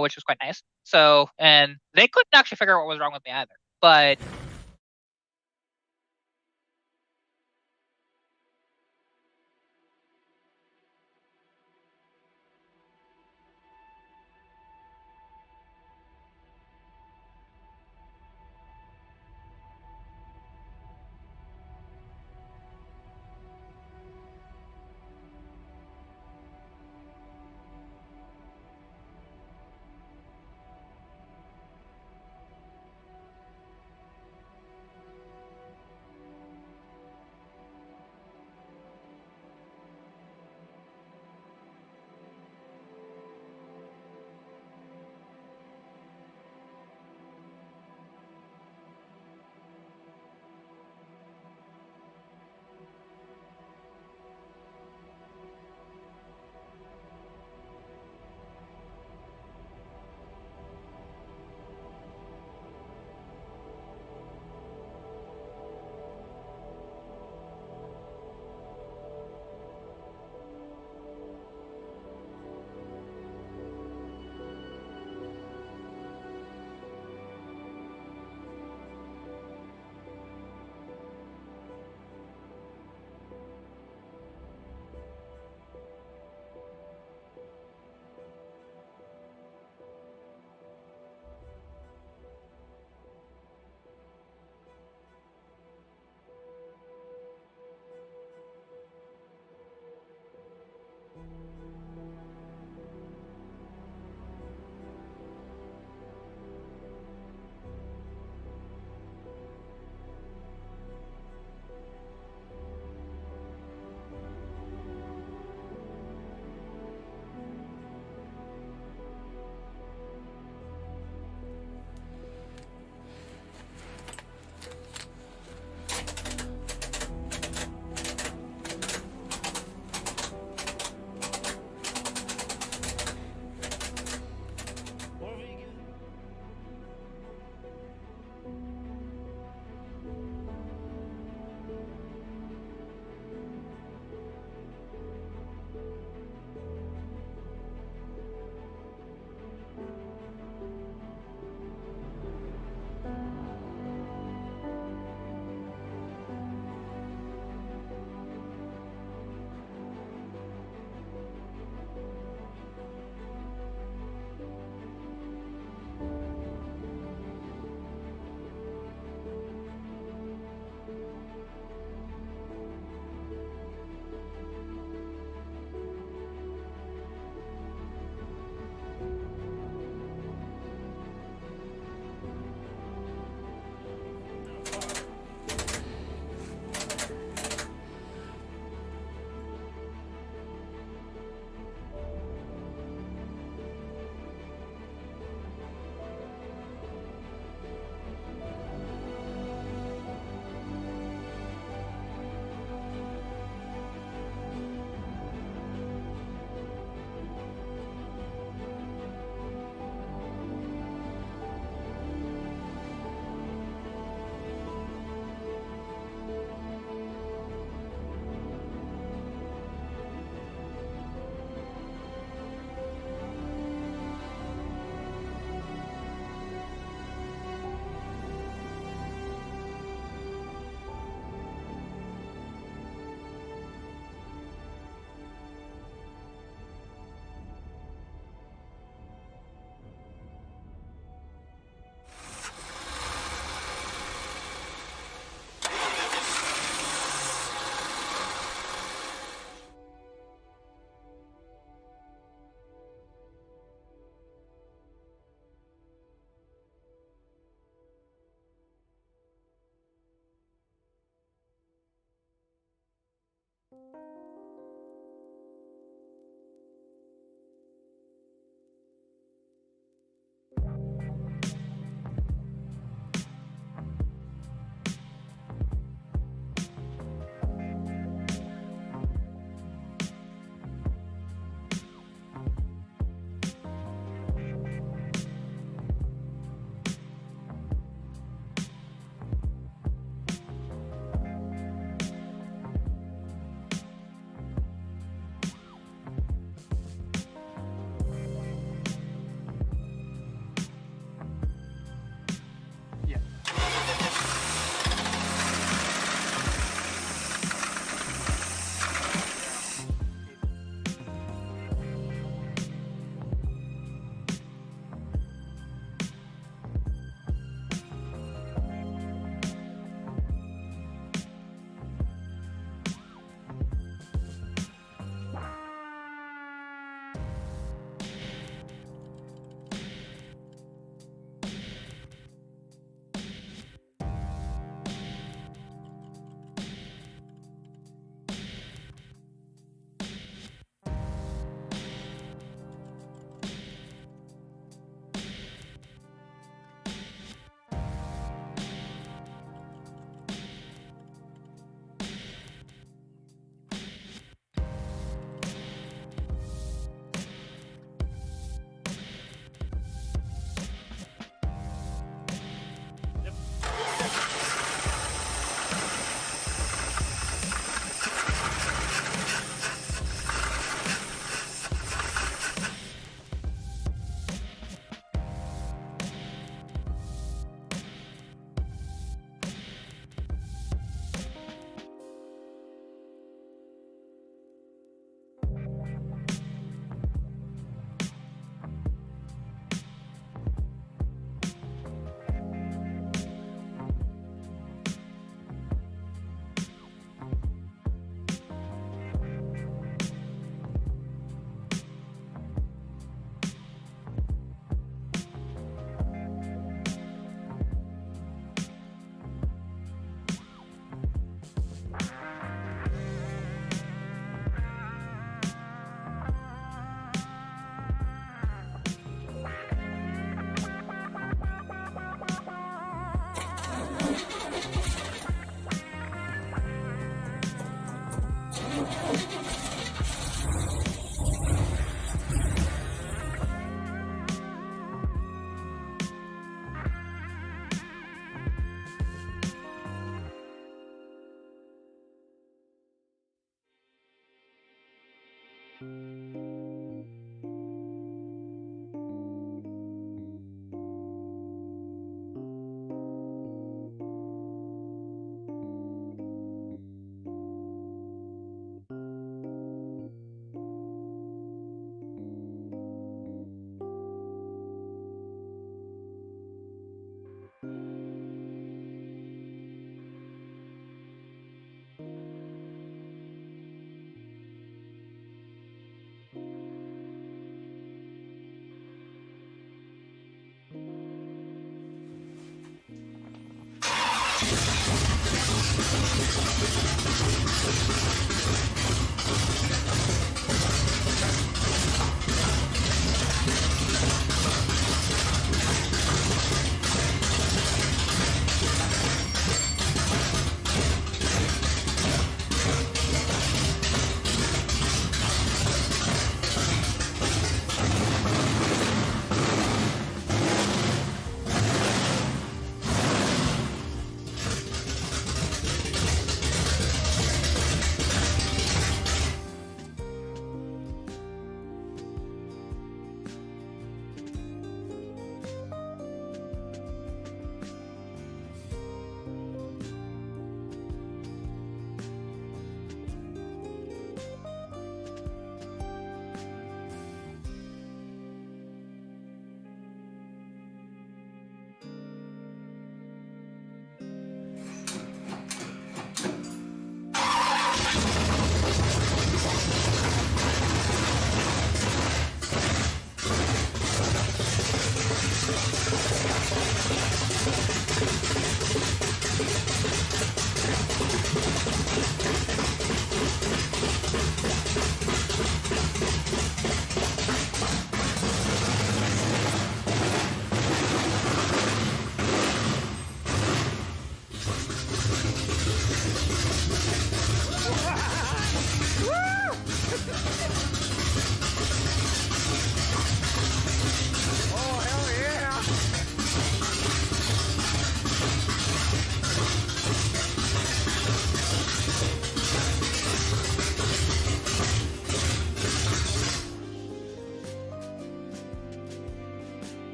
which was quite nice. So, and they couldn't actually figure out what was wrong with me either. But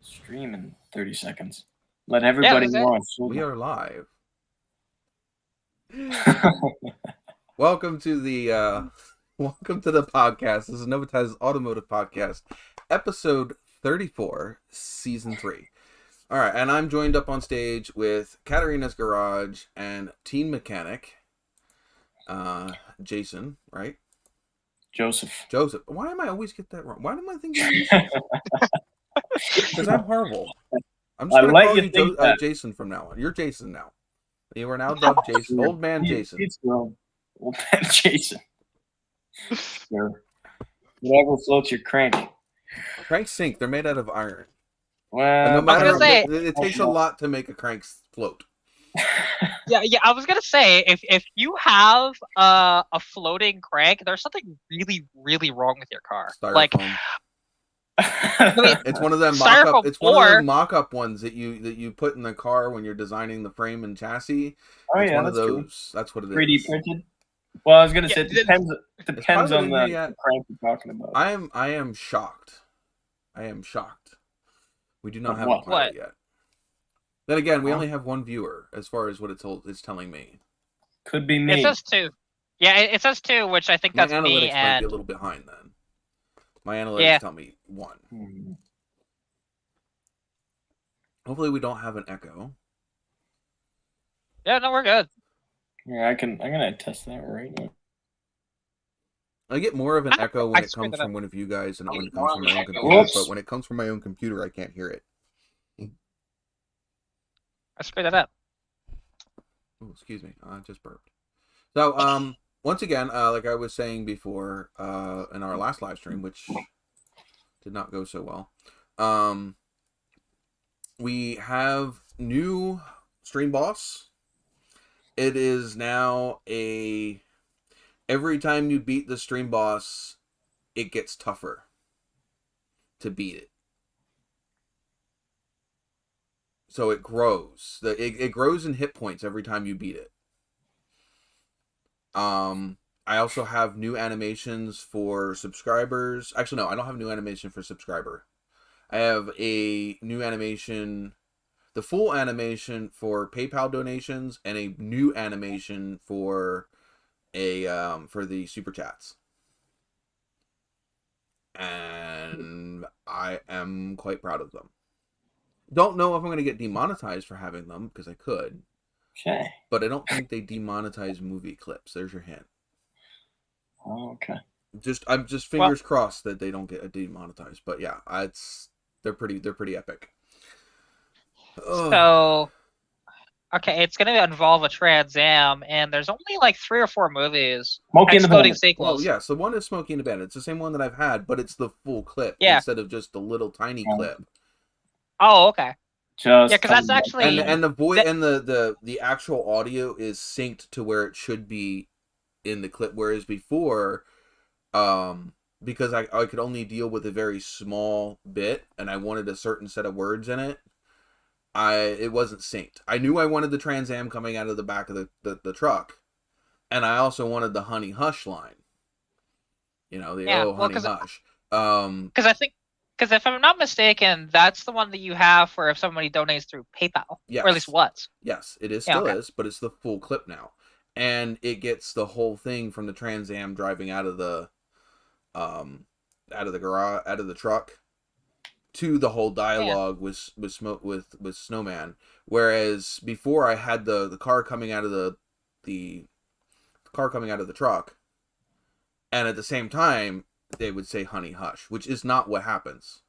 Stream in 30 seconds. Let everybody know. We are live. Welcome to the podcast. This is NOVAtazz Automotive Podcast, episode 34, season 3. All right, and I'm joined up on stage with Katarina's Garage and Teen Mechanic, Jason, right? Joseph. Why am I always get that wrong? Why am I thinking Jason? Because I'm horrible. I'm just going to call you Jason from now on. You're Jason now. You are now dubbed Jason. Old man Jason. Old man Jason. Sure. Whatever floats your crank. Cranks sink. They're made out of iron. Well, no matter, it takes a lot to make a crank float. Yeah. I was gonna say if you have a floating crank, there's something really, really wrong with your car. Styrofoam. Like, I mean, it's one of them mock-up. It's one of those mock-up ones that you put in the car when you're designing the frame and chassis. Oh it's yeah, one of those. True. That's what it is. 3D printed. Well, I was gonna say it depends on the crank you're talking about. I am shocked. We do not have a pilot yet. Then again, we only have one viewer as far as what it's telling me. Could be me. It says 2. Yeah, it says 2, which I think that's me. Analytics might be a little behind then. My analytics tell me 1. Hmm. Hopefully we don't have an echo. Yeah, no, we're good. Yeah, I'm gonna test that right now. I get more of an echo when it comes from one of you guys than when it comes from my own computer. But when it comes from my own computer, I can't hear it. I screwed that up. Oh, excuse me. I just burped. So, once again, like I was saying before, in our last live stream, which did not go so well, we have new stream boss. It is now every time you beat the stream boss, it gets tougher to beat it. So it grows. It grows in hit points every time you beat it. I also have new animations for subscribers. Actually, no, I don't have a new animation for subscriber. I have a new animation, the full animation for PayPal donations, and a new animation for for the super chats. And I am quite proud of them. Don't know if I'm going to get demonetized for having them, because I could. Okay. But I don't think they demonetize movie clips. There's your hint. Oh, okay. I'm just fingers crossed that they don't get demonetized. But yeah, they're pretty epic. So, okay, it's gonna involve a Trans Am, and there's only like 3 or 4 movies, excluding sequels. Well, yes, the one is Smokey and the Bandit. It's the same one that I've had, but it's the full clip instead of just the little tiny clip. Oh, okay. Just because that's actually and the voice and the actual audio is synced to where it should be in the clip, whereas before, because I could only deal with a very small bit and I wanted a certain set of words in it, it wasn't synced. I knew I wanted the Trans Am coming out of the back of the truck, and I also wanted the honey hush line. Honey hush. Because if I'm not mistaken, that's the one that you have for if somebody donates through PayPal. Yes. Or at least was. Yes, it is still is, but it's the full clip now. And it gets the whole thing from the Trans Am driving out of the garage, out of the truck, to the whole dialogue with Snowman. Whereas before I had the car coming out of the car coming out of the truck, and at the same time they would say honey hush, which is not what happens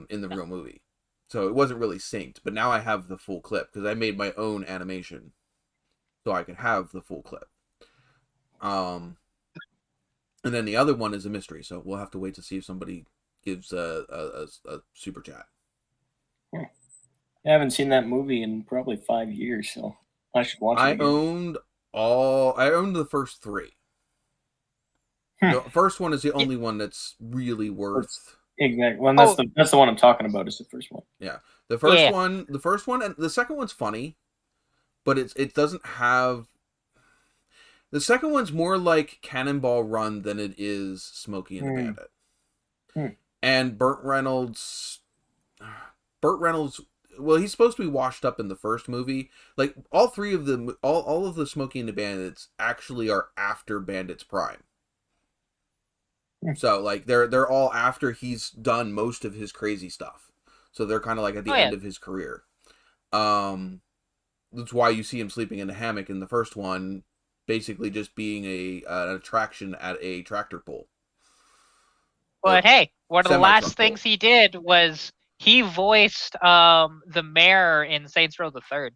in the real movie. So it wasn't really synced, but now I have the full clip because I made my own animation so I could have the full clip. And then the other one is a mystery, so we'll have to wait to see if somebody gives a super chat. I haven't seen that movie in probably 5 years, so I should watch it. I owned the first 3. The first one is the only one that's really worth. Exactly. Well, that's the one I'm talking about. Is the first one. Yeah, the first one, and the second one's funny, but it doesn't have. The second one's more like Cannonball Run than it is Smokey and the Bandit. And Burt Reynolds. Well, he's supposed to be washed up in the first movie. Like all 3 of them, all of the Smokey and the Bandits actually are after Bandit's prime. So like they're all after he's done most of his crazy stuff. So they're kind of like at the end of his career. That's why you see him sleeping in a hammock in the first one, basically just being an attraction at a tractor pull. But hey, one of the last things he did was he voiced the mayor in Saints Row the Third.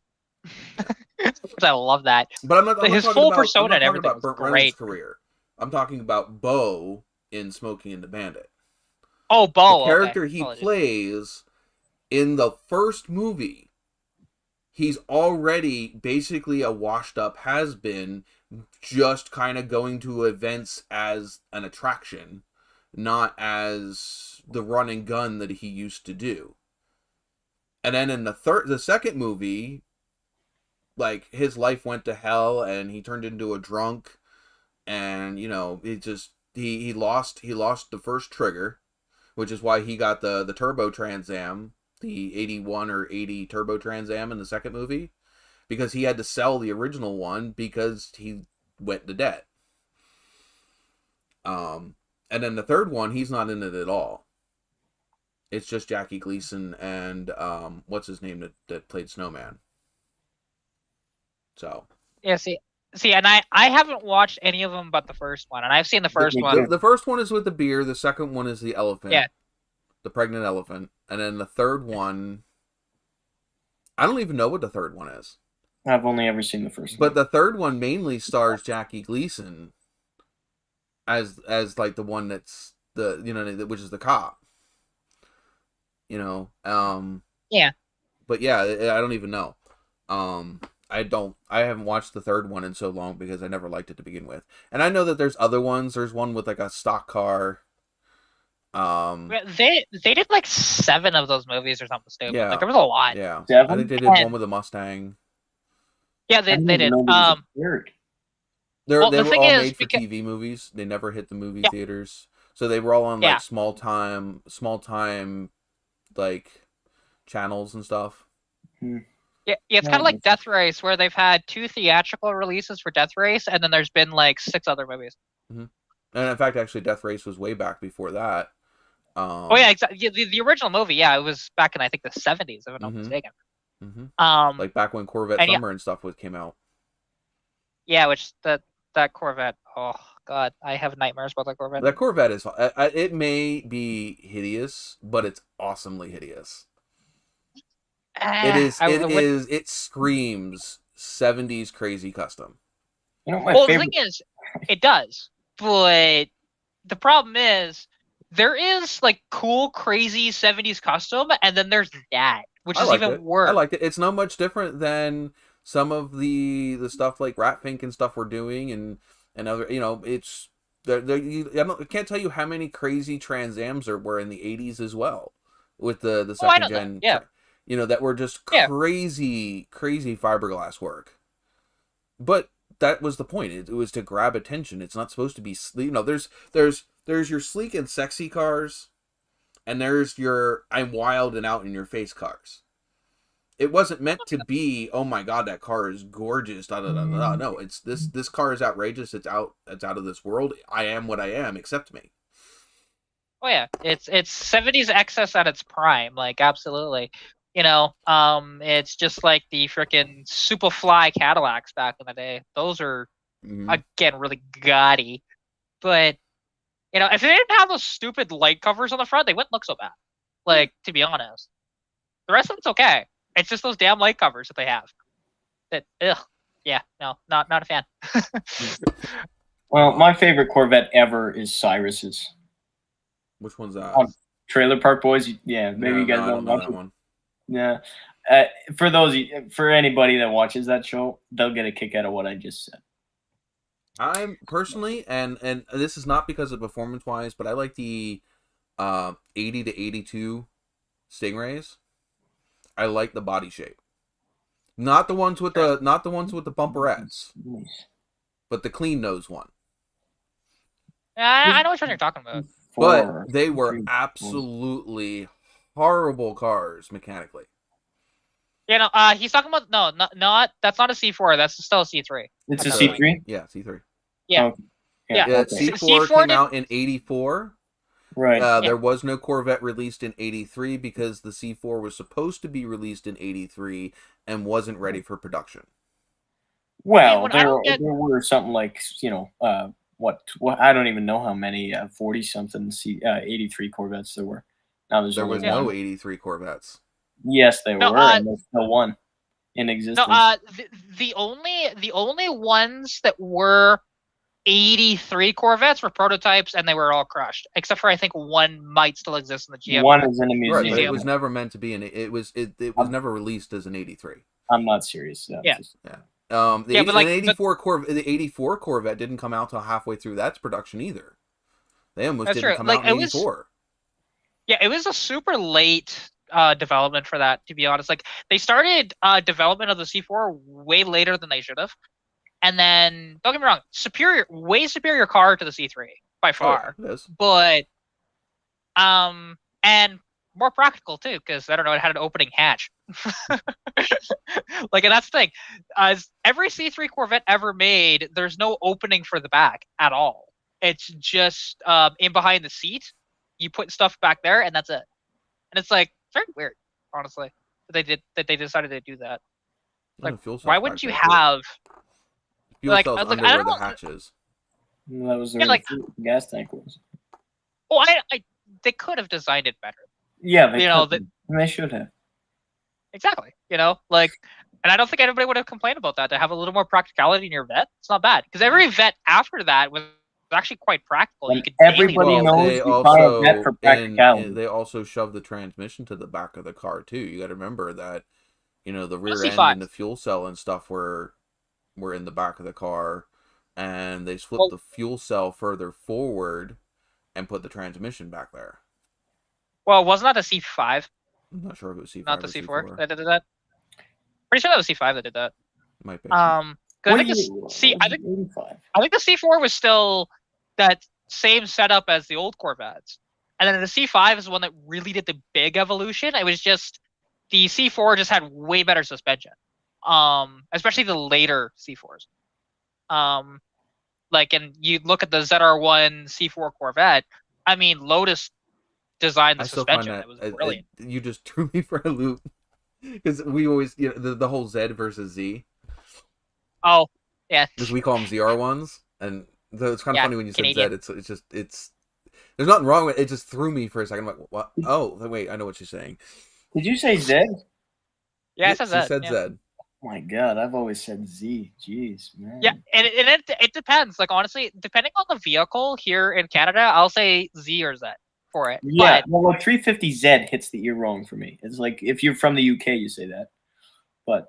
I love that. But I'm not his full persona and everything was great. Career. I'm talking about Bo in Smokey and the Bandit. Oh, Bo. The character he plays in the first movie, he's already basically a washed up has-been, just kind of going to events as an attraction, not as the run and gun that he used to do. And then in the second movie, like his life went to hell and he turned into a drunk, and he lost the first trigger, which is why he got the Turbo Trans Am, the 81 or 80 Turbo Trans Am in the second movie, because he had to sell the original one because he went to debt. And then the third one, he's not in it at all. It's just Jackie Gleason and what's his name that played Snowman. So yeah, see, and I haven't watched any of them but the first one, and I've seen the first one. The first one is with the beer. The second one is the elephant. Yeah. The pregnant elephant, and then the third one, I don't even know what the third one is. I've only ever seen the first one. But the third one mainly stars Jackie Gleason as like the one that's the, you know, which is the cop. You know, yeah. But yeah, I don't even know. I haven't watched the third one in so long because I never liked it to begin with. And I know that there's other ones. There's one with like a stock car. They did like 7 of those movies or something stupid. Yeah. Like there was a lot. Yeah. 7? I think they did one with a Mustang. Yeah, they did. They Well, were the thing all is, made for TV movies. They never hit the movie theaters. So they were all on like small time like channels and stuff. Yeah, it's kind of like Death Race, where they've had 2 theatrical releases for Death Race, and then there's been like 6 other movies. Mm-hmm. And in fact, actually, Death Race was way back before that. Oh yeah, exactly. The original movie, yeah, it was back in I think the 70s, if I'm not mistaken. Mm-hmm. Like back when Corvette Summer and stuff came out. Yeah, which that Corvette. Oh God, I have nightmares about that Corvette. That Corvette is. It may be hideous, but it's awesomely hideous. It is. It screams 70s crazy custom. You know, well, the thing is, it does, but the problem is there is like cool, crazy 70s custom, and then there's that, which is even worse. I liked it. It's not much different than some of the stuff like Ratfink and stuff we're doing, and other. You know, it's I can't tell you how many crazy Trans Ams there were in the 80s as well, with the second gen. Yeah. You know, that were just crazy fiberglass work. But that was the point. It was to grab attention. It's not supposed to be, you know, there's your sleek and sexy cars, and there's your I'm wild and out in your face cars. It wasn't meant to be, oh my God, that car is gorgeous. Da, da, da, da. No, it's this car is outrageous. It's out of this world. I am what I am. Accept me. Oh yeah, it's 70s excess at its prime. Like absolutely. You know, it's just like the freaking Superfly Cadillacs back in the day. Those are, again, really gaudy. But, you know, if they didn't have those stupid light covers on the front, they wouldn't look so bad. Like, to be honest. The rest of it's okay. It's just those damn light covers that they have. That, yeah, no, not a fan. Well, my favorite Corvette ever is Cyrus's. Which one's that? Trailer Park Boys. Yeah, maybe you guys don't know that one. Yeah, for anybody that watches that show, they'll get a kick out of what I just said. I'm personally, and this is not because of performance wise, but I like the 80 to 82 Stingrays. I like the body shape, not the ones with the bumperettes, but the clean nose one. I know which one you're talking about. But they were absolutely horrible cars mechanically. You know, he's talking about not that's not a C4. That's still a C3. It's a C3. Yeah, C3. Yeah, yeah. C4 came out in '84. Right. There was no Corvette released in '83 because the C4 was supposed to be released in '83 and wasn't ready for production. Well, there were something like, you know, what I don't even know how many 40-something 83 Corvettes there were. Now there was no 83 Corvettes. Yes, they were. And there's still one in existence. No, the only ones that were 83 Corvettes were prototypes, and they were all crushed, except for I think one might still exist in the GM. One is in a museum. Right, but it was never meant to be it was never released as an 83. I'm not serious. Yeah. The 84 Corvette didn't come out till halfway through that's production either. They almost didn't come out in 84. Yeah, it was a super late development for that, to be honest. Like, they started development of the C4 way later than they should have. And then, don't get me wrong, way superior car to the C3 by far. Oh, yeah, it is. But, and more practical too, because I don't know, it had an opening hatch. Like, and that's the thing. Every C3 Corvette ever made, there's no opening for the back at all. it's just in behind the seat. You put stuff back there, and that's it. And it's like very weird, honestly, that they decided to do that. Like, why wouldn't you have fuel cells under where the hatch is? That was where the gas tank was. Oh, they could have designed it better. Yeah, they should have. Exactly. You know, like, and I don't think anybody would have complained about that. To have a little more practicality in your vet, it's not bad, because every vet after that was actually quite practical. And you could everybody knows you buy a vet for practicality. They also shove the transmission to the back of the car too. You got to remember that, you know, the rear end and the fuel cell and stuff were in the back of the car, and they flipped the fuel cell further forward and put the transmission back there. Well, wasn't that a C5? I'm not sure if it was C5 not the or C4 that did that. Pretty sure that was C5 that did that. Might be. I think the C4 was still that same setup as the old Corvettes, and then the C5 is the one that really did the big evolution. It was just the C4 just had way better suspension, especially the later C4s. Like, and you look at the ZR1 C4 Corvette. I mean, Lotus designed the suspension. It was brilliant. You just threw me for a loop, because we always, you know, the whole Z versus Z. Oh, yeah. Because we call them ZR1s, and it's kind of funny when you said Z. It's there's nothing wrong with it. It just threw me for a second. I'm like, what? Oh, wait, I know what you're saying. Did you say Z? Yeah, I said Z. You said Z. Oh my God, I've always said Z. Jeez, man. Yeah, and it depends. Like, honestly, depending on the vehicle here in Canada, I'll say Z or Z for it. Yeah, well, 350Z hits the ear wrong for me. It's like, if you're from the UK, you say that. But,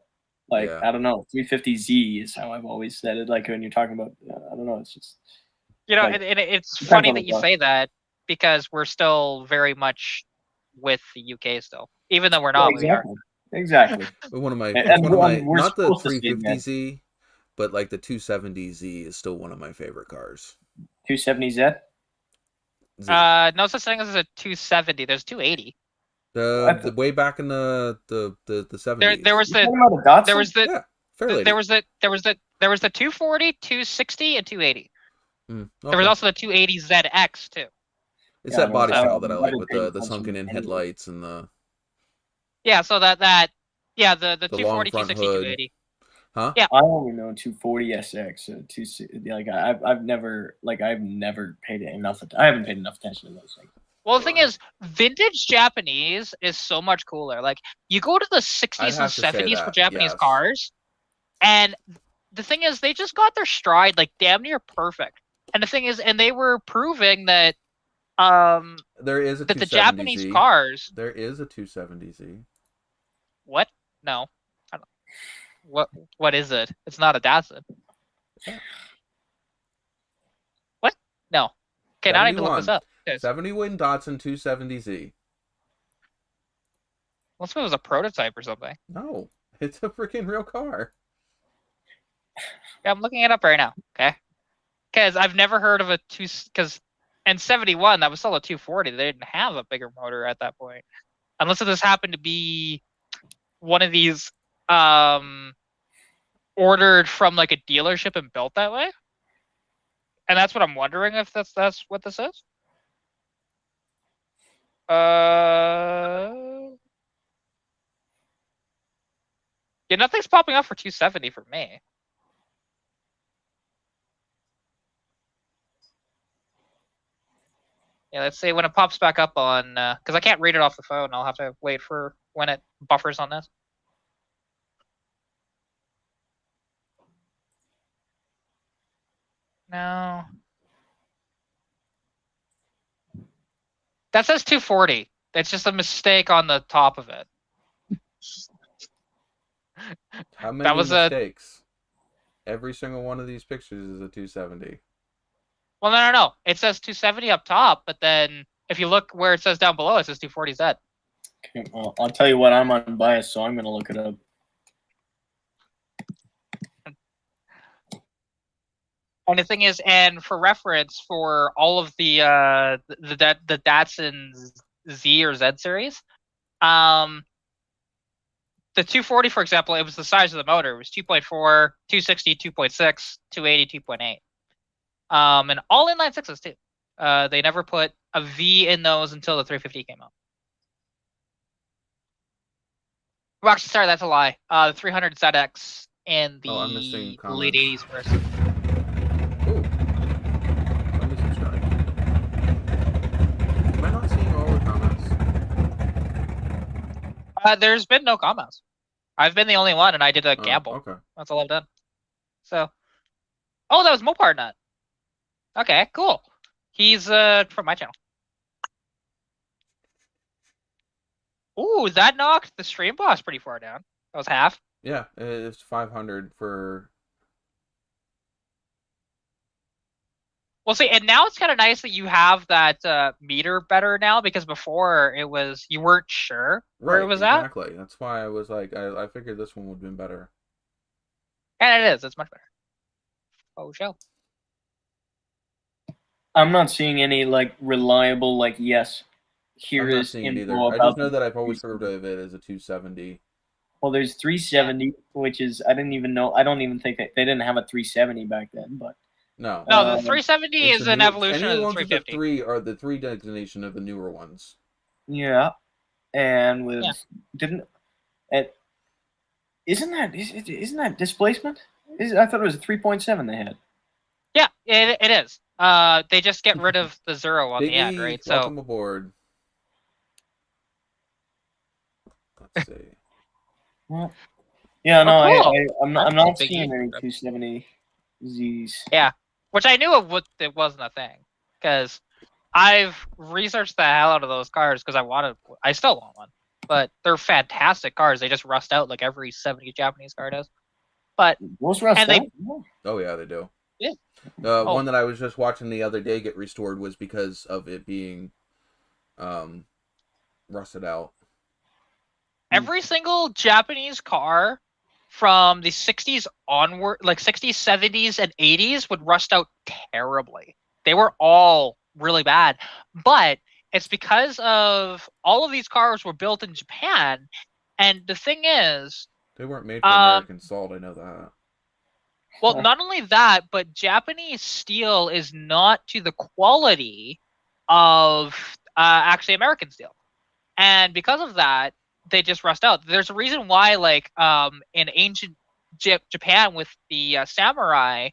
like, I don't know. 350Z is how I've always said it. Like, when you're talking about, I don't know, it's just... You know, like, and it's funny that you say that, because we're still very much with the UK still. Even though we're not, we are. Exactly. One of my not the 350Z, but like the 270Z is still one of my favorite cars. 270Z? No such thing as a 270. There's 280. The way back in the 70s. There was the 240, 260, and 280. Okay. There was also the 280ZX too. It's that body style that I like, with the sunken in headlights and the... Yeah, so the 240, 260, 280. Huh? Yeah. I only know 240 SX. I've never paid enough. I haven't paid enough attention to those things. Well, the thing is, vintage Japanese is so much cooler. Like, you go to the 60s and 70s for Japanese cars, and the thing is, they just got their stride like damn near perfect. And the thing is, and they were proving that there is a that the Japanese cars. There is a 270Z. What? No. I don't. What is it? It's not a Datsun. Yeah. What? No. Okay, now I need to look this up. 70-win Datsun 270Z. Unless it was a prototype or something. No, it's a freaking real car. Yeah, I'm looking it up right now. Okay. Because I've never heard of a and 71, that was still a 240. They didn't have a bigger motor at that point. Unless this happened to be one of these ordered from like a dealership and built that way. And that's what I'm wondering, if that's what this is. Yeah, nothing's popping up for 270 for me. Yeah, let's see when it pops back up on, because I can't read it off the phone. I'll have to wait for when it buffers on this. No. That says 240. That's just a mistake on the top of it. How many mistakes? Every single one of these pictures is a 270. Well, no. It says 270 up top, but then if you look where it says down below, it says 240Z. Okay, well, I'll tell you what, I'm unbiased, so I'm going to look it up. And the thing is, and for reference, for all of the Datsun Z or Z series, the 240, for example, it was the size of the motor. It was 2.4, 260, 2.6, 280, 2.8. And all inline sixes too. They never put a V in those until the 350 came out. Well, actually, sorry, that's a lie. The 300 ZX in the late 80s first. Ooh. I'm missing Strike. Am I not seeing all the comments? There's been no comments. I've been the only one, and I did a gamble. Okay. That's all I've done. So, oh, that was Mopar Nut. Okay, cool. He's from my channel. Ooh, that knocked the stream boss pretty far down. That was half. Yeah, it's 500 for. Well, see, and now it's kind of nice that you have that meter better now, because before it was you weren't sure where it was at. Exactly. That's why I was like, I figured this one would have been better. And it is. It's much better. Oh, show. I'm not seeing any like reliable yes. I'm not seeing it either. I just know that I've always heard of it as a 270. Well, there's 370, which is I didn't even know. I don't even think they didn't have a 370 back then, but. No, the 370 is an evolution of the 350. The 3 are the 3 designation of the newer ones. Yeah, and with isn't that displacement? I thought it was a 3.7 they had. Yeah, it is. They just get rid of the 0 on the end, right? So welcome aboard. Let's see. Well, yeah, no, cool. I'm not seeing any 270Zs. Yeah. Which I knew it wasn't a thing, because I've researched the hell out of those cars because I still want one, but they're fantastic cars. They just rust out like every 70 Japanese car does. But most rust out? Oh yeah, they do. Yeah. One that I was just watching the other day get restored was because of it being rusted out. Every single Japanese car from the 60s onward, like 60s, 70s, and 80s would rust out terribly. They were all really bad. But it's because of all of these cars were built in Japan. And the thing is, they weren't made for American salt, I know that. Well, not only that, but Japanese steel is not to the quality of actually American steel. And because of that, they just rust out. There's a reason why, like, in ancient Japan with the samurai,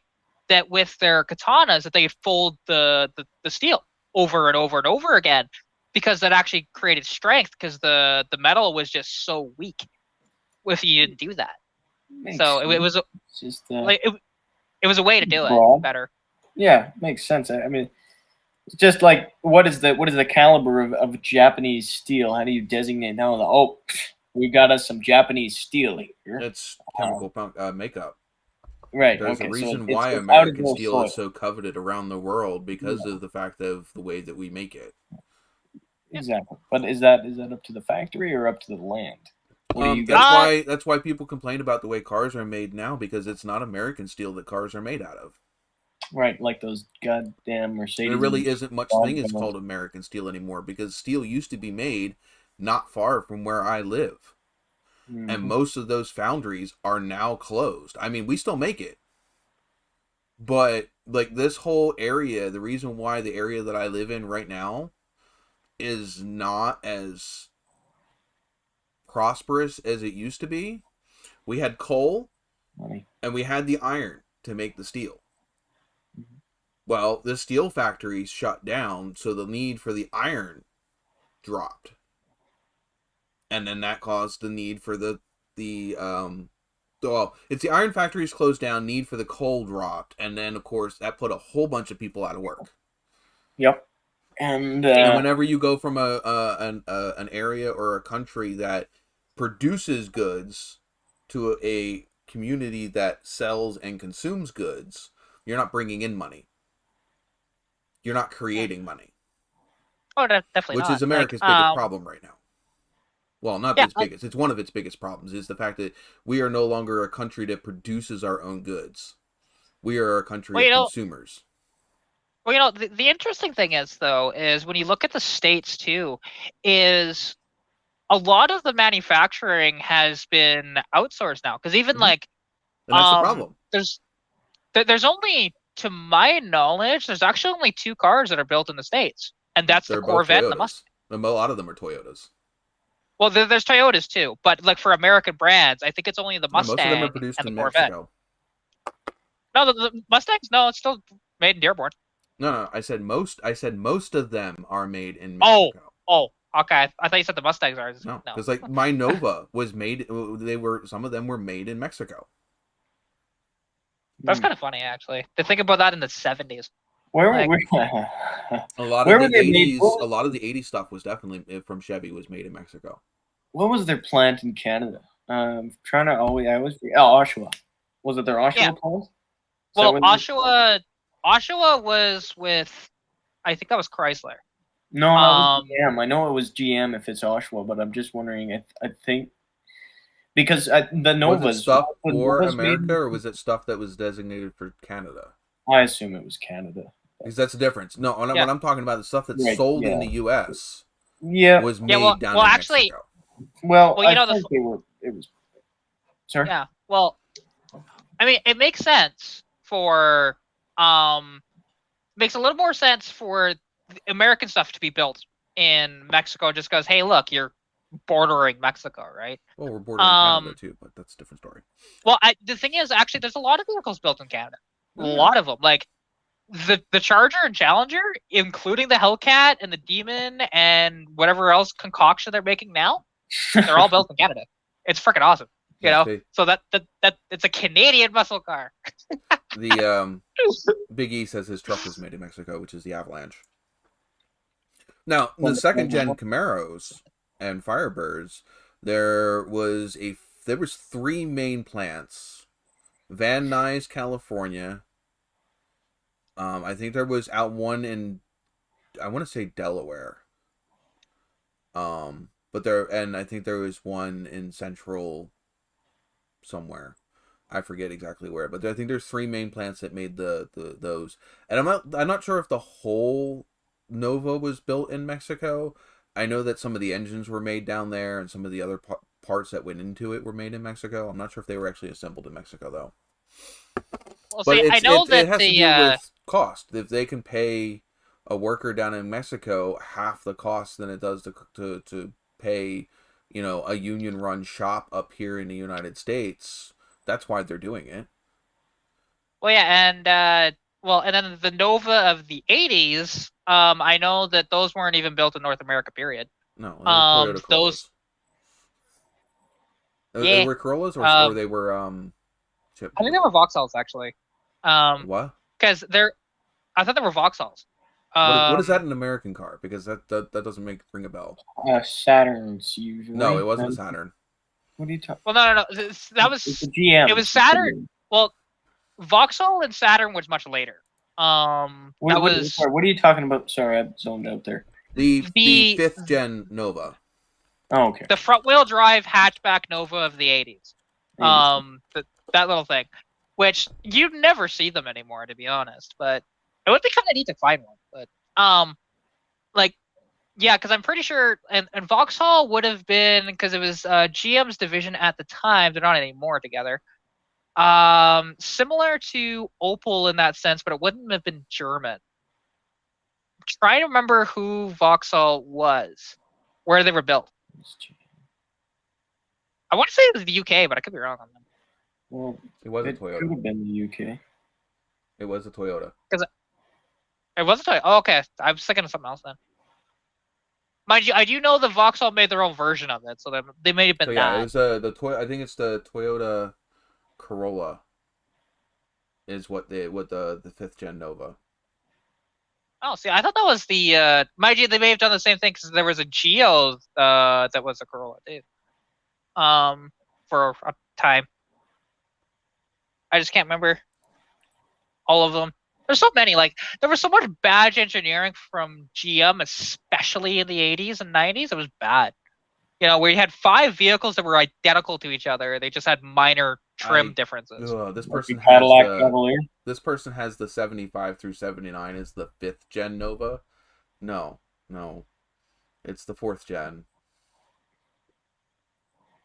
that with their katanas, that they fold the steel over and over and over again, because that actually created strength, because the metal was just so weak if you didn't do that. So it was just like it was a way to do it better. Yeah, makes sense. I mean, just like what is the caliber of Japanese steel? How do you designate now? Oh, we got us some Japanese steel here. It's chemical makeup. Right. There's a reason why American steel is so coveted around the world, because of the fact of the way that we make it. Exactly. But is that up to the factory or up to the land? That's why people complain about the way cars are made now, because it's not American steel that cars are made out of. Right, like those goddamn Mercedes. There really isn't much thing that's called American steel anymore, because steel used to be made not far from where I live. Mm-hmm. And most of those foundries are now closed. I mean, we still make it. But like this whole area, the reason why the area that I live in right now is not as prosperous as it used to be. We had coal and we had the iron to make the steel. Mm-hmm. Well, the steel factories shut down, so the need for the iron dropped. And then that caused the need for it's the iron factories closed down, need for the coal dropped, and then of course that put a whole bunch of people out of work. Yep. And whenever you go from an area or a country that produces goods to a community that sells and consumes goods, you're not bringing in money. You're not creating money. Oh, definitely not. Which is America's biggest problem right now. Well, not its biggest. It's one of its biggest problems, is the fact that we are no longer a country that produces our own goods. We are a country of consumers. Well, the interesting thing is, though, is when you look at the States, too, is a lot of the manufacturing has been outsourced now. Because even, and that's the problem. There's only to my knowledge, there's actually only 2 cars that are built in the States, and that's They're the both Corvette and the Toyotas. Mustang. A lot of them are Toyotas. Well, there's Toyotas too, but like for American brands, I think it's only the Mustang most of them are produced and the in Corvette. Mexico. No, the Mustangs, no, it's still made in Dearborn. No, I said most of them are made in Mexico. Oh, okay. I thought you said the Mustangs are. No, because like my Nova was made. Some of them were made in Mexico. That's kind of funny, actually, to think about that in the 70s. Where Like- were A lot of the 80s, a lot of the 80s stuff was definitely from Chevy was made in Mexico. What was their plant in Canada? Trying to always Oshawa. Was it their Oshawa plant? Well, Oshawa was with, I think that was Chrysler. No, that was GM. I know it was GM if it's Oshawa, but I'm just wondering. I think because the Novas was it stuff for America, or was it stuff that was designated for Canada? I assume it was Canada. Because that's the difference. No, what I'm talking about, the stuff that's sold in the U.S. was made down in Mexico. Well, you know, it was. Sorry. Yeah. Well, I mean, it makes sense for makes a little more sense for American stuff to be built in Mexico, just because, hey, look, you're bordering Mexico, right? Well, we're bordering Canada too, but that's a different story. Well, the thing is, actually, there's a lot of vehicles built in Canada. A lot of them, like the Charger and Challenger, including the Hellcat and the Demon and whatever else concoction they're making now, they're all built in Canada. It's freaking awesome, you know. So that it's a Canadian muscle car. The Big E says his truck was made in Mexico, which is the Avalanche. Now, the second gen Camaros and Firebirds, there was 3 main plants: Van Nuys, California. I think there was one in, I want to say Delaware. And I think there was one in Central somewhere. I forget exactly where, but I think there's 3 main plants that made those. And I'm not sure if the whole Nova was built in Mexico. I know that some of the engines were made down there, and some of the other parts that went into it were made in Mexico. I'm not sure if they were actually assembled in Mexico though. Well, see, I know that it has to do with cost. If they can pay a worker down in Mexico half the cost than it does to pay, a union-run shop up here in the United States, that's why they're doing it. Well, yeah, and then the Nova of the 80s, I know that those weren't even built in North America, period. No, they were Toyota Corollas. They were Corollas, or they were I think they were Vauxhalls, actually. What? Because I thought they were Vauxhalls. What is that an American car? Because that doesn't ring a bell. Saturns usually. No, it wasn't a Saturn. What are you talking? Well, no. That was it's a GM. It was Saturn. Well, Vauxhall and Saturn was much later. What are you talking about? Sorry, I zoned out there. The 5th gen Nova. Oh, okay. The front wheel drive hatchback Nova of the 80s. That little thing, which you never see them anymore, to be honest. But it would be kind of neat to find one. But because I'm pretty sure, and Vauxhall would have been, because it was GM's division at the time. They're not anymore together. Similar to Opel in that sense, but it wouldn't have been German. I'm trying to remember who Vauxhall was, where they were built. I want to say it was the UK, but I could be wrong on them. Well, it was a Toyota. Could have been the UK. It was a Toyota. It was a Toyota. Oh, okay. I was thinking of something else then. Mind you, I do know the Vauxhall made their own version of it, so they may have been that. Yeah, it was I think it's the Toyota Corolla. Is what the 5th gen Nova. Oh, see, I thought that was the. Mind you, they may have done the same thing because there was a Geo that was a Corolla too. For a time. I just can't remember all of them. There's so many. Like, there was so much badge engineering from GM, especially in the 80s and 90s. It was bad. Where you had 5 vehicles that were identical to each other. They just had minor trim differences. This person has the 75 through 79 as the 5th gen Nova. No. It's the 4th gen.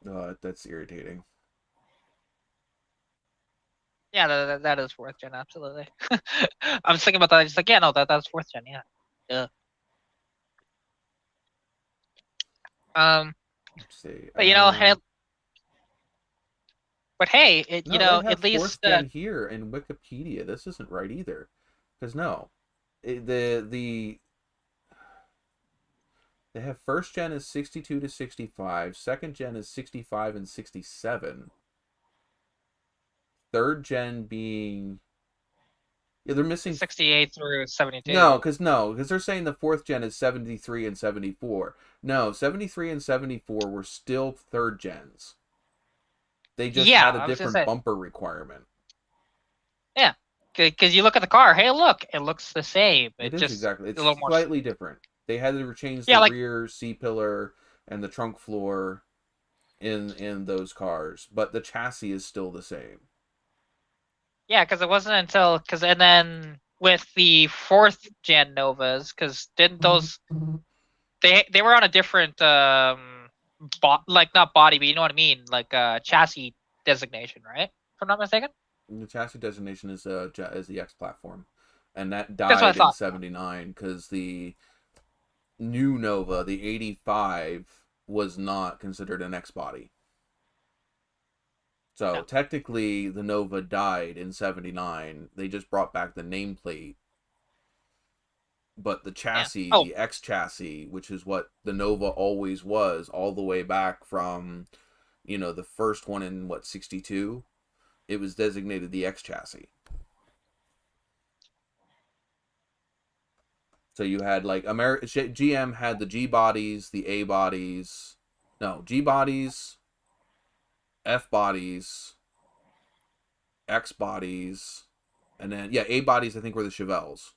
That's irritating. Yeah, that is 4th gen, absolutely. I was thinking about that. I was like, yeah, no, that's 4th gen, yeah. Yeah. Let's see. But hey, No, they have at 4th least gen here in Wikipedia. This isn't right either, because they have 1st gen is 62 to 65, 2nd gen is 65 and 67, 3rd gen being they're missing 68 through 72. No, because they're saying the 4th gen is 73 and 74. No, 73 and 74 were still 3rd gens. They just Yeah, had a I was gonna different say. bumper requirement. Yeah, because you look at the car. Hey, look, it looks the same. It is just exactly. It's a little more. slightly different. They had to change Yeah, the like rear C-pillar and the trunk floor in those cars, but the chassis is still the same. yeah, because it wasn't until and then with the 4th gen Novas, because didn't those they were on a different like not body, but you know what I mean, like chassis designation, right? If I'm not mistaken. The chassis designation is the X platform, and that That's what I died in thought. '79 because the new Nova, the '85, was not considered an X body. So No. technically, the Nova died in '79. They just brought back the nameplate, but the chassis, Oh, the X chassis, which is what the Nova always was, all the way back from, the first one in '62, it was designated the X chassis. So you had like GM had the G bodies, the A bodies, no G bodies, F bodies, X bodies, and then A bodies I think were the Chevelles.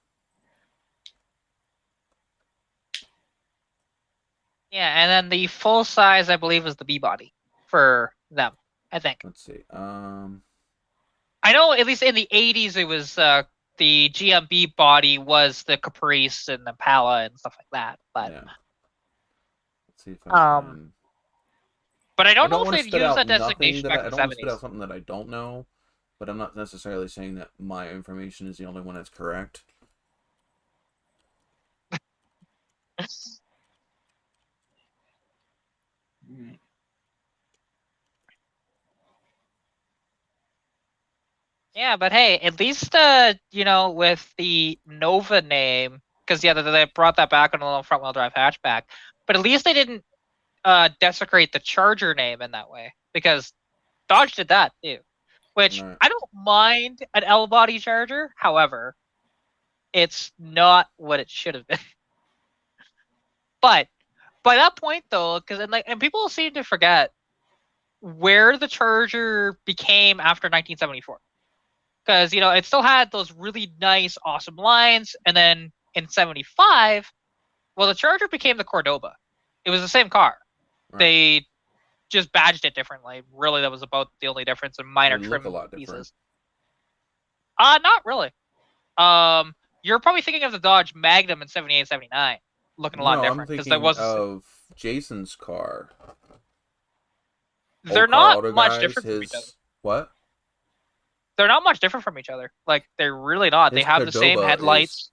yeah, and then the full size, I believe, is the B body for them. I think. Let's see. I know at least in the 80s it was the GMB body was the Caprice and the Impala and stuff like that. But yeah. Let's see if I can. But I don't know don't if want to they'd spit use out that nothing designation that back I in the don't want to spit 70s. out something that I don't know, but I'm not necessarily saying that my information is the only one that's correct. Yeah, but hey, at least with the Nova name, because they brought that back on a little front wheel drive hatchback, but at least they didn't desecrate the Charger name in that way, because Dodge did that too. Which Right. I don't mind an L body Charger, however, it's not what it should have been. But by that point though, and people seem to forget where the Charger became after 1974. Because it still had those really nice, awesome lines, and then in '75, well, the Charger became the Cordoba. It was the same car. Right. They just badged it differently. Really, that was about the only difference in minor trim pieces. Not really. You're probably thinking of the Dodge Magnum in '78, '79, looking a lot different because there was of Jason's car. They're not much different from each other. What? They're not much different from each other. Like they're really not. They have the same headlights.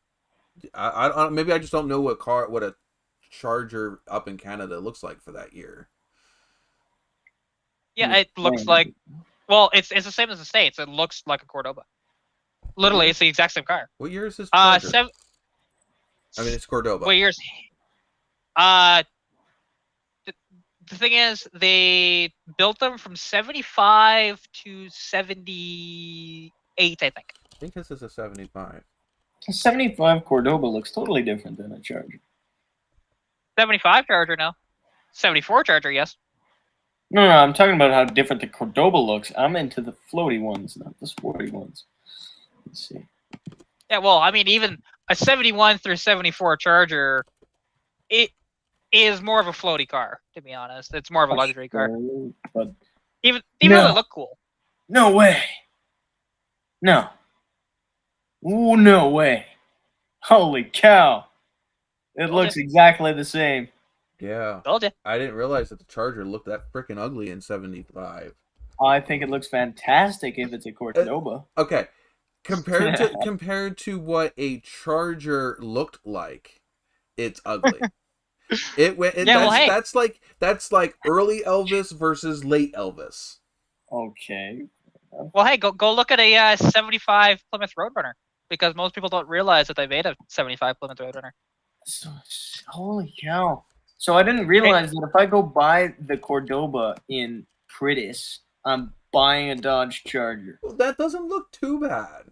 Maybe I just don't know what a Charger up in Canada looks like for that year. Yeah, it looks like. Well, it's the same as the States. It looks like a Cordoba. Literally, it's the exact same car. What year is this Charger? It's Cordoba. What years? The thing is, they built them from 75 to 78, I think. I think this is a 75. A 75 Cordoba looks totally different than a Charger. 75 Charger, no. 74 Charger, yes. No, I'm talking about how different the Cordoba looks. I'm into the floaty ones, not the sporty ones. Let's see. Yeah, well, even a 71 through 74 Charger, it is more of a floaty car, to be honest. It's more of a luxury car. But even though they look cool. No way. No. Ooh, no way. Holy cow. It looks exactly the same. Yeah. Told you. I didn't realize that the Charger looked that freaking ugly in '75. I think it looks fantastic if it's a Cordoba. Okay. Compared to what a Charger looked like, it's ugly. That's like early Elvis versus late Elvis. Okay. Well, hey, go look at a 75 Plymouth Roadrunner, because most people don't realize that they made a 75 Plymouth Roadrunner. So, holy cow! So I didn't realize that if I go buy the Cordoba in Pritis, I'm buying a Dodge Charger. Well, that doesn't look too bad.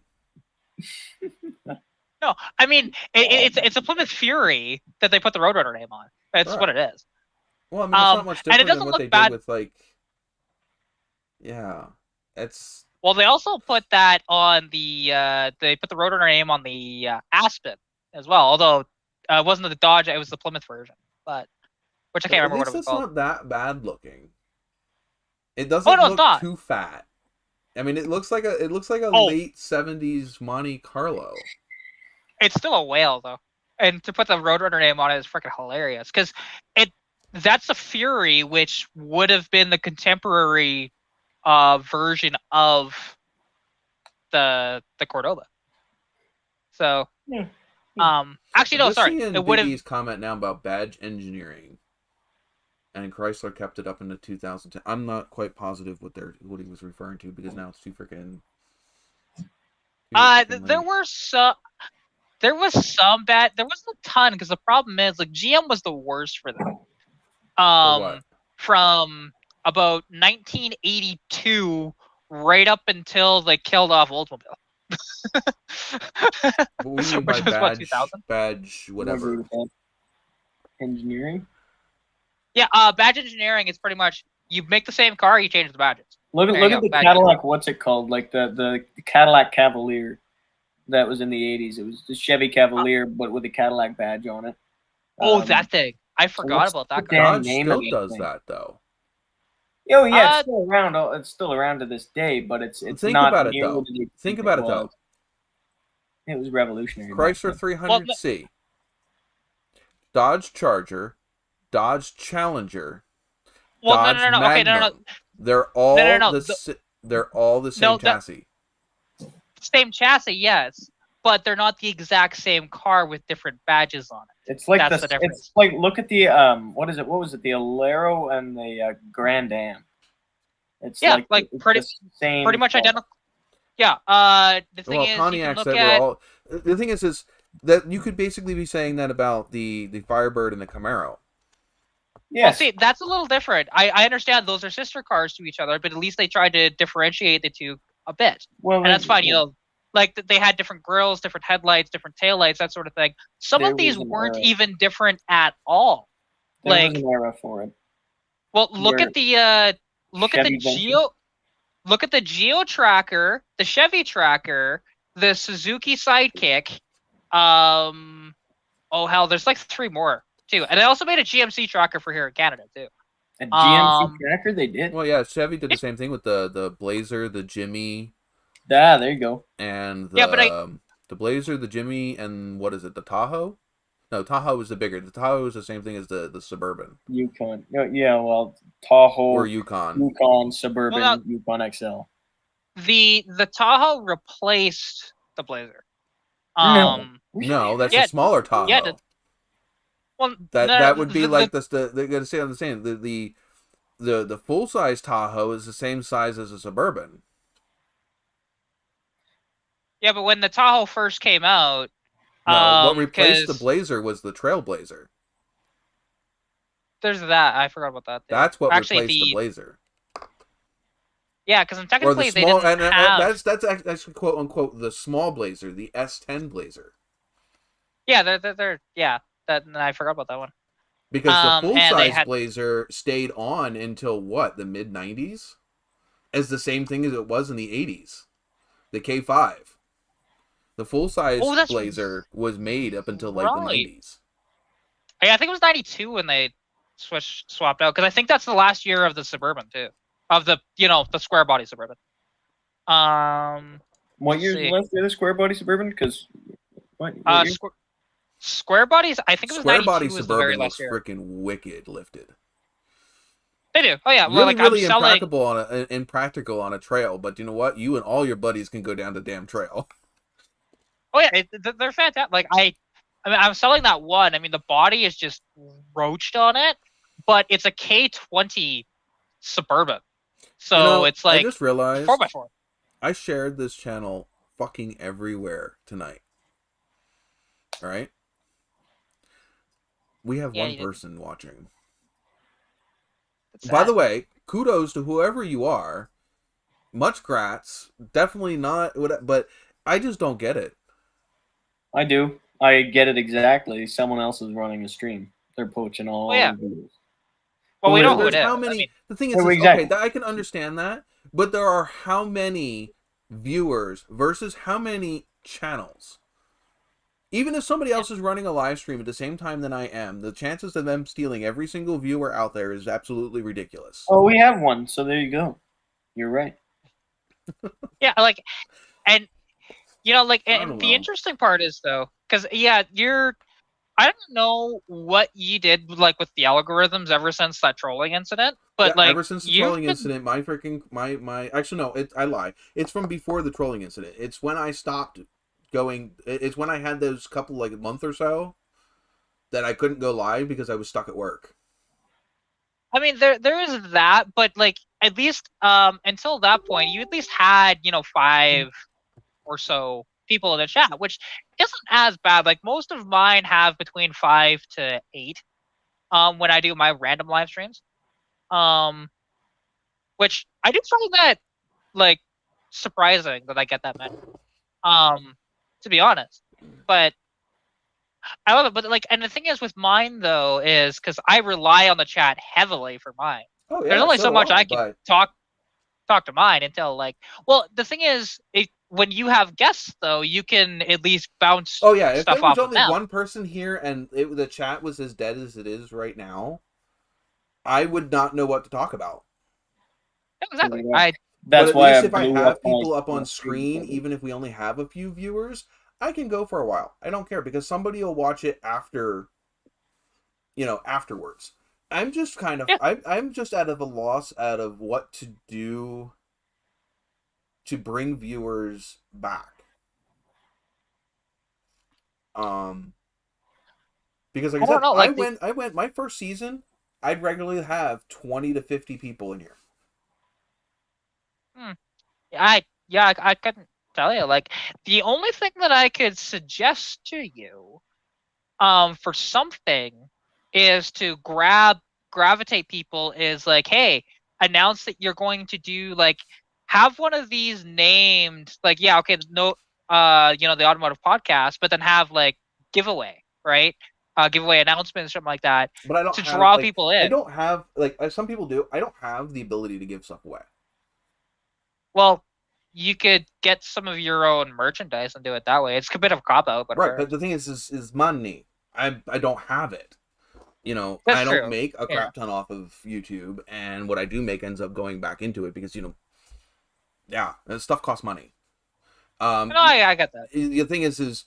No, I mean it's a Plymouth Fury that they put the Roadrunner name on. That's what it is. Well, I mean, it's not much different than what they did with like. Yeah, it's. Well, they also put that on the. They put the Roadrunner name on the Aspen as well. Although it wasn't the Dodge, it was the Plymouth version, but which I can't remember what it was called. It's not that bad looking. It doesn't look too fat. I mean, it looks like a late '70s Monte Carlo. It's still a whale though, and to put the Roadrunner name on it is freaking hilarious because that's a Fury, which would have been the contemporary version of the Cordoba. So, actually no, sorry, it would have. Comment now about badge engineering, and Chrysler kept it up into 2010. I'm not quite positive what he was referring to because now it's too freaking. There was some bad. There wasn't a ton because the problem is like GM was the worst for them. From about 1982 right up until they killed off Oldsmobile. What do you mean by badge whatever? Engineering? Yeah, badge engineering is pretty much you make the same car, you change the badges. Look at the Cadillac, what's it called? Like the Cadillac Cavalier that was in the 80s. It was the Chevy Cavalier, but with a Cadillac badge on it. That thing. I forgot about that car. Dodge still does that, though. Oh, yeah, it's still around. It's still around to this day, but it's think not. About it, though. Think about it, though. It was revolutionary. Chrysler 300C, Dodge Charger, Dodge Challenger, Dodge Magnum. Okay, no. They're all they're all the same chassis. Same chassis, yes, but they're not the exact same car with different badges on it. It's like the difference. It's like look at the what is it? What was it? The Alero and the Grand Am. It's pretty much identical. Yeah. The thing is, Pontiacs the thing is that you could basically be saying that about the Firebird and the Camaro. Yeah. Well, see, that's a little different. I understand those are sister cars to each other, but at least they tried to differentiate the two a bit. Well, and that's fine. You know, like they had different grills, different headlights, different taillights, that sort of thing. Some of these weren't even different at all. There was an era for it. Well, look at the Geo Tracker, the Chevy Tracker, the Suzuki Sidekick. Oh hell, there's like 3 more too, and they also made a GMC Tracker for here in Canada too. A GMC Tracker, they did. Well, yeah, Chevy did the same thing with the Blazer, the Jimmy. Yeah, there you go. And the Blazer, the Jimmy, and what is it? The Tahoe? No, Tahoe was the bigger. The Tahoe was the same thing as the Suburban. Yukon. Yeah, well, Tahoe or Yukon. Yukon Suburban, Yukon XL. The Tahoe replaced the Blazer. No, that's a smaller Tahoe. Yeah. That would be like they're gonna say on the same. The full size Tahoe is the same size as a Suburban. Yeah, but when the Tahoe first came out, what replaced the Blazer was the Trailblazer. There's that. I forgot about that. That's what replaced the Blazer. Yeah, because technically they didn't have... That's actually quote unquote the small Blazer, the S10 Blazer. Yeah, they're I forgot about that one. Because the full size Blazer stayed on until what, the mid '90s, as the same thing as it was in the '80s. The K5. The full-size Blazer was made up until like the 90s. Yeah, I think it was 92 when they swapped out, because I think that's the last year of the Suburban too, of the the square body Suburban. What year was the other square body Suburban? Because square bodies, I think it was square 92 body was Suburban the very last year. Freaking wicked lifted. They do. Oh yeah, well, Really, like really I'm selling. impractical on a trail, but you know what? You and all your buddies can go down the damn trail. Oh yeah, they're fantastic. Like I mean, I'm selling that one. I mean, the body is just roached on it, but it's a K20 Suburban, so it's I like just realized 4x4. I shared this channel fucking everywhere tonight. All right, we have Yeah, one person watching. it's By sad. the way, kudos to whoever you are. Much grats. Definitely not, but I just don't get it. I do. I get it exactly. Someone else is running a stream. They're poaching all yeah. the videos. Well, we know who it There's is. how many? I mean, The thing is, exactly. okay, I can understand that, but there are how many viewers versus how many channels. Even if somebody else is running a live stream at the same time than I am, the chances of them stealing every single viewer out there is absolutely ridiculous. Oh, we have one, so there you go. You're right. yeah, like, and you know, like, I and don't the know. interesting part is though, because yeah, I don't know what you did like with the algorithms ever since that trolling incident, but Yeah, like ever since the trolling incident, my freaking my actually no, I lie. It's from before the trolling incident. It's when I stopped going. It's when I had those couple like a month or so that I couldn't go live because I was stuck at work. I mean, there is that, but like at least until that point, you at least had 5 or so people in the chat, which isn't as bad. Like most of mine have between 5 to 8 when I do my random live streams. Which I do find that like surprising that I get that many. To be honest. But I love it. But like, and the thing is with mine though is because I rely on the chat heavily for mine. Oh yeah, there's only so much I can talk to mine until like. Well, the thing is, when you have guests though, you can at least bounce. Oh yeah, if stuff there was off only of them. one person here and the chat was as dead as it is right now, I would not know what to talk about. Exactly. That's but at why least if I have people up on screen, even if we only have a few viewers, I can go for a while. I don't care because somebody will watch it after, afterwards. I'm just kind of, I'm just out of a loss out of what to do to bring viewers back. Because like I said, I went my first season, I'd regularly have 20 to 50 people in here. I couldn't tell you. Like the only thing that I could suggest to you, for something, is to gravitate people. Is like, hey, announce that you're going to do like have one of these named like the automotive podcast, but then have like giveaway, right? Giveaway announcements, something like that. But I don't draw people in. I don't have like some people do. I don't have the ability to give stuff away. Well, you could get some of your own merchandise and do it that way. It's a bit of a cop out, but right. But the thing is money. I don't have it. That's I don't true. make a crap ton off of YouTube, and what I do make ends up going back into it because stuff costs money. No, I get that. The thing is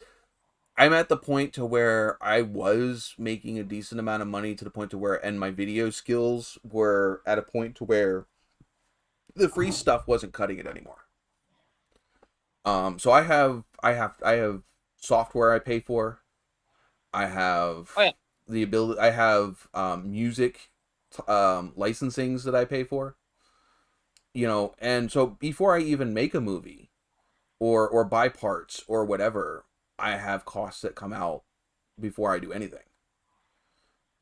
I'm at the point to where I was making a decent amount of money to the point to where, and my video skills were at a point to where the free stuff wasn't cutting it anymore. So I have software I pay for. I have the ability. I have music licensings that I pay for. And so before I even make a movie, or buy parts or whatever, I have costs that come out before I do anything.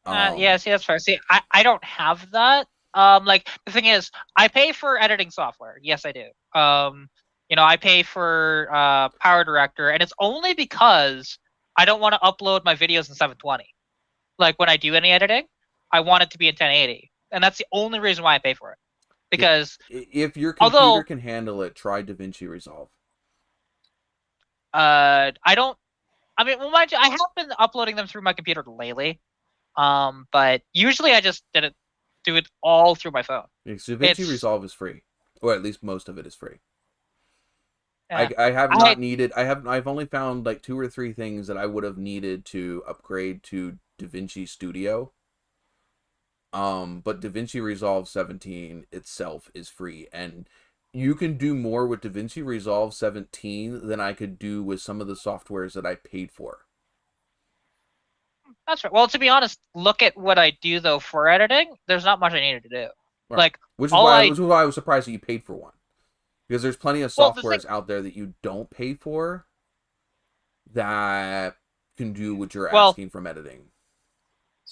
Yeah, see, that's fair. See, I don't have that. Like the thing is, I pay for editing software. Yes, I do. I pay for Power Director, and it's only because I don't want to upload my videos in 720. Like when I do any editing, I want it to be in 1080, and that's the only reason why I pay for it. Because if your computer can handle it, try DaVinci Resolve. I don't. I mean, well, mind you, I have been uploading them through my computer lately. But usually I just do it all through my phone. DaVinci Resolve is free, or at least most of it is free. Yeah. I have not needed. I've only found like 2 or 3 things that I would have needed to upgrade to DaVinci Studio. But DaVinci Resolve 17 itself is free, and you can do more with DaVinci Resolve 17 than I could do with some of the softwares that I paid for. That's right. Well, to be honest, look at what I do though for editing. There's not much I needed to do. Right. Like which is all why I I was surprised that you paid for one, because there's plenty of well, softwares out there that you don't pay for that can do what you're asking from editing.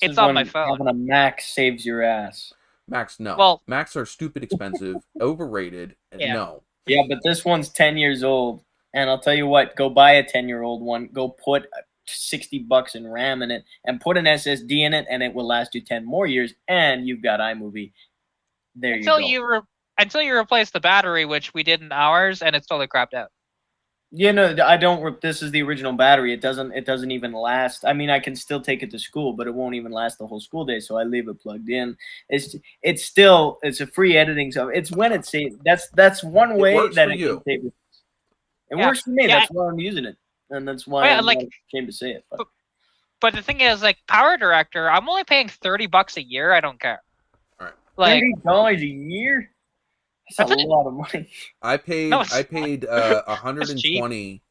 It's on my phone. Having a Mac saves your ass. Macs, no. Well, Macs are stupid expensive, overrated. Yeah. No. Yeah, but this one's 10 years old, and I'll tell you what, go buy a 10-year-old one. Go put $60 in RAM in it and put an SSD in it, and it will last you 10 more years, and you've got iMovie. There you go. Until you replace the battery, which we did in ours, and it's totally crapped out. You know, I don't. This is the original battery. It doesn't even last. I mean, I can still take it to school, but it won't even last the whole school day. So I leave it plugged in. It's a free editing. So it's when it's saved. That's one way that it can save. It works for me. That's why I'm using it, and that's why I'm not ashamed to say it. But the thing is, like Power Director, I'm only paying $30 a year. I don't care. All right, like $30 a year. That's a lot of money. I paid 120.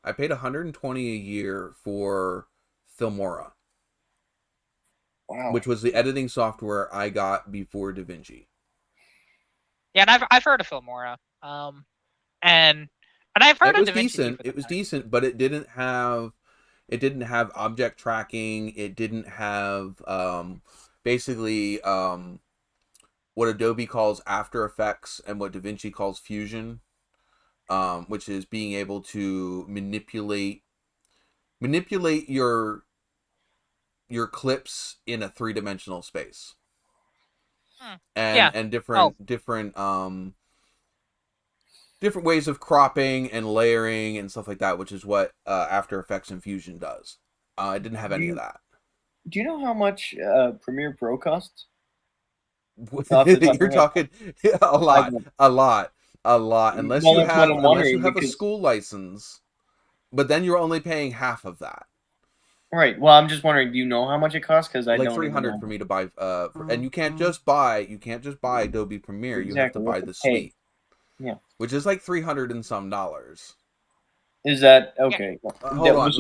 I paid 120 a year for Filmora. Wow. Which was the editing software I got before DaVinci. Yeah, and I've heard of Filmora. And I've heard of DaVinci. Decent. It was decent, but it didn't have object tracking. It didn't have basically what Adobe calls After Effects and what DaVinci calls Fusion, which is being able to manipulate your clips in a 3-dimensional space, and different ways of cropping and layering and stuff like that, which is what After Effects and Fusion does. I didn't have any of that. Do you know how much Premiere Pro costs? You're talking a lot. Unless you have a school license, but then you're only paying half of that. Right. Well, I'm just wondering. Do you know how much it costs? Because I don't. $300 for me to buy. And you can't just buy Adobe Premiere. You have to buy the suite. Yeah. Which is like $300 and some. Is that okay? Hold on.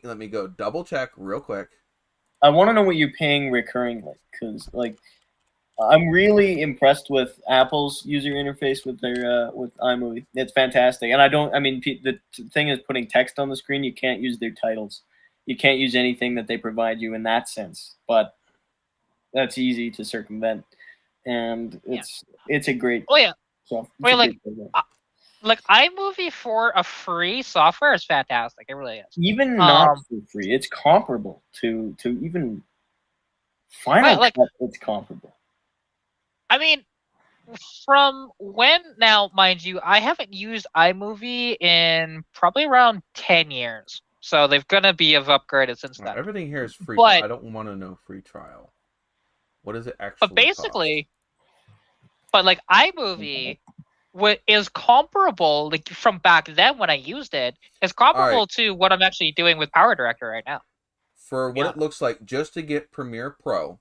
Let me go double check real quick. I want to know what you're paying recurringly, because I'm really impressed with Apple's user interface with their with iMovie. It's fantastic, and the thing is putting text on the screen. You can't use their titles. You can't use anything that they provide you in that sense. But that's easy to circumvent, and it's a great. Oh yeah. Like iMovie for a free software is fantastic. It really is. Even not for free, it's comparable to even Final Cut. It's comparable. I mean, from when now, mind you, I haven't used iMovie in probably around 10 years. So they're gonna be upgraded since then. Everything here is free. I don't want to know free trial. What does it actually? But basically, iMovie is comparable, like from back then when I used it, is comparable to what I'm actually doing with Power Director right now. For what it looks like, just to get Premiere Pro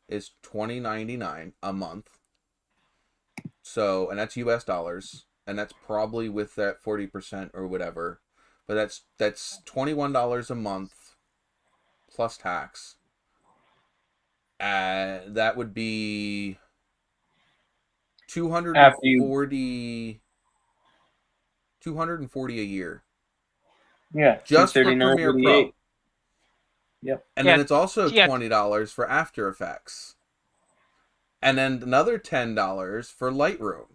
is $20.99 a month. So, and that's US dollars, and that's probably with that 40% or whatever. But that's $21 a month plus tax. That would be $240 a year. Yeah, just for Premiere Pro. Yep. And then it's also $20 for After Effects. And then another $10 for Lightroom.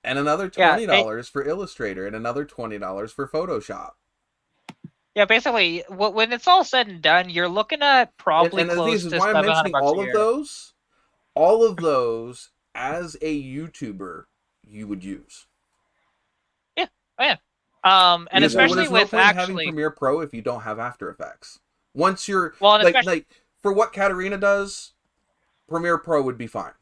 And another $20 for Illustrator. And another $20 for Photoshop. Yeah, basically, when it's all said and done, you're looking at probably close to $700 a year. All of those, as a YouTuber, you would use. Yeah, and especially with having Premiere Pro if you don't have After Effects. Once you're for what Katarina does, Premiere Pro would be fine.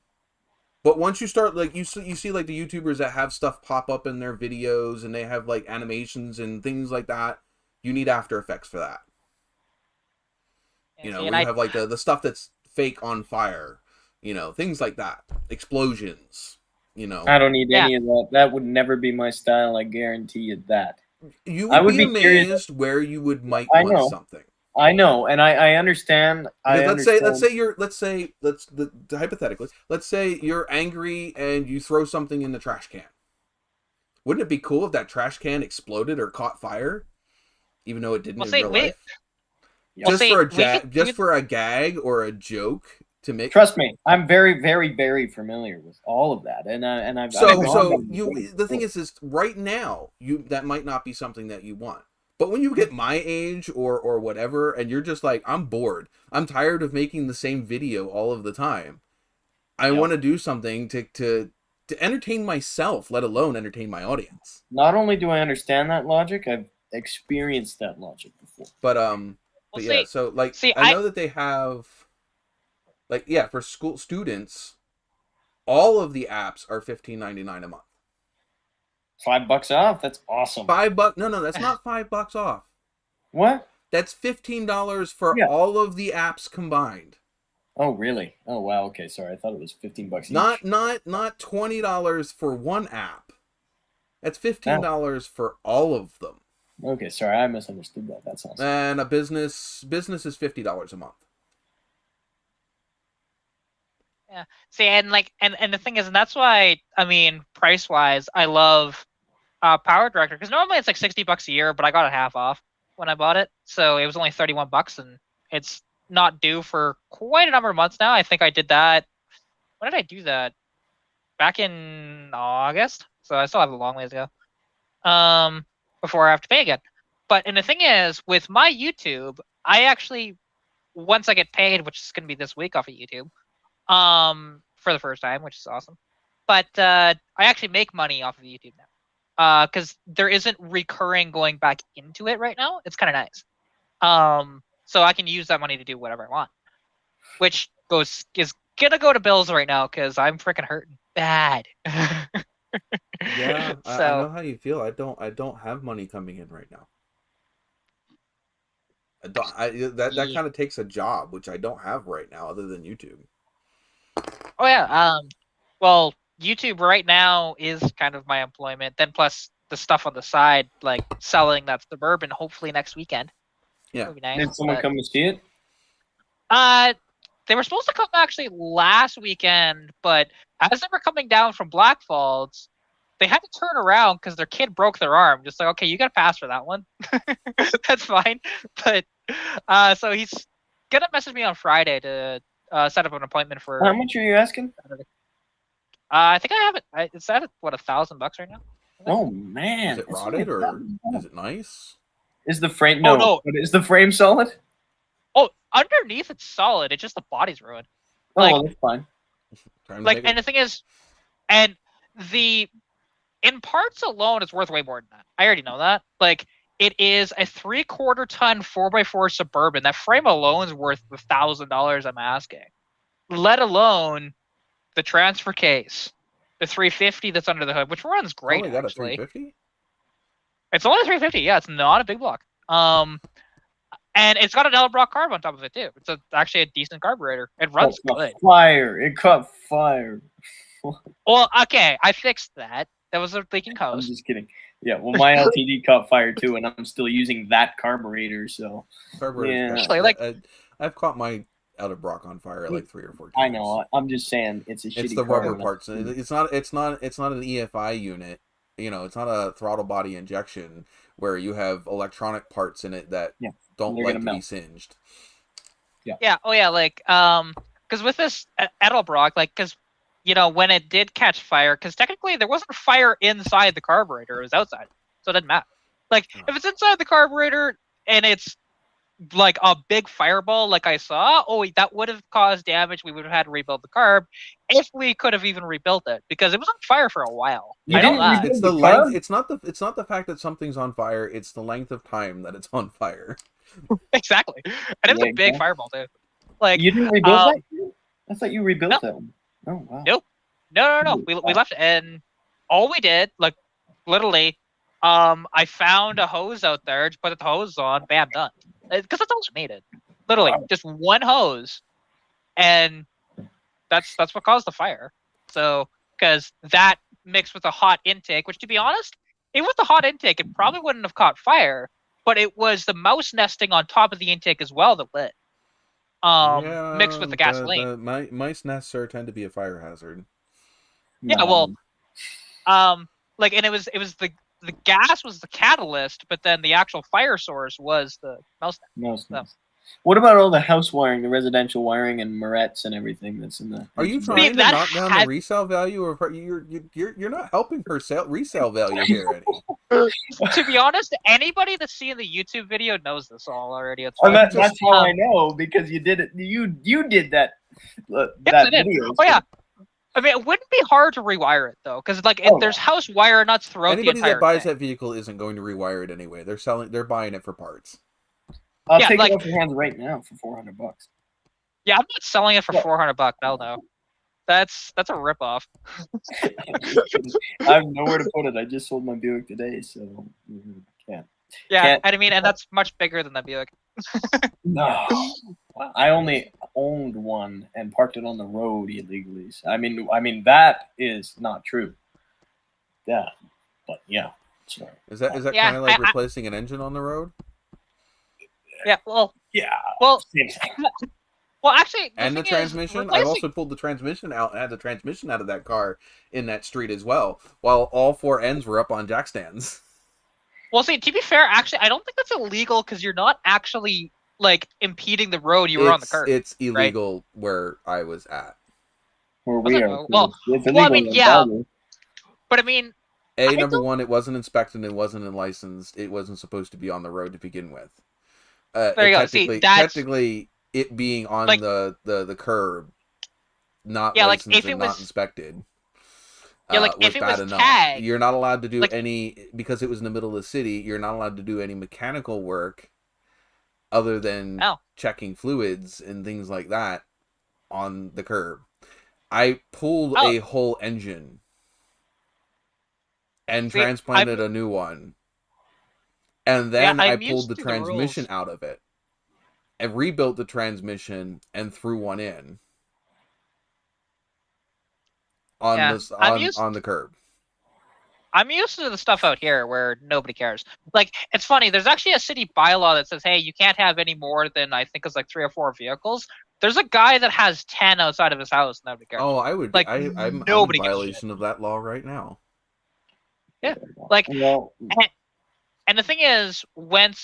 But once you start, you see like the YouTubers that have stuff pop up in their videos and they have like animations and things like that, you need After Effects for that. We have like the stuff that's fake on fire, things like that, explosions, I don't need any of that. That would never be my style. I guarantee you that. You I would would be be curious. amazed where you might I want know. something. I know, and I understand. Because hypothetically, let's say you're angry and you throw something in the trash can. Wouldn't it be cool if that trash can exploded or caught fire, even though it didn't in real life? Just for a gag or a joke to make. Trust me, I'm very, very, very familiar with all of that, and I've. The thing is right now that might not be something that you want. But when you get my age or whatever, and you're just like, I'm bored, I'm tired of making the same video all of the time. I want to do something to entertain myself, let alone entertain my audience. Not only do I understand that logic, I've experienced that logic before. But I know that they have, for school students, all of the apps are $15.99 a month. $5 off? That's awesome. $5? No, that's not $5 off. What? That's $15 for all of the apps combined. Oh, really? Oh, wow. Okay, sorry. I thought it was $15 each. Not $20 for one app. That's $15 for all of them. Okay, sorry. I misunderstood that. That's awesome. And a business is $50 a month. Yeah. See, and the thing is, and that's why, price wise, I love Power Director, because normally it's like $60 a year, but I got it half off when I bought it, so it was only $31, and it's not due for quite a number of months now. I think I did that. When did I do that? Back in August, so I still have a long ways to go. Before I have to pay again. And the thing is, with my YouTube, I actually, once I get paid, which is going to be this week off of YouTube, for the first time, which is awesome. But I actually make money off of YouTube now, because there isn't recurring going back into it right now. It's kind of nice. So I can use that money to do whatever I want, which is gonna go to bills right now because I'm freaking hurting bad. Yeah, I know how you feel. I don't have money coming in right now. That kind of takes a job, which I don't have right now, other than YouTube. Oh yeah. Well, YouTube right now is kind of my employment. Then plus the stuff on the side, like selling that Suburban, hopefully next weekend. Yeah. Nice, did someone come to see it? They were supposed to come actually last weekend, but as they were coming down from Black Falls, they had to turn around because their kid broke their arm. Just like, okay, you got to pass for that one. That's fine. But so he's gonna message me on Friday to set up an appointment for. How much are you asking? I think I have it. It's at $1,000 right now. Oh man! Is it rotted or is it nice? Is the frame no? But is the frame solid? Oh, underneath it's solid. It's just the body's ruined. Oh, that's fine. And the thing is, in parts alone, it's worth way more than that. I already know that. It is a 3/4 ton 4x4 Suburban. That frame alone is worth $1,000. I'm asking, let alone the transfer case, the 350 that's under the hood, which runs great. Only got a 350. It's only a 350. Yeah, it's not a big block. And it's got an Edelbrock carb on top of it too. It's actually a decent carburetor. It runs good. It caught fire. Well, okay, I fixed that. That was a leaking hose. I'm just kidding. Yeah, well, my LTD caught fire too, and I'm still using that carburetor. So, I've caught my Edelbrock on fire like 3 or 4 times. I know. I'm just saying it's a shitty. It's the rubber parts. It's not an EFI unit. It's not a throttle body injection where you have electronic parts in it that don't like to be singed. Yeah. Oh yeah. Because with this Edelbrock, because when it did catch fire, because technically there wasn't fire inside the carburetor; it was outside, so it didn't matter. If it's inside the carburetor and it's like a big fireball like I saw, that would have caused damage. We would have had to rebuild the carb if we could have even rebuilt it, because it was on fire for a while. It's the length. It's not the fact that something's on fire. It's the length of time that it's on fire. Exactly. And it was a big fireball too. You didn't rebuild that? I thought you rebuilt that one. Oh wow. Nope. No. We left it, and all we did, literally, I found a hose out there, just put the hose on, bam, done. Because that's all we needed. Literally, just one hose, and that's what caused the fire. So because that mixed with a hot intake, which to be honest, even with the hot intake, it probably wouldn't have caught fire, but it was the mouse nesting on top of the intake as well that lit. Mixed with the gasoline. The mice nests tend to be a fire hazard. Yeah, well, like, and it was the gas was the catalyst, but then the actual fire source was the mouse nest. So. What about all the house wiring, the residential wiring, and morettes and everything that's in the? Are you trying to knock down the resale value, or you're not helping her resale value here, Eddie? To be honest, anybody that's seen the YouTube video knows this all already. That's how I know, because you did it. You did that. That video. Oh yeah. I mean, it wouldn't be hard to rewire it though, because like there's house wire nuts throughout the entire thing. Anybody that buys that vehicle isn't going to rewire it anyway. They're buying it for parts. I'll take it off your hands right now for $400. Yeah, I'm not selling it for $400. No. That's a ripoff. I have nowhere to put it. I just sold my Buick today, so can't. Yeah, and I mean, and that's much bigger than the Buick. No, I only owned one and parked it on the road illegally. So, I mean that is not true. Yeah, but yeah. Sorry. Is that kind of like replacing an engine on the road? Yeah. Well. Yeah. Well. Well, actually, and the transmission. I also pulled the transmission out and had the transmission out of that car in that street as well, while all four ends were up on jack stands. Well, see, to be fair, actually, I don't think that's illegal because you're not actually like impeding the road. You were on the curb. It's illegal where I was at. Where we are. Well, I mean, yeah, but I mean, number one, it wasn't inspected, it wasn't licensed, it wasn't supposed to be on the road to begin with. There you go. See, technically, it being on like, the curb, not licensed like and not inspected. Yeah, like if it was tagged, you're not allowed to do any, because it was in the middle of the city. You're not allowed to do any mechanical work other than checking fluids and things like that on the curb. I pulled a whole engine and transplanted a new one, and then I pulled the transmission out of it and rebuilt the transmission and threw one in. On the curb. I'm used to the stuff out here where nobody cares. Like, it's funny, there's actually a city bylaw that says, hey, you can't have any more than, I think it's like 3 or 4 vehicles. There's a guy that has 10 outside of his house, and nobody cares. Oh, I would. Like, I'm in violation of that law right now. Yeah. Like, and the thing is, when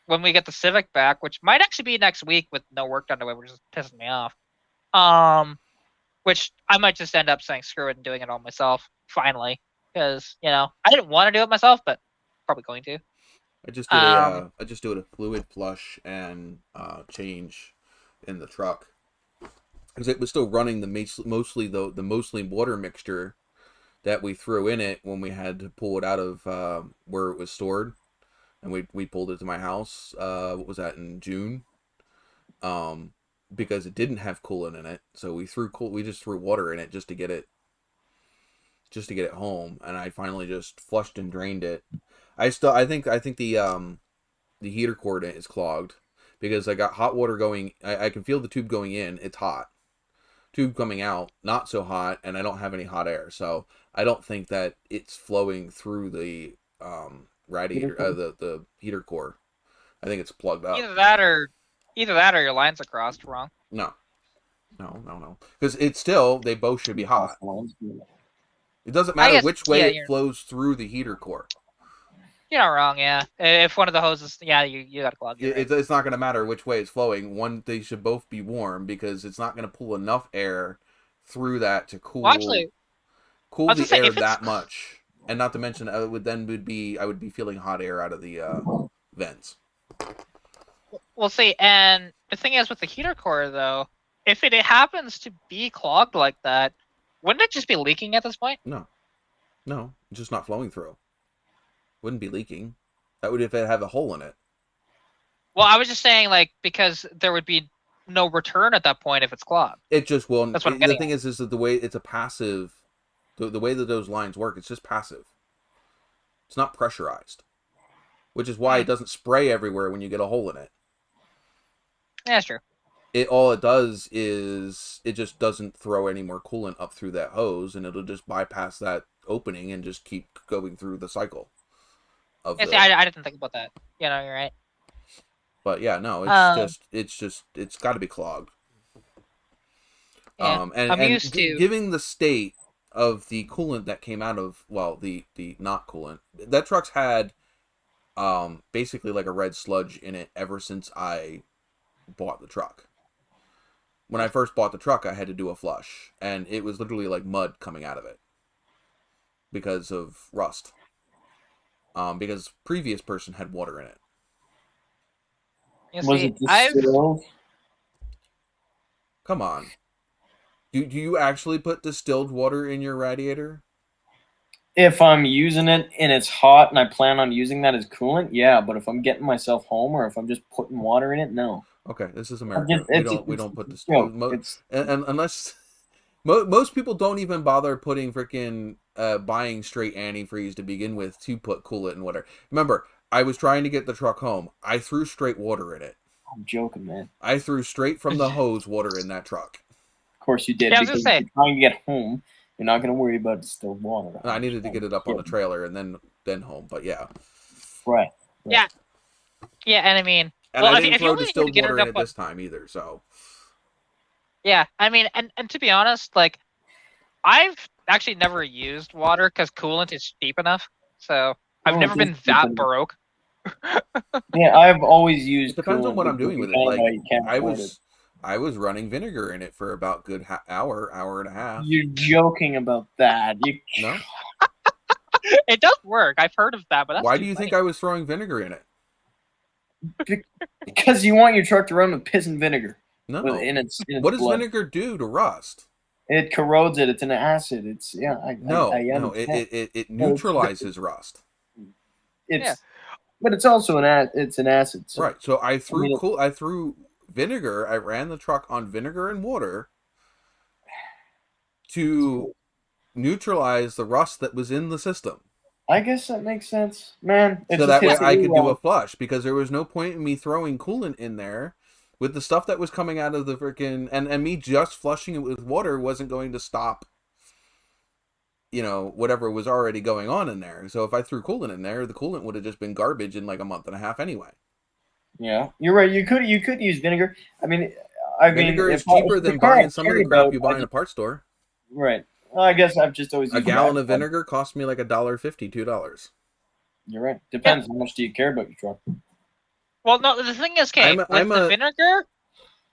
we get the Civic back, which might actually be next week with no work done to it, which is pissing me off. Which I might just end up saying screw it and doing it all myself, finally. Because, I didn't want to do it myself, but probably going to. I just did a fluid flush and change in the truck. Because it was still running the mostly water mixture that we threw in it when we had to pull it out of where it was stored. And we pulled it to my house, what was that, in June? Because it didn't have coolant in it, so we just threw water in it just to get it home, and I finally just flushed and drained it. I think the heater cord is clogged because I got hot water going. I can feel the tube going in, it's hot. Tube coming out, not so hot, and I don't have any hot air, so I don't think that it's flowing through the radiator, the heater core. I think it's plugged up. Either that or your lines are crossed wrong. No. Because it's still, they both should be hot. It doesn't matter which way it flows through the heater core. You're not wrong, yeah. If one of the hoses, you got to clog it. It's not going to matter which way it's flowing. They should both be warm because it's not going to pull enough air through that to cool the air that much. And not to mention, I would be feeling hot air out of the vents. Well, see, and the thing is with the heater core, though, if it happens to be clogged like that, wouldn't it just be leaking at this point? No, it's just not flowing through. Wouldn't be leaking. That would if it had a hole in it. Well, I was just saying, like, because there would be no return at that point if it's clogged. It just will. That's what I'm getting The thing is that the way it's a passive, the way that those lines work, it's just passive. It's not pressurized, which is why it doesn't spray everywhere when you get a hole in it. Yeah, that's true. all it does is it just doesn't throw any more coolant up through that hose, and it'll just bypass that opening and just keep going through the cycle of Yeah, see, the. I didn't think about that. You know, you're right. But yeah, no, Um, it's got to be clogged. yeah, I'm And used to. giving the state of the coolant that came out of, well, the not coolant, that truck's had basically like a red sludge in it ever since I bought the truck. When I first bought the truck, I had to do a flush, and it was literally like mud coming out of it because of rust. Because previous person had water in it. You Was see, it distilled? Come on. Do you actually put distilled water in your radiator? If I'm using it and it's hot and I plan on using that as coolant, yeah. But if I'm getting myself home or if I'm just putting water in it, no. Okay, this is America. We don't put this. It's And unless most people don't even bother putting freaking buying straight antifreeze to begin with to put coolant and water. Remember, I was trying to get the truck home. I threw straight water in it. I'm joking, man. I threw straight from the hose water in that truck. Of course you did, Yeah, I was because gonna say. you're trying to get home. You're not going to worry about distilled water. I needed to get it up on the trailer and then home, but yeah. Right. Yeah, yeah, and I mean, And well, I didn't if you throw only need to distilled get water it in up it on, this time either, so. yeah, I mean, and to be honest, like, I've actually never used water because coolant is cheap enough. So I've Oh, never it is been cheap that enough. broke. Yeah, I've always used. It depends on coolant what I'm because doing with it. you Like can't I afford was running vinegar in it for about good hour and a half. You're joking about that. You No? It does work. I've heard of that, but that's Why too do you funny. think I was throwing vinegar in it? because you want your truck to run with piss and vinegar. No. In its What does blood. vinegar do to rust? It corrodes it. It's an acid. It's No, understand. it neutralizes rust. It's Yeah. but it's also it's an acid. So, Right. So I threw mean, I threw vinegar. I ran the truck on vinegar and water to neutralize the rust that was in the system. I guess that makes sense, man. It So just that way hits I you could do wrong. a flush, because there was no point in me throwing coolant in there with the stuff that was coming out of the freaking, and me just flushing it with water wasn't going to stop, whatever was already going on in there. So if I threw coolant in there, the coolant would have just been garbage in like a month and a half anyway. Yeah, you're right. You could use vinegar. I mean, Vinegar is if cheaper if the than car buying I some of care the crap about, you buy in a parts store. right. Well, I guess I've just always A used gallon that. of vinegar cost me like $1.50, $2. You're right. Depends. How much do you care about your truck? Well, no, the thing is, okay, with the vinegar,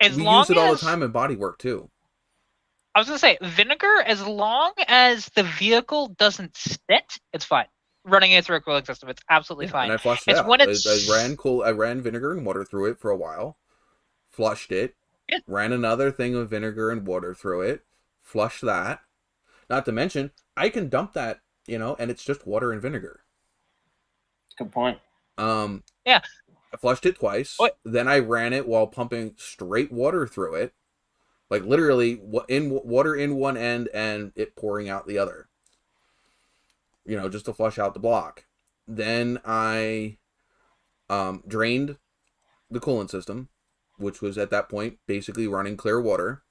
as We long use it all as the time in body work too. I was gonna say vinegar, as long as the vehicle doesn't sit, it's fine. Running it through a cooling system, it's absolutely fine. And I flushed it It's out. when it's I ran vinegar and water through it for a while, flushed it, Yeah. ran another thing of vinegar and water through it, flushed that. Not to mention, I can dump that, and it's just water and vinegar. Good point. Yeah. I flushed it twice. What? Then I ran it while pumping straight water through it, like literally water in one end and it pouring out the other. Just to flush out the block. Then I drained the coolant system, which was at that point basically running clear water,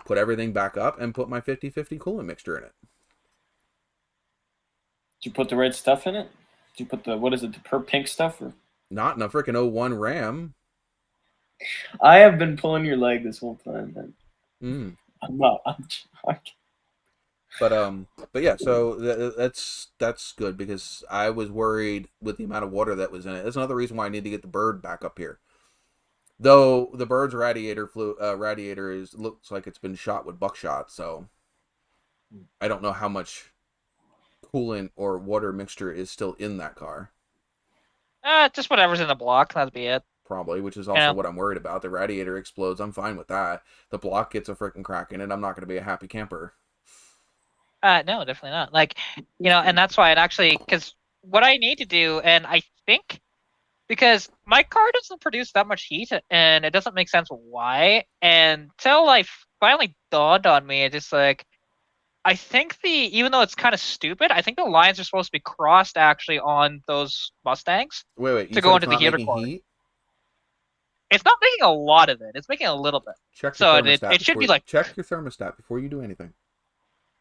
put everything back up, and put my 50-50 coolant mixture in it. Did you put the right stuff in it? Did you put the pink stuff? Or? Not in a freaking 01 Ram. I have been pulling your leg this whole time, man. I'm not. But yeah, so that's good, because I was worried with the amount of water that was in it. That's another reason why I need to get the Bird back up here. Though the Bird's radiator looks like it's been shot with buckshot, so I don't know how much coolant or water mixture is still in that car. just whatever's in the block. That'd be it. Probably, which is also what I'm worried about. The radiator explodes. I'm fine with that. The block gets a freaking crack in it. I'm not going to be a happy camper. No, definitely not. Like, and that's why because what I need to do, and I think, because my car doesn't produce that much heat, and it doesn't make sense why, until finally dawned on me, it's just like, I think even though it's kind of stupid, I think the lines are supposed to be crossed actually on those Mustangs. Wait, to go into the heater core. Heat? it's not making a lot of it. It's making a little bit. Check So your thermostat. it should be like check your thermostat before you do anything.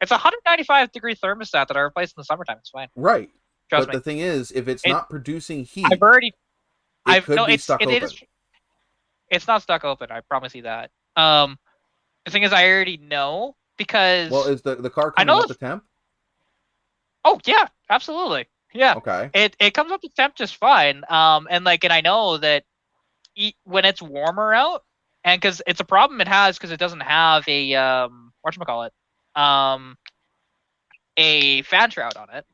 It's a 195-degree thermostat that I replaced in the summertime. It's fine. Right. Trust but me. The thing is, if it's not producing heat, it could be stuck open. It's not stuck open. I promise you that. The thing is, I already know because. Well, is the car coming up to temp? Oh yeah, absolutely. Yeah. Okay. It comes up to temp just fine. And I know that when it's warmer out, and because it's a problem it has because it doesn't have a whatchamacallit, a fan shroud on it,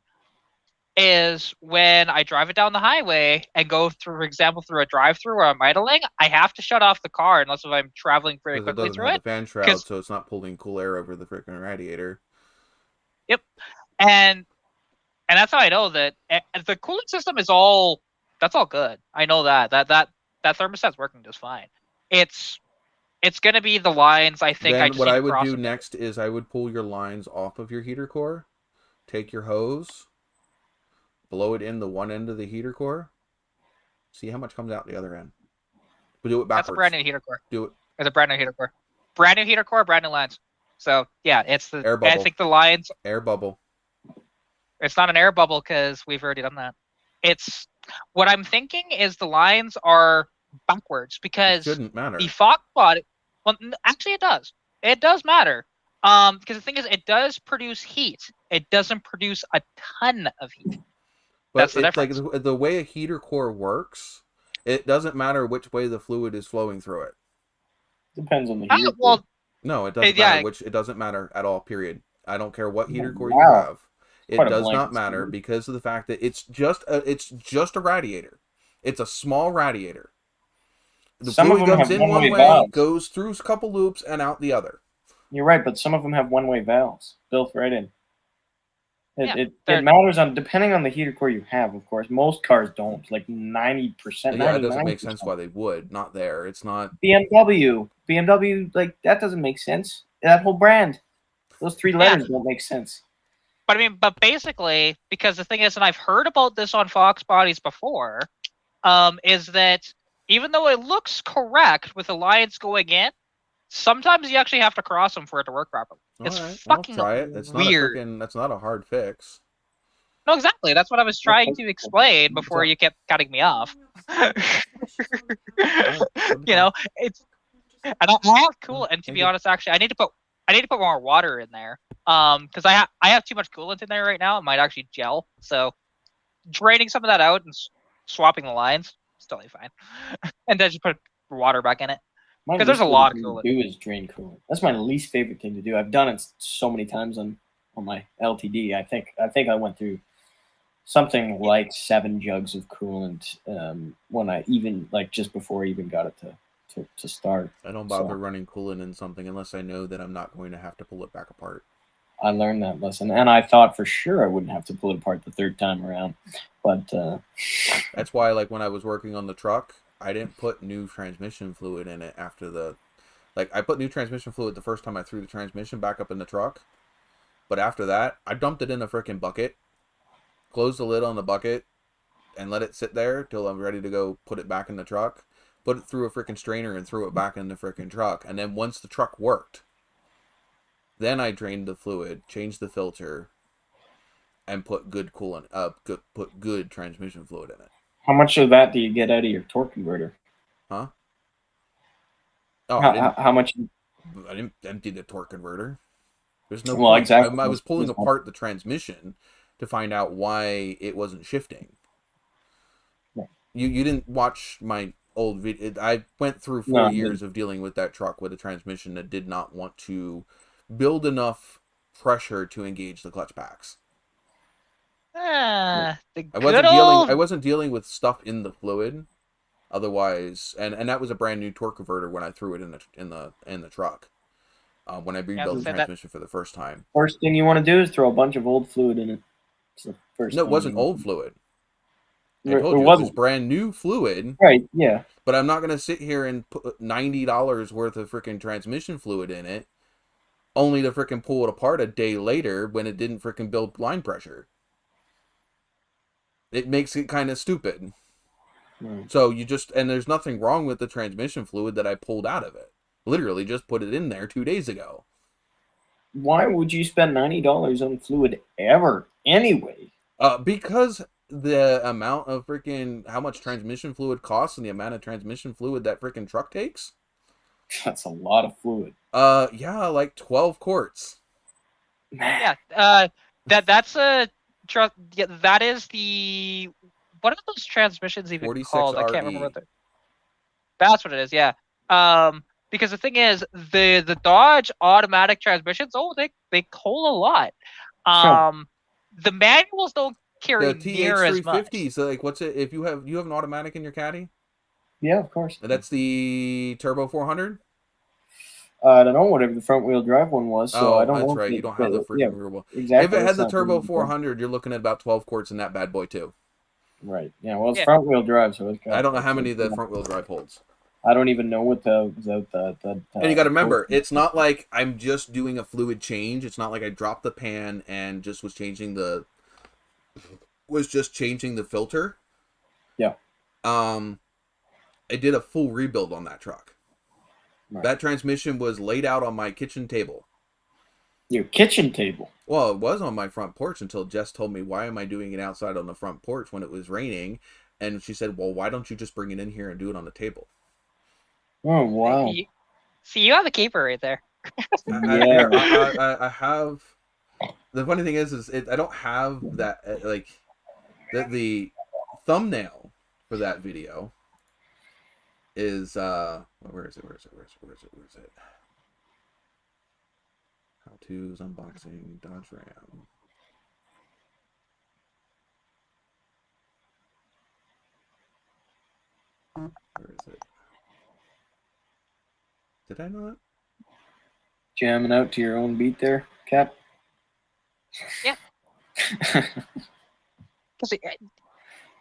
is when I drive it down the highway and go through, for example, through a drive-through where I'm idling, I have to shut off the car unless if I'm traveling very quickly through it. It doesn't have the fan shroud, so it's not pulling cool air over the freaking radiator. Yep, and that's how I know that the cooling system is all. That's all good. I know that thermostat's working just fine. It's gonna be the lines. I think. Then what I would do next is I would pull your lines off of your heater core, take your hose, blow it in the one end of the heater core, see how much comes out the other end. But do it backwards. That's a brand new heater core. Do it. It's a brand new heater core. Brand new heater core, brand new lines. So yeah, it's the air bubble. I think the lines. Air bubble. It's not an air bubble because we've already done that. It's what I'm thinking is the lines are backwards because it shouldn't matter. The Fox body. Well, actually, it does. It does matter. Because the thing is, it does produce heat. It doesn't produce a ton of heat. But that's the difference. Like the way a heater core works, it doesn't matter which way the fluid is flowing through it. Depends on the heater core. No, it doesn't matter. It doesn't matter at all. Period. I don't care what heater core you have. It does not matter because of the fact that it's just a radiator. It's a small radiator. The fluid comes in one way, goes through a couple loops, and out the other. You're right, but some of them have one-way valves built right in. It matters depending on the heater core you have, of course. Most cars don't, like 90%. Yeah, it doesn't make sense why they would. Not there. It's not. BMW, like, that doesn't make sense. That whole brand. Those three letters don't make sense. But I mean, basically, because the thing is, and I've heard about this on Fox bodies before, is that even though it looks correct with the lines going in, sometimes you actually have to cross them for it to work properly. It's fucking try it. That's weird. That's not a hard fix. No, exactly. That's what I was trying to explain before you kept cutting me off. You know, it's and I have coolant. And to be honest, actually, I need to put more water in there. Because I have too much coolant in there right now. It might actually gel. So draining some of that out and swapping the lines is totally fine. And then just put water back in it. Because there's a lot of coolant. Do is drain coolant. That's my least favorite thing to do. I've done it so many times on my LTD. I think I went through something like 7 jugs of coolant when I just before I even got it to start. I don't bother running coolant in something unless I know that I'm not going to have to pull it back apart. I learned that lesson, and I thought for sure I wouldn't have to pull it apart the third time around. But that's why, like, when I was working on the truck, I didn't put new transmission fluid in it after I put new transmission fluid the first time I threw the transmission back up in the truck. But after that, I dumped it in a freaking bucket, closed the lid on the bucket, and let it sit there till I'm ready to go put it back in the truck. Put it through a freaking strainer and threw it back in the freaking truck. And then once the truck worked, then I drained the fluid, changed the filter, and put good coolant put good transmission fluid in it. How much of that do you get out of your torque converter? Huh? Oh, how much? I didn't empty the torque converter. There's no point. Exactly. I was pulling apart the transmission to find out why it wasn't shifting. Yeah. You didn't watch my old video. I went through 4 years of dealing with that truck with a transmission that did not want to build enough pressure to engage the clutch packs. I wasn't dealing with stuff in the fluid. Otherwise, and that was a brand new torque converter when I threw it in the truck. When I rebuilt the transmission for the first time. First thing you want to do is throw a bunch of old fluid in it. No, it wasn't old fluid. I told you it was brand new fluid. Right, yeah. But I'm not going to sit here and put $90 worth of freaking transmission fluid in it, only to freaking pull it apart a day later when it didn't freaking build line pressure. It makes it kind of stupid. So you just, and there's nothing wrong with the transmission fluid that I pulled out of it. Literally just put it in there 2 days ago. Why would you spend $90 on fluid ever anyway? Because the amount of freaking, how much transmission fluid costs and the amount of transmission fluid that freaking truck takes. That's a lot of fluid. Yeah, like 12 quarts. Yeah, that's a yeah, that is the, what are those transmissions even 46 called? I can't RE. remember what they're. That's what it is. Yeah. Because the thing is, the Dodge automatic transmissions, they hold a lot. The manuals don't carry near as much. TH350. So like, what's it? If you have an automatic in your caddy? Yeah, of course. That's the Turbo 400. I don't know, whatever the front wheel drive one was. So I don't know. That's right. You don't have the freaking rear wheel. Exactly. If it had the Turbo 400, you're looking at about 12 quarts in that bad boy too. Right. Yeah. Well, it's front wheel drive, so it's I don't know how many the front wheel drive holds. I don't even know what the and you got to remember, it's not like I'm just doing a fluid change. It's not like I dropped the pan and just was changing the filter. Yeah. I did a full rebuild on that truck. Right. That transmission was laid out on my kitchen table. Your kitchen table? Well, it was on my front porch until Jess told me, why am I doing it outside on the front porch when it was raining? And she said, well, why don't you just bring it in here and do it on the table? Oh, wow. See, you have a keeper right there. I have. The funny thing is I don't have that, like, the thumbnail for that video is, where is it? How to's, unboxing, Dodge Ram. Where is it? Did I not? Jamming out to your own beat there, Cap? Yeah. Because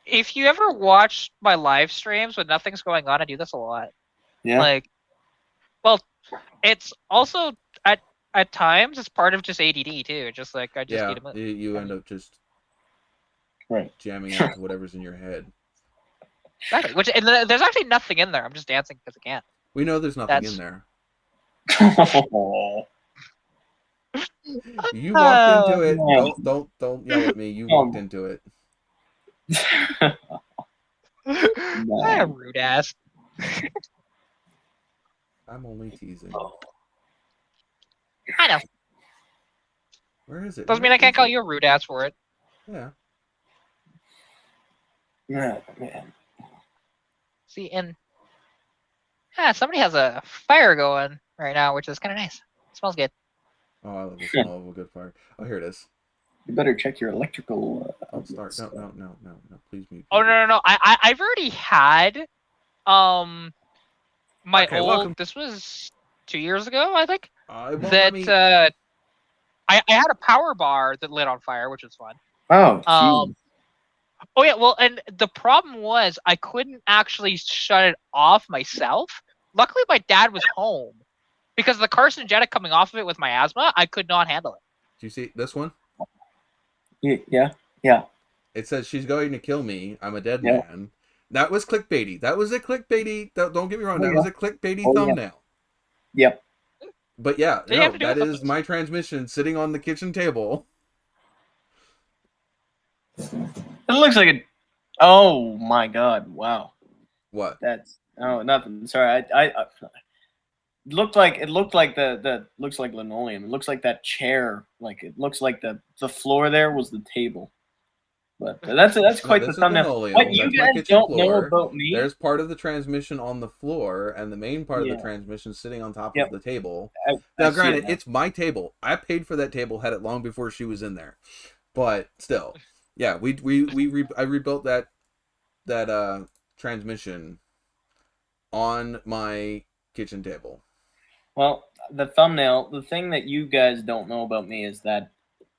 if you ever watch my live streams when nothing's going on, I do this a lot. Yeah. Like, well, it's also at times it's part of just ADD too. Just like I just need to move. You end up just jamming out to whatever's in your head. Exactly. Which, and there's actually nothing in there. I'm just dancing because I can. We know there's nothing in there. You walked into it. Don't yell at me. You walked into it. Rude ass. I'm only teasing. I know. Where is it? Doesn't mean I can't call you a rude ass for it. Yeah. Yeah, man. See, and somebody has a fire going right now, which is kind of nice. It smells good. Oh, I love the smell of a good fire. Oh, here it is. You better check your electrical. Don't start. No. Please mute. Oh, no. I've already had my old. This was 2 years ago, I think. I had a power bar that lit on fire, which was fun. Oh. Oh yeah, well, and the problem was I couldn't actually shut it off myself. Luckily, my dad was home because the carcinogenic coming off of it with my asthma, I could not handle it. Do you see this one? Yeah. It says she's going to kill me. I'm a dead man. That was clickbaity. That was a clickbaity. Don't get me wrong. That was a clickbaity thumbnail. Yep. But yeah, that is my transmission sitting on the kitchen table. It looks like a. Oh my God! Wow. What? Nothing. Sorry, I looked like looks like linoleum. It looks like that chair. Like it looks like the floor there was the table. But that's quite the thumbnail. What you guys don't know about me? There's part of the transmission on the floor, and the main part of the transmission sitting on top of the table. Now, granted, it's my table. I paid for that table. Had it long before she was in there. But still, yeah, I rebuilt that transmission on my kitchen table. Well, the thumbnail. The thing that you guys don't know about me is that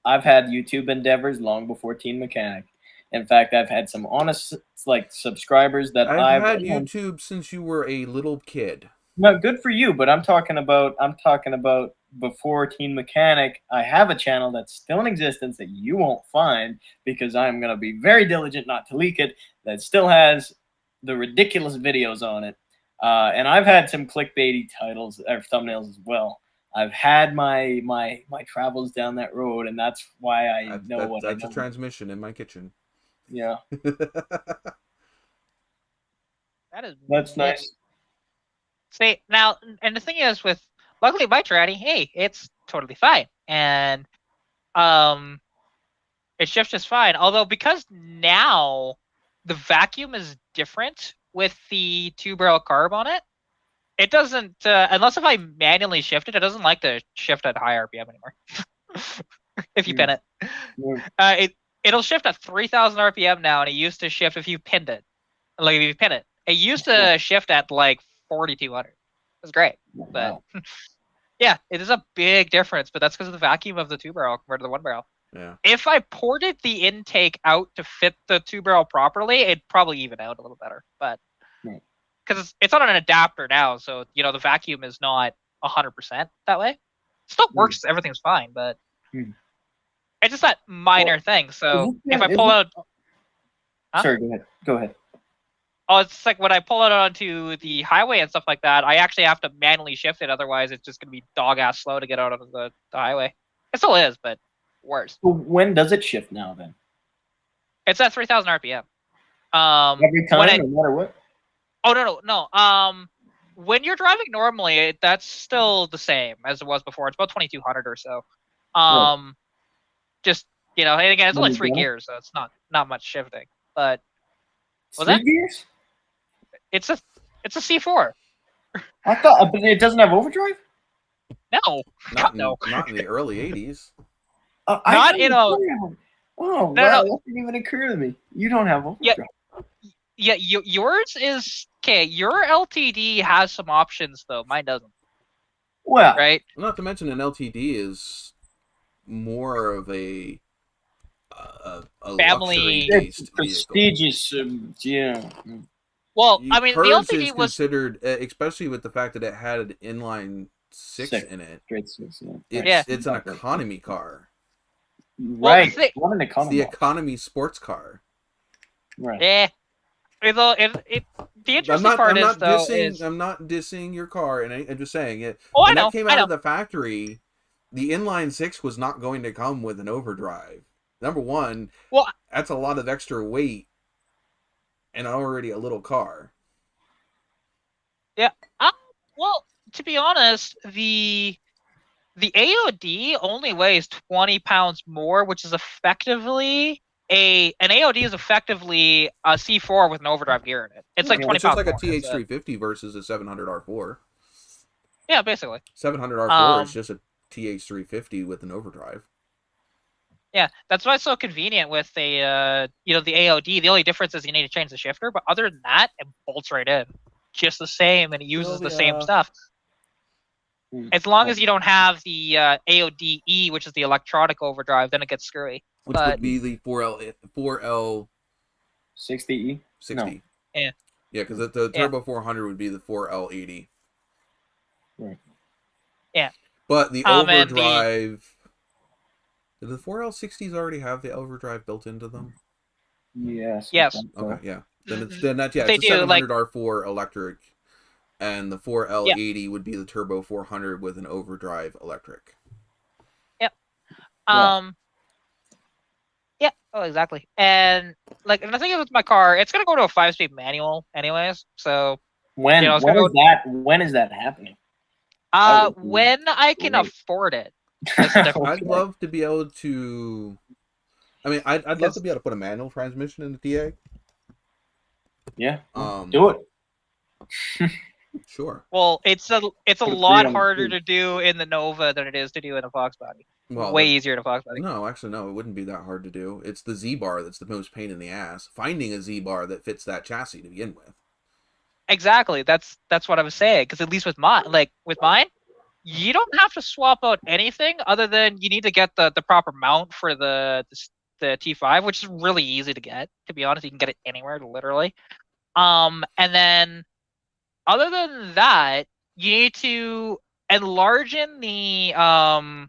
I've had YouTube endeavors long before Teen Mechanic. In fact, I've had some honest subscribers that I've had YouTube since you were a little kid. No, good for you, but I'm talking about before Teen Mechanic. I have a channel that's still in existence that you won't find because I'm going to be very diligent not to leak it. That still has the ridiculous videos on it, and I've had some clickbaity titles or thumbnails as well. I've had my travels down that road, and that's why I know what I know. That's a transmission in my kitchen. Yeah, that's nice. See now, and the thing is, with luckily my tranny, hey, it's totally fine, and it shifts just fine. Although because now the vacuum is different with the 2-barrel carb on it, it doesn't unless if I manually shift it, it doesn't like to shift at high RPM anymore. If you pin it, it'll shift at 3,000 RPM now, and it used to shift if you pinned it. Like if you pin it, it used to shift at like 4,200. It was great, but yeah, it is a big difference. But that's because of the vacuum of the 2-barrel compared to the 1-barrel. Yeah. If I ported the intake out to fit the 2-barrel properly, it'd probably even out a little better. But because it's on an adapter now, so the vacuum is not 100% that way. It still works, everything's fine, but it's just that minor thing. So if I pull out, sorry, go ahead. Oh, it's like when I pull it onto the highway and stuff like that, I actually have to manually shift it. Otherwise, it's just going to be dog-ass slow to get out of the highway. It still is, but worse. So when does it shift now, then? It's at 3,000 RPM. Every time, no matter what? Oh, no. When you're driving normally, that's still the same as it was before. It's about 2,200 or so. Just, and again, it's only 3 gears, so it's not much shifting. But... 3 gears? It's a C4. I thought, but it doesn't have overdrive. No, not in the early '80s. Not in a. Oh wow, that didn't even occur to me. You don't have overdrive. Yeah. Yours is okay. Your LTD has some options though. Mine doesn't. Well, right. Not to mention an LTD is more of a family prestigious. Yeah. Well, I mean, the LTD is considered, especially with the fact that it had an inline six in it. Grade 6, yeah. It's an economy car. Right. Well, the economy sports car. Right. Yeah. The interesting part is I'm not dissing your car, and I'm just saying it. Oh, when I know. That came out of the factory, the inline 6 was not going to come with an overdrive. Number one, that's a lot of extra weight and already a little car. Yeah. Well, to be honest, the AOD only weighs 20 pounds more, which is effectively an AOD is effectively a C4 with an overdrive gear in it. It's like 20 pounds. It's like a TH350 versus a 700R4. Yeah, basically. 700R4 is just a TH350 with an overdrive. Yeah, that's why it's so convenient with the AOD. The only difference is you need to change the shifter, but other than that, it bolts right in, just the same, and it uses the same stuff. As long as you don't have the AODE, which is the electronic overdrive, then it gets screwy. Which would be the 4L 60E. 60. No. Yeah. Yeah, because the Turbo 400 would be the 4L80. Right. Yeah. But the overdrive. Do the 4L60s already have the overdrive built into them? Yes. Okay, yeah. It's a 700R4 electric, and the 4L80 would be the Turbo 400 with an overdrive electric. Yep. Yeah. Oh, exactly. And the thing is with my car, it's gonna go to a 5-speed manual, anyways. So when is that happening? When I can afford it. I'd love to be able to. I mean, I'd love to be able to put a manual transmission in the TA. Yeah. Do it. Sure. Well, it's a lot harder to do in the Nova than it is to do in a Fox body. Well, way easier in a Fox body. No, actually, no, it wouldn't be that hard to do. It's the Z-bar that's the most pain in the ass. Finding a Z-bar that fits that chassis to begin with. Exactly. That's what I was saying. Because at least with mine, you don't have to swap out anything other than you need to get the proper mount for the T5, which is really easy to get. To be honest, you can get it anywhere, literally. And then other than that, you need to enlarge the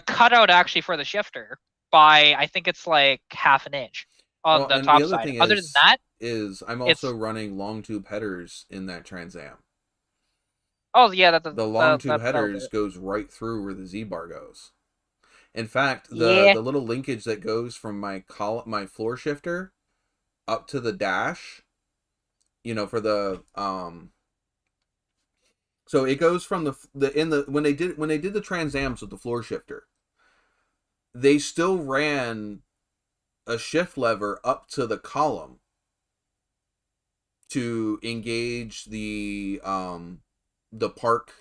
cutout actually for the shifter by, I think it's like half an inch. on Well, the and the top other side. thing Other than that, is I'm also it's running long tube headers in that Trans Am. oh yeah, The long tube that'll do headers it. goes right through where the Z bar goes. In fact, Yeah, the little linkage that goes from my floor shifter up to the dash, for the so it goes from when they did the Trans Ams with the floor shifter, they still ran a shift lever up to the column to engage the park,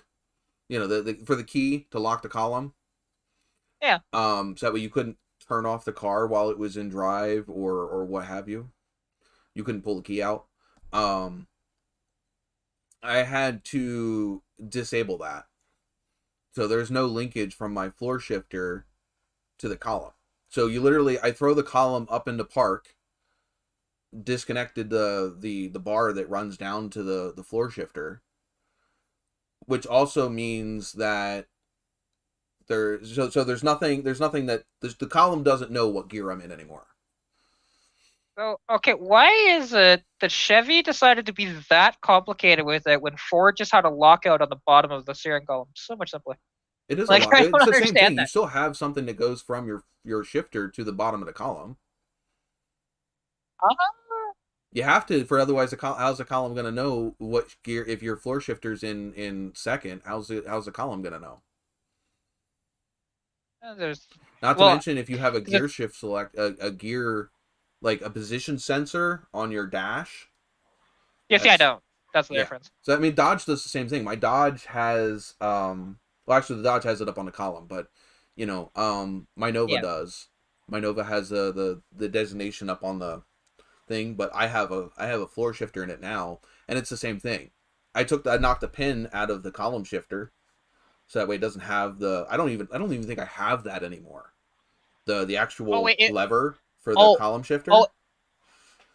for the key to lock the column. yeah. So that way you couldn't turn off the car while it was in drive or what have you. You couldn't pull the key out. I had to disable that. So there's no linkage from my floor shifter to the column. So I throw the column up into park, disconnected the bar that runs down to the floor shifter, which also means that there's nothing that the column doesn't know what gear I'm in anymore. So okay, why is it that Chevy decided to be that complicated with it when Ford just had a lockout on the bottom of the steering column? So much simpler. It is a Like lot. I It's don't the same understand thing. You that. still have something that goes from your shifter to the bottom of the column. Uh-huh. You have to, for otherwise, how's the column going to know what gear? If your floor shifter's in second, how's the column going to know? There's Not to well, mention, if you have a the, gear shift select, a gear, like a position sensor on your dash. yes, yeah, I That's don't. That's the Yeah. difference. So I mean, Dodge does the same thing. My Dodge has well, actually, the Dodge has it up on the column, but my Nova Yeah. does. My Nova has the designation up on the thing, but I have a floor shifter in it now, and it's the same thing. I knocked the pin out of the column shifter, so that way it doesn't have the. I don't even think I have that anymore. The Oh actual wait, lever for the oh column oh shifter.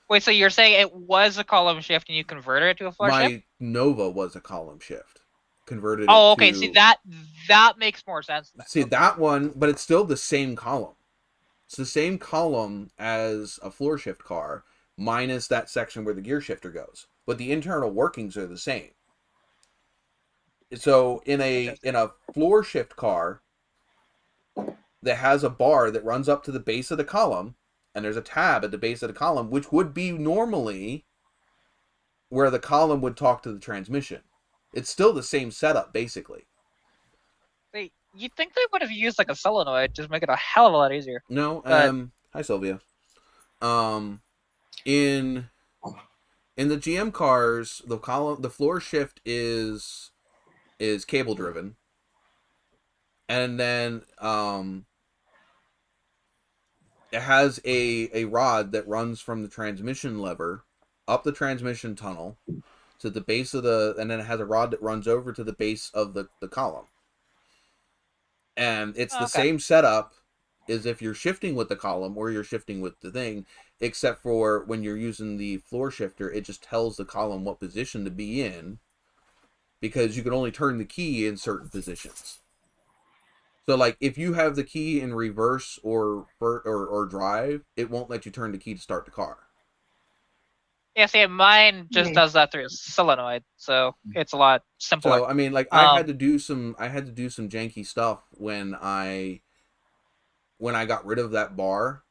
wait. So you're saying it was a column shift and you converted it to a floor shift? My Nova was a column shift. Converted it Oh, okay. See to that makes more sense then. see Okay. that one, but it's still the same column. It's the same column as a floor shift car, minus that section where the gear shifter goes. But the internal workings are the same. So Interesting. in a floor shift car that has a bar that runs up to the base of the column, and there's a tab at the base of the column, which would be normally where the column would talk to the transmission. It's still the same setup, basically. You'd think they would have used like a solenoid, just make it a hell of a lot easier. No, But hi Sylvia. Um, in the GM cars, the floor shift is cable driven, and then it has a rod that runs from the transmission lever up the transmission tunnel to the base of and then it has a rod that runs over to the base of the column. And it's the okay. same setup as if you're shifting with the column or you're shifting with the thing, except for when you're using the floor shifter, it just tells the column what position to be in, because you can only turn the key in certain positions. So like if you have the key in reverse or drive, it won't let you turn the key to start the car. Yeah, see, mine just does that through a solenoid, so it's a lot simpler. So I mean, like I had to do some janky stuff when I got rid of that bar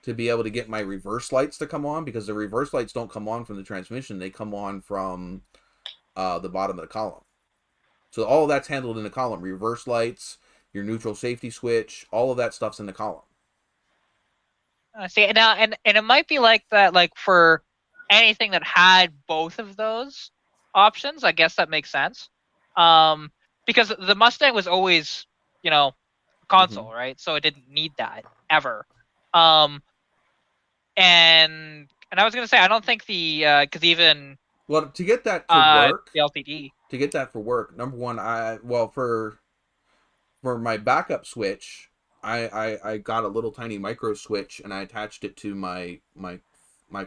to be able to get my reverse lights to come on, because the reverse lights don't come on from the transmission; they come on from the bottom of the column. So all of that's handled in the column: reverse lights, your neutral safety switch, all of that stuff's in the column. See now, and it might be like that, like for anything that had both of those options. I guess that makes sense. Because the Mustang was always, console, right? So it didn't need that ever. And I was gonna say, I don't think because even to get that to work, the LTD. To get that for work, number one, for my backup switch, I got a little tiny micro switch and I attached it to my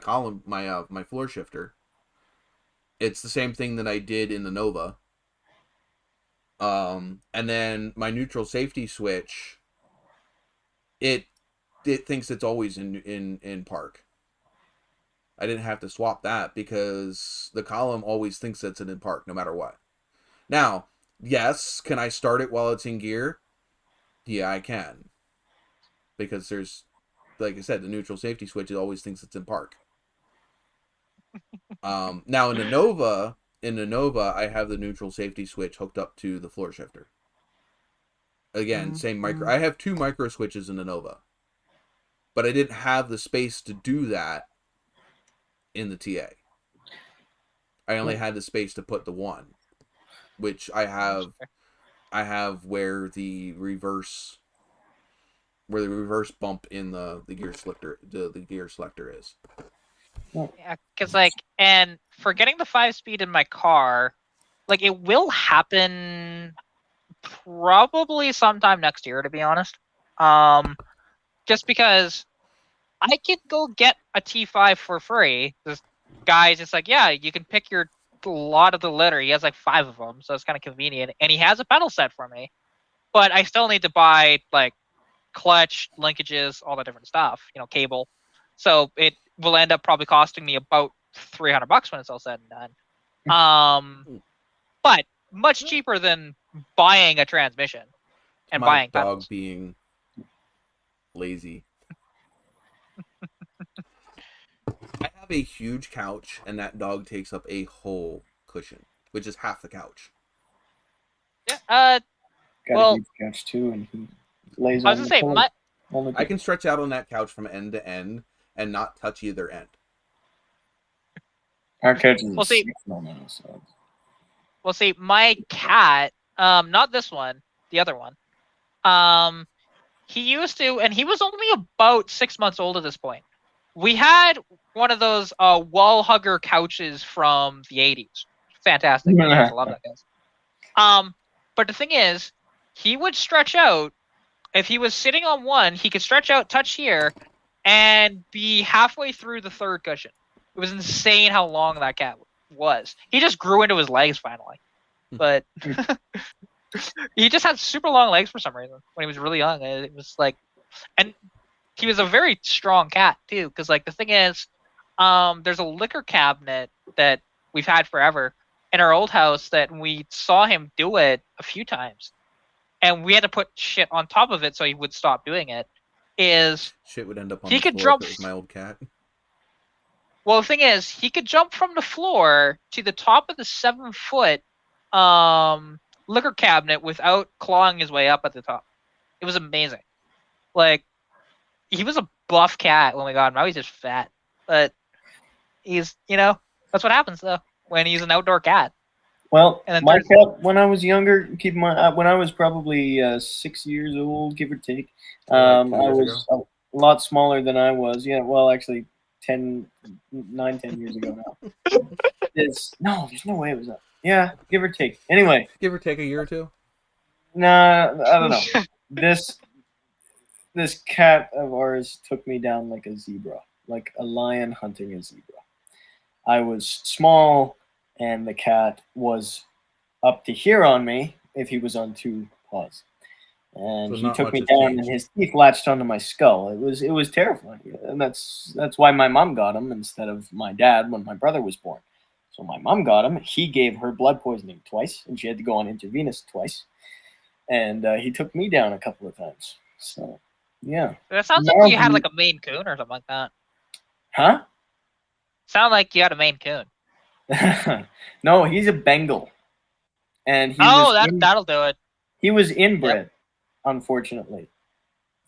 column, my floor shifter. It's the same thing that I did in the Nova. And then my neutral safety switch, it thinks it's always in park. I didn't have to swap that because the column always thinks it's in park no matter what. Now, yes, can I start it while it's in gear? Yeah, I can. Because there's, like I said, the neutral safety switch, it always thinks it's in park. Now in the Nova, I have the neutral safety switch hooked up to the floor shifter. Again, same micro. I have 2 micro switches in the Nova. But I didn't have the space to do that in the TA. I only had the space to put the 1, which I have where the reverse bump in the gear selector is. Yeah, because like, and for getting the 5-speed in my car, like it will happen probably sometime next year, to be honest. Just because I could go get a T5 for free. This guy's just like, yeah, you can pick your lot of the litter. He has like 5 of them, so it's kind of convenient. And he has a pedal set for me, but I still need to buy like clutch, linkages, all that different stuff, cable. So it will end up probably costing me about $300 when it's all said and done. But much cheaper than buying a transmission and buying pedals. Dog being lazy. I have a huge couch, and that dog takes up a whole cushion, which is half the couch. Yeah. Got a huge couch too, and he lays. I was gonna say, I can stretch out on that couch from end to end and not touch either end. Our couch is Well, see, my cat, not this one, the other one, he used to, and he was only about 6 months old at this point. We had one of those wall hugger couches from the 80s. Fantastic. I love that, guys. But the thing is, he would stretch out. If he was sitting on one, he could stretch out, touch here, and be halfway through the 3rd cushion. It was insane how long that cat was. He just grew into his legs finally. But he just had super long legs for some reason when he was really young. It was like, and he was a very strong cat too, because like the thing is, there's a liquor cabinet that we've had forever in our old house that we saw him do it a few times, and we had to put shit on top of it so he would stop doing it. Shit would end up on he the could floor jump. If it was my old cat. Well, the thing is, he could jump from the floor to the top of the 7-foot liquor cabinet without clawing his way up at the top. It was amazing. Like, he was a buff cat when we got him. Now he's just fat. But he's, that's what happens, though, when he's an outdoor cat. Well, my cat, when I was younger, keep in mind, when I was probably 6 years old, give or take, I was a lot smaller than I was. Yeah, well, actually, 10 years ago now. There's no way it was that. Yeah, give or take. Anyway. Give or take a year or two? Nah, I don't know. This cat of ours took me down like a zebra, like a lion hunting a zebra. I was small, and the cat was up to here on me if he was on 2 paws. And so he took me down, and his teeth latched onto my skull. It was terrifying, and that's why my mom got him instead of my dad when my brother was born. So my mom got him. He gave her blood poisoning twice, and she had to go on intravenous twice. And he took me down a couple of times. So, yeah. It sounds like you had like a Maine Coon or something like that. Huh? Sound like you had a Maine Coon. No, he's a Bengal. And that'll do it. He was inbred, unfortunately,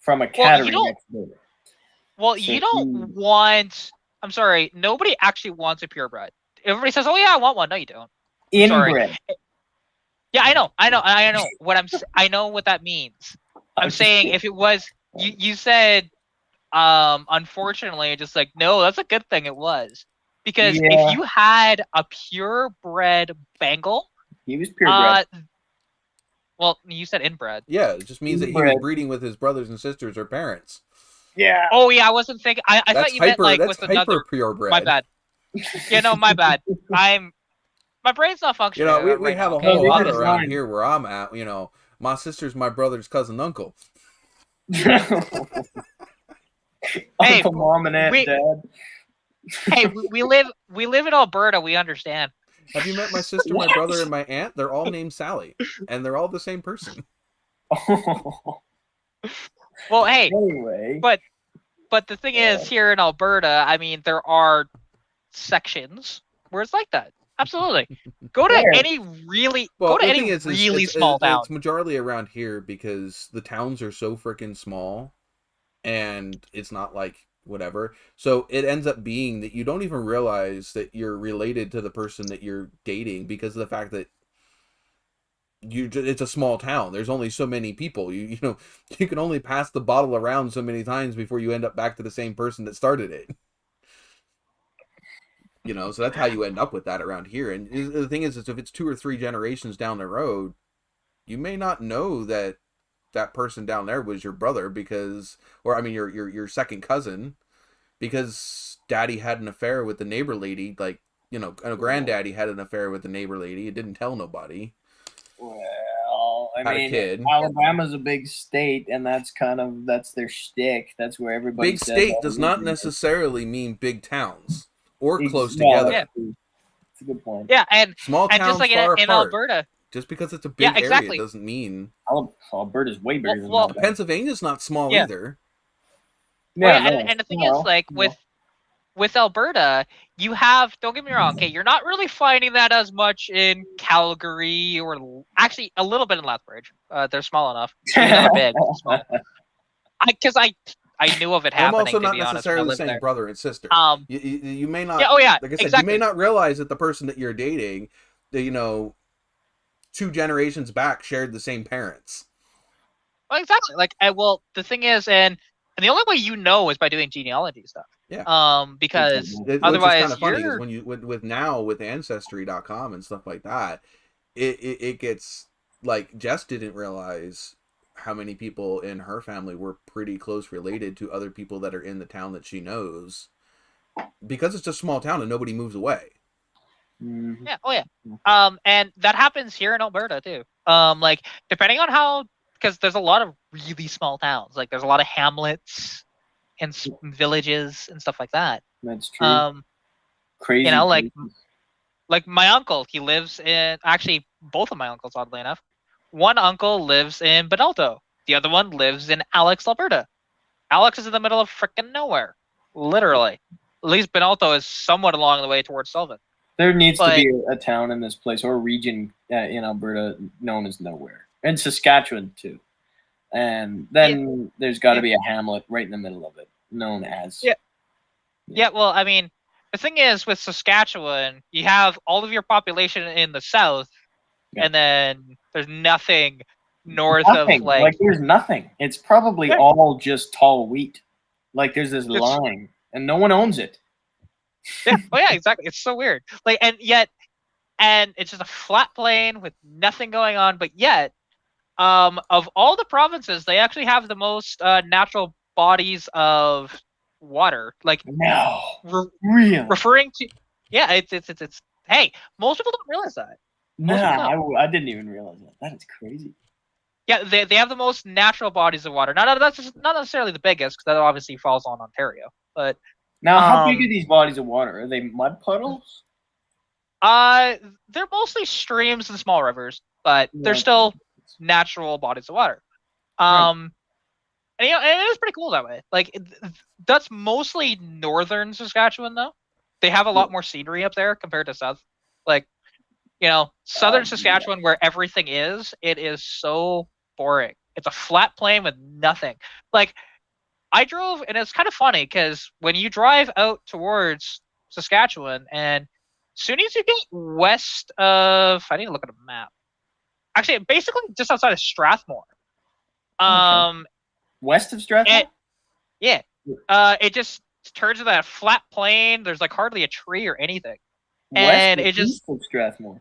from a cattery next door. Well, so you don't want... I'm sorry, nobody actually wants a purebred. Everybody says, "Oh yeah, I want one." No, you don't. Inbred. Yeah, I know. I know what that means. I'm saying if it was, you said, unfortunately, just like, no, that's a good thing it was. Because if you had a purebred Bengal, he was purebred. Well, you said inbred. Yeah, it just means that he was breeding with his brothers and sisters or parents. Yeah. Oh yeah, I wasn't thinking. I thought you meant like with another purebred. My bad. Yeah, no, my bad. My brain's not functioning. We have a whole lot around here where I'm at. My sister's my brother's cousin uncle. Hey, Uncle, mom, and aunt, dad. Hey, we live in Alberta. We understand. Have you met my sister, my brother, and my aunt? They're all named Sally, and they're all the same person. Well, hey, Anyway, but the thing is, here in Alberta, I mean, there are sections where it's like that. Absolutely. Go to any really small town. It's majority around here because the towns are so freaking small, and it's not like whatever. So it ends up being that you don't even realize that you're related to the person that you're dating because of the fact that it's a small town. There's only so many people. You know, you can only pass the bottle around so many times before you end up back to the same person that started it. You know, so that's how you end up with that around here. And the thing is if it's 2 or 3 generations down the road, you may not know that that person down there was your brother because, or I mean, your second cousin, because daddy had an affair with the neighbor lady. Like, you know, granddaddy had an affair with the neighbor lady. It didn't tell nobody. Well, I Had a mean, kid. Alabama's a big state, and that's their shtick. That's where everybody. Big state does not necessarily mean big towns or close together. Yeah. That's a good point. Yeah, and small towns just like far in apart. Alberta, just because it's a big area doesn't mean Alberta's way bigger than well, Pennsylvania's not small either. Yeah, and the thing is, like with Alberta, you have, don't get me wrong, okay, you're not really finding that as much in Calgary or actually a little bit in Lethbridge. They're small enough. They're big. Because I knew of it happening. I'm also not to be necessarily honest, saying brother and sister. You may not. Like I said, you may not realize that the person that you're dating, that, you know, 2 generations back shared the same parents. Well, exactly. Like, well, the thing is, and the only way you know is by doing genealogy stuff. Yeah. Because otherwise, which is kind of funny is when you with Ancestry.com and stuff like that, it gets like Jess didn't realize how many people in her family were pretty close related to other people that are in the town that she knows, because it's a small town and nobody moves away. Mm-hmm. Yeah. Oh yeah. And that happens here in Alberta too. Like depending on how, because there's a lot of really small towns. Like there's a lot of hamlets and villages and stuff like that. That's true. Crazy. You know, like my uncle, he lives in, actually both of my uncles, oddly enough. One uncle lives in Benalto. The other one lives in Alex, Alberta. Alex is in the middle of freaking nowhere, literally. At least Benalto is somewhat along the way towards Sylvan. There needs to be a town in this place or a region in Alberta known as nowhere, and Saskatchewan too. And then there's got to be a hamlet right in the middle of it, known as. Yeah. Well, I mean, the thing is with Saskatchewan, you have all of your population in the south, and then there's nothing north of like there's nothing. It's probably all just tall wheat. Like there's this line, and no one owns it. Yeah. Oh yeah, exactly. It's so weird. Like, and it's just a flat plain with nothing going on. But yet, of all the provinces, they actually have the most natural bodies of water. Like, no, really referring to, yeah, it's. Hey, most people don't realize that. I didn't even realize that. That is crazy. Yeah, they have the most natural bodies of water. That's just not necessarily the biggest, because that obviously falls on Ontario. But now, how big are these bodies of water? Are they mud puddles? They're mostly streams and small rivers, but they're still natural bodies of water. And you know, and it is pretty cool that way. Like that's mostly northern Saskatchewan, though. They have a lot more scenery up there compared to south. Like, you know, southern Saskatchewan, where everything is, it is so boring. It's a flat plain with nothing. Like, I drove, and it's kind of funny because when you drive out towards Saskatchewan, and as soon as you get west of, I need to look at a map. Actually, basically just outside of Strathmore. West of Strathmore? It just turns to that flat plain. There's like hardly a tree or anything. And it just east of Strathmore.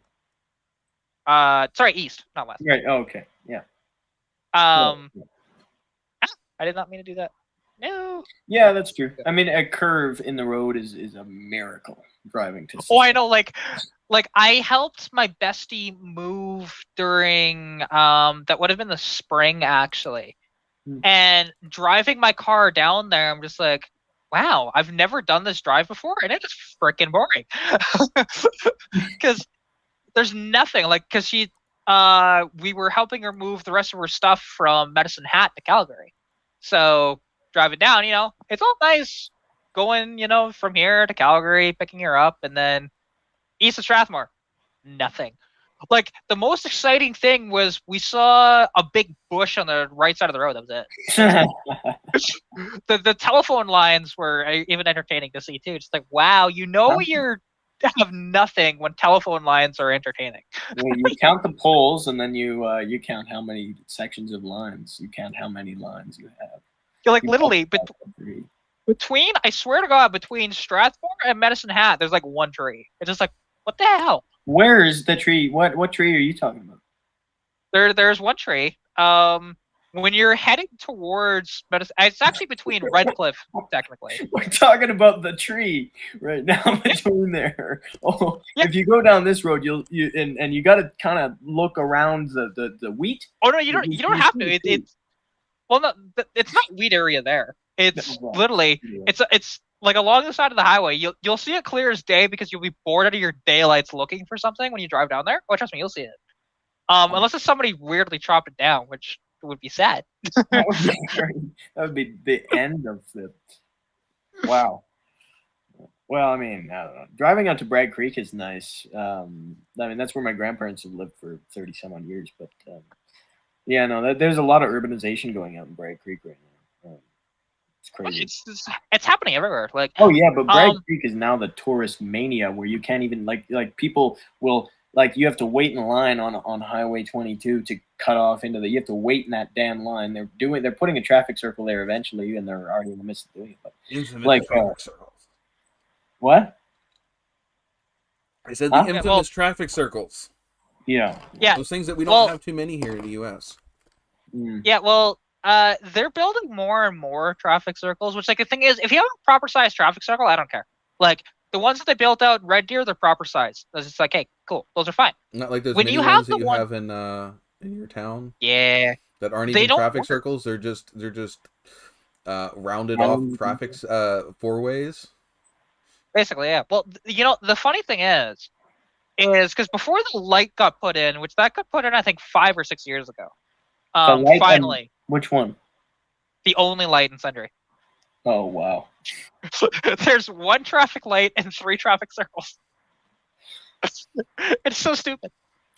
Sorry, east, not west. Right. Oh, okay. Yeah. I did not mean to do that. No. Yeah, that's true. I mean, a curve in the road is a miracle driving to. Oh, I know. Like I helped my bestie move during that would have been the spring actually, and driving my car down there, I'm just like, wow, I've never done this drive before, and it is freaking boring. Because there's nothing like because we were helping her move the rest of her stuff from Medicine Hat to Calgary. So driving down, it's all nice going, from here to Calgary, picking her up, and then east of Strathmore, nothing. Like the most exciting thing was we saw a big bush on the right side of the road. That was it. the telephone lines were even entertaining to see too. Just like, wow, you're have nothing when telephone lines are entertaining. Well, you count the poles, and then you count how many sections of lines. You count how many lines you have. You're like literally between, I swear to God, between Strathmore and Medicine Hat, there's like one tree. It's just like, what the hell? Where is the tree? What tree are you talking about? There's one tree. When you're heading towards Medicine, it's actually between Redcliffe, technically. We're talking about the tree right now between there. Oh, yeah. If you go down this road, you got to kind of look around the wheat. Oh no, you don't have to. It's not wheat area there. It's literally it's like along the side of the highway. You'll see it clear as day because you'll be bored out of your daylights looking for something when you drive down there. Oh, trust me, you'll see it. Unless it's somebody weirdly chopped it down, which would be sad. That would be the end of the. Wow. Well, I mean, I don't know. Driving out to Bragg Creek is nice. I mean, that's where my grandparents have lived for 30 some odd years. But yeah, no, there's a lot of urbanization going out in Bragg Creek right now. It's crazy. It's happening everywhere. Like, oh yeah, but Bragg Creek is now the tourist mania where you can't even like people will. Like you have to wait in line on Highway 22 to cut off into you have to wait in that damn line. They're putting a traffic circle there eventually, and they're already in the midst of doing it. But like traffic circles. What? I said the infamous traffic circles. Yeah. Those things that we don't have too many here in the U.S. Yeah, well, they're building more and more traffic circles. Which, like, the thing is, if you have a proper size traffic circle, I don't care. Like. The ones that they built out in Red Deer, they're proper size. It's just like, hey, cool, those are fine. Not like those mini ones that you have in your town. Yeah. That aren't even traffic circles. They're just rounded off traffic four ways. Basically, yeah. Well, the funny thing is because before the light got put in, which that got put in, I think 5 or 6 years ago. Finally. Which one? The only light in Sundre. Oh wow. There's one traffic light and 3 traffic circles. It's so stupid.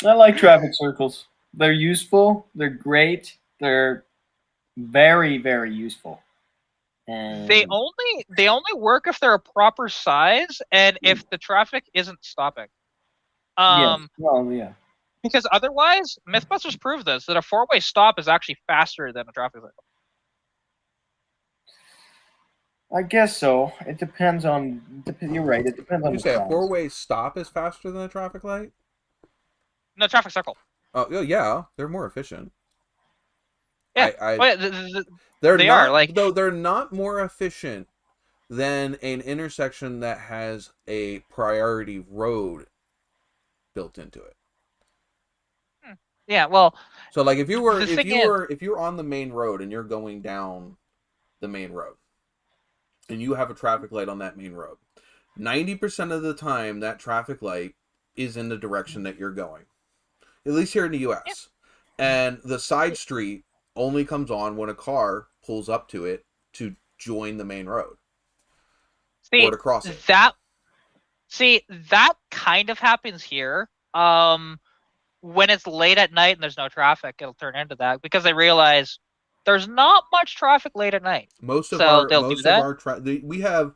I like traffic circles. They're useful. They're great. They're very, very useful. And they only work if they're a proper size and if the traffic isn't stopping. Yes. Well, yeah. Because otherwise, Mythbusters proved this that a 4-way stop is actually faster than a traffic circle. I guess so. It depends on. You're right. It depends on. You say a 4-way stop is faster than a traffic light? No, traffic circle. Oh yeah, they're more efficient. Yeah, they're not more efficient than an intersection that has a priority road built into it. Yeah, well. So like if you're on the main road and you're going down the main road. And you have a traffic light on that main road. 90% of the time, that traffic light is in the direction that you're going. At least here in the U.S. Yeah. And the side street only comes on when a car pulls up to it to join the main road. Or to cross it. That kind of happens here. When it's late at night and there's no traffic, it'll turn into that. Because they realize... There's not much traffic late at night. We have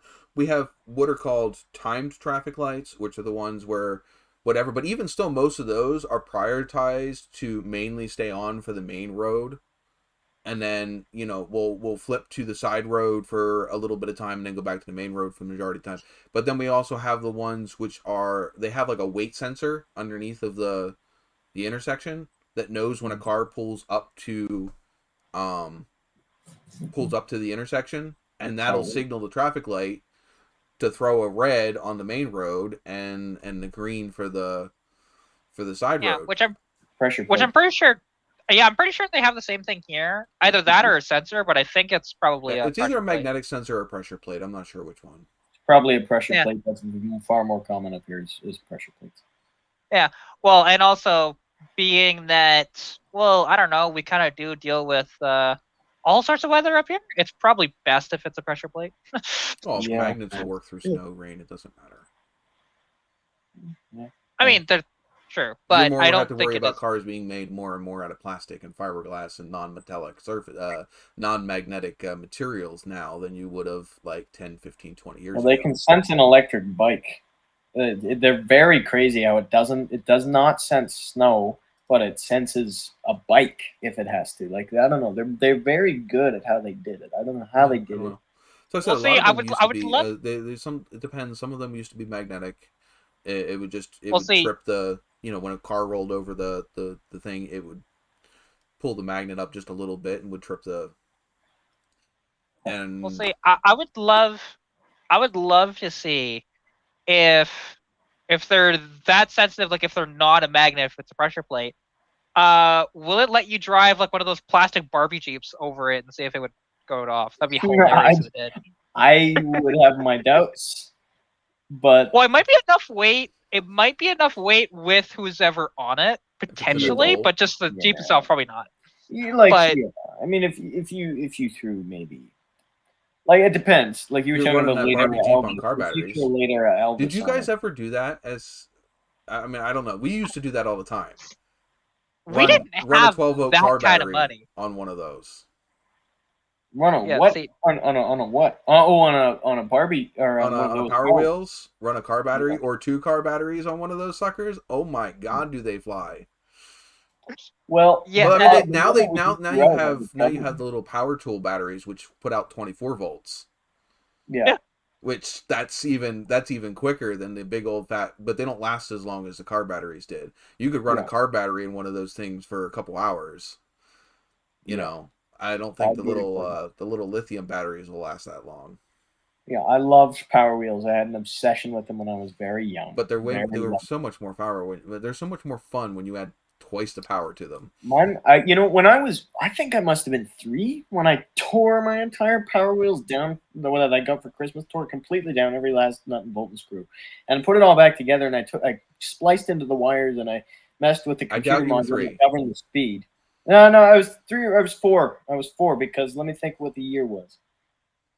what are called timed traffic lights, which are the ones where whatever. But even still, most of those are prioritized to mainly stay on for the main road, and then we'll flip to the side road for a little bit of time and then go back to the main road for the majority of the time. But then we also have the ones which they have like a weight sensor underneath of the intersection that knows when a car pulls up to the intersection, and that'll signal the traffic light to throw a red on the main road and the green for the side road. Which I'm pretty sure Yeah, I'm pretty sure they have the same thing here. Either that or a sensor, but I think it's probably a It's either a pressure plate. magnetic sensor or a pressure plate. I'm not sure which one. It's probably a pressure Yeah. plate. That's far more common up here is pressure plates. Yeah. Well, and also being that, well, I don't know, we kind of do deal with all sorts of weather up here. It's probably best if it's a pressure plate. Oh, Yeah. magnets will work through snow, rain. It doesn't matter. Yeah. I mean, they're true, You but more I have don't to think worry it about is. cars being made more and more out of plastic and fiberglass and non-metallic surface, non-magnetic materials now than you would have like 10, 15, 20 years Well, they ago. can sense an electric bike. They're very crazy how it does not sense snow, but it senses a bike if it has to. Like, I don't know, they're very good at how they did it. I don't know how they did it. So I said Well, a see, lot of I them would, used I to would be. love. It depends. Some of them used to be magnetic. It would just Well, would see, trip the when a car rolled over the thing, it would pull the magnet up just a little bit and would trip the. And well, see, I would love to see if they're that sensitive, like if they're not a magnet, if it's a pressure plate. Will it let you drive like one of those plastic Barbie Jeeps over it and see if it would go off? That'd be hilarious if it did. I would have my doubts, but Well, it might be enough weight. It might be enough weight with who's ever on it, potentially, adult. but just the Jeep itself, probably not. you like, But yeah. I mean, if you threw maybe, like, it depends. Like you were You're talking running about that later Barbie Jeep on car If you batteries. throw later Elvis Did you guys on ever do that? I mean, I don't know. We used to do that all the time. we Run didn't a have 12-volt that car kind of battery money. on one of those. run a Yeah, what see, on a what? Oh, on a Barbie or on one of On a those Power cars. Wheels, run a car battery or 2 car batteries on one of those suckers. Oh my god, do they fly? Well, yeah, But I mean, the one that was now throughout, I would you have the little power tool batteries which put out 24 volts. yeah. Which that's even quicker than the big old fat, but they don't last as long as the car batteries did. You could run a car battery in one of those things for a couple hours. You know, I don't think the little lithium batteries will last that long. Yeah, I loved Power Wheels. I had an obsession with them when I was very young. But they were so much more power. They're so much more fun when you add twice the power to them. When I think I must have been 3 when I tore my entire Power Wheels down. The one that I got for Christmas, tore it completely down, every last nut and bolt and screw, and put it all back together. And I spliced into the wires and I messed with the computer module to govern the speed. No, I was 3. I was 4. I was 4 because let me think what the year was.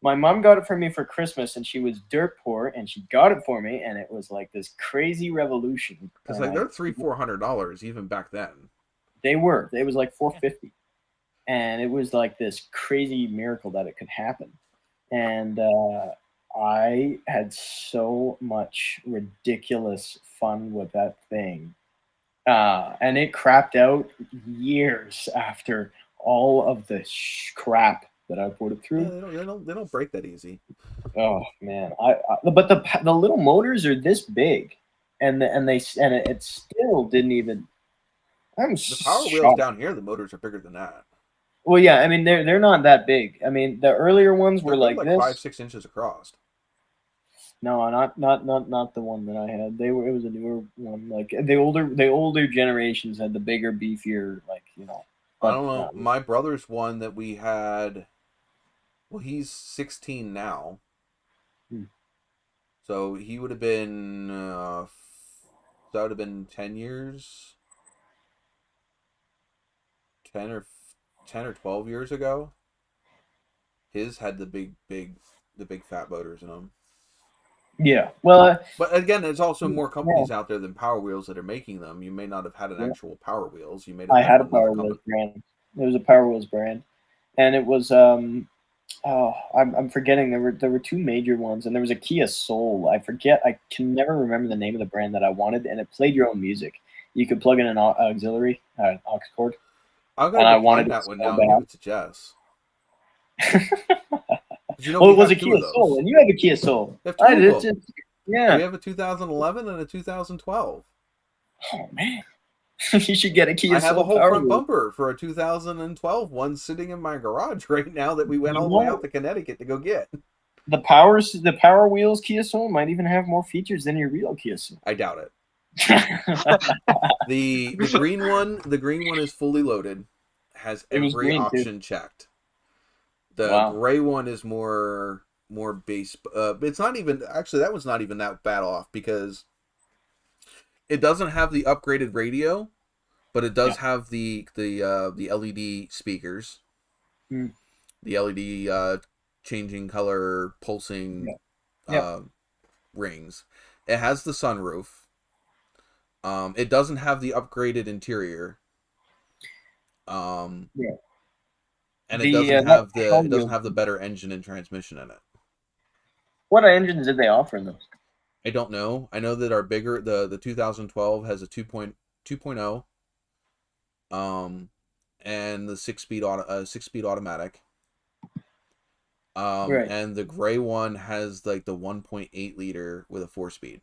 My mom got it for me for Christmas, and she was dirt poor, and she got it for me, and it was like this crazy revolution. Because like they're $300-400 even back then. They were. It was like $450, and it was like this crazy miracle that it could happen. And I had so much ridiculous fun with that thing, and it crapped out years after all of the crap that I put it through. Yeah, they don't break that easy. Oh man, but the little motors are this big, and it still didn't even. The Power Wheels down here, the motors are bigger than that. Well, yeah, I mean they're not that big. I mean the earlier ones were like this, 5-6 inches across. No, not the one that I had. It was a newer one. Like the older generations had the bigger, beefier, like I don't know. My brother's one that we had. Well, he's 16 now. So he would have been. That would have been 10 years. 10 or 12 years ago. His had the big fat motors in them. Yeah, well, but again, there's also more companies out there than Power Wheels that are making them. You may not have had an actual Power Wheels. You may have. I had a Power Wheels brand. It was a Power Wheels brand, and it was I'm forgetting. There were 2 major ones, and there was a Kia Soul. I can never remember the name of the brand that I wanted, and it played your own music. You could plug in an auxiliary, aux cord. I'm gonna find that one now and give it to Jess. Well, it was a Kia Soul, and you have a Kia Soul. I did. Yeah, we have a 2011 and a 2012. Oh man. You should get a Kia Soul. I have a whole front bumper for a 2012 one sitting in my garage right now that we went all the way out to Connecticut to go get. The Power Wheels Kia Soul might even have more features than your real Kia Soul. I doubt it. the green one is fully loaded. has It was every green, too. option checked. The gray one is more base. It's not even actually that one's not even that bad off because it doesn't have the upgraded radio, but it does have the LED speakers, the LED changing color pulsing rings. It has the sunroof. It doesn't have the upgraded interior. And it doesn't have the better engine and transmission in it. What engines did they offer in those? I don't know. I know that our bigger the 2012 has a 2.0 and the 6-speed automatic. And the gray one has like the 1.8 liter with a 4-speed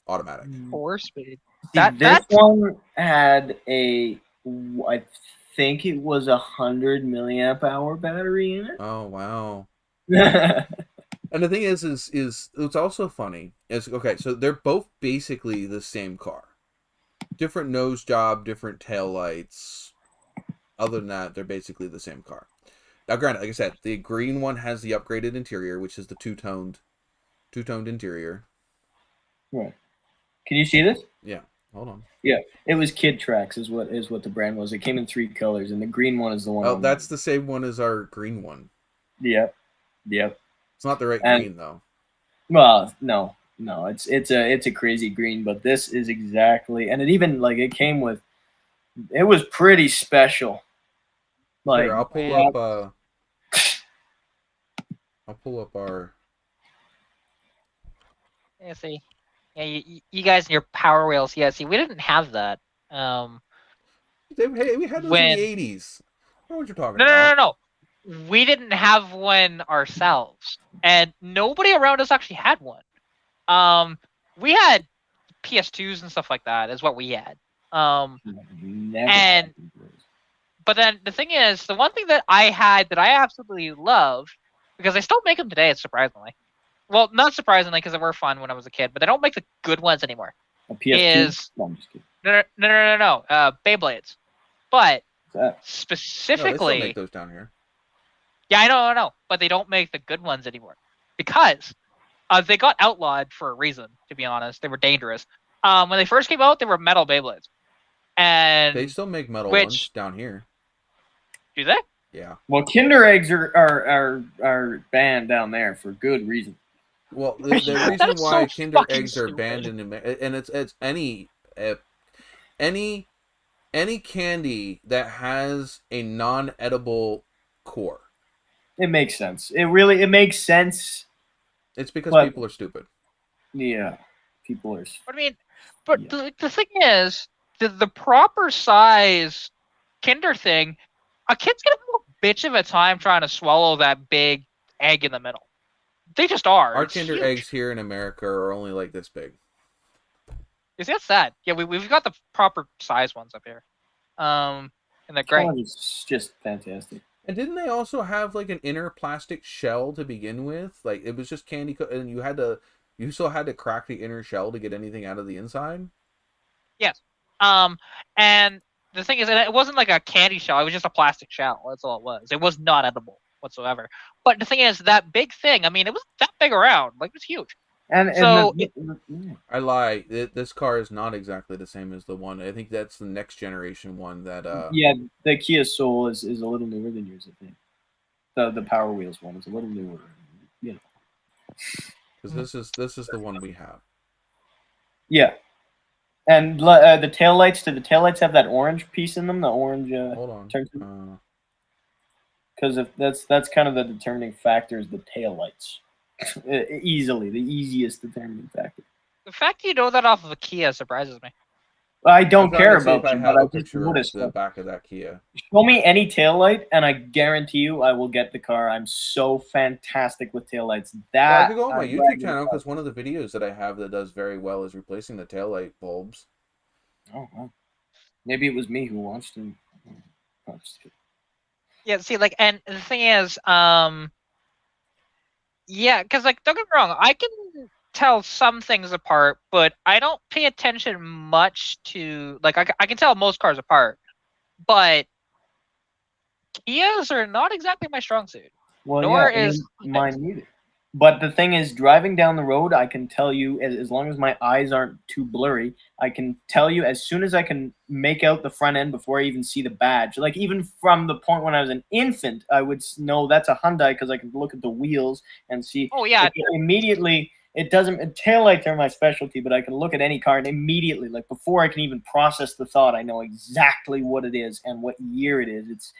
automatic. 4-speed. This one had I think it was 100 milliamp hour battery in it. Oh wow. And the thing is it's also funny. Is okay, so they're both basically the same car. Different nose job, different tail lights. Other than that, they're basically the same car. Now, granted, like I said, the green one has the upgraded interior, which is the two-toned interior. Right. Can you see this? Yeah. Hold on. Yeah, it was Kid Tracks is what the brand was. It came in 3 colors, and the green one is the one. Oh, that's the same one as our green one. Yep. It's not the right green though. Well, no, it's a crazy green, but this is exactly, and it even like it came with. It was pretty special. Like here, I'll pull up our. Yeah, see, yeah, you guys and your Power Wheels. Yeah, see, we didn't have that. We had those in the 80s. I know what you're talking about. No. We didn't have one ourselves, and nobody around us actually had one. We had PS2s and stuff like that. Is what we had. But then the thing is, the one thing that I had that I absolutely love, because they still make them today, surprisingly. Well, not surprisingly, because they were fun when I was a kid, but they don't make the good ones anymore. A PS2? No, I'm just kidding. No. Beyblades. But No, specifically, they still make those down here. Yeah, I know, but they don't make the good ones anymore because they got outlawed for a reason. To be honest, they were dangerous. When they first came out, they were metal Beyblades, and they still make metal ones down here. Do they? Yeah. Well, Kinder eggs are banned down there for good reason. Well, the reason why Kinder eggs are banned in America, and it's any candy that has a non-edible core. It makes sense. It makes sense. It's because people are stupid. Yeah, people are. I mean, but yeah. The thing is, the proper size Kinder thing, a kid's gonna have a bitch of a time trying to swallow that big egg in the middle. They just are. Our Kinder eggs here in America are only like this big. You see, that's sad. Yeah, we've got the proper size ones up here. And they're great. It's just fantastic. And didn't they also have like an inner plastic shell to begin with? Like it was just candy, and you still had to crack the inner shell to get anything out of the inside. Yes. And the thing is, it wasn't like a candy shell. It was just a plastic shell. That's all it was. It was not edible whatsoever. But the thing is, that big thing. I mean, it was that big around. Like it was huge. I lie. This car is not exactly the same as the one. I think that's the next generation one that. Yeah, the Kia Soul is a little newer than yours. I think the Power Wheels one is a little newer. You know, because this is the one we have. Yeah, and the taillights. Do the taillights have that orange piece in them? The orange. Hold on. Because that's kind of the determining factor is the taillights. Easily the easiest determining factor. The fact you know that off of a Kia surprises me. I don't care about them, but I just noticed the back of that Kia. Show me any taillight, and I guarantee you I will get the car. I'm so fantastic with taillights. I could go on my YouTube channel because one of the videos that I have that does very well is replacing the taillight bulbs. Oh, well. Maybe it was me who watched them. Oh, yeah, see, like, and the thing is, yeah, because, like, don't get me wrong, I can tell some things apart, but I don't pay attention much to, like, I can tell most cars apart. but Kias are not exactly my strong suit. Well, Nor yeah, I is mean, mine neither. But the thing is, driving down the road, I can tell you, as long as my eyes aren't too blurry, I can tell you as soon as I can make out the front end before I even see the badge. Like, even from the point when I was an infant, I would know that's a Hyundai because I can look at the wheels and see. Oh yeah, Immediately, it doesn't, taillights are my specialty, but I can look at any car and immediately, like, before I can even process the thought, I know exactly what it is and what year it is.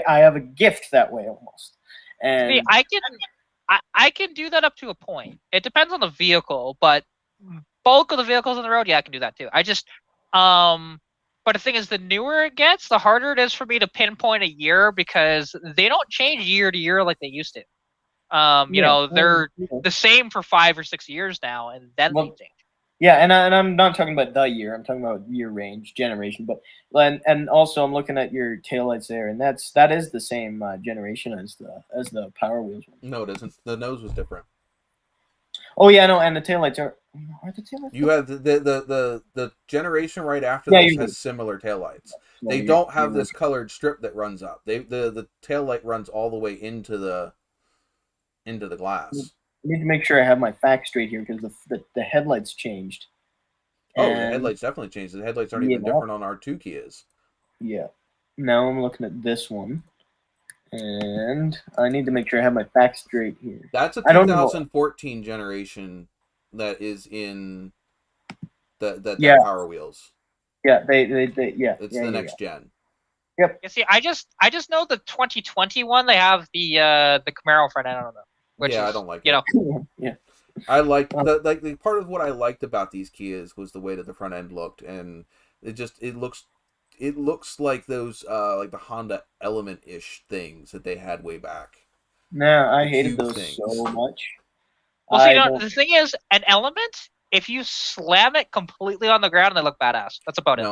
I have a gift that way almost. And see, I can do that up to a point. It depends on the vehicle, but bulk of the vehicles on the road, yeah, I can do that too. But the thing is, the newer it gets, the harder it is for me to pinpoint a year because they don't change year to year like they used to. They're the same for 5 or 6 years now, and then they change. Yeah, and I'm not talking about the year. I'm talking about year range, generation. But and also I'm looking at your taillights there, and that is the same generation as the Power Wheels one. No, it isn't. The nose was different. Oh yeah, no, and the taillights are the taillights. You have the generation right after this has similar taillights. They don't have this colored strip that runs up. The taillight runs all the way into the glass. I need to make sure I have my facts straight here because the headlights changed. Oh, the headlights definitely changed. The headlights aren't even different on our 2 Kias. Yeah. Now I'm looking at this one. And I need to make sure I have my facts straight here. That's a 2014 generation that is in the Power Wheels. Yeah, they It's the next gen. Yep. You see, I just know the 2021 they have the Camaro front end on them. I don't like it. Yeah. I like the part of what I liked about these Kias was the way that the front end looked, and it looks like those like the Honda Element-ish things that they had way back. No, I hated those so much. Well, see, the thing is, an Element, if you slam it completely on the ground, they look badass. That's about it.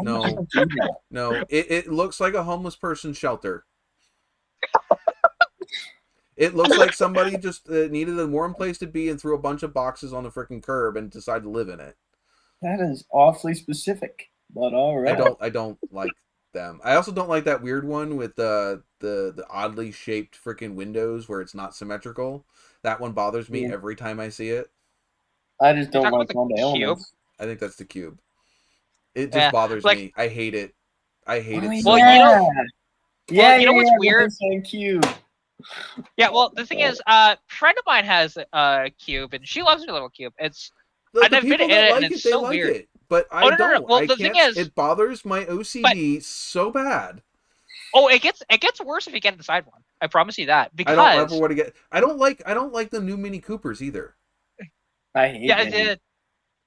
No. It looks like a homeless person's shelter. It looks like somebody just needed a warm place to be and threw a bunch of boxes on the freaking curb and decided to live in it. That is awfully specific, but all right. I don't like them. I also don't like that weird one with the oddly shaped freaking windows where it's not symmetrical. That one bothers me every time I see it. I just don't like Honda Elements. I think that's the Cube. It just bothers me. I hate it. I hate it so much. You know what's weird? Cube. Yeah, well, the thing is, a friend of mine has a Cube, and she loves her little Cube. It's I've been in it, and it's so weird. It, but I don't. No. Well, the thing is, it bothers my OCD so bad. Oh, it gets worse if you get the side one. I promise you that. Because I don't ever want to get. I don't like the new Mini Coopers either. I hate them.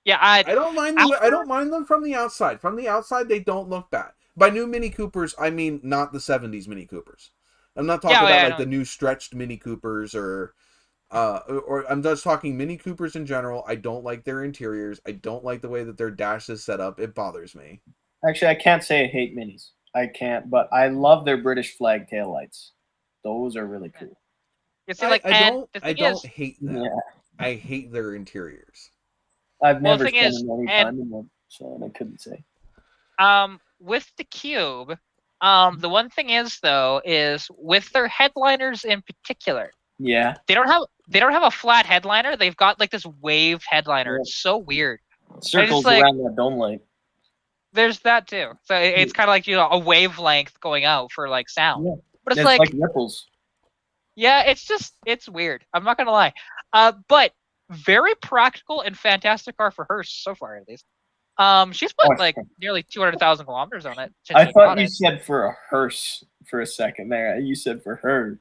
I don't mind them. I don't mind them from the outside. From the outside, they don't look bad. By new Mini Coopers, I mean not the '70s Mini Coopers. I'm not talking about the new stretched Mini Coopers or I'm just talking Mini Coopers in general. I don't like their interiors. I don't like the way that their dash is set up. It bothers me. Actually, I can't say I hate Minis. I can't, but I love their British flag taillights. Those are really cool. You see, like, I don't hate them. Yeah. I hate their interiors. I've never spent any time in them, so I couldn't say. With the Cube, the one thing is with their headliners in particular. Yeah. They don't have a flat headliner. They've got like this wave headliner. It's so weird. Circles around that dome light. There's that too. So it's kind of like a wavelength going out for like sound. Yeah. But it's like ripples. Yeah, it's weird. I'm not gonna lie. But very practical and fantastic car for her so far, at least. She's put like nearly 200,000 kilometers on it. I thought you said for a hearse for a second there. You said for her.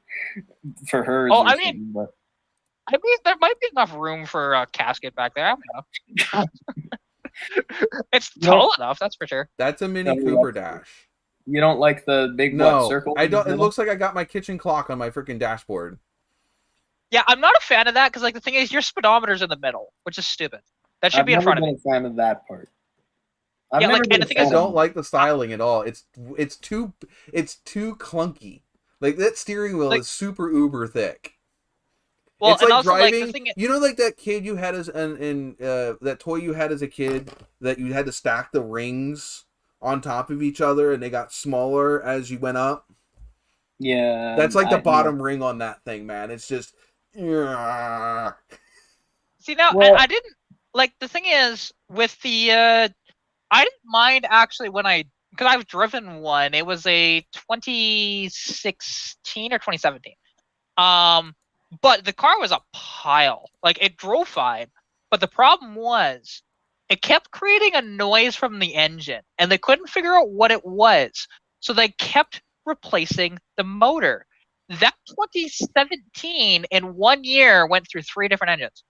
For her. Oh, I mean, there might be enough room for a casket back there. I don't know. It's tall enough, that's for sure. That's a Mini Cooper dash. You don't like the big black circle? I don't. It looks like I got my kitchen clock on my freaking dashboard. Yeah, I'm not a fan of that because, like, the thing is, your speedometer's in the middle, which is stupid. That should be in front of me. I'm not a fan of that part. I don't like the styling at all. It's too clunky. Like that steering wheel is super uber thick. Well, it's like driving. Like, you know, like that kid you had that toy you had as a kid that you had to stack the rings on top of each other, and they got smaller as you went up. Yeah, That's like the bottom ring on that thing, man. It's just. See, now, Well- I didn't, like, the thing is, with the, I didn't mind, actually, because I've driven one. It was a 2016 or 2017. But the car was a pile. Like, it drove fine, but the problem was, it kept creating a noise from the engine, and they couldn't figure out what it was. So they kept replacing the motor. That 2017, in 1 year, went through 3 different engines.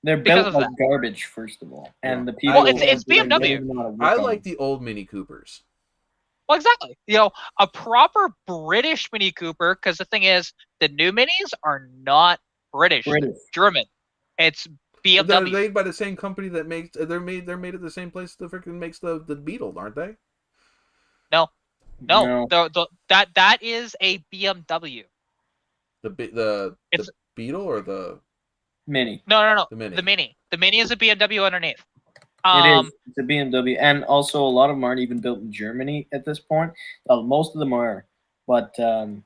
They're Because built of like that. garbage, first of all, and the Well, people. it's they're BMW. really not I like the old Mini Coopers. Well, exactly. A proper British Mini Cooper, because the thing is, the new Minis are not British. They're German. It's They're BMW. made by the same company that makes. They're made at the same place that freaking makes the Beetle, aren't they? No. No. That is a BMW. The Beetle or the Mini. No. The Mini. The Mini. The Mini is a BMW underneath. It is. It's a BMW, and also a lot of them aren't even built in Germany at this point. Most of them are, but some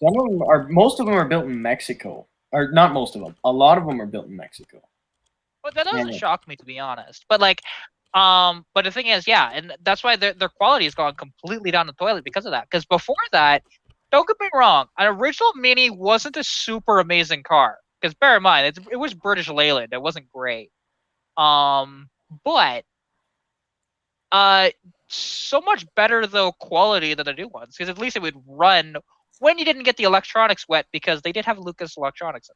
of them are. Most of them are built in Mexico, or not most of them. A lot of them are built in Mexico. But that doesn't Yeah. shock me, to be honest. But but the thing is, yeah, and that's why their quality has gone completely down the toilet because of that. Because before that, don't get me wrong, an original Mini wasn't a super amazing car. Because bear in mind, it was British Leyland. It wasn't great. But so much better though quality than the new ones, because at least it would run when you didn't get the electronics wet, because they did have Lucas Electronics in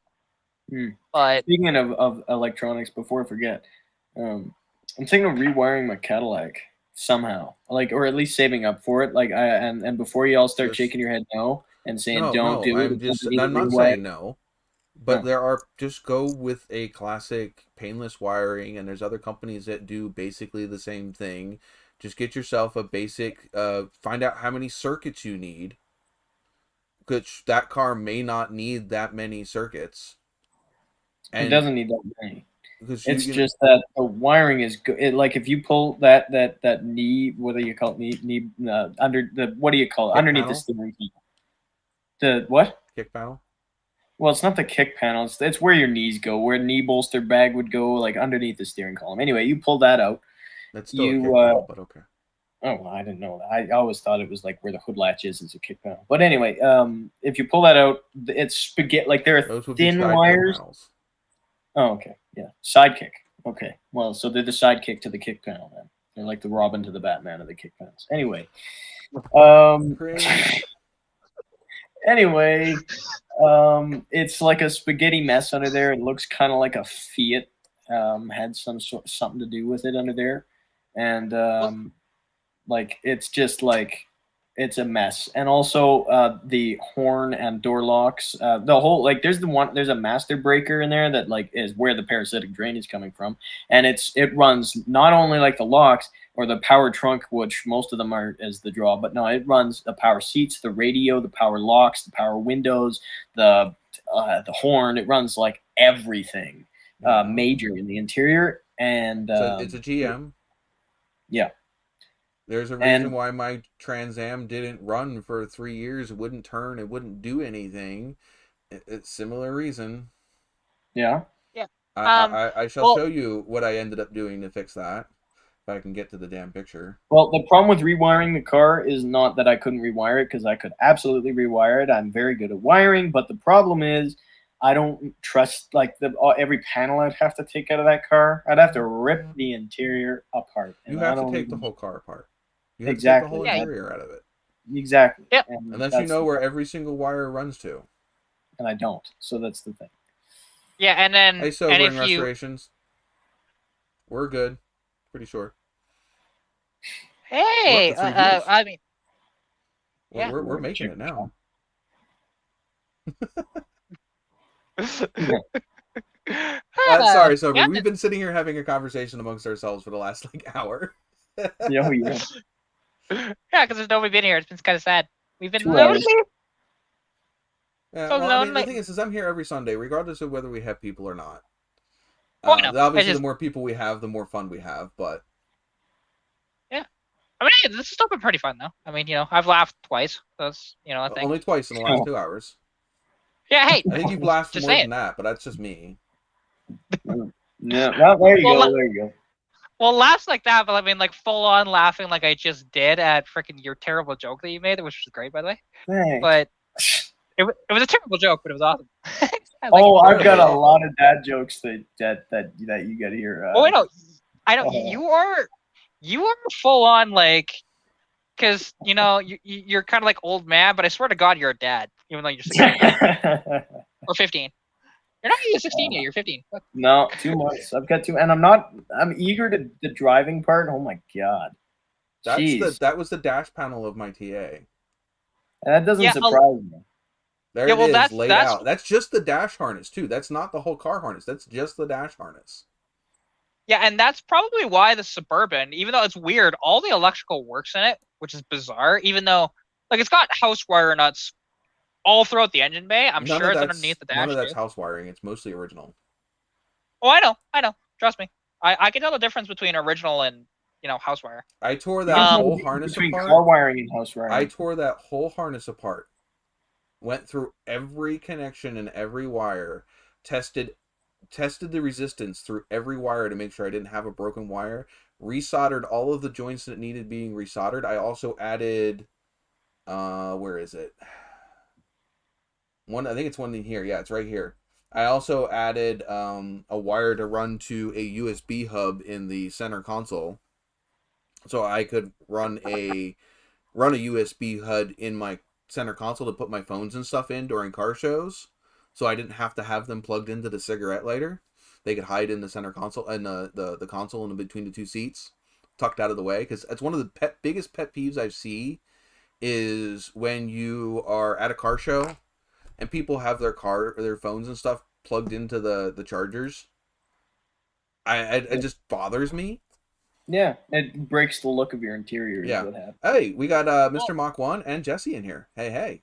them. But speaking of electronics, before I forget, I'm thinking of rewiring my Cadillac somehow, or at least saving up for it. And before you all start shaking your head no and saying don't do it. I'm not saying no. But there are, just go with a classic painless wiring, and there's other companies that do basically the same thing. Just get yourself a basic, find out how many circuits you need, because that car may not need that many circuits. And it doesn't need that many. It's just that the wiring is good. Like if you pull that knee, what do you call it? Knee under the, what do you call it? Underneath the steering wheel. The what? Kick panel. Well, it's not the kick panel. It's where your knees go, where a knee bolster bag would go, like underneath the steering column. Anyway, you pull that out. That's still a kick panel, but okay. Oh, well, I didn't know that. I always thought it was like where the hood latch is a kick panel. But anyway, if you pull that out, it's spaghetti. Like there are thin wires. Oh, okay. Yeah. Sidekick. Okay. Well, so they're the sidekick to the kick panel then. They're like the Robin to the Batman of the kick panels. Anyway. Anyway, it's like a spaghetti mess under there. It looks kind of like a Fiat had something to do with it under there, and like it's just like it's a mess. And also the horn and door locks, the whole, like there's a master breaker in there that like is where the parasitic drain is coming from, and it runs not only like the locks or the power trunk, which most of them are as the draw, but no, it runs the power seats, the radio, the power locks, the power windows, the horn. It runs like everything major in the interior, and so it's a GM. Yeah. There's a reason why my Trans Am didn't run for 3 years. It wouldn't turn. It wouldn't do anything. It's similar reason. Yeah. Yeah. I shall show you what I ended up doing to fix that. If I can get to the damn picture. Well, the problem with rewiring the car is not that I couldn't rewire it, because I could absolutely rewire it. I'm very good at wiring, but the problem is I don't trust like every panel I'd have to take out of that car. I'd have to rip the interior apart. You have to take the whole car apart. You have exactly. to take the whole interior out of it. Exactly. Yep. Unless you know where every single wire runs to. And I don't. So that's the thing. Yeah, and then ISO ring restorations. We're good. Pretty sure. Hey, I mean, well, yeah, we're making it now. Sorry, Sober. We've been sitting here having a conversation amongst ourselves for the last hour. Yeah. Yeah, because there's nobody been here. It's been kind of sad. We've been lonely. Yeah, so well, I mean, the thing is I'm here every Sunday, regardless of whether we have people or not. Obviously, the more people we have, the more fun we have. But this has still been pretty fun though. I mean, I've laughed twice. That's a thing. Only twice in the last 2 hours. Yeah, hey. I think you've laughed just more say than that, but that's just me. Yeah, well, there you go. There you go. Well, laughs like that, but I mean, like full on laughing like I just did at freaking your terrible joke that you made, which was great, by the way. Thanks. But it was a terrible joke, but it was awesome. I've got a lot of dad jokes that you got to hear. Oh, I know. You are full on like, because you're kind of like old man, but I swear to God, you're a dad, even though you're 16 or 15. You're not even 16 yet. You're 15. No, 2 months. I've got 2, and I'm eager to the driving part. Oh my God. That was the dash panel of my TA. That doesn't surprise me. There it is, laid out. That's just the dash harness too. That's not the whole car harness. That's just the dash harness. Yeah, and that's probably why the Suburban, even though it's weird, all the electrical works in it, which is bizarre. Even though, like, it's got house wire nuts all throughout the engine bay. I'm sure it's underneath the dash. None of that's house wiring. It's mostly original. Oh, I know. Trust me. I can tell the difference between original and house wire. I tore that whole harness apart. Car wiring and house wiring. I tore that whole harness apart. Went through every connection and every wire. Tested the resistance through every wire to make sure I didn't have a broken wire. Resoldered all of the joints that needed being resoldered. I also added, where is it? I think it's one in here. Yeah, it's right here. I also added a wire to run to a USB hub in the center console, so I could run a USB HUD in my center console to put my phones and stuff in during car shows, so I didn't have to have them plugged into the cigarette lighter. They could hide in the center console and the console in between the 2 seats, tucked out of the way. Because it's one of the biggest pet peeves I see is when you are at a car show and people have their phones and stuff plugged into the chargers. It just bothers me. Yeah, it breaks the look of your interior. Yeah. Is what happens. Hey, we got Mr. Mach 1 and Jesse in here. Hey.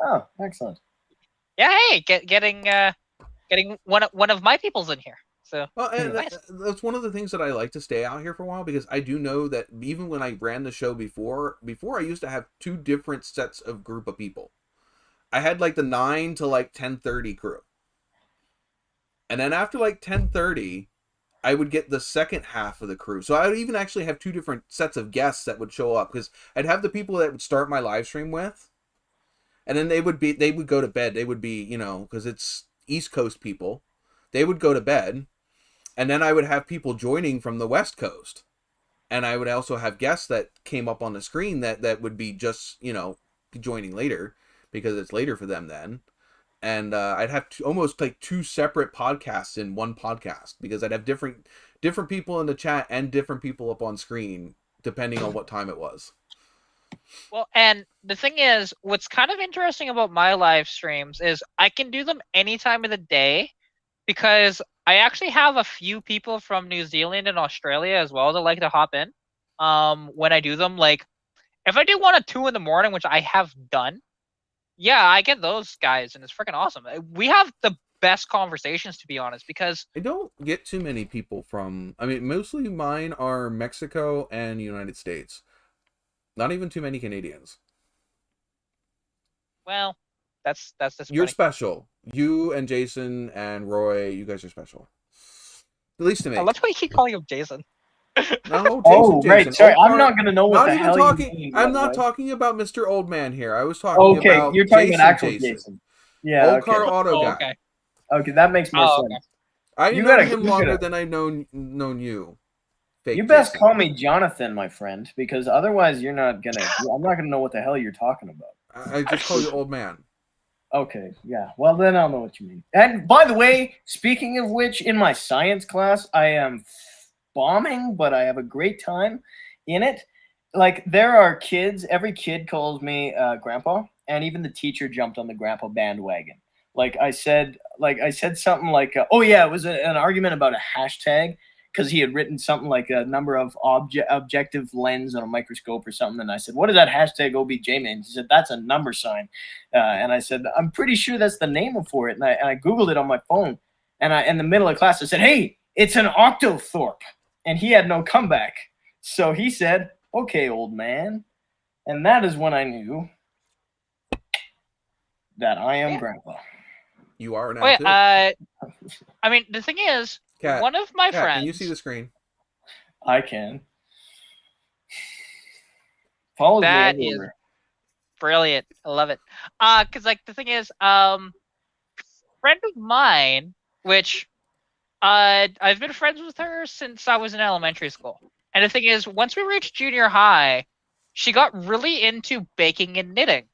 Oh, excellent. Yeah, hey, getting one of my peoples in here. So nice. That's one of the things that I like to stay out here for a while, because I do know that even when I ran the show before I used to have 2 different sets of group of people. I had like the 9 to like 10:30 crew. And then after like 10:30, I would get the second half of the crew. So I would even actually have 2 different sets of guests that would show up, because I'd have the people that would start my live stream with, and then they would go to bed. They would be, because it's East Coast people, they would go to bed, and then I would have people joining from the West Coast, and I would also have guests that came up on the screen that would be just, joining later, because it's later for them then. And I'd have almost like 2 separate podcasts in one podcast, because I'd have different people in the chat and different people up on screen depending on what time it was. Well, and the thing is, what's kind of interesting about my live streams is I can do them any time of the day, because I actually have a few people from New Zealand and Australia as well that like to hop in when I do them. Like, if I do one at 2 in the morning, which I have done, yeah, I get those guys, and it's freaking awesome. We have the best conversations, to be honest, because I don't get too many people from, mostly mine are Mexico and United States. Not even too many Canadians. Well, that's You're special. You and Jason and Roy, you guys are special. At least to me. I love how you keep calling him Jason. No, Jason. Right. Sorry, I'm not going to know what the hell you're talking. I'm not talking about Mr. Old Man here. I was talking about you're talking about actual Jason. Yeah, Old car auto guy. Okay, that makes more sense. Okay. I've known him longer than I've known you. You best call me Jonathan, my friend, because otherwise I'm not gonna know what the hell you're talking about. I just call you Old Man. Okay, yeah. Well, then I'll know what you mean. And by the way, speaking of which, in my science class, I am bombing, but I have a great time in it. Like, there are kids, every kid calls me grandpa, and even the teacher jumped on the grandpa bandwagon. I said something like, oh yeah, it was an argument about a hashtag, because he had written something like a number of objective lens on a microscope or something, and I said, what does that hashtag OBJ mean? He said, that's a number sign, and I said, I'm pretty sure that's the name for it, and I googled it on my phone, and in the middle of class I said, hey, it's an octothorpe. And he had no comeback. So he said, Okay, old man. And that is when I knew that I am Grandpa. You are now, Wait, too. I mean, the thing is, Cat, one of my friends... can you see the screen? I can. Follows me That is everywhere. brilliant. I love it. Because, like, the thing is, friend of mine, which I've been friends with her since I was in elementary school. And the thing is, once we reached junior high, she got really into baking and knitting.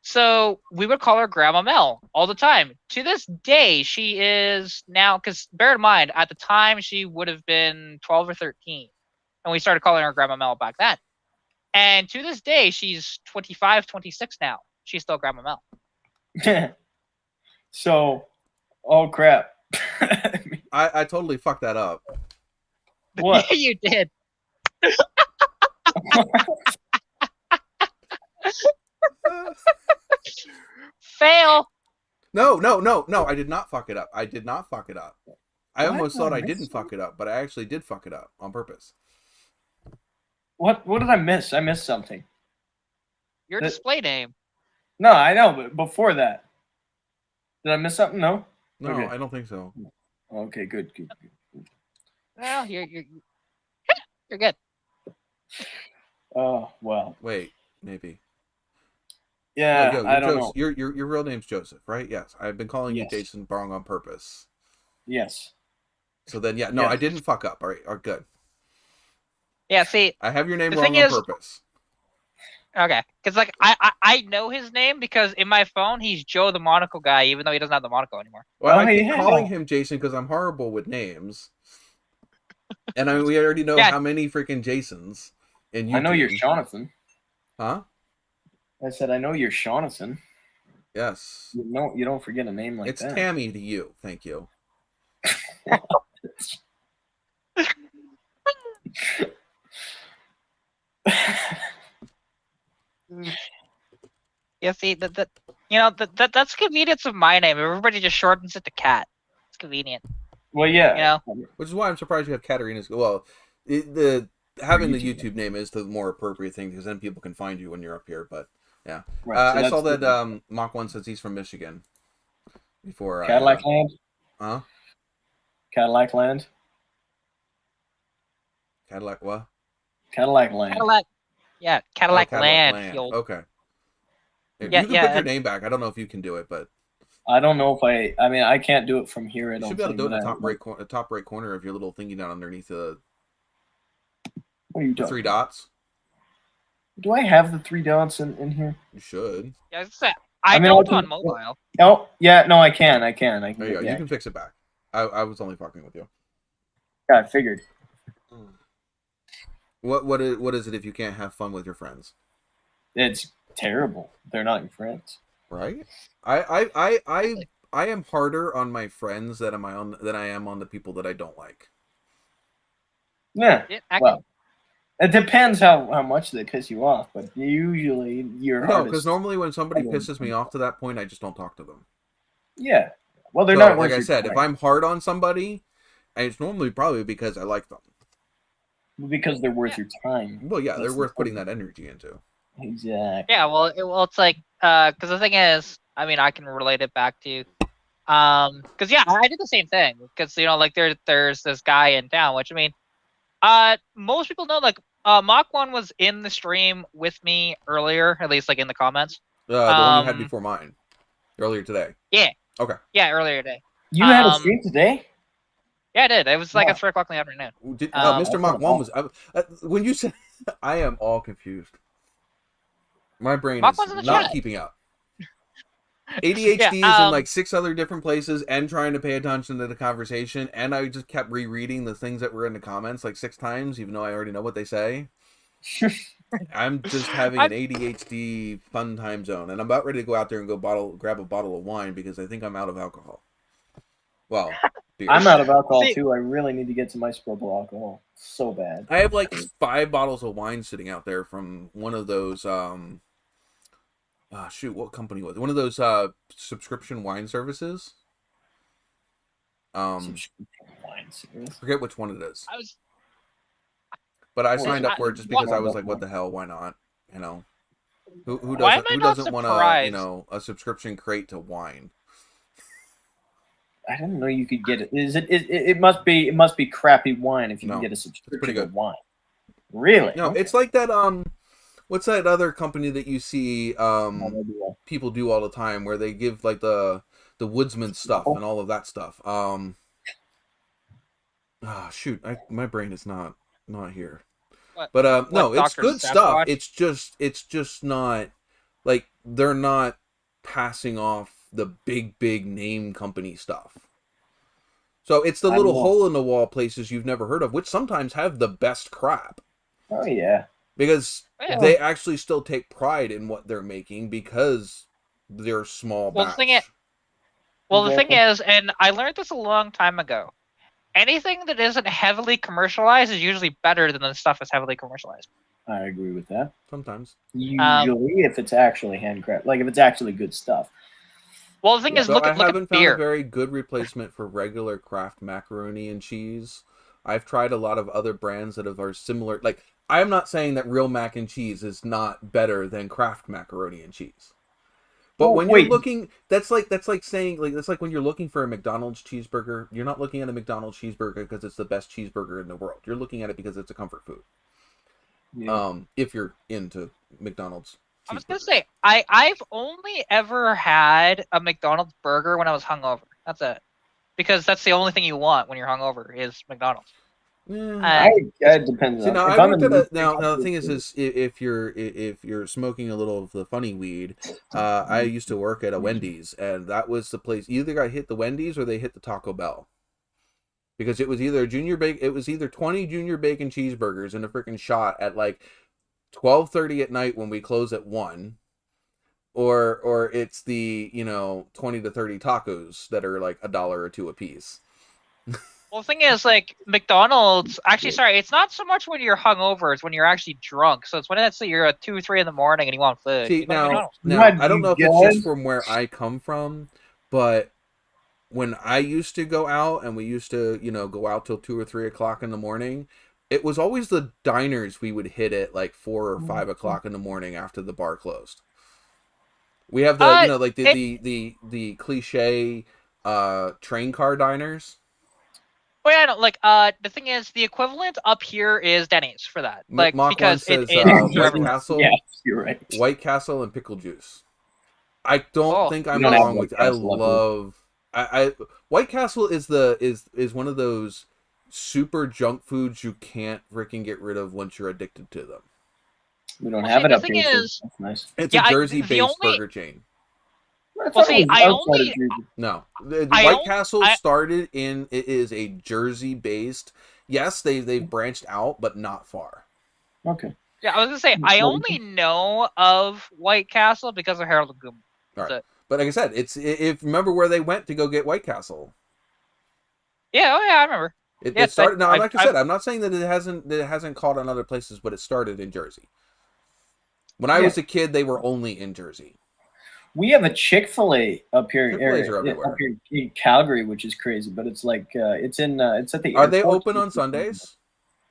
So we would call her Grandma Mel all the time. To this day, she is now, because bear in mind, at the time, she would have been 12 or 13. And we started calling her Grandma Mel back then. And to this day, she's 25, 26 now. She's still Grandma Mel. So, oh crap. I totally fucked that up. What? Yeah, you did. Fail. No, I did not fuck it up. I did not fuck it up. I almost thought I didn't fuck it up, but I actually did fuck it up on purpose. What did I miss? I missed something. Your display name. No, I know, but before that. Did I miss something? No? No, Okay. I don't think so. Okay, good. Well, you're good. Oh, well. Wait, maybe. Yeah, yo, I don't know. Your real name's Joseph, right? Yes. I've been calling you Jason wrong on purpose. Yes. So then, yeah, no, I didn't fuck up. All right, good. Yeah, see, I have your name wrong on purpose. Okay, because like I know his name because in my phone he's Joe the monocle guy, even though he doesn't have the monocle anymore. Well, I keep calling him Jason because I'm horrible with names, and we already know how many freaking Jasons. I know you're Jonathan. Huh? I said I know you're Jonathan. Yes. You don't forget a name like that. It's Tammy to you. Thank you. Yeah, see that's convenience of my name. Everybody just shortens it to Cat. It's convenient. Well, yeah. You know? Which is why I'm surprised you have Katarina's. Well, having the YouTube name is the more appropriate thing because then people can find you when you're up here. But yeah, right, so I saw that Mach 1 says he's from Michigan. Before Cadillac Land. Huh? Cadillac Land. Cadillac what? Cadillac Land. Cadillac Land. Okay. You can put your name back. I don't know if you can do it, but I don't know if I mean, I can't do it from here. You should be able to do it in the top right corner of your little thingy down underneath the. What are you doing? 3 dots. Do I have the 3 dots in here? You should. Yeah, I don't on mobile. Oh, yeah, no, I can. There you go. You can fix it back. I was only fucking with you. Yeah, I figured. What is it if you can't have fun with your friends? It's terrible. They're not your friends. Right? I am harder on my friends than I am on the people that I don't like. Yeah. Well, it depends how much they piss you off, but usually you're no, because normally when somebody pisses me off to that point, I just don't talk to them. Yeah. Well, they're not. Like I said, if I'm hard on somebody, it's normally probably because I like them. Because they're worth your time. Well, yeah, they're worth putting that energy into. Exactly. Yeah, well, it's like, because the thing is, I mean, I can relate it back to, because yeah, I did the same thing. Because like there's this guy in town, which I mean, most people know, like, Mach 1 was in the stream with me earlier, at least like in the comments. The one you had before mine, earlier today. Yeah. Okay. Yeah, earlier today. You had a stream today? Yeah, I did. It was like at 3 o'clock in the afternoon. Mr. Mach 1 was when you said, I am all confused. My brain is not keeping up. ADHD is in like 6 other different places and trying to pay attention to the conversation, and I just kept rereading the things that were in the comments like 6 times, even though I already know what they say. I'm just having an ADHD fun time zone, and I'm about ready to go out there and go grab a bottle of wine because I think I'm out of alcohol. Well, beer. I'm out of alcohol too. I really need to get some isopropyl alcohol so bad. I have like 5 bottles of wine sitting out there from one of those what company was it? One of those subscription wine services. Forget which one it is. But I signed up for it just because I was like, what the hell, why not? You know, who Why am doesn't I who not doesn't want surprised? a subscription crate to wine? I didn't know you could get it. It must be crappy wine if you can No, get a it's pretty subscription to good. wine. Really? No, Okay. it's like that. What's that other company that you see people do all the time where they give like the woodsman stuff and all of that stuff. Shoot, my brain is not here. What? But What no, it's Dr. good stuff. Sasquatch? It's just not like they're not passing off the big name company stuff. So it's the little hole in the wall places you've never heard of, which sometimes have the best crap. Oh yeah. Because they actually still take pride in what they're making because they're small batch. The thing is, and I learned this a long time ago, anything that isn't heavily commercialized is usually better than the stuff that's heavily commercialized. I agree with that. Sometimes. Usually, if it's actually handcrafted, like if it's actually good stuff. Well, the thing is, look at beer. I haven't found a very good replacement for regular Kraft macaroni and cheese. I've tried a lot of other brands that are similar. Like, I'm not saying that real mac and cheese is not better than Kraft macaroni and cheese. But when you're looking, that's like when you're looking for a McDonald's cheeseburger, you're not looking at a McDonald's cheeseburger because it's the best cheeseburger in the world. You're looking at it because it's a comfort food. Yeah. If you're into McDonald's. I was gonna say, I've only ever had a McDonald's burger when I was hungover. That's it, because that's the only thing you want when you're hungover is McDonald's. It depends. See, now I worked at now the thing is if you're smoking a little of the funny weed, I used to work at a Wendy's, and that was the place. Either I hit the Wendy's or they hit the Taco Bell, because it was either it was either 20 junior bacon cheeseburgers in a freaking shot at like 12:30 at night when we close at 1, or it's the 20 to 30 tacos that are like $1 or $2 a piece. Well, the thing is, like, McDonald's, actually, sorry, it's not so much when you're hungover, it's when you're actually drunk. So it's when you're at 2 or 3 in the morning and you want food. See, now I don't know if it's just from where I come from, but when I used to go out and we used to, go out till 2 or 3 o'clock in the morning, it was always the diners we would hit at like 4 or 5 o'clock in the morning after the bar closed. We have the the cliche train car diners. Oh yeah, no, the thing is, the equivalent up here is Denny's for that. Like, because says, White Castle, yeah, you're right. White Castle and pickle juice. I don't think I'm wrong with. I love. White Castle is one of those super junk foods you can't freaking get rid of once you're addicted to them. We don't have it up here. That's nice. It's a Jersey-based burger chain. Well, see, No, White Castle started in. It is a Jersey-based. Yes, they've branched out, but not far. Okay. Yeah, I was gonna say I only know of White Castle because of Harold and Kumar. All right. But like I said, if remember where they went to go get White Castle. Yeah, I remember. It started. Now, like I said, I'm not saying that it hasn't caught on other places, but it started in Jersey. When I was a kid, they were only in Jersey. We have a Chick-fil-A up here, up here in Calgary, which is crazy. But it's like it's at the. Are they open on Sundays?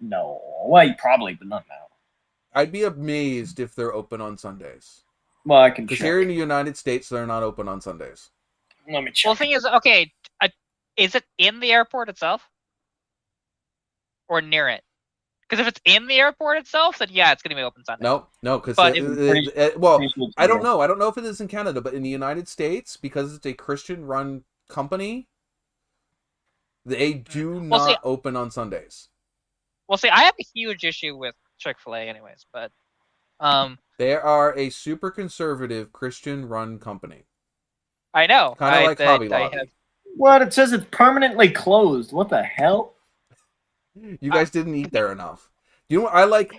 No, well, probably, but not now. I'd be amazed if they're open on Sundays. Well, I can. Because here in the United States, they're not open on Sundays. Let me check. Well, the thing is, okay, is it in the airport itself, or near it? Because if it's in the airport itself, then yeah, it's going to be open Sunday. No, because I don't know. I don't know if it is in Canada, but in the United States, because it's a Christian-run company, they do not open on Sundays. Well, see, I have a huge issue with Chick-fil-A, anyways, but they are a super conservative Christian-run company. I know, kind of like Hobby Lobby. What? It says it's permanently closed. What the hell? You guys didn't eat there enough. You know what? I like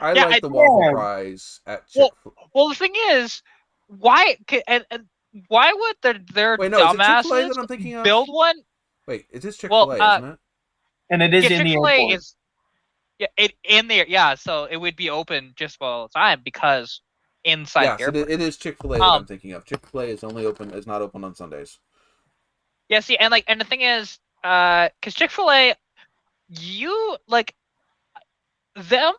the waffle fries at Chick-fil-A. Well, the thing is, why would their dumbasses build one? Wait, is this Chick-fil-A, isn't it? And it is in the airport. So it would be open just all the time because inside the airport. It is Chick-fil-A that I'm thinking of. Chick-fil-A is not open on Sundays. Yeah, see, and the thing is, because Chick-fil-A, you like them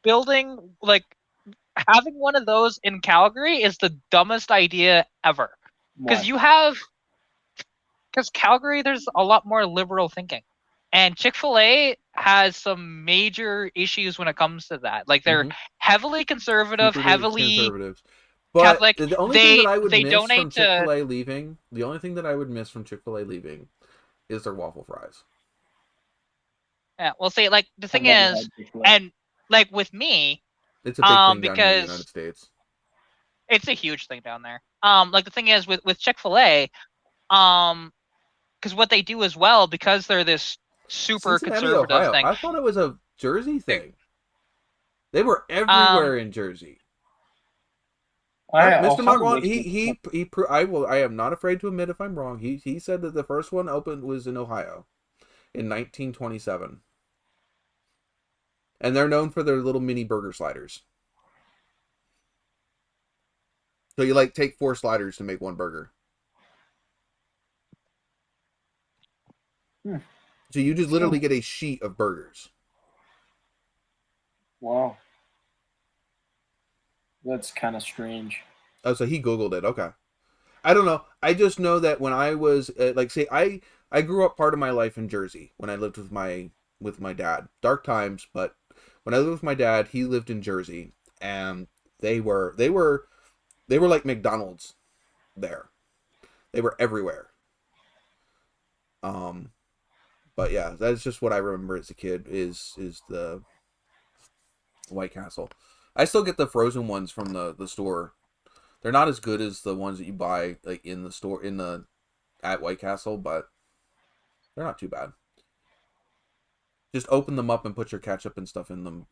building like having one of those in Calgary is the dumbest idea ever. Because Calgary, there's a lot more liberal thinking. And Chick-fil-A has some major issues when it comes to that. Like they're heavily conservative, heavily conservatives. But Catholic. the only thing that I would they miss from donate to Chick-fil-A leaving, the only thing that I would miss from Chick-fil-A leaving is their waffle fries. yeah, well, see, like the thing is, and like with me, it's a big thing down here in the because United States. it's a huge thing down there. Like the thing is with Chick-fil-A, because what they do as well, because they're this super Cincinnati, conservative Ohio. thing. I thought it was a Jersey thing. They were everywhere in Jersey. Mr. Monron, I am not afraid to admit if I'm wrong. He said that the first one opened was in Ohio in 1927. And they're known for their little mini burger sliders. So you like take 4 sliders to make one burger. So you just literally get a sheet of burgers. Wow. That's kind of strange. Oh, so he Googled it. Okay. I don't know. I just know that when I was I grew up part of my life in Jersey when I lived with my dad. Dark times, but when I lived with my dad, he lived in Jersey, and they were like McDonald's there. They were everywhere. But yeah, that's just what I remember as a kid is the White Castle. I still get the frozen ones from the store. They're not as good as the ones that you buy like in the store at White Castle, but they're not too bad. Just open them up and put your ketchup and stuff in them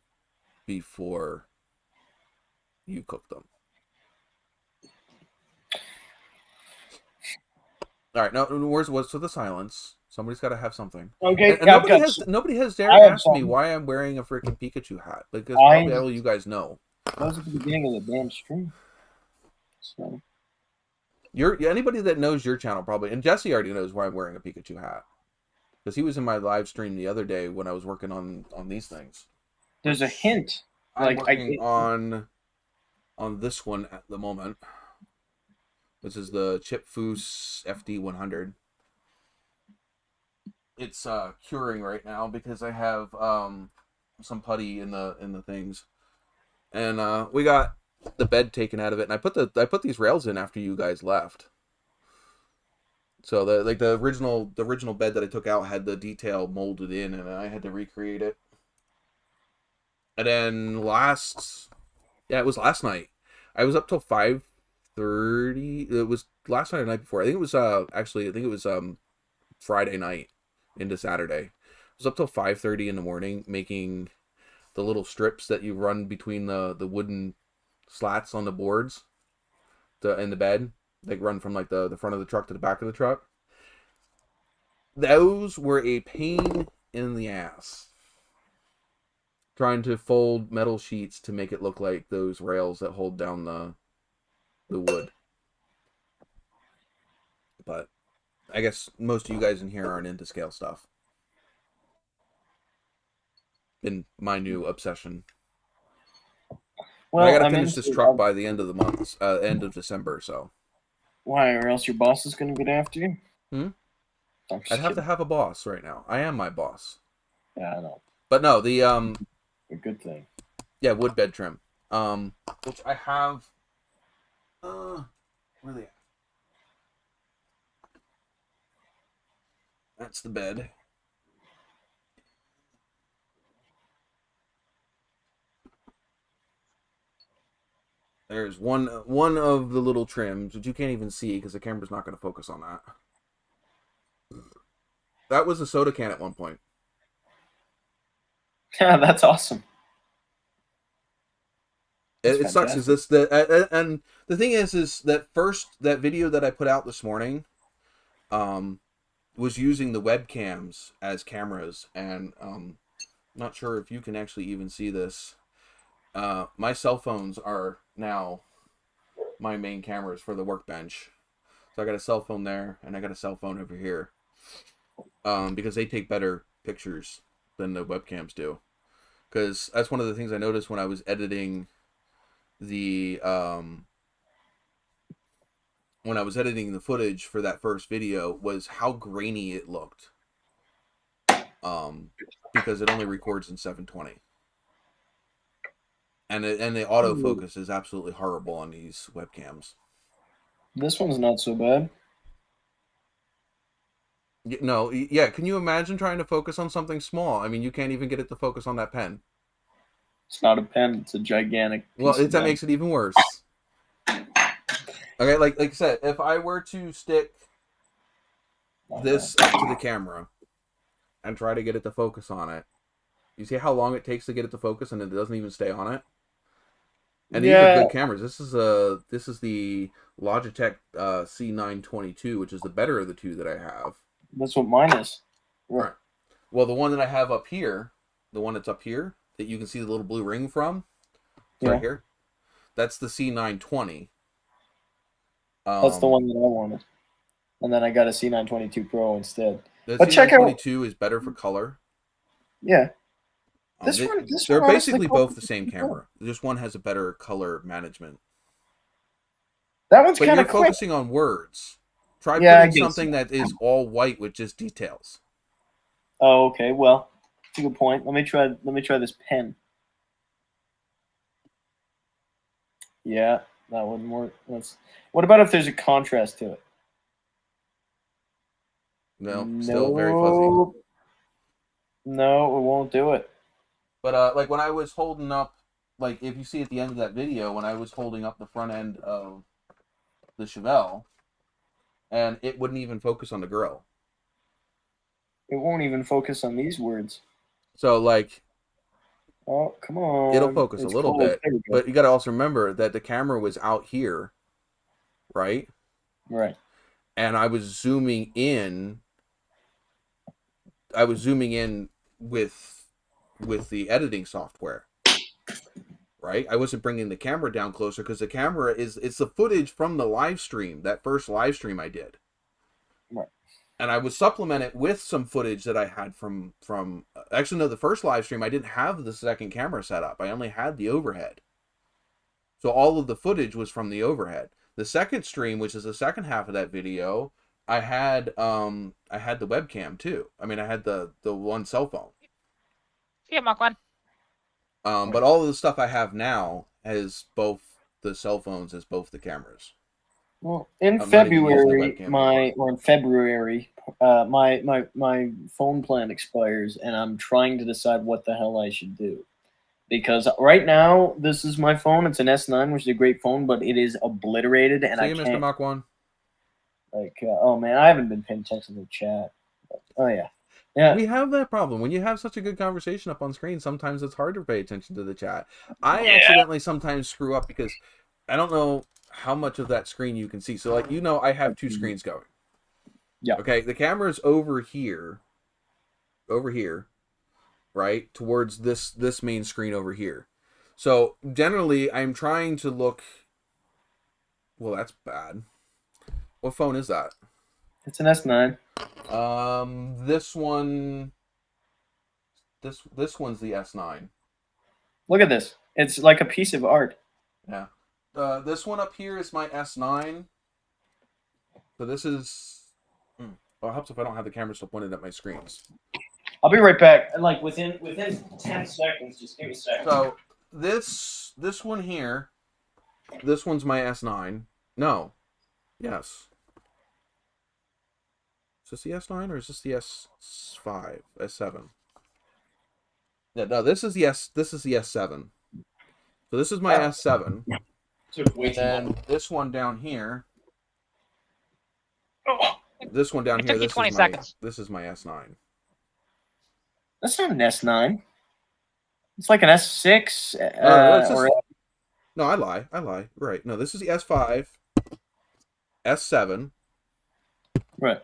before you cook them. All right, now what's with the silence? Somebody's got to have something. Okay, and nobody has dared ask me why I'm wearing a freaking Pikachu hat, because probably all you guys know. That was at the beginning of the damn stream. So Anybody that knows your channel probably, and Jesse already knows why I'm wearing a Pikachu hat, because he was in my live stream the other day when I was working on these things. There's a hint. I'm working on this one at the moment. This is the Chip Foose FD100. It's curing right now because I have some putty in the things, and we got the bed taken out of it, and I put these rails in after you guys left. So the original bed that I took out had the detail molded in, and I had to recreate it. And then it was last night. I was up till 5:30. It was last night or the night before. I think it was Friday night into Saturday. I was up till 5:30 in the morning making the little strips that you run between the wooden slats on the boards in the bed. They run from like the front of the truck to the back of the truck. Those were a pain in the ass. Trying to fold metal sheets to make it look like those rails that hold down the wood. But I guess most of you guys in here aren't into scale stuff. Been my new obsession. Well, I gotta finish this truck by the end of the month, end of December. So. Why? Or else your boss is gonna get after you. I'd have to have a boss right now. I am my boss. Yeah, I know. But no, a good thing. Yeah, wood bed trim. Which I have. Where are they at? That's the bed. There's one of the little trims, which you can't even see because the camera's not going to focus on that. That was a soda can at one point. Yeah, that's awesome. It sucks. And the thing is that video that I put out this morning, was using the webcams as cameras, and I'm not sure if you can actually even see this. My cell phones are now my main cameras for the workbench. So I got a cell phone there, and I got a cell phone over here, because they take better pictures than the webcams do. because that's one of the things I noticed when I was editing the footage for that first video was how grainy it looked. Because it only records in 720. And the autofocus is absolutely horrible on these webcams. This one's not so bad. No, yeah. Can you imagine trying to focus on something small? I mean, you can't even get it to focus on that pen. It's not a pen. It's a gigantic piece Well, of that makes it even worse. Okay, like I said, if I were to stick this up to the camera and try to get it to focus on it, you see how long it takes to get it to focus, and it doesn't even stay on it. And these are good cameras. This is the Logitech C922, which is the better of the two that I have. That's what mine is. Right. Well, the one that I have up here, the one that's up here, that you can see the little blue ring from, right here, that's the C920. That's the one that I wanted. And then I got a C922 Pro instead. The C922 is better for color. Yeah. They're basically both the same camera. Just one has a better color management. That one's kind of quick. You're focusing on words. Try putting something that is all white with just details. Oh, okay. Well, that's a good point. Let me try this pen. Yeah, that wouldn't work. What about if there's a contrast to it? No, still very fuzzy. No, it won't do it. But like when I was holding up, like if you see at the end of that video, when I was holding up the front end of the Chevelle, and it wouldn't even focus on the grill. It won't even focus on these words. So like, oh come on, it'll focus a little bit, but you got to also remember that the camera was out here, right? Right. And I was zooming in. I was zooming in with the editing software, right? I wasn't bringing the camera down closer because the camera it's the footage from the live stream, that first live stream I did. Right. And I would supplement it with some footage that I had from actually, no, the first live stream, I didn't have the second camera set up. I only had the overhead. So all of the footage was from the overhead. The second stream, which is the second half of that video, I had the webcam too. I mean, I had the one cell phone. Yeah, Mark one. But all of the stuff I have now has both the cell phones as both the cameras. Well, in February, my phone plan expires, and I'm trying to decide what the hell I should do. Because right now, this is my phone. It's an S9, which is a great phone, but it is obliterated, and I can't. Mr. Mach 1. Like, oh man, I haven't been paying attention to the chat. But, oh yeah. Yeah. We have that problem. When you have such a good conversation up on screen, sometimes it's hard to pay attention to the chat. I accidentally sometimes screw up because I don't know how much of that screen you can see. So, like, I have two screens going. Yeah. Okay, the camera's over here, right, towards this main screen over here. So, generally, I'm trying to look... Well, that's bad. What phone is that? It's an S9. This one... This one's the S9. Look at this. It's like a piece of art. Yeah. This one up here is my S9. So this is... Well, it helps if I don't have the camera still pointed at my screens. I'll be right back. Like within 10 seconds. Just give me a second. So this one here, this one's my S9. No. Yes. Is this the S9 or is this the S5? S7? Yeah, no, this is the S7. So this is my S7. And this one down here. This one down here. This is my S9. That's not an S9. It's like an S6. No, I lie. Right. No, this is the S5, S7, right,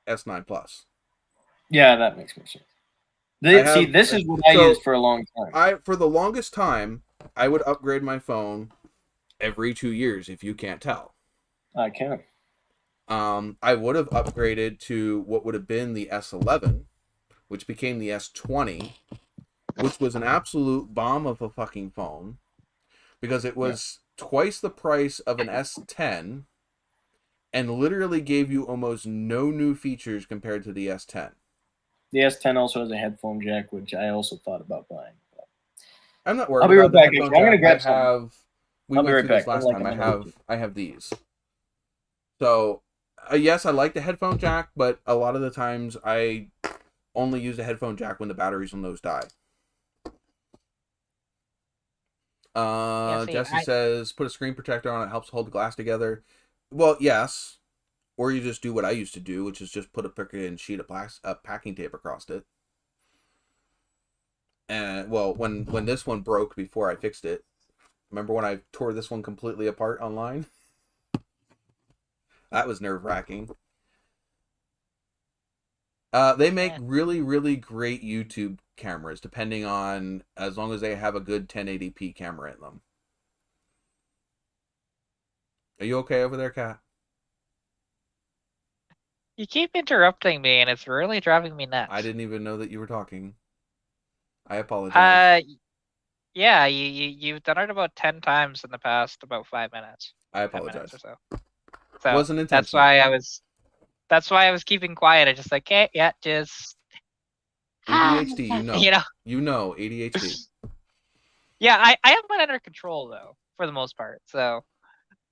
S9 Plus. Yeah, that makes more sense. This is what I used for a long time. For the longest time, I would upgrade my phone every 2 years, if you can't tell. I can. I would have upgraded to what would have been the S11, which became the S20, which was an absolute bomb of a fucking phone, because it was twice the price of an S10 and literally gave you almost no new features compared to the S10. The S10 also has a headphone jack, which I also thought about buying. But I'm not worried I'll be about right the back. headphone I'm gonna jack. grab something. We I'll be went right through back. this last Like time. I have these. So, yes, I like the headphone jack, but a lot of the times I only use the headphone jack when the batteries on those die. Jesse says, put a screen protector on it, helps hold the glass together. Well, yes. Or you just do what I used to do, which is just put a freaking sheet of packing tape across it. And, well, when this one broke before I fixed it, remember when I tore this one completely apart online? That was nerve-wracking. They make really, really great YouTube cameras, depending on, as long as they have a good 1080p camera in them. Are you okay over there, Kat? You keep interrupting me, and it's really driving me nuts. I didn't even know that you were talking. I apologize. Yeah, you've done it about 10 times in the past about 5 minutes. I apologize. 10 minutes or so. Wasn't intentional. That's why I was keeping quiet. I just like, okay, yeah, just ADHD, you know. You know, ADHD. Yeah, I have mine under control though, for the most part. So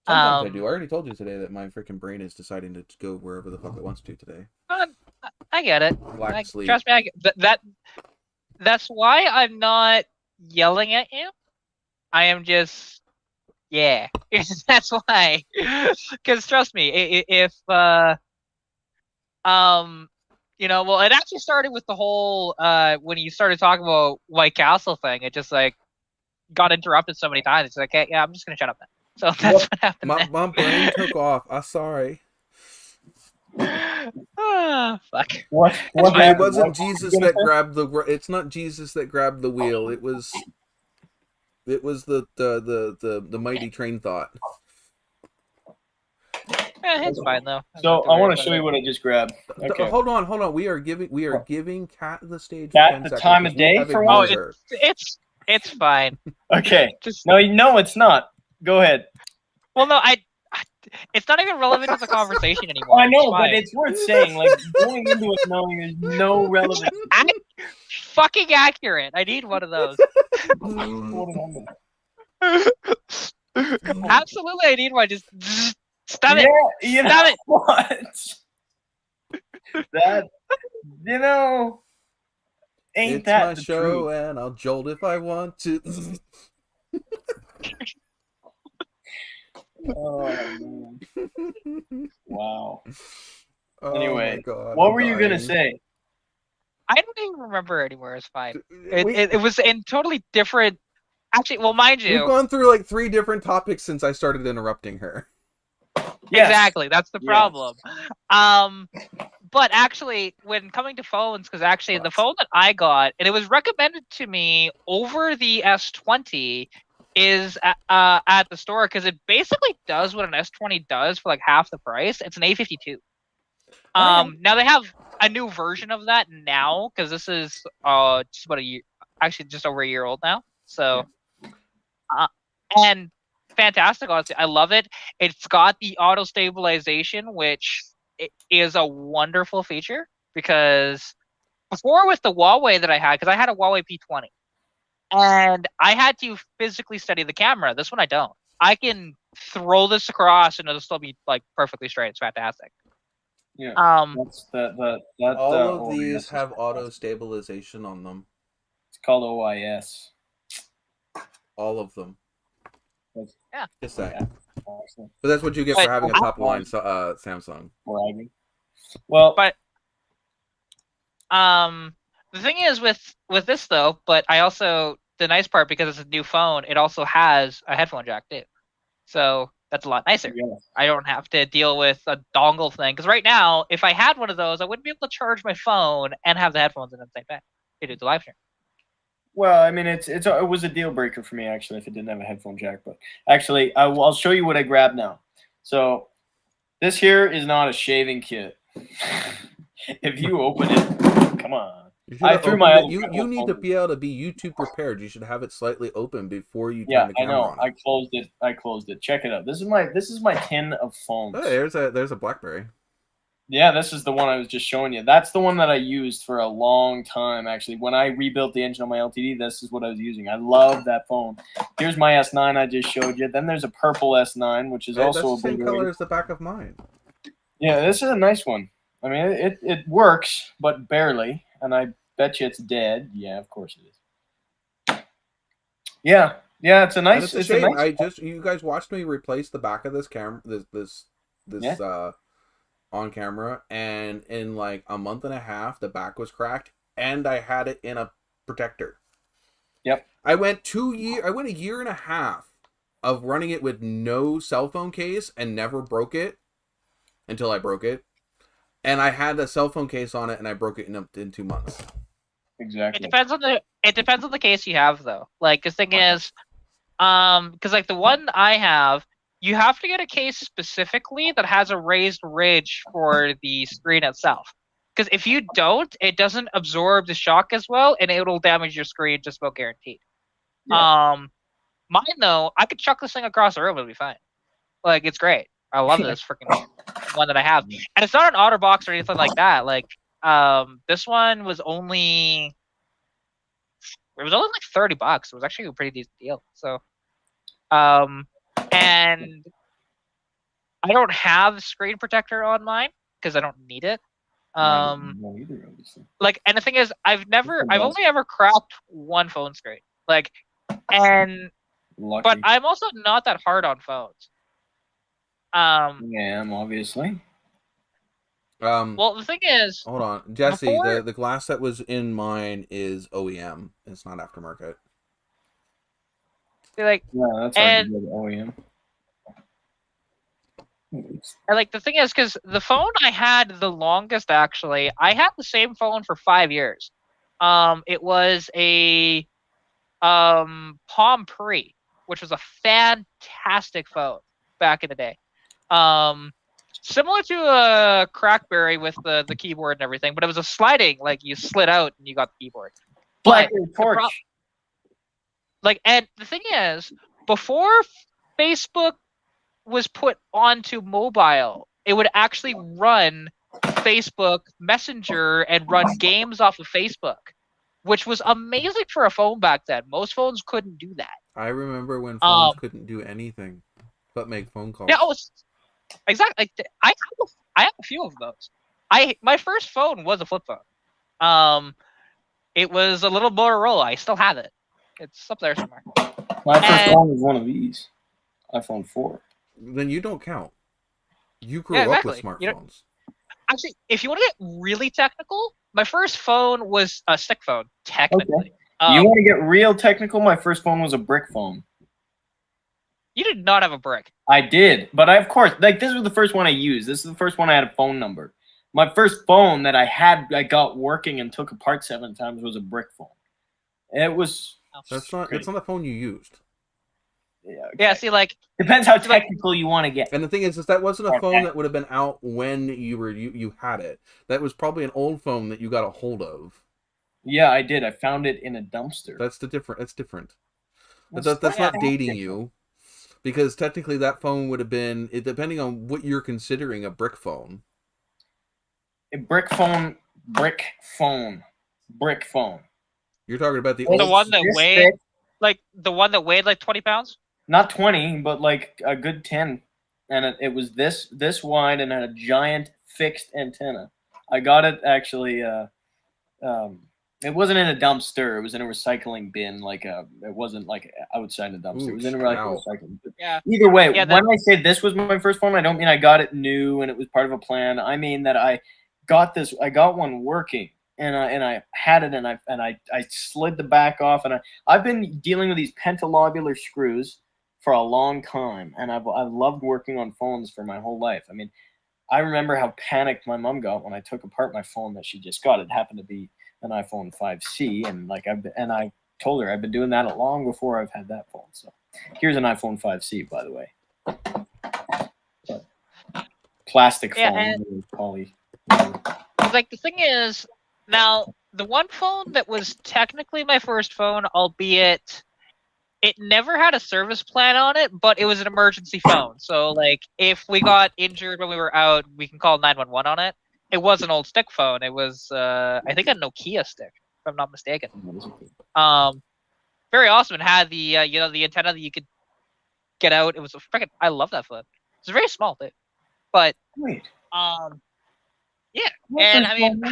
sometimes I do. I already told you today that my freaking brain is deciding to go wherever the fuck it wants to today. I get it. Sleep. Trust me, I get that's why I'm not yelling at you. I am just, yeah. That's why. Because trust me, if well, it actually started with the whole when you started talking about White Castle thing. It just like got interrupted so many times. It's like, okay, yeah, I'm just gonna shut up then. So that's what happened. My brain took off. I'm sorry. Fuck. What it wasn't Jesus that grabbed the. It's not Jesus that grabbed the wheel. It was the mighty train thought. It's fine though. So I want to show you what I just grabbed. Okay. Hold on. We are giving Kat the stage. Kat the time of day for once. It's fine. Okay. No, it's not. Go ahead. Well, no, it's not even relevant to the conversation anymore. I know, but it's worth saying. Like going into it knowing there's no relevance. Fucking accurate. I need one of those. Absolutely, I need one. Just stop it. You stop it. What? That ain't it's that my the show, truth. And I'll jolt if I want to. Oh man! Wow. Oh, anyway, God, what were you gonna say? I don't even remember anymore. It's fine. It was in totally different. Actually, well, mind you, we've gone through like 3 different topics since I started interrupting her. Yes. Exactly, that's the problem. But actually, when coming to phones, because actually the phone that I got, and it was recommended to me over the S20, is at the store because it basically does what an S20 does for like half the price. It's an A52. Now they have a new version of that now because this is just about a year, actually just over a year old now. So, and fantastic, honestly, I love it. It's got the auto stabilization, which is a wonderful feature because before with the Huawei that I had, because I had a Huawei P20. And I had to physically study the camera. This one I don't. I can throw this across and it'll still be like perfectly straight. It's fantastic. Yeah. All of these have auto stabilization on them. It's called OIS. All of them. Yeah. Just saying. Yeah. But that's what you get for having a top line Samsung. Well, but the thing is with this though, but I also, the nice part, because it's a new phone, it also has a headphone jack too. So that's a lot nicer. Yeah. I don't have to deal with a dongle thing. Because right now, if I had one of those, I wouldn't be able to charge my phone and have the headphones in the same time to do the live stream. Well, I mean, it was a deal breaker for me actually if it didn't have a headphone jack. But actually, I'll show you what I grabbed now. So this here is not a shaving kit. If you open it, come on. I threw my other you need to be able to be YouTube prepared. You should have it slightly open before you turn the camera on. I closed it. Check it out. This is my tin of phones. Oh, there's a BlackBerry. Yeah, this is the one I was just showing you. That's the one that I used for a long time, actually. When I rebuilt the engine on my LTD, this is what I was using. I love that phone. Here's my S9 I just showed you. Then there's a purple S9, which is also that's the same color as the back of mine. Yeah, this is a nice one. I mean, it works, but barely. And I bet you it's dead. Yeah, of course it is. Yeah, it's a nice. It's a shame. You guys watched me replace the back of this camera, this on camera, and in like a month and a half, the back was cracked, and I had it in a protector. Yep. I went a year and a half of running it with no cell phone case and never broke it until I broke it. And I had a cell phone case on it, and I broke it in 2 months. Exactly. It depends on the case you have, though. Like, the thing is, because like the one I have, you have to get a case specifically that has a raised ridge for the screen itself. Because if you don't, it doesn't absorb the shock as well, and it'll damage your screen just about guaranteed. Yeah. Mine though, I could chuck this thing across the room, it'll be fine. Like, it's great. I love this freaking one that I have, and it's not an OtterBox or anything like that. Like, this one was only like $30. It was actually a pretty decent deal. So, and I don't have a screen protector on mine because I don't need it. Either, like, and the thing is, I've only ever cracked one phone screen. Like, and Lucky. But I'm also not that hard on phones. Yeah, obviously. Well, the thing is, hold on, Jesse. The glass that was in mine is OEM. It's not aftermarket. Like, yeah, that's hard to get OEM. And like, the thing is, because the phone I had the longest, actually, I had the same phone for 5 years. It was a Palm Pre, which was a fantastic phone back in the day. Similar to a Crackberry with the keyboard and everything, but it was a sliding, like, you slid out and you got the keyboard. BlackBerry Torch. And the thing is, before Facebook was put onto mobile, it would actually run Facebook Messenger and run games off of Facebook, which was amazing for a phone back then. Most phones couldn't do that. I remember when phones couldn't do anything but make phone calls. Yeah, exactly. I have a few of those. My first phone was a flip phone. It was a little Motorola. I still have it. It's up there somewhere. My first phone was one of these, iPhone 4. Then you don't count. You grew up with smartphones. Actually, if you want to get really technical, my first phone was a stick phone, technically. Okay. You want to get real technical? My first phone was a brick phone. You did not have a brick. I did, but of course, like, this was the first one I used. This is the first one I had a phone number. My first phone that I got working and took apart 7 times was a brick phone. It was. That's not the phone you used. Yeah. Okay. Yeah. See, like, depends how technical you want to get. And the thing is that wasn't a phone that would have been out when you had it. That was probably an old phone that you got a hold of. Yeah, I did. I found it in a dumpster. That's different. That's not dating you, because technically that phone would have been, depending on what you're considering, a brick phone. A brick phone. You're talking about the one that weighed, the one that weighed like 20 pounds. Not 20, but like a good 10, and it was this wide and had a giant fixed antenna. I got it actually. It wasn't in a dumpster. It was in a recycling bin. It wasn't like outside the dumpster. It was in a recycling bin. Yeah. Either way, when I say this was my first phone, I don't mean I got it new and it was part of a plan. I mean that I got one working. And I had it, and I slid the back off, and I've been dealing with these pentalobular screws for a long time, and I've loved working on phones for my whole life. I mean, I remember how panicked my mom got when I took apart my phone that she just got. It happened to be an iPhone 5C, and I told her I've been doing that long before I've had that phone. So here's an iPhone 5C, by the way. Plastic phone, poly. Like, the thing is, now, the one phone that was technically my first phone, albeit it never had a service plan on it, but it was an emergency phone. So like if we got injured when we were out, we can call 911 on it. It was an old stick phone. It was I think a Nokia stick, if I'm not mistaken. Very awesome. It had the the antenna that you could get out. It was a freaking. I love that phone. It's very small too, but Wait. Yeah, and I mean, I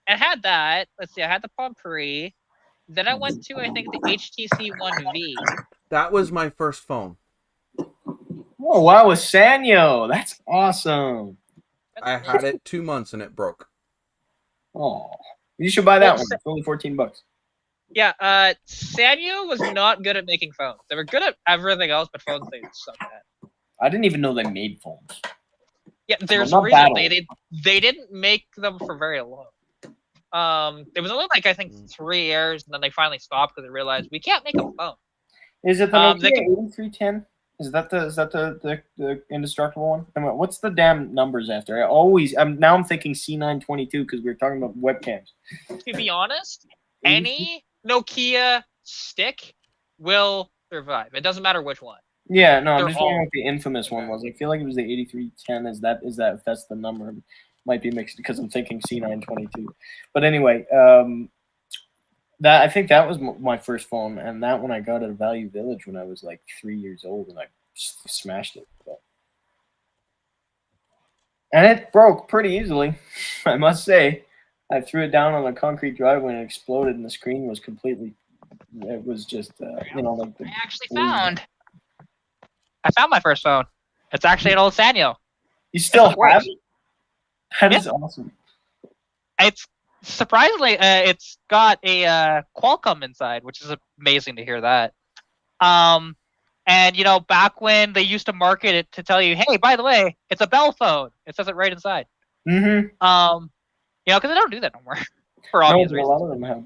had that. Let's see, I had the Pompeii. Then I went to, I think, the HTC One V. That was my first phone. Oh wow, a Sanyo. That's awesome. I had it 2 months and it broke. Oh, you should buy that one. It's only $14. Yeah, Sanyo was not good at making phones. They were good at everything else, but phones they sucked at. I didn't even know they made phones. Yeah, there's a reason they didn't make them for very long. It was only like I think 3 years, and then they finally stopped because they realized we can't make a phone. Is it the Nokia 8310? Is that the indestructible one? I mean, what's the damn numbers after? I'm thinking C922 because we were talking about webcams. To be honest, any Nokia stick will survive. It doesn't matter which one. Yeah, no, I'm just wondering what the infamous one was. I feel like it was the 8310. Is that if that's the number? Might be mixed because I'm thinking C922. But anyway, I think that was my first phone, and that one I got at a Value Village when I was like 3 years old, and I smashed it. And it broke pretty easily, I must say. I threw it down on the concrete driveway and it exploded, and the screen was completely. It was just like. I found my first phone. It's actually an old Sanyo. You still have it? That is awesome. It's surprisingly, it's got a Qualcomm inside, which is amazing to hear that. And back when they used to market it to tell you, hey, by the way, it's a Bell phone. It says it right inside. Mm-hmm. Because they don't do that no more for obvious reasons. A lot of them have.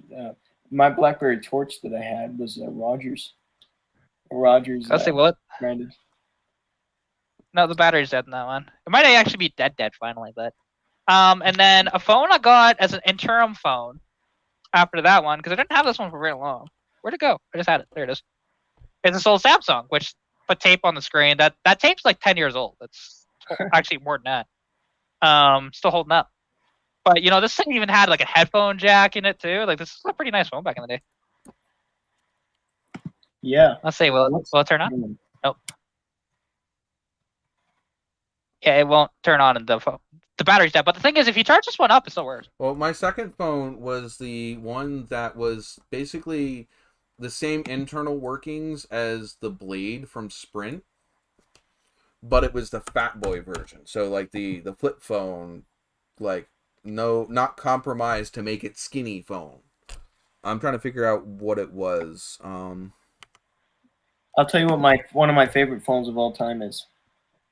My BlackBerry Torch that I had was Rogers. Rogers. Let's see what. Branded. No, the battery's dead in that one. It might actually be dead finally, but. And then a phone I got as an interim phone after that one, because I didn't have this one for very long. Where'd it go? I just had it. There it is. It's this old Samsung, which put tape on the screen. That tape's like 10 years old. It's actually more than that. Still holding up. But, this thing even had like a headphone jack in it too. Like, this is a pretty nice phone back in the day. Yeah. Let's see. Will it turn on? Nope. Yeah, it won't turn on in the phone. The battery's dead. But the thing is, if you charge this one up, it still works. Well, my second phone was the one that was basically the same internal workings as the Blade from Sprint, but it was the fat boy version. So, like, the flip phone, like, not compromised to make it skinny phone. I'm trying to figure out what it was. I'll tell you what one of my favorite phones of all time is.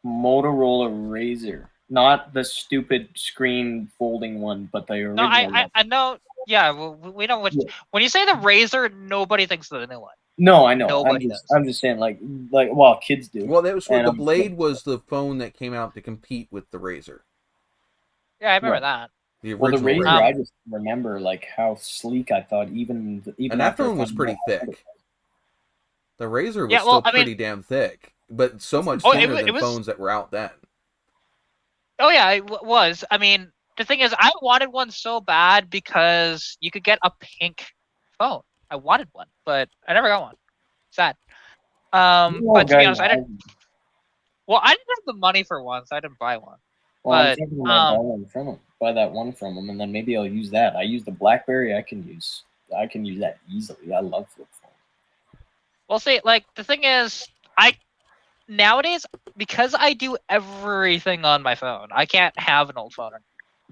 Motorola Razr. Not the stupid screen folding one, but the original. No, I know. Yeah, we know which. Yeah. When you say the Razr, nobody thinks of the new one. No, I know. I'm just saying, like, well, kids do. Well, that was what the Blade was. The phone that came out to compete with the Razr. Yeah, I remember that. The Razr, I just remember like how sleek I thought. Even and that phone was pretty thick. The Razr was still pretty damn thick, but so much thinner than phones that were out then. Oh yeah, it was. I mean, the thing is, I wanted one so bad because you could get a pink phone. I wanted one, but I never got one. Sad. But to be honest, I didn't. Well, I didn't have the money for one, so I didn't buy one. Well, I'm thinking about buy that one from them, and then maybe I'll use that. I use the BlackBerry. I can use that easily. I love flip phones. Well, see, like the thing is, nowadays, because I do everything on my phone, I can't have an old phone.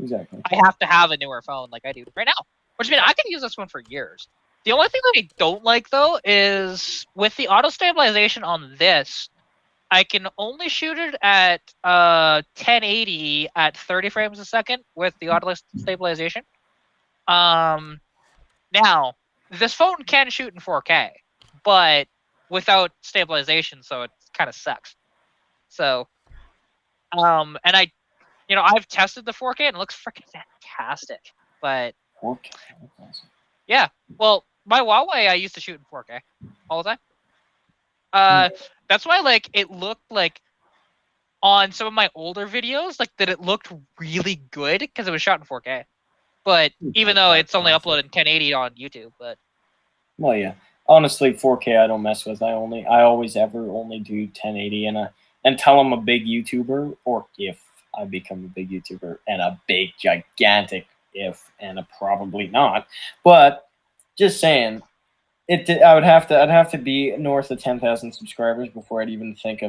Exactly. I have to have a newer phone like I do right now. Which means I can use this one for years. The only thing that I don't like, though, is with the auto stabilization on this, I can only shoot it at 1080 at 30 frames a second with the auto stabilization. Now, this phone can shoot in 4K, but without stabilization, so it kind of sucks. So, and I've tested the 4K and it looks freaking fantastic. But 4K. yeah, well, my Huawei I used to shoot in 4K all the time. That's why like it looked like on some of my older videos like that it looked really good because it was shot in 4K. But even though it's only uploaded in 1080 on YouTube, but well, yeah. Honestly, 4K I don't mess with. I always ever only do 1080 until I'm a big YouTuber, or if I become a big YouTuber, and a big gigantic if, and a probably not. But just saying, I'd have to be north of 10,000 subscribers before I'd even think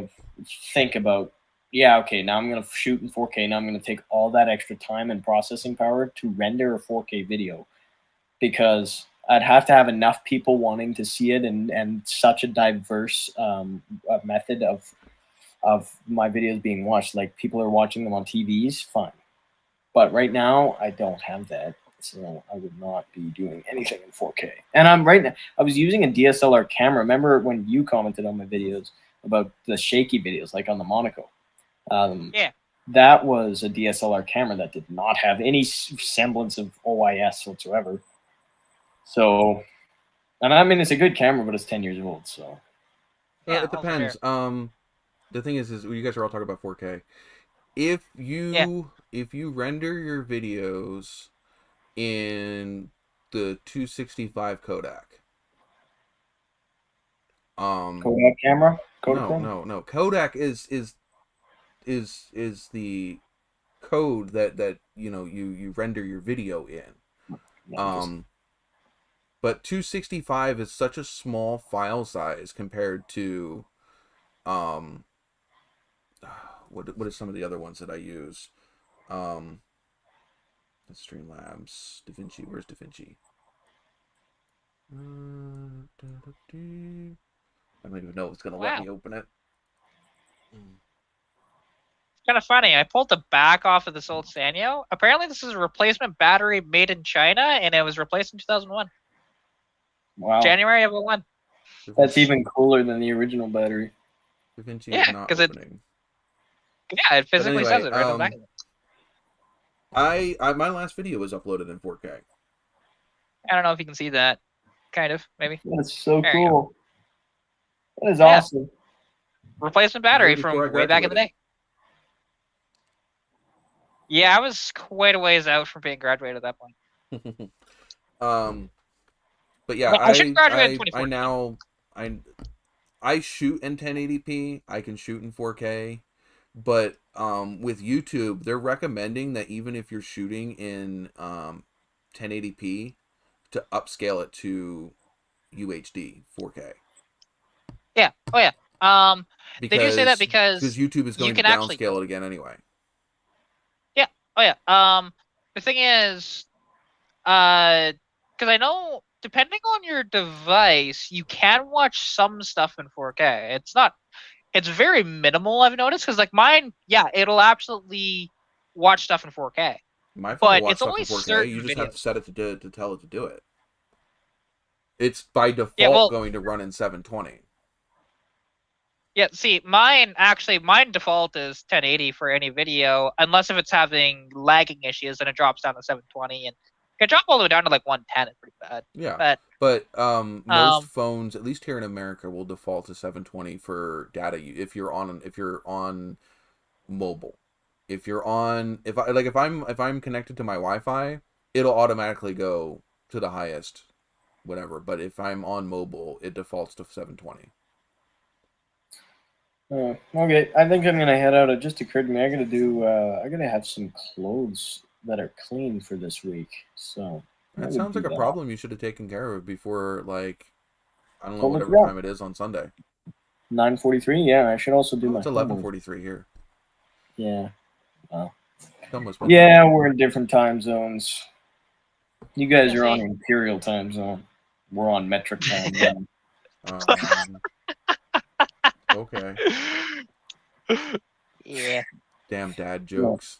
about, yeah, okay, now I'm gonna shoot in 4K. Now I'm gonna take all that extra time and processing power to render a 4K video, because I'd have to have enough people wanting to see it, and such a diverse method of my videos being watched. Like, people are watching them on TVs, fine, but right now I don't have that. So I would not be doing anything in 4K. And I was using a DSLR camera. Remember when you commented on my videos about the shaky videos, like on the Monaco? yeah. That was a DSLR camera that did not have any semblance of OIS whatsoever. So, and I mean, it's a good camera, but it's 10 years old. So, it depends. The thing is you guys are all talking about 4K. If you render your videos in the 265 Kodak. Kodak camera? No. Kodak is the code that you render your video in. But 265 is such a small file size compared to what are some of the other ones that I use? Streamlabs, DaVinci. Where's DaVinci? I don't even know if it's gonna let me open it. It's kind of funny. I pulled the back off of this old Sanyo. Apparently, this is a replacement battery made in China, and it was replaced in 2001. Wow. January of 2001. That's even cooler than the original battery. DaVinci is not opening. It physically says it right on the back of it. My last video was uploaded in 4K. I don't know if you can see that. Kind of, maybe. That's so cool. That is awesome. Replacement battery from way back in the day. Yeah, I was quite a ways out from being graduated at that point. But yeah, I should graduate in 2014. I shoot in 1080p. I can shoot in 4K. But with YouTube, they're recommending that even if you're shooting in 1080p, to upscale it to UHD 4K. Yeah. Oh yeah. They do say that because YouTube is going to downscale it again anyway. Yeah. Oh yeah. The thing is, because I know depending on your device, you can watch some stuff in 4K. It's very minimal, I've noticed, because like mine, it'll absolutely watch stuff in 4K. My phone will watch it's stuff only in 4K. certain You just videos. have to set it to tell it to do it. It's by default going to run in 720. Yeah, see, mine default is 1080 for any video, unless if it's having lagging issues, and it drops down to 720, and it can drop all the way down to like 110. It's pretty bad. Yeah, but most phones, at least here in America, will default to 720 for data. If you're on mobile, if I'm connected to my Wi-Fi, it'll automatically go to the highest, whatever. But if I'm on mobile, it defaults to 720. Okay, I think I'm gonna head out. It just occurred to me I gotta have some clothes that are clean for this week. So that sounds like a problem you should have taken care of before, like, I don't know, whatever time it is on Sunday. 9:43. Yeah, I should also do my. It's 11:43 here. Yeah. Wow. Yeah, we're in different time zones. You guys are on Imperial time zone. We're on metric time zone. Okay. Yeah. Damn dad jokes.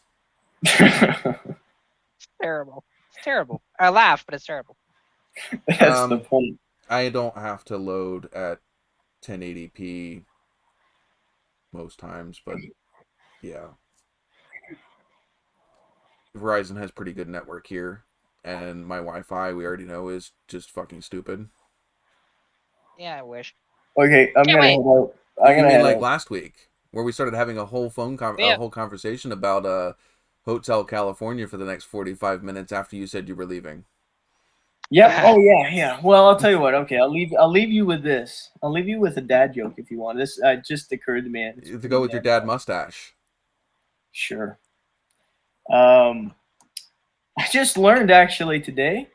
It's terrible. It's terrible. I laugh, but it's terrible. That's the point. I don't have to load at 1080p most times, but yeah. Verizon has pretty good network here, and my Wi-Fi, we already know, is just fucking stupid. Yeah, I wish. Okay, I'm Can't gonna wait. head out. If you mean like last week, where we started having a whole Yeah. whole conversation about Hotel California for the next 45 minutes after you said you were leaving. Yep. Oh yeah. Well, I'll tell you what. Okay, I'll leave you with this. I'll leave you with a dad joke if you want. This just occurred to me. To go with your dad mustache. Sure. I just learned actually today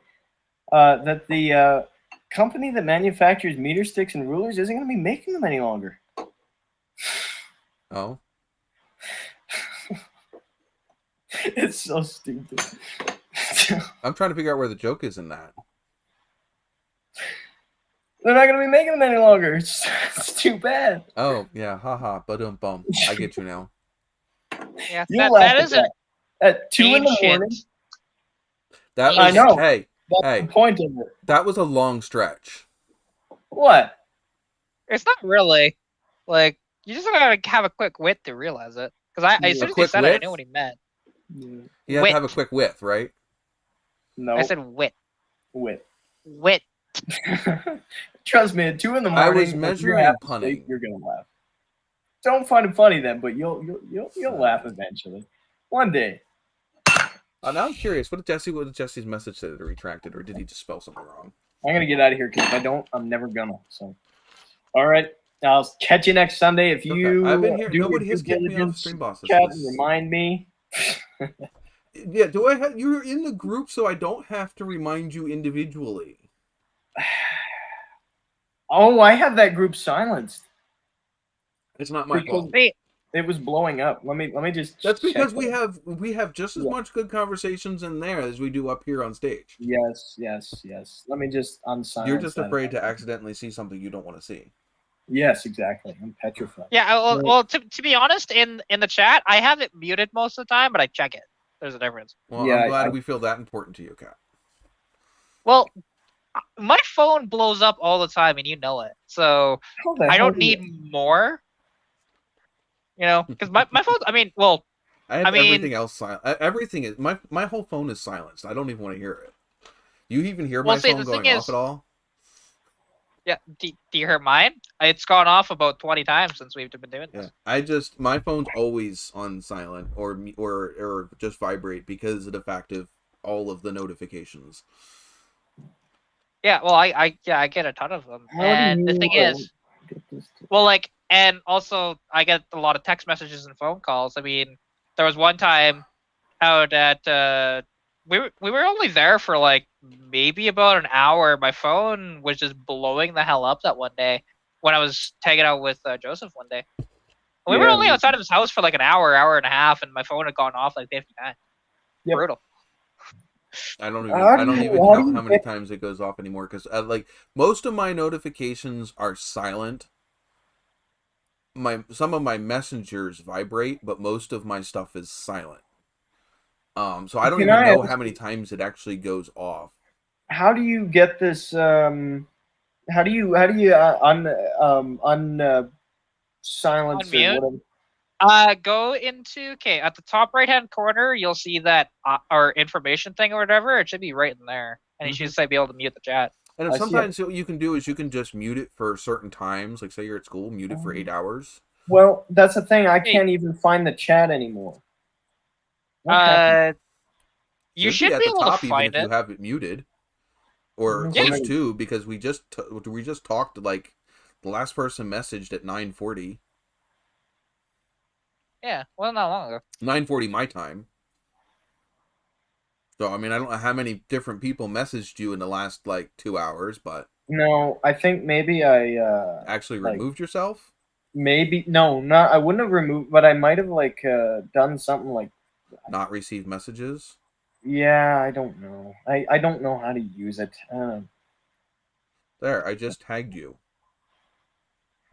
that the company that manufactures meter sticks and rulers isn't going to be making them any longer. Oh. It's so stupid. I'm trying to figure out where the joke is in that. They're not going to be making them any longer. It's too bad. Oh, yeah. Haha. Bum. I get you now. Yeah, that is at 2 in the morning. That was, I know. Hey, that's the point of it. That was a long stretch. What? It's not really. Like, you just gotta have a quick wit to realize it. Because as soon as he said it, I knew what he meant. Yeah. You have to have a quick width, right? No. I said wit. Wit. Trust me, at 2 in the morning, I was measuring punning. You're gonna laugh. Don't find it funny then, but you'll laugh eventually. One day. Now I'm curious. What did Jesse's message say that it retracted, or did he just spell something wrong? I'm gonna get out of here because if I don't, I'm never gonna. So, all right. I'll catch you next Sunday. If you I've been here. do Nobody has kicked me off Stream Bosses. Chat and remind me. Yeah, do I have? You're in the group, so I don't have to remind you individually. Oh, I have that group silenced. It's not my fault. It was blowing up. Let me just. That's because we have just as much good conversations in there as we do up here on stage. Yes. Let me just unsilence. You're just afraid to accidentally see something you don't want to see. Yes, exactly. I'm petrified. Yeah. Well, to be honest, in the chat, I have it muted most of the time, but I check it. There's a difference. Well, yeah, I'm glad we feel that important to you, Kat. Well, my phone blows up all the time, and you know it. So I don't need more. You know, because my phone. I mean, everything else silent. Everything is my whole phone is silenced. I don't even want to hear it. You even hear my phone going off at all? Yeah. Do you hear mine? It's gone off about 20 times since we've been doing this. Yeah. My phone's always on silent or just vibrate because of the fact of all of the notifications. Yeah. Well, I get a ton of them, and the thing is, and also I get a lot of text messages and phone calls. I mean, there was one time out at we were only there for like maybe about an hour. My phone was just blowing the hell up that one day when I was tagging out with Joseph one day. We were only outside of his house for like an hour and a half, and my phone had gone off like 50 times. Yep. Brutal. I don't even count how many times it goes off anymore because like most of my notifications are silent. Some of my messengers vibrate, but most of my stuff is silent. So I don't even know how many times it actually goes off. How do you get this? How do you silence it? Go into at the top right hand corner. You'll see that our information thing or whatever. It should be right in there, and you should just be able to mute the chat. And sometimes what you can do is you can just mute it for certain times. Like say you're at school, mute it for 8 hours. Well, that's the thing. I can't even find the chat anymore. You should be able to find it. You have it muted, or close to, because we just talked. Like the last person messaged at 9:40. Yeah, well, not long ago. 9:40 my time. So I mean, I don't know how many different people messaged you in the last like 2 hours, but no, I think maybe I actually removed yourself. Maybe no, not I wouldn't have removed, but I might have like done something like not received messages. Yeah, I don't know. I don't know how to use it. There, I just tagged you.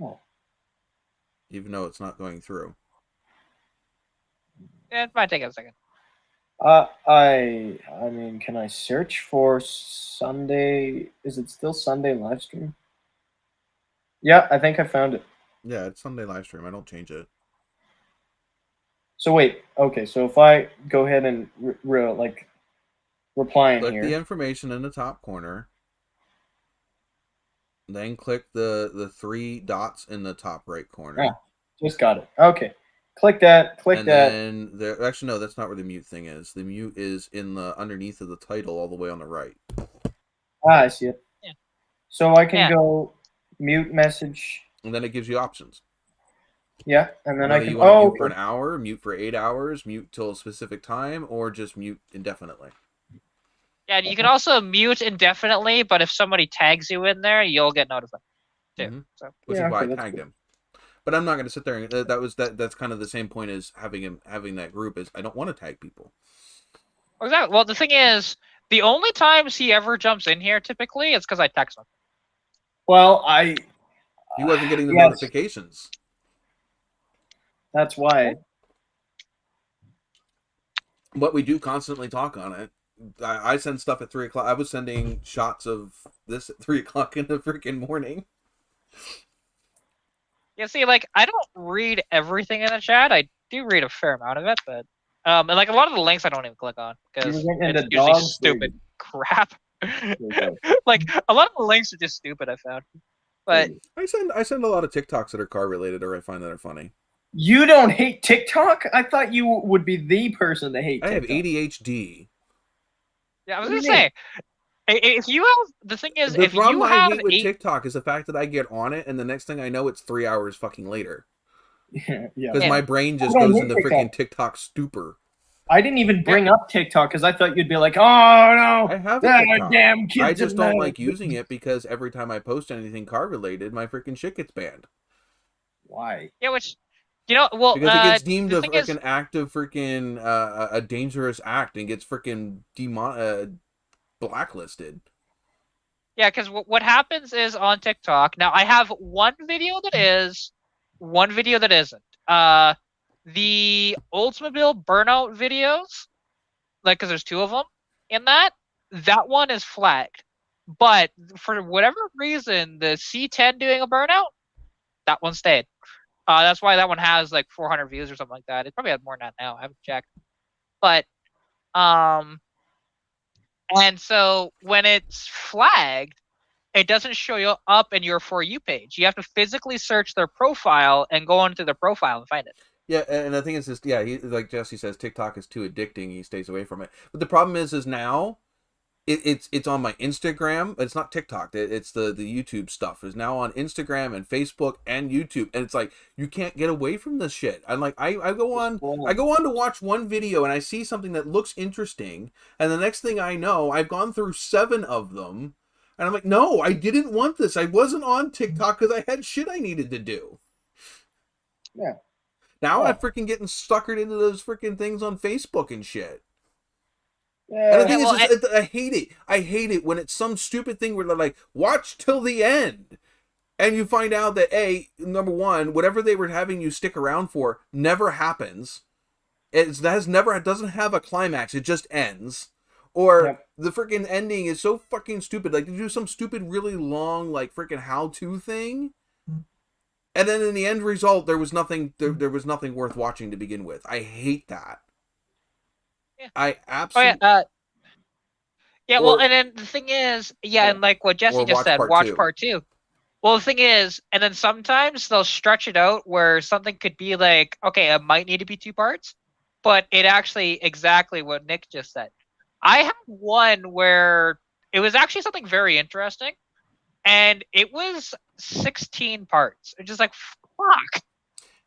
Oh. Even though it's not going through. Yeah, it might take a second. I mean, can I search for Sunday? Is it still Sunday live stream? Yeah, I think I found it. Yeah, it's Sunday live stream. I don't change it. So wait, okay. So if I go ahead and reply in Click here, the information in the top corner. Then click the 3 dots in the top right corner. just got it. Okay, click that. Click and that. And then actually no, that's not where the mute thing is. The mute is in the underneath of the title, all the way on the right. I see it. Yeah. So I can go mute message. And then it gives you options. Yeah, and then Whether I can you want to mute for an hour, mute for 8 hours, mute till a specific time, or just mute indefinitely. Yeah, and you can also mute indefinitely, but if somebody tags you in there, you'll get notified too. So, which is why I tagged him. But I'm not going to sit there and that's kind of the same point as having that group is I don't want to tag people. Exactly. Well, the thing is, the only times he ever jumps in here typically is because I text him. Well, he wasn't getting the notifications. That's why. But we do constantly talk on it. I send stuff at 3 o'clock. I was sending shots of this at 3 o'clock in the freaking morning. Yeah, see, like, I don't read everything in the chat. I do read a fair amount of it, but and like a lot of the links I don't even click on because it's usually stupid crap. Like a lot of the links are just stupid. I found, but I send a lot of TikToks that are car related, or I find that are funny. You don't hate TikTok? I thought you would be the person to hate TikTok. I have ADHD. Yeah, I was gonna say, if you have the thing is, the problem I hate with TikTok is the fact that I get on it, and the next thing I know, it's 3 hours fucking later. Yeah, because my brain just goes into freaking TikTok stupor. I didn't even bring up TikTok because I thought you'd be like, "Oh no, I have a TikTok. Damn kids." I just don't like using it because every time I post anything car related, my freaking shit gets banned. Why? Yeah, which well, because it gets deemed a freaking act of freaking a dangerous act and gets freaking blacklisted. Yeah, because what happens is on TikTok now I have one video that is, one video that isn't. The Oldsmobile burnout videos, like, because there's 2 of them in that one is flagged, but for whatever reason, the C10 doing a burnout, that one stayed. That's why that one has like 400 views or something like that. It probably has more than that now. I haven't checked, but and so when it's flagged, it doesn't show you up in your For You page. You have to physically search their profile and go into their profile and find it. Yeah, and the thing is just, like Jesse says, TikTok is too addicting. He stays away from it. But the problem is now it's on my Instagram. It's not TikTok. It's the YouTube stuff. It's now on Instagram and Facebook and YouTube. And it's like, you can't get away from this shit. I'm like, I go on to watch one video and I see something that looks interesting. And the next thing I know, I've gone through 7 of them. And I'm like, no, I didn't want this. I wasn't on TikTok because I had shit I needed to do. Yeah. Now I'm freaking getting suckered into those freaking things on Facebook and shit. Yeah. And the thing is, I hate it. I hate it when it's some stupid thing where they're like, watch till the end. And you find out that, number one, whatever they were having you stick around for never happens. It doesn't have a climax. It just ends. Or the freaking ending is so fucking stupid. Like, they do some stupid, really long, like, freaking how-to thing. And then in the end result, there was nothing worth watching to begin with. I hate that. Yeah. I absolutely... well, and then the thing is, and like what Jesse just said, watch part 2. Well, the thing is, and then sometimes they'll stretch it out where something could be like, okay, it might need to be 2 parts, but it actually exactly what Nick just said. I had one where it was actually something very interesting, and it was 16 parts. It's just like, fuck.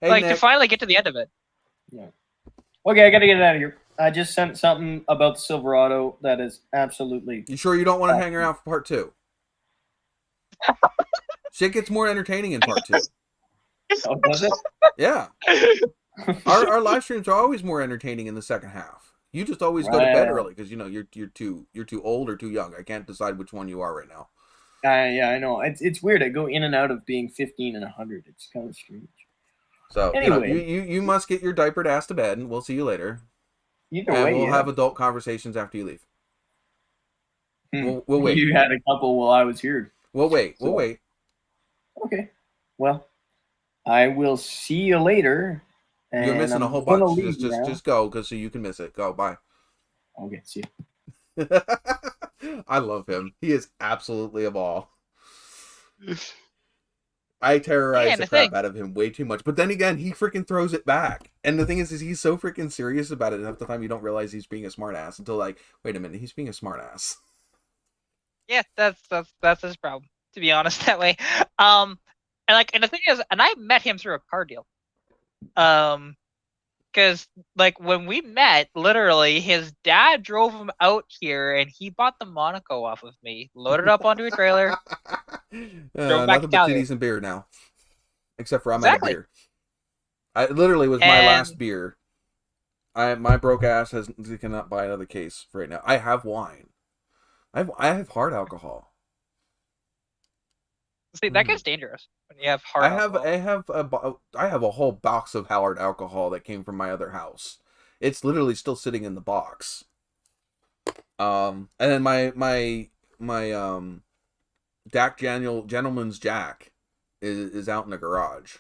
Hey, like, Nick, to finally get to the end of it. Yeah. Okay, I gotta get it out of here. I just sent something about the Silverado that is absolutely... You sure you don't want to hang around for part 2? Shit gets more entertaining in part 2. Oh, does it? Yeah. Our live streams are always more entertaining in the second half. You just always go to bed early because you're too old or too young. I can't decide which one you are right now. Yeah, I know. It's weird. I go in and out of being 15 and 100. It's kind of strange. So anyway, you must get your diapered ass to bed, and we'll see you later. Either way, we'll have adult conversations after you leave. We'll wait. You had a couple while I was here. We'll wait. We'll wait. Okay. Well, I will see you later. You're and missing a I'm whole gonna bunch. leave now. Just go, because so you can miss it. Go, bye. Okay, see you. I love him. He is absolutely a ball. I Yeah, terrorize and the the crap thing, out of him way too much. But then again, he freaking throws it back. And the thing is he's so freaking serious about it. Half the time you don't realize he's being a smartass until like, wait a minute, he's being a smartass. yeah, that's his problem. To be honest, that way. And the thing is, and I met him through a car deal. Because like when we met, literally his dad drove him out here, and he bought the Monaco off of me, loaded up onto a trailer, drove back to Nothing but Calgary. titties and beer now. Except for I'm out of Exactly. beer. I literally was my last And beer. My broke ass cannot buy another case right now. I have wine. I have hard alcohol. see, that gets dangerous when you have hard alcohol. I have a whole box of hard alcohol that came from my other house. It's literally still sitting in the box. And then my Gentleman's Jack is out in the garage.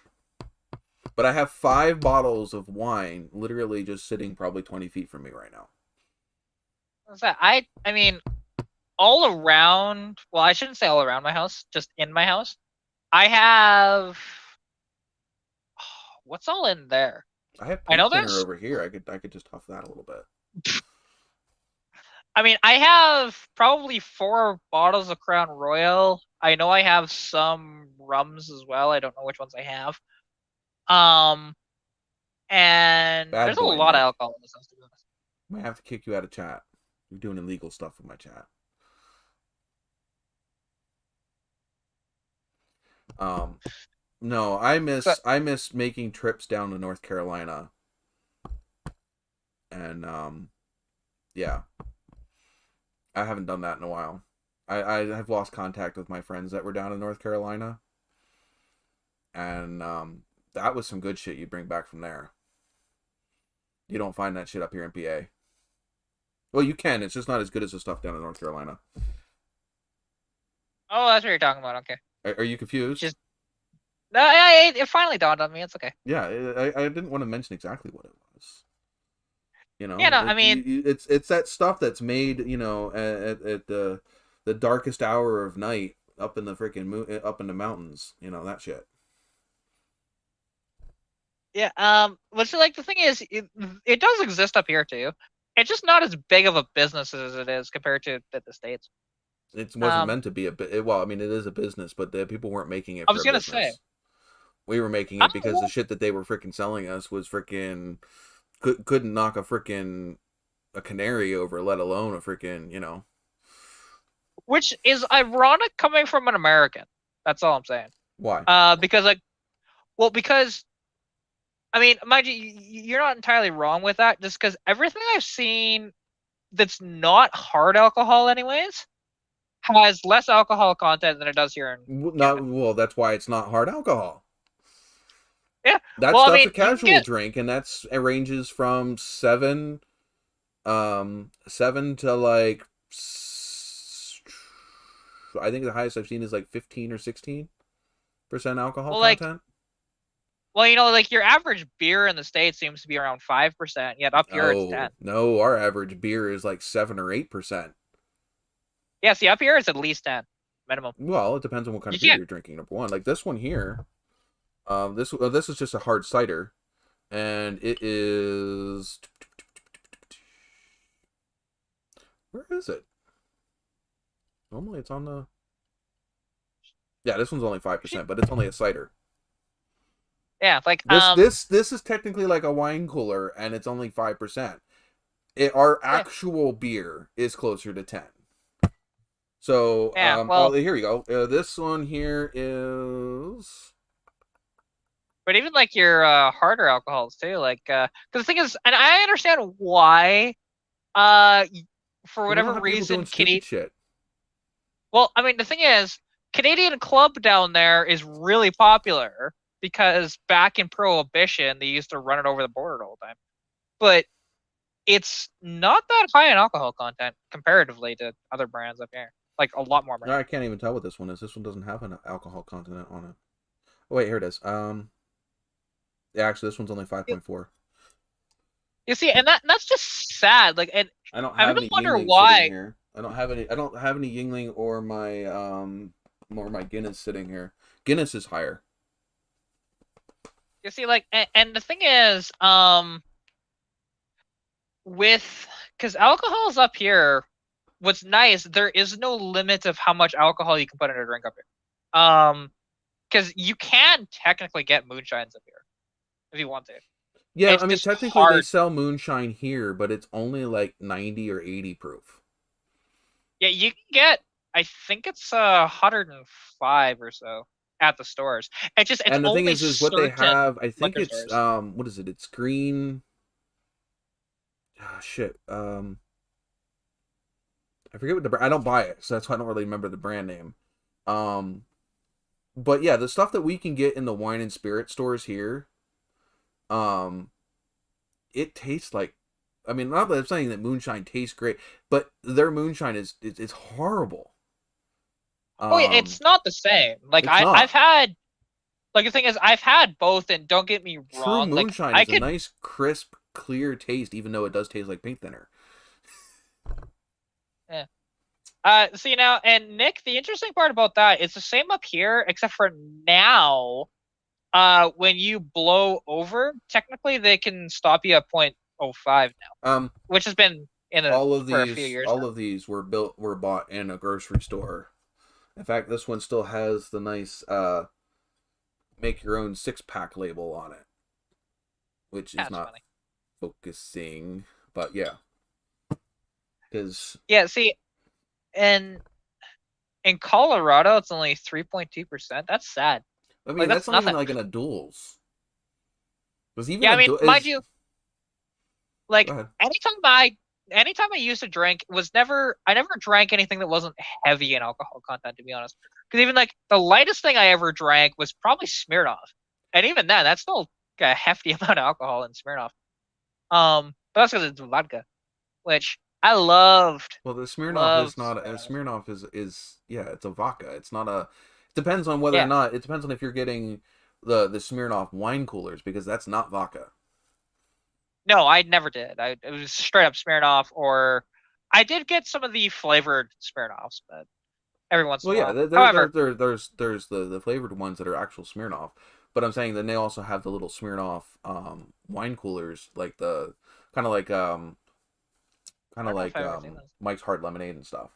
But I have 5 bottles of wine literally just sitting probably 20 feet from me right now. What's that? I mean, all around. Well, I shouldn't say all around my house. Just in my house, I have. What's all in there? I have I know pink thinner there's. over here. I could just huff that a little bit. I mean, I have probably 4 bottles of Crown Royal. I know I have some rums as well. I don't know which ones I have. And Bad there's a boy, lot of Nick. alcohol in this house, to be honest. Might have to kick you out of chat. You're doing illegal stuff with my chat. No, I miss making trips down to North Carolina. And yeah. I haven't done that in a while. I have lost contact with my friends that were down in North Carolina. And that was some good shit you bring back from there. You don't find that shit up here in PA. Well, you can. It's just not as good as the stuff down in North Carolina. Oh, that's what you're talking about. Okay. Are you confused? Just no, it finally dawned on me. It's okay. Yeah, I didn't want to mention exactly what it was. You know, Yeah, no, I mean, it's that stuff that's made, you know, at the darkest hour of night up in the freaking up in the mountains. You know, that shit. yeah. What's like the thing is, it does exist up here too. It's just not as big of a business as it is compared to the States. It wasn't meant to be a bit. Well, I mean, it is a business, but the people weren't making it I for was a gonna business. say. We were making it because the shit that they were freaking selling us was freaking couldn't knock a canary over, let alone a freaking, you know. Which is ironic coming from an American. That's all I'm saying. Why? Because I mean, mind you, you're not entirely wrong with that. Just because everything I've seen that's not hard alcohol, anyways, has less alcohol content than it does here in Canada. Well, that's why it's not hard alcohol. Yeah, That well, I stuff's mean, a casual drink, and it ranges from 7 to like I think the highest I've seen is like 15 or 16% alcohol content. Well, you know, like your average beer in the States seems to be around 5%, yet up here it's 10. No, our average beer is like 7 or 8%. Yeah, see, up here it's at least 10 minimum. Well, it depends on what kind of beer you're drinking. Number one, like this one here. This is just a hard cider, and it is. Where is it? Normally it's on the. Yeah, this one's only 5%, but it's only a cider. Yeah, like this is technically like a wine cooler, and it's only 5%. Our actual beer is closer to 10. So yeah, well, here we go. This one here is. But even like your harder alcohols too, like because the thing is, and I understand why, for whatever reason, Canadian shit. Well, I mean, the thing is, Canadian Club down there is really popular because back in Prohibition, they used to run it over the border all the time. But it's not that high in alcohol content comparatively to other brands up here. Like a lot more. No, I can't even tell what this one is. This one doesn't have an alcohol content on it. Oh, wait, here it is. Actually, this one's only 5.4. You see, and that's just sad. Like, and I don't I have really any wonder Yingling sitting why. here. I don't have any. I don't have any Yingling or my Guinness sitting here. Guinness is higher. You see, like, and the thing is, with because alcohol's up here. What's nice, there is no limit of how much alcohol you can put in a drink up here. Because you can technically get moonshines up here if you want to. Yeah, It's I mean just technically they hard. sell moonshine here, but it's only like 90 or 80 proof. Yeah, you can get. I think it's 105 or so at the stores. It's And the thing only is what they certain have. I think liquor it's stores. what is it? It's green. Ah, shit. I forget what the brand. I don't buy it, so that's why I don't really remember the brand name. Um, but yeah, the stuff that we can get in the wine and spirit stores here, um, it tastes like. I mean, not that I'm saying that moonshine tastes great, but their moonshine is it's horrible. Oh yeah, it's not the same. Like It's I've not. had like the thing is I've had both, and don't get me True wrong, like moonshine I is a could. nice, crisp, clear taste, even though it does taste like paint thinner. Yeah. See now, and Nick, the interesting part about that is the same up here, except for now, when you blow over, technically they can stop you at 0.05 now, which has been in it for a few years All now. of these were bought in a grocery store. In fact, this one still has the nice make your own 6-pack label on it, which is That's not funny. focusing, but yeah, because Yeah, see, and in Colorado, it's only 3.2%. That's sad. I Like mean that's that's not even nothing. like in a duels. Was even Yeah, I a mean, duel mind is you, go like ahead. anytime I used to drink was never I never drank anything that wasn't heavy in alcohol content, to be honest. Because even like the lightest thing I ever drank was probably Smirnoff, and even then, that's still a hefty amount of alcohol in Smirnoff. But that's because it's vodka, which I loved. Well, the Smirnoff is Loved not a Smirnoff. Smirnoff is yeah, it's a vodka. It's not a. It depends on whether or Yeah. not. It depends on if you're getting the Smirnoff wine coolers because that's not vodka. No, I never did. It was straight up Smirnoff, or I did get some of the flavored Smirnoffs, but every once in Well, a yeah, while. However, there's the flavored ones that are actual Smirnoff, but I'm saying then they also have the little Smirnoff wine coolers, like the kind of like I don't know if I've ever seen those. Mike's Hard Lemonade and stuff.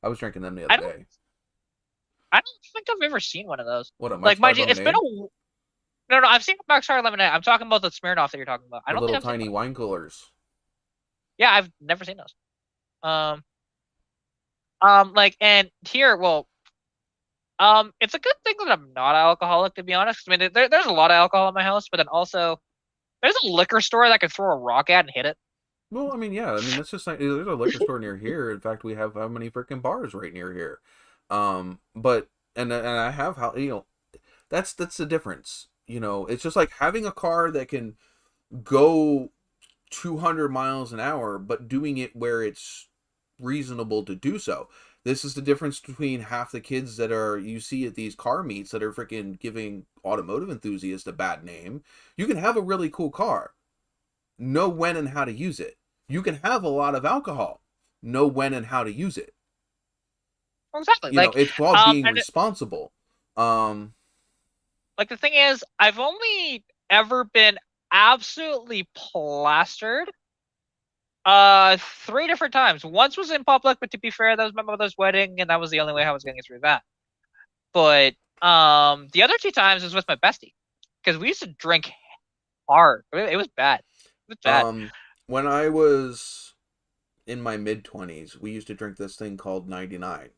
I was drinking them the I other don't. day. I don't think I've ever seen one of those. What a Like, Mike's mind Hard you, it's been Lemonade, no, no. I've seen Max Hard Lemonade. I'm talking about the Smirnoff that you're talking about. I the don't think little I've seen tiny one. wine coolers. Yeah, I've never seen those. Um, like, and here, well, it's a good thing that I'm not alcoholic, to be honest. I mean, there's a lot of alcohol in my house, but then also there's a liquor store that I could throw a rock at and hit it. Well, I mean, yeah, I mean that's just like there's a liquor store near here. In fact, we have how many freaking bars right near here. But and I have how that's the difference. It's just like having a car that can go 200 miles an hour, but doing it where it's reasonable to do so. This is the difference between half the kids that are you see at these car meets that are freaking giving automotive enthusiasts a bad name. You can have a really cool car, know when and how to use it. You can have a lot of alcohol, know when and how to use it. Exactly. Like, It's called being and responsible. Um, like the thing is, I've only ever been absolutely plastered 3 different times. Once was in public, but to be fair, that was my mother's wedding, and that was the only way I was getting through that. But the other 2 times was with my bestie, because we used to drink hard. It was bad. It was bad. when I was in my mid-20s, we used to drink this thing called 99.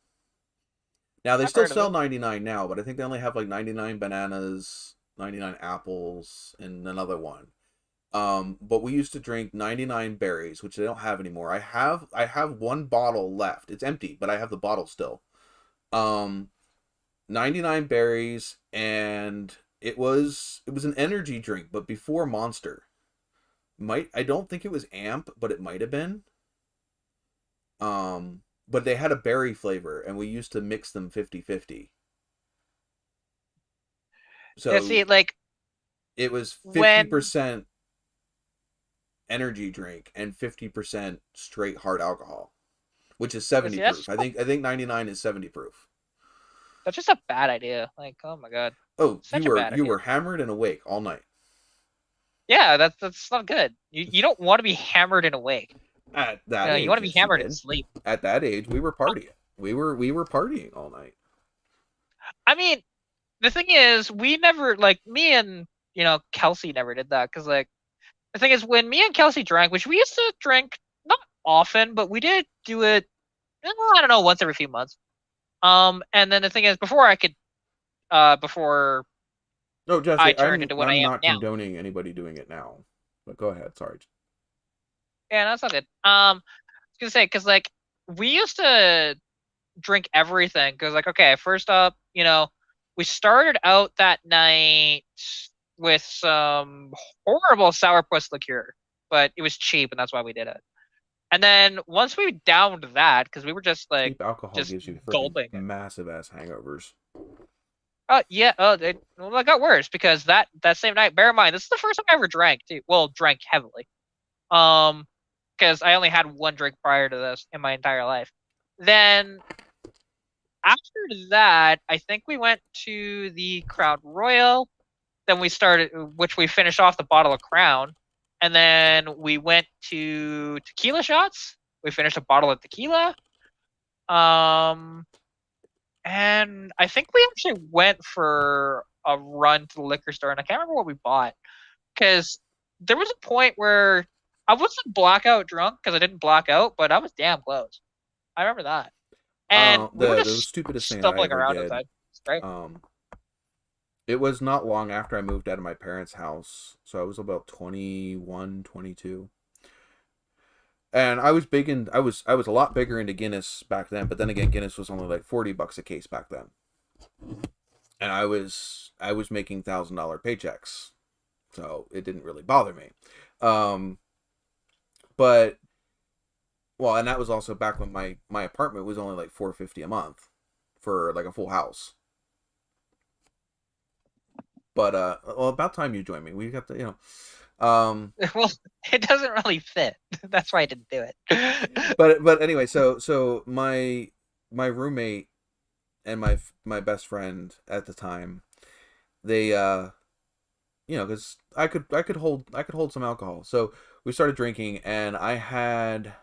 Now they I've still heard of sell it. 99 now, but I think they only have like 99 bananas, 99 apples, and another one. But we used to drink 99 berries, which they don't have anymore. I have one bottle left. It's empty, but I have the bottle still. Um, 99 berries, and it was an energy drink, but before Monster. I don't think it was Amp, but it might have been. But they had a berry flavor, and we used to mix them 50-50. Yeah, see, So like It was when 50% energy drink and 50% straight hard alcohol, which is 70 see, proof. I think 99 is 70 proof. that's just a bad idea. Like, oh my god, Oh, such a bad you idea. were hammered and awake all night. Yeah, that's not good. You don't want to be hammered and awake. At that age, You want to be yes, you hammered and did. sleep. At that age, we were partying. We were partying all night. I mean, the thing is, we never like me and Kelsey never did that because like the thing is when me and Kelsey drank, which we used to drink not often, but we did do it. I don't know, once every few months. And then the thing is, before No, I Jesse, turned into what I I'm am not now. condoning anybody doing it now. But go ahead. Sorry. Yeah, that's not good. I was gonna say because like we used to drink everything because like okay, first up, we started out that night with some horrible sourpuss liqueur, but it was cheap and that's why we did it. And then once we downed that, because we were just like Cheap alcohol just gives you freaking gulping it. massive ass hangovers. Yeah. It got worse because that same night. Bear in mind, this is the first time I ever drank too. Well, drank heavily. Because I only had one drink prior to this in my entire life. Then after that, I think we went to the Crown Royal. Then we started, which we finished off the bottle of Crown, and then we went to tequila shots. We finished a bottle of tequila. And I think we actually went for a run to the liquor store, and I can't remember what we bought because there was a point where I wasn't blackout drunk because I didn't black out, but I was damn close. I remember that. And we were The just stupidest thing that I stumbling ever around did. outside. It's great. It was not long after I moved out of my parents' house, so I was about 21, 22. And I was big in I was a lot bigger into Guinness back then, but then again Guinness was only like $40 a case back then. And I was making $1,000 paychecks. So it didn't really bother me. But well, and that was also back when my apartment was only like $450 a month for like a full house. But well, about time you joined me. We got the Well, it doesn't really fit. That's why I didn't do it. but anyway, so my roommate and my best friend at the time, they because I could hold some alcohol. So we started drinking, and I had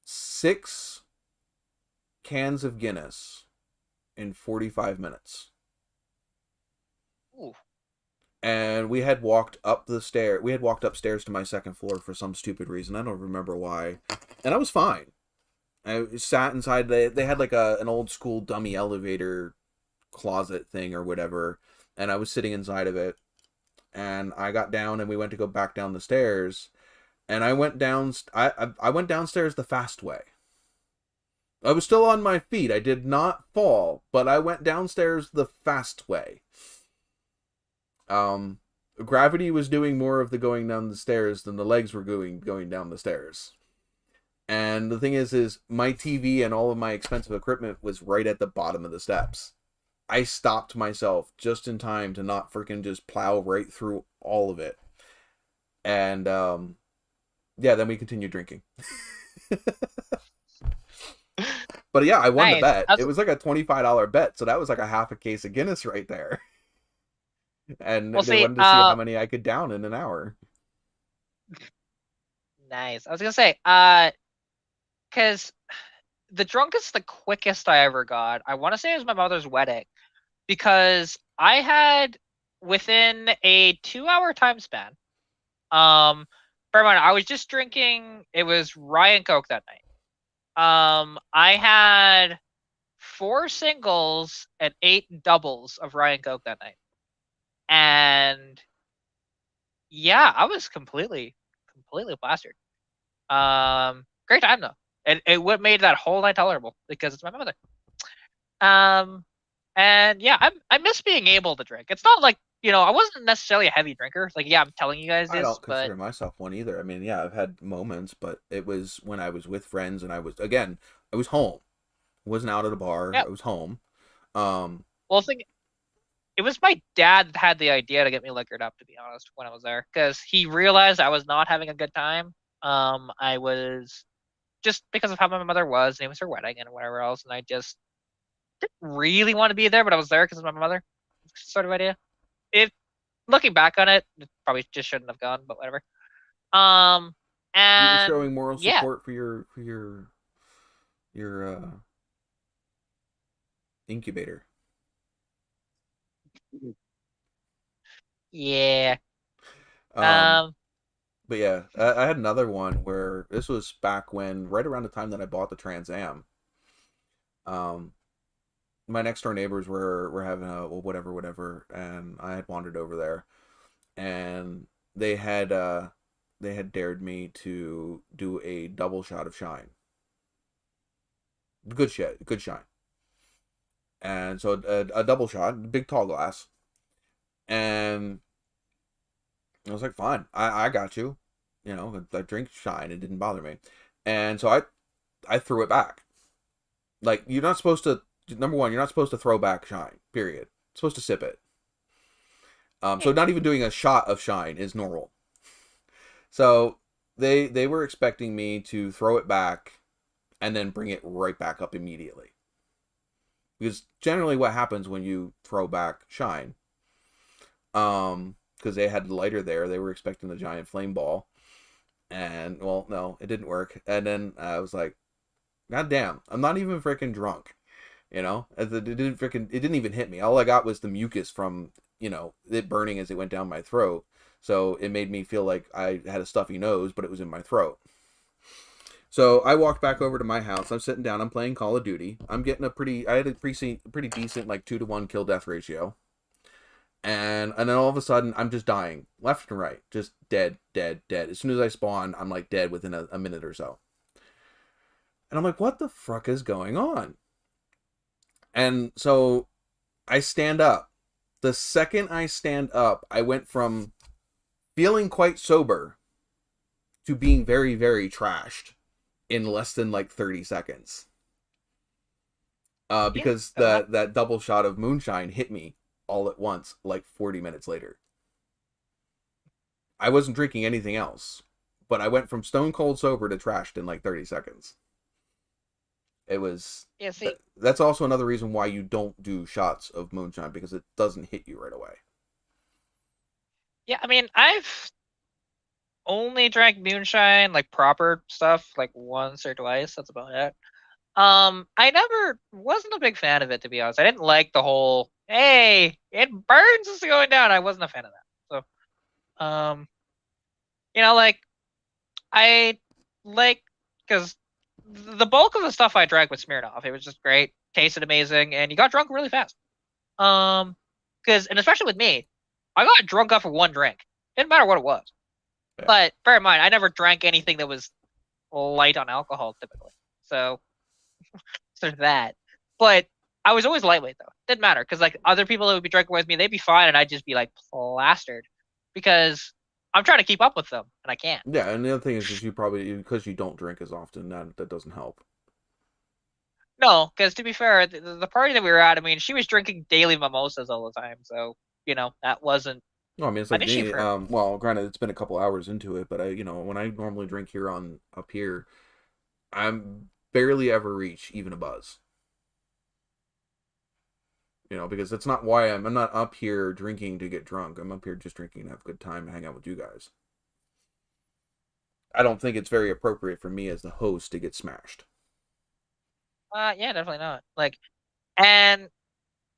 6 cans of Guinness in 45 minutes. Ooh. And we had walked up the stair. We had walked upstairs to my second floor for some stupid reason. I don't remember why. And I was fine. I sat inside. They had like an old school dummy elevator closet thing or whatever. And I was sitting inside of it. And I got down and we went to go back down the stairs. And I went down. I went downstairs the fast way. I was still on my feet. I did not fall, but I went downstairs the fast way. Gravity was doing more of the going down the stairs than the legs were going down the stairs. And the thing is my TV and all of my expensive equipment was right at the bottom of the steps. I stopped myself just in time to not freaking just plow right through all of it. And yeah, then we continued drinking. But yeah, I won the bet. It was like a $25 bet, so that was like a half a case of Guinness right there. And they wanted to see how many I could down in an hour. Nice. I was gonna say, because the drunkest, the quickest I ever got, I want to say it was my mother's wedding, because I had within a 2-hour time span. Bear in mind, I was just drinking. It was rye and coke that night. I had 4 singles and 8 doubles of rye and coke that night. And yeah, I was completely plastered. Great time though. It would made that whole night tolerable because it's my mother. And yeah, I miss being able to drink. It's not like I wasn't necessarily a heavy drinker. Like yeah, I'm telling you guys this. I don't consider myself one either. I mean, yeah, I've had moments, but it was when I was with friends and I was home. I wasn't out at a bar. Yep. I was home. Well, it was my dad that had the idea to get me liquored up, to be honest, when I was there, because he realized I was not having a good time. I was just because of how my mother was, and it was her wedding and whatever else, and I just didn't really want to be there, but I was there because of my mother, sort of idea. It looking back on it, it probably just shouldn't have gone, but whatever. You were And showing moral yeah, support for your incubator. yeah. Um, Um, but yeah, I had another one where this was back when, right around the time that I bought the Trans Am. Um, my next door neighbors were having a well, whatever, and I had wandered over there, and they had dared me to do a double shot of shine, good shine, and so a double shot, big tall glass, and I was like, fine, I got you, I drink shine, it didn't bother me, and so I threw it back. Like, you're not supposed to. Number one, you're not supposed to throw back shine. Period. You're supposed to sip it. So not even doing a shot of shine is normal. So they were expecting me to throw it back and then bring it right back up immediately. Because generally, what happens when you throw back shine, because they had the lighter there, they were expecting the giant flame ball, and well, no, it didn't work. And then I was like, God damn, I'm not even freaking drunk. It didn't even hit me. All I got was the mucus from, it burning as it went down my throat. So it made me feel like I had a stuffy nose, but it was in my throat. So I walked back over to my house. I'm sitting down. I'm playing Call of Duty. I had a pretty decent, like 2-to-1 kill death ratio. And then all of a sudden, I'm just dying left and right, just dead. As soon as I spawn, I'm like dead within a minute or so. And I'm like, what the fuck is going on? And so I stand up. The second I stand up, I went from feeling quite sober to being very, very trashed in less than like 30 seconds. yeah. Because that double shot of moonshine hit me all at once, like 40 minutes later. I wasn't drinking anything else, but I went from stone cold sober to trashed in like 30 seconds. It was. Yeah, see, That's also another reason why you don't do shots of moonshine, because it doesn't hit you right away. yeah, I mean, I've only drank moonshine, like proper stuff, like once or twice. That's about it. I never wasn't a big fan of it, to be honest. I didn't like the whole, hey, it burns as going down. I wasn't a fan of that. So, like I like because the bulk of the stuff I drank was Smirnoff. It was just great, tasted amazing, and you got drunk really fast. And especially with me, I got drunk off of one drink. Didn't matter what it was. Yeah. But bear in mind, I never drank anything that was light on alcohol typically. So there's that. But I was always lightweight though. Didn't matter because like other people that would be drinking with me, they'd be fine, and I'd just be like plastered because I'm trying to keep up with them and I can't. Yeah, and the other thing is you probably, because you don't drink as often, that doesn't help. No, because to be fair, the party that we were at, I mean, she was drinking daily mimosas all the time, so that wasn't No, I mean, it's an like issue me. for her. Well, granted, it's been a couple hours into it, but when I normally drink up here, I'm barely ever reach even a buzz. Because that's not why I'm not up here drinking to get drunk. I'm up here just drinking to have a good time and hang out with you guys. I don't think it's very appropriate for me as the host to get smashed. Yeah, definitely not. Like, and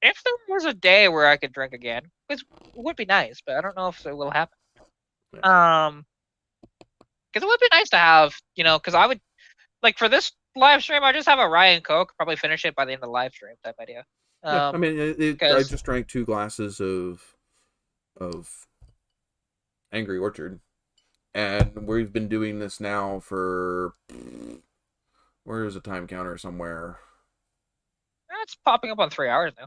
if there was a day where I could drink again, which would be nice, but I don't know if it will happen. Yeah. Because it would be nice to have, because I would like for this live stream, I just have a Ryan Coke, probably finish it by the end of the live stream type idea. Yeah, I mean, I just drank 2 glasses of Angry Orchard, and we've been doing this now for, where is a time counter somewhere? It's popping up on 3 hours now.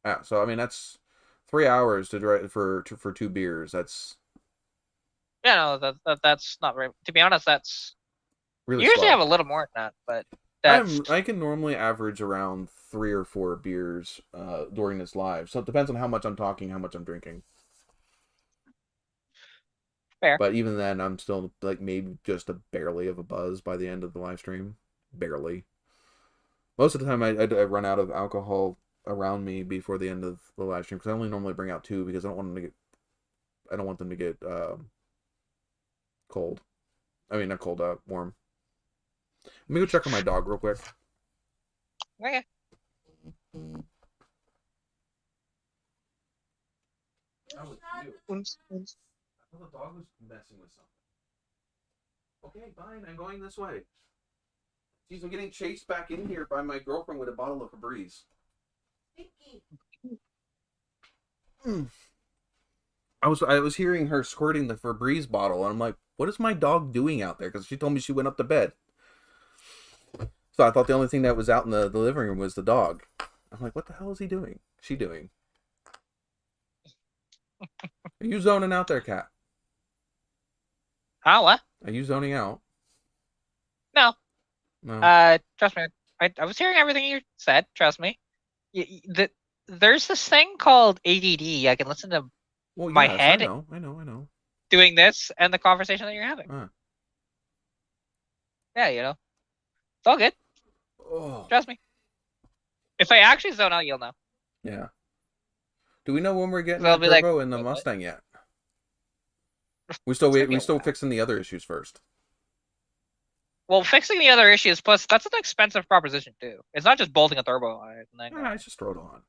Yeah, so I mean that's 3 hours to drive for 2 beers. That's Yeah, no, that's not very. To be honest, that's really you usually slow. have a little more than that, but That's I can normally average around 3 or 4 beers during this live. So it depends on how much I'm talking, how much I'm drinking. fair. But even then, I'm still like maybe just a barely of a buzz by the end of the live stream. Barely. Most of the time, I run out of alcohol around me before the end of the live stream because I only normally bring out 2 because I don't want them to get. I don't want them to get cold. I mean, not cold, warm. Let me go check on my dog real quick. Okay. That was you. I thought the dog was messing with something. Okay, fine. I'm going this way. Jeez, I'm getting chased back in here by my girlfriend with a bottle of Febreze. I was hearing her squirting the Febreze bottle, and I'm like, what is my dog doing out there? Because she told me she went up to bed. So I thought the only thing that was out in the living room was the dog. I'm like, what the hell is he doing? She doing? Are you zoning out there, Kat? Huh? What? Are you zoning out? No. No. Trust me. I was hearing everything you said. Trust me. There's this thing called ADD. I can listen to my head. I know. Doing this and the conversation that you're having. Yeah, it's all good. Oh. Trust me. If I actually zone out, you'll know. Yeah. Do we know when we're getting the turbo in the Mustang yet? We still fixing the other issues first. Well, fixing the other issues, plus that's an expensive proposition too. It's not just bolting a turbo on it. I just throw it on.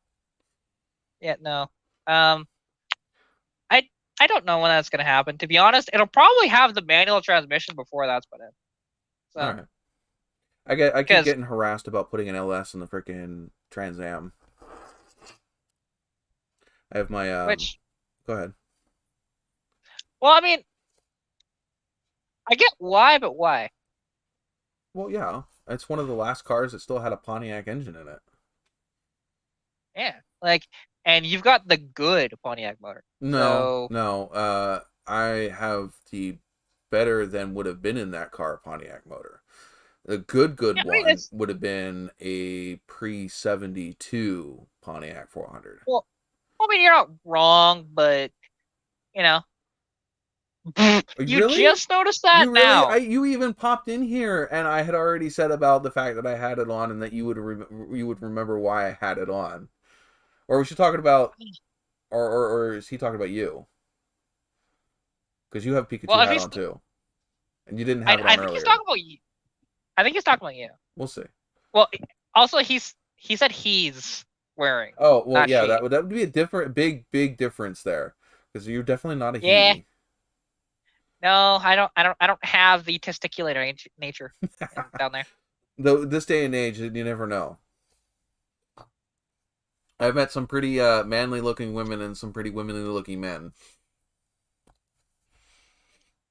Yeah, no. I don't know when that's gonna happen. To be honest, it'll probably have the manual transmission before that's put in. So. All right. I keep getting harassed about putting an LS in the freaking Trans Am. I have my Which? Go ahead. Well, I mean, I get why, but why? Well, yeah, it's one of the last cars that still had a Pontiac engine in it. Yeah, and you've got the good Pontiac motor. No. I have the better than would have been in that car Pontiac motor. The good one would have been a pre-72 Pontiac 400. Well, I mean, you're not wrong, but you just noticed that now. You even popped in here, and I had already said about the fact that I had it on, and that you would remember why I had it on. Or was she talking about, or is he talking about you? Because you have Pikachu hat on too, and you didn't have it on earlier. He's talking about you. I think he's talking about you. We'll see. Well, also he said he's wearing. Oh well, yeah, that would be a different, big difference there, because you're definitely not a he. No, I don't have the testiculator nature down there. Though this day and age, you never know. I've met some pretty manly-looking women and some pretty womanly-looking men.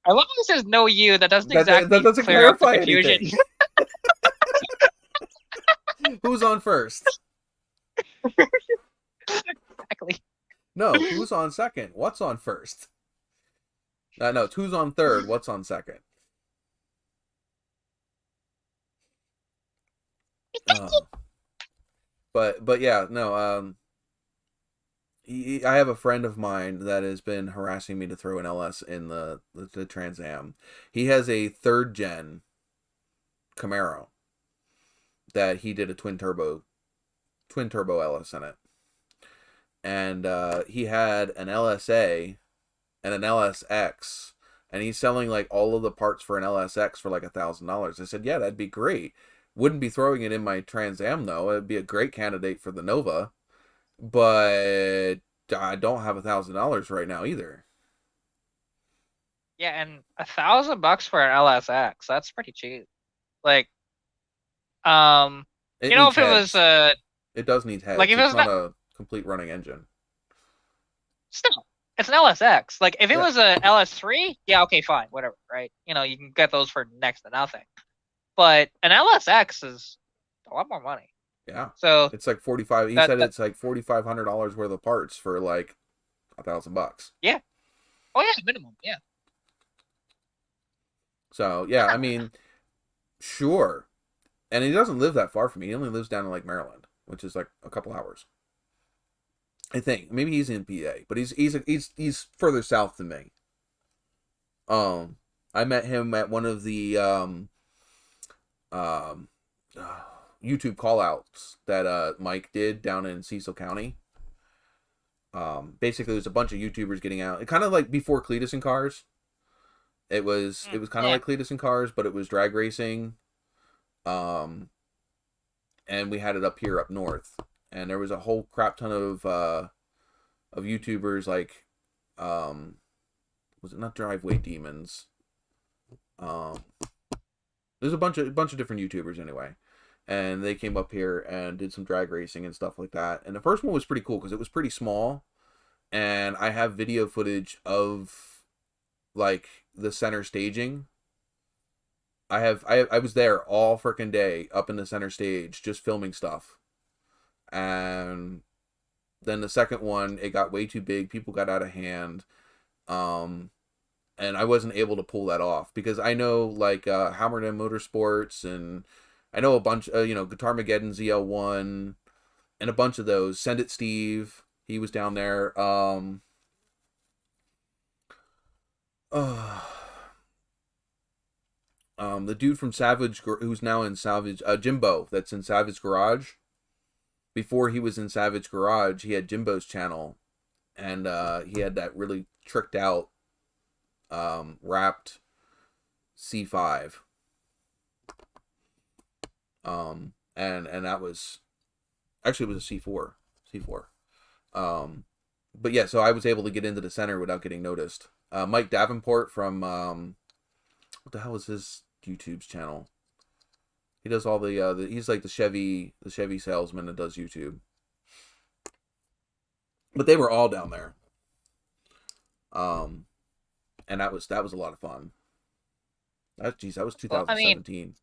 I love how it says "no you." That doesn't exactly clear up the confusion. Who's on first? Exactly. No, who's on second? What's on first? No, it's who's on third? What's on second? But yeah, no. I have a friend of mine that has been harassing me to throw an LS in the Trans Am. He has a 3rd gen Camaro that he did a twin turbo LS in it, and he had an LSA and an LSX, and he's selling like all of the parts for an LSX for like $1,000. I said, yeah, that'd be great. Wouldn't be throwing it in my Trans Am though. It'd be a great candidate for the Nova, but I don't have $1,000 right now either. Yeah, and $1,000 for an LSX, that's pretty cheap. Like, if it was it does need heads. Like if it's not a complete running engine. Still, it's an LSX. Like if it was a LS3, yeah, okay, fine, whatever, right? You can get those for next to nothing. But an LSX is a lot more money. Yeah. So it's like 45. He said it's like $4,500 worth of parts for like $1,000. Yeah. Oh yeah, minimum. Yeah. So yeah, I mean, sure, And he doesn't live that far from me. He only lives down in like Maryland, which is like a couple hours. I think maybe he's in PA, but he's further south than me. I met him at one of the um, YouTube callouts that Mike did down in Cecil County. Basically, there's a bunch of YouTubers getting out. It kind of like before Cletus and Cars. It was kind of like Cletus and Cars, but it was drag racing. And we had it up here up north, and there was a whole crap ton of YouTubers like was it not Driveway Demons? There's a bunch of different YouTubers anyway, and they came up here and did some drag racing and stuff like that. And the first one was pretty cool because it was pretty small, and I have video footage of like the center staging. I was there all freaking day up in the center stage just filming stuff. And then the second one, it got way too big. People got out of hand. And I wasn't able to pull that off because I know like Hammerden Motorsports, and I know a bunch Guitar Mageddon ZL1 and a bunch of those. Send It Steve, he was down there. The dude from Savage, who's now in Savage, Jimbo, that's in Savage Garage. Before he was in Savage Garage, he had Jimbo's channel, and he had that really tricked out wrapped C5. And that was actually it was a C4. But yeah, so I was able to get into the center without getting noticed. Mike Davenport from what the hell is his YouTube's channel? He does all the he's like the Chevy salesman that does YouTube. But they were all down there. And that was a lot of fun. That was 2017.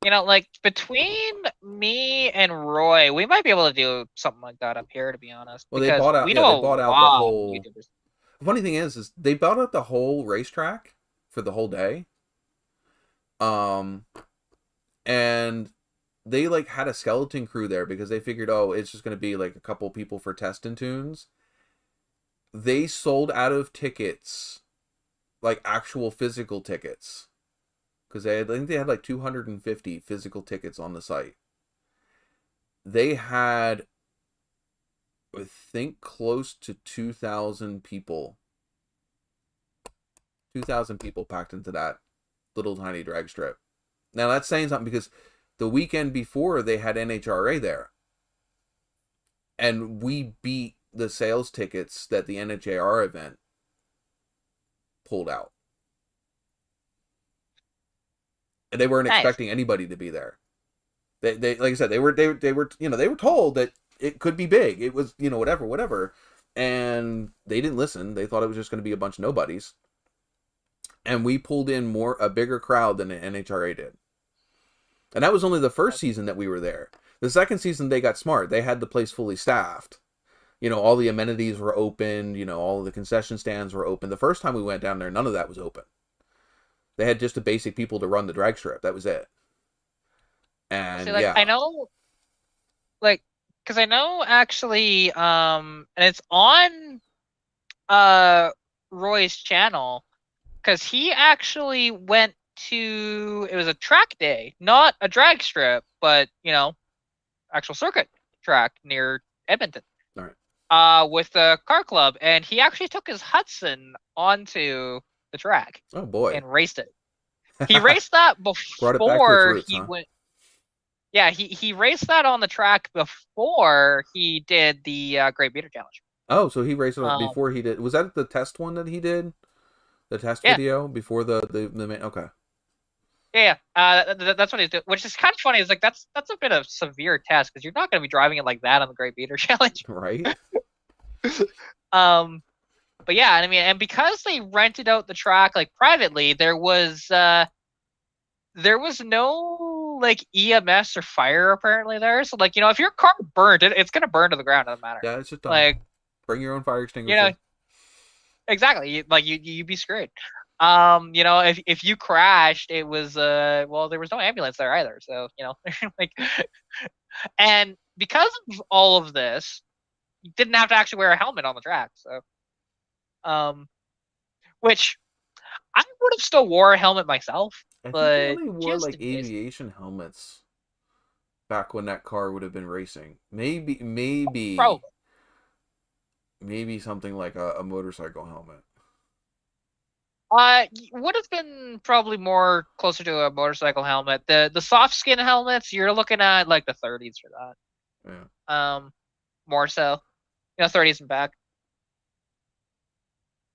Well, I mean, like between me and Roy, we might be able to do something like that up here, to be honest. Well, they bought out the whole YouTubers. The funny thing is they bought out the whole racetrack for the whole day. And they like had a skeleton crew there because they figured, oh, it's just going to be like a couple people for testing tunes. They sold out of tickets, like actual physical tickets, because I think they had like 250 physical tickets on the site. They had, I think, close to 2,000 people. 2,000 people packed into that little tiny drag strip. Now that's saying something because the weekend before they had NHRA there. And we beat the sales tickets that the NHRA event pulled out. And they weren't expecting anybody to be there. They like I said, they were told that it could be big. It was, whatever. And they didn't listen. They thought it was just going to be a bunch of nobodies. And we pulled in a bigger crowd than the NHRA did. And that was only the first season that we were there. The second season, they got smart. They had the place fully staffed. All the amenities were open. All of the concession stands were open. The first time we went down there, none of that was open. They had just the basic people to run the drag strip. That was it. And see, I know, because I know actually, and it's on Roy's channel, because he actually went to, it was a track day, not a drag strip, but actual circuit track near Edmonton. All right. With the car club, and he actually took his Hudson onto the track. Oh boy! And raced it. He raced that before he went. Yeah, he raced that on the track before he did the Great Beater Challenge. Oh, so he raced it before he did. Was that the test one that he did? The test video before the main. Okay. Yeah, that's what he's doing, which is kind of funny. It's like that's a bit of severe test because you're not going to be driving it like that on the Great Beater Challenge, right? But yeah, I mean, and because they rented out the track like privately, there was no like EMS or fire apparently there. So like if your car burned, it's gonna burn to the ground. It doesn't matter. Yeah, it's just like bring your own fire extinguisher. Exactly. Like you'd be screwed. You know, if you crashed, it was well, there was no ambulance there either. So, you know, like, and because of all of this, you didn't have to actually wear a helmet on the track. So, which I would have still wore a helmet myself, I think they but only wore just like in case. aviation helmets back when that car would have been racing. Maybe, Probably. maybe something like a motorcycle helmet. Would have been probably more closer to a motorcycle helmet. The soft skin helmets, you're looking at like the 30s for that. Yeah. More so, you know, 30s and back.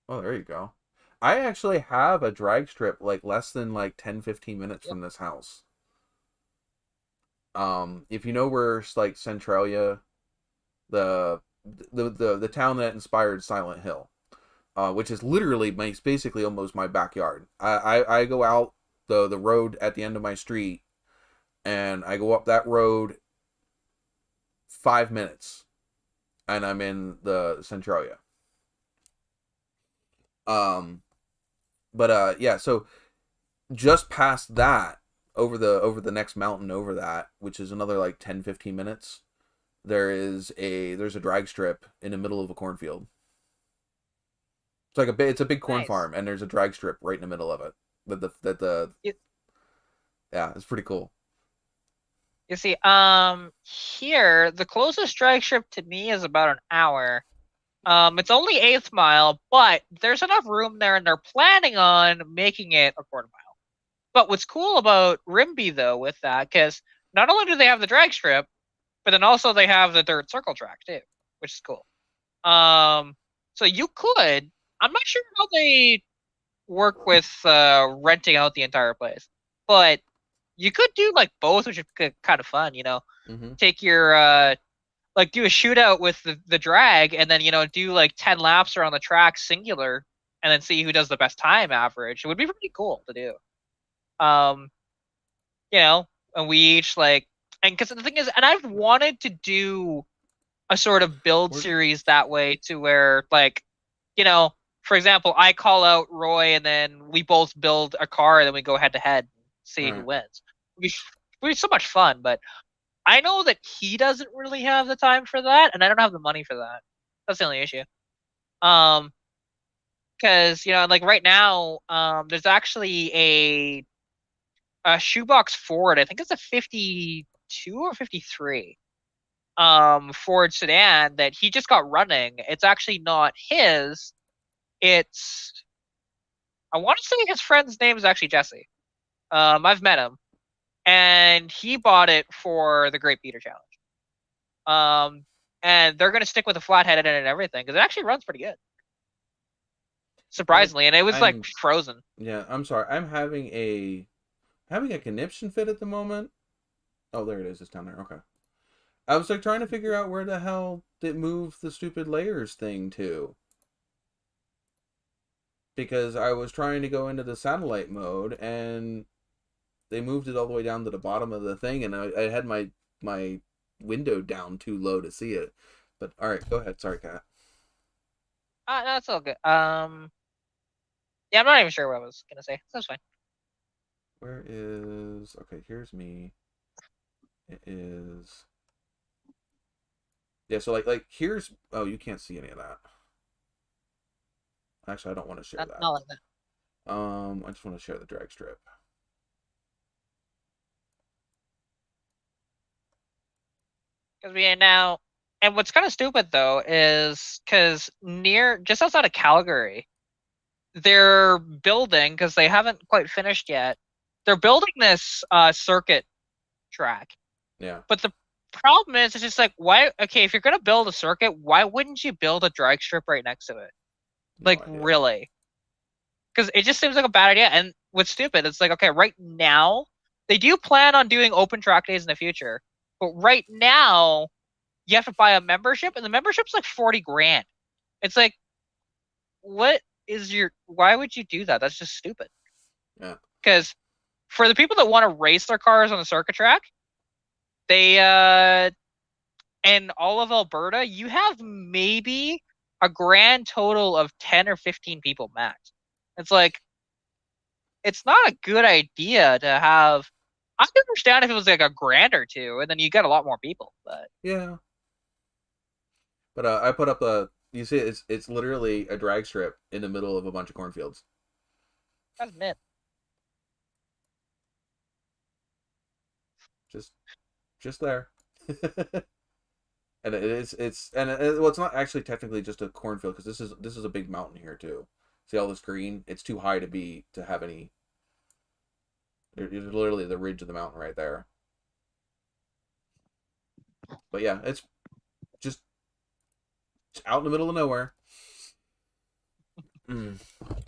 Oh, there you go. I actually have a drag strip like less than like 10-15 minutes Yep. from this house. If you know where like Centralia, the the town that inspired Silent Hill, which is literally basically almost my backyard. I go out the road at the end of my street, and I go up that road 5 minutes, and I'm in the Centralia. But yeah, so just past that, over the next mountain over that, which is another like 10-15 minutes, there's a drag strip in the middle of a cornfield. It's a big corn Nice. farm, and there's a drag strip right in the middle of it. You, Yeah, it's pretty cool. you see, here the closest drag strip to me is about an hour. It's only 8th mile, but there's enough room there, and they're planning on making it a quarter mile. But what's cool about Rimby though with that, because not only do they have the drag strip, but then also they have the dirt circle track too, which is cool. So you could. I'm not sure how they work with renting out the entire place, but you could do like both, which is kind of fun. You know, Mm-hmm. take your like do a shootout with the drag, and then you know do like 10 laps around the track singular, and then see who does the best time average. It would be pretty cool to do. Um, you know, and we each like, and because the thing is, and I've wanted to do a sort of build Where's series that way to where like, you know, for example, I call out Roy and then we both build a car and then we go head to head and see who Right. wins. It'd be so much fun, but I know that he doesn't really have the time for that, and I don't have the money for that. That's the only issue. Um, because you know, like right now, there's actually a shoebox Ford. I think it's a 52 or 53. Ford sedan that he just got running. It's actually not his. It's I want to say his friend's name is actually Jesse. I've met him, and he bought it for the Great Beater Challenge. And they're gonna stick with the flathead in it and everything because it actually runs pretty good, I surprisingly, and it was like I'm frozen. yeah, I'm sorry. I'm having a conniption fit at the moment. Oh, there it is. It's down there. Okay. I was like trying to figure out where the hell it moved the stupid layers thing to. Because I was trying to go into the satellite mode, and they moved it all the way down to the bottom of the thing, and I had my window down too low to see it. But all right, go ahead. Sorry, Kat. No, that's all good. Yeah, I'm not even sure what I was gonna say. That's fine. Where is okay? Here's me. It is yeah. So like here's oh you can't see any of that. Actually, I don't want to share Not like that. that. I just want to share the drag strip. Because we are now, and what's kind of stupid though is because near just outside of Calgary, they're building because they haven't quite finished yet. They're building this circuit track, Yeah. but the problem is, it's just like why? Okay, if you're gonna build a circuit, why wouldn't you build a drag strip right next to it? No Like idea. really? Because it just seems like a bad idea. And what's stupid? It's like okay, right now they do plan on doing open track days in the future, but right now you have to buy a membership, and the membership's like 40 grand. It's like, what is your? Why would you do that? That's just stupid. Yeah. Because for the people that want to race their cars on the circuit track, they in all of Alberta, you have maybe a grand total of 10 or 15 people max. It's like it's not a good idea to have. I can understand if it was like a grand or two, and then you get a lot more people. But Yeah. But I put up a. You see, it's literally a drag strip in the middle of a bunch of cornfields. that's mint. Just just there. And well, it's not actually technically just a cornfield because this is a big mountain here too. See all this green? It's too high to have any. There's literally the ridge of the mountain right there. But yeah, it's just out in the middle of nowhere.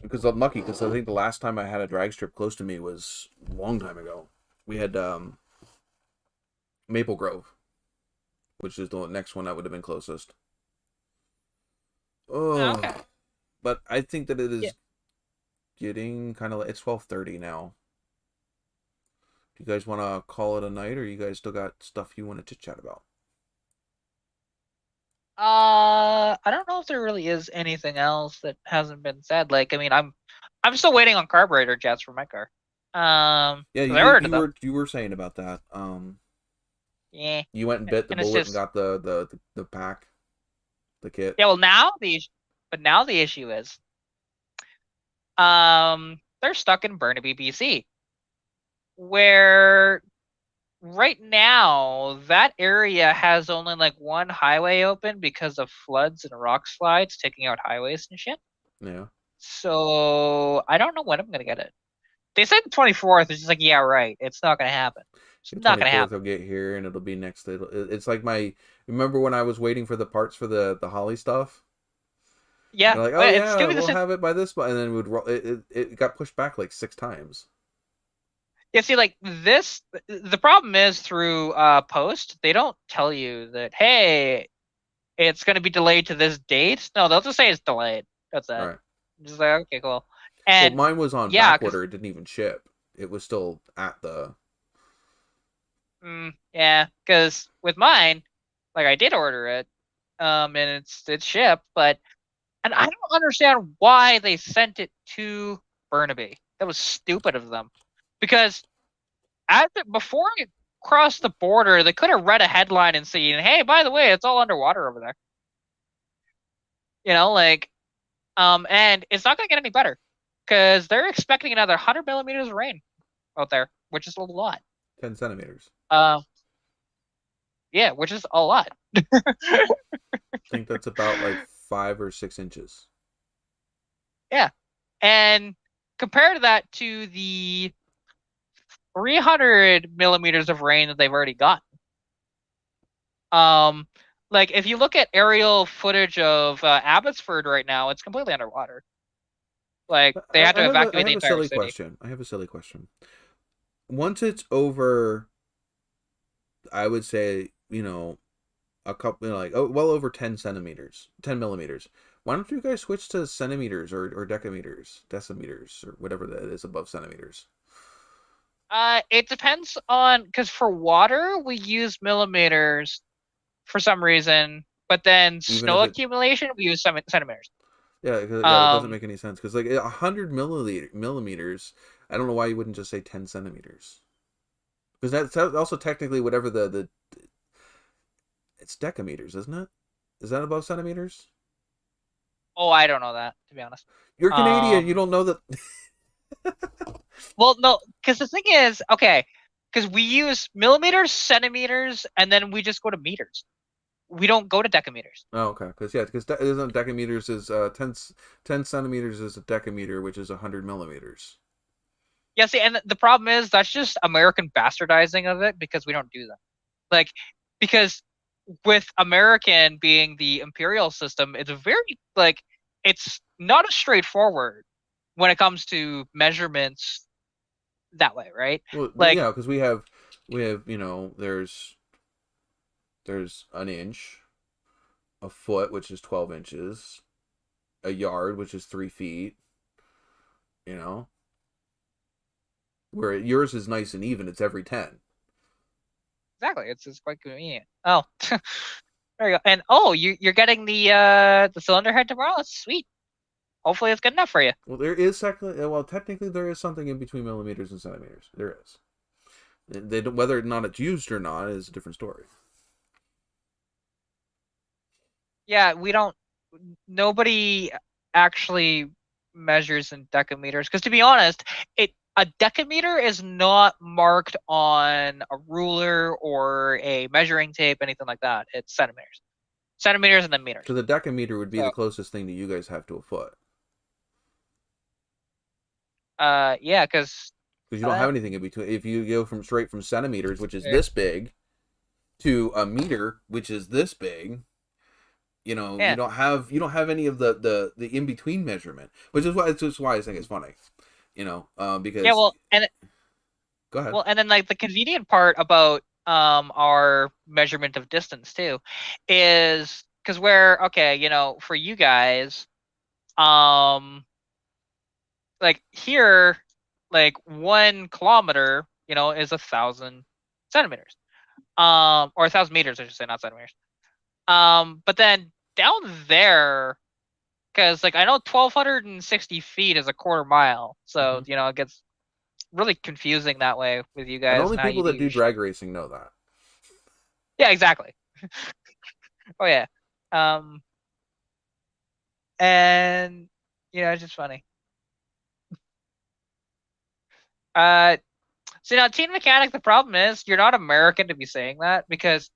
Because I'm lucky because I think the last time I had a drag strip close to me was a long time ago. We had Maple Grove, which is the next one that would have been closest. Oh, Okay. but I think that it is getting kind of. It's 12:30 now. Do you guys want to call it a night, or you guys still got stuff you want to chit chat about? I don't know if there really is anything else that hasn't been said. Like, I mean, I'm still waiting on carburetor jets for my car. Yeah, 'cause I ordered them. you were saying about that. Yeah. You went and bit the And it's bullet and just got the pack, the kit. yeah. Well, now the issue is, they're stuck in Burnaby, BC, where right now that area has only like one highway open because of floods and rock slides taking out highways and shit. Yeah. So I don't know when I'm gonna get it. They said the 24th. It's just like, yeah, right. It's not gonna happen. It's The not gonna 24th happen. will get here and it'll be next. It's like my. Remember when I was waiting for the parts for the Holly stuff? Yeah, They're like, oh but it's yeah, gonna be the we'll same. have it by this, and then it got pushed back like 6 times. Yeah, see, like this, the problem is through post, they don't tell you that, hey, it's gonna be delayed to this date. No, they'll just say it's delayed. That's it. Right. Just like, okay, cool. Well, And mine was on yeah, back because order. It didn't even ship. It was still at the. yeah, because with mine, like I did order it, and it's shipped, but and I don't understand why they sent it to Burnaby. That was stupid of them, because before it crossed the border, they could have read a headline and seen, "Hey, by the way, it's all underwater over there." You know, like, and it's not gonna get any better because they're expecting another 100 millimeters of rain out there, which is a lot. 10 centimeters. Yeah, which is a lot. I think that's about like 5 or 6 inches. Yeah, and compare that to the 300 millimeters of rain that they've already gotten. Like if you look at aerial footage of Abbotsford right now, it's completely underwater. Like they had to evacuate the entire city. I have a silly question. Once it's over, I would say, a couple, like, well over 10 centimeters, 10 millimeters. Why don't you guys switch to centimeters or decameters, decimeters, or whatever that is above centimeters? It depends on, because for water we use millimeters for some reason, but then Even snow if it, accumulation we use centimeters. yeah, that doesn't Um, make any sense. Because like 100 millimeters, I don't know why you wouldn't just say 10 centimeters. Because that's also technically whatever the it's decameters, isn't it? Is that above centimeters? oh, I don't know that, to be honest. You're Canadian. You don't know that. Well, no, because the thing is, okay, because we use millimeters, centimeters, and then we just go to meters. We don't go to decameters. Oh, okay. Because isn't decameters is 10 centimeters is a decameter, which is 100 millimeters. Yeah, see, and the problem is that's just American bastardizing of it because we don't do that. Like, because with American being the imperial system, it's very, like, it's not as straightforward when it comes to measurements that way, right? Well, Like, yeah, because we have there's an inch, a foot, which is 12 inches, a yard, which is 3 feet. Where yours is nice and even, it's every 10. exactly, it's quite convenient. Oh, there you go. And oh, you're getting the cylinder head tomorrow. That's sweet. hopefully it's good enough for you. Well, technically there is something in between millimeters and centimeters. There is. They don't, whether or not it's used or not is a different story. Yeah, we don't. Nobody actually measures in decameters because, to be honest, a decameter is not marked on a ruler or a measuring tape, anything like that. It's centimeters, and then meters. So the decameter would be So, the closest thing that you guys have to a foot. yeah, because you don't have anything in between. If you go straight from centimeters, which is this big, to a meter, which is this big, you don't have any of the in between measurement, which is why I think it's funny, because go ahead. Well, and then like the convenient part about our measurement of distance too is because for you guys, like here, like 1 kilometer, is 1,000 centimeters, or 1,000 meters, I should say, not centimeters. But then down there, because like I know 1,260 feet is a quarter mile, so it gets really confusing that way with you guys. And only people that do drag racing know that. Yeah, exactly. Oh yeah. And it's just funny. So now Teen Mechanic, the problem is you're not American to be saying that, because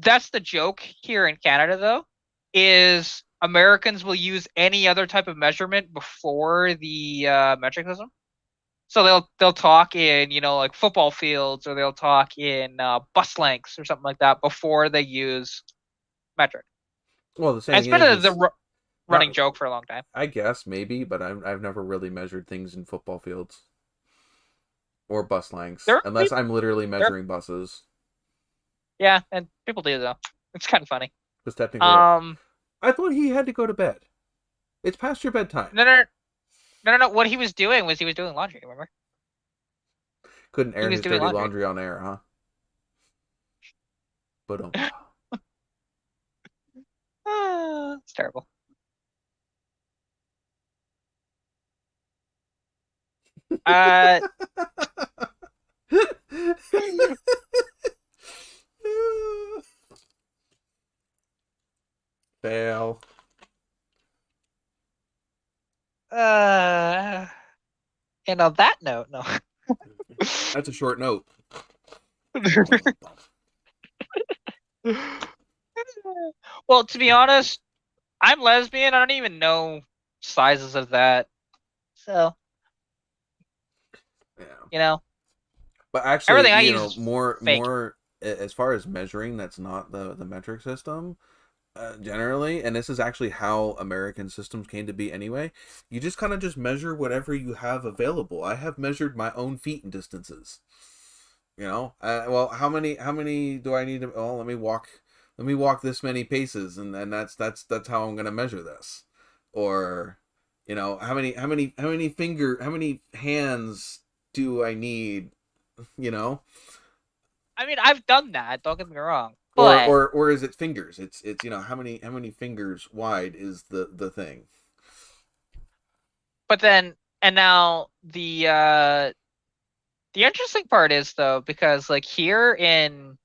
that's the joke here in Canada though, is Americans will use any other type of measurement before the metric system. So they'll talk in like football fields, or they'll talk in bus lengths or something like that before they use metric. Well, the same thing is the running joke for a long time. I guess maybe, but I've never really measured things in football fields or bus lengths, unless I'm literally measuring buses. Yeah, and people do though. It's kind of funny. Because technically, I thought he had to go to bed. It's past your bedtime. No. What he was doing was laundry. Remember? Couldn't air his dirty laundry on air, huh? But it's terrible. Fail. And on that note, no. That's a short note. Well, to be honest, I'm lesbian. I don't even know sizes of that. So, yeah. But actually, everything I use more as far as measuring, that's not the metric system. Generally, and this is actually how American systems came to be anyway, you just kind of just measure whatever you have available. I have measured my own feet in distances. Well, how many do I need to? Oh, let me walk this many paces, and then that's how I'm gonna measure this. Or, how many hands do I need? I mean, I've done that. Don't get me wrong. But, or is it fingers? It's how many fingers wide is the thing. But then, and now the interesting part is though, because like here in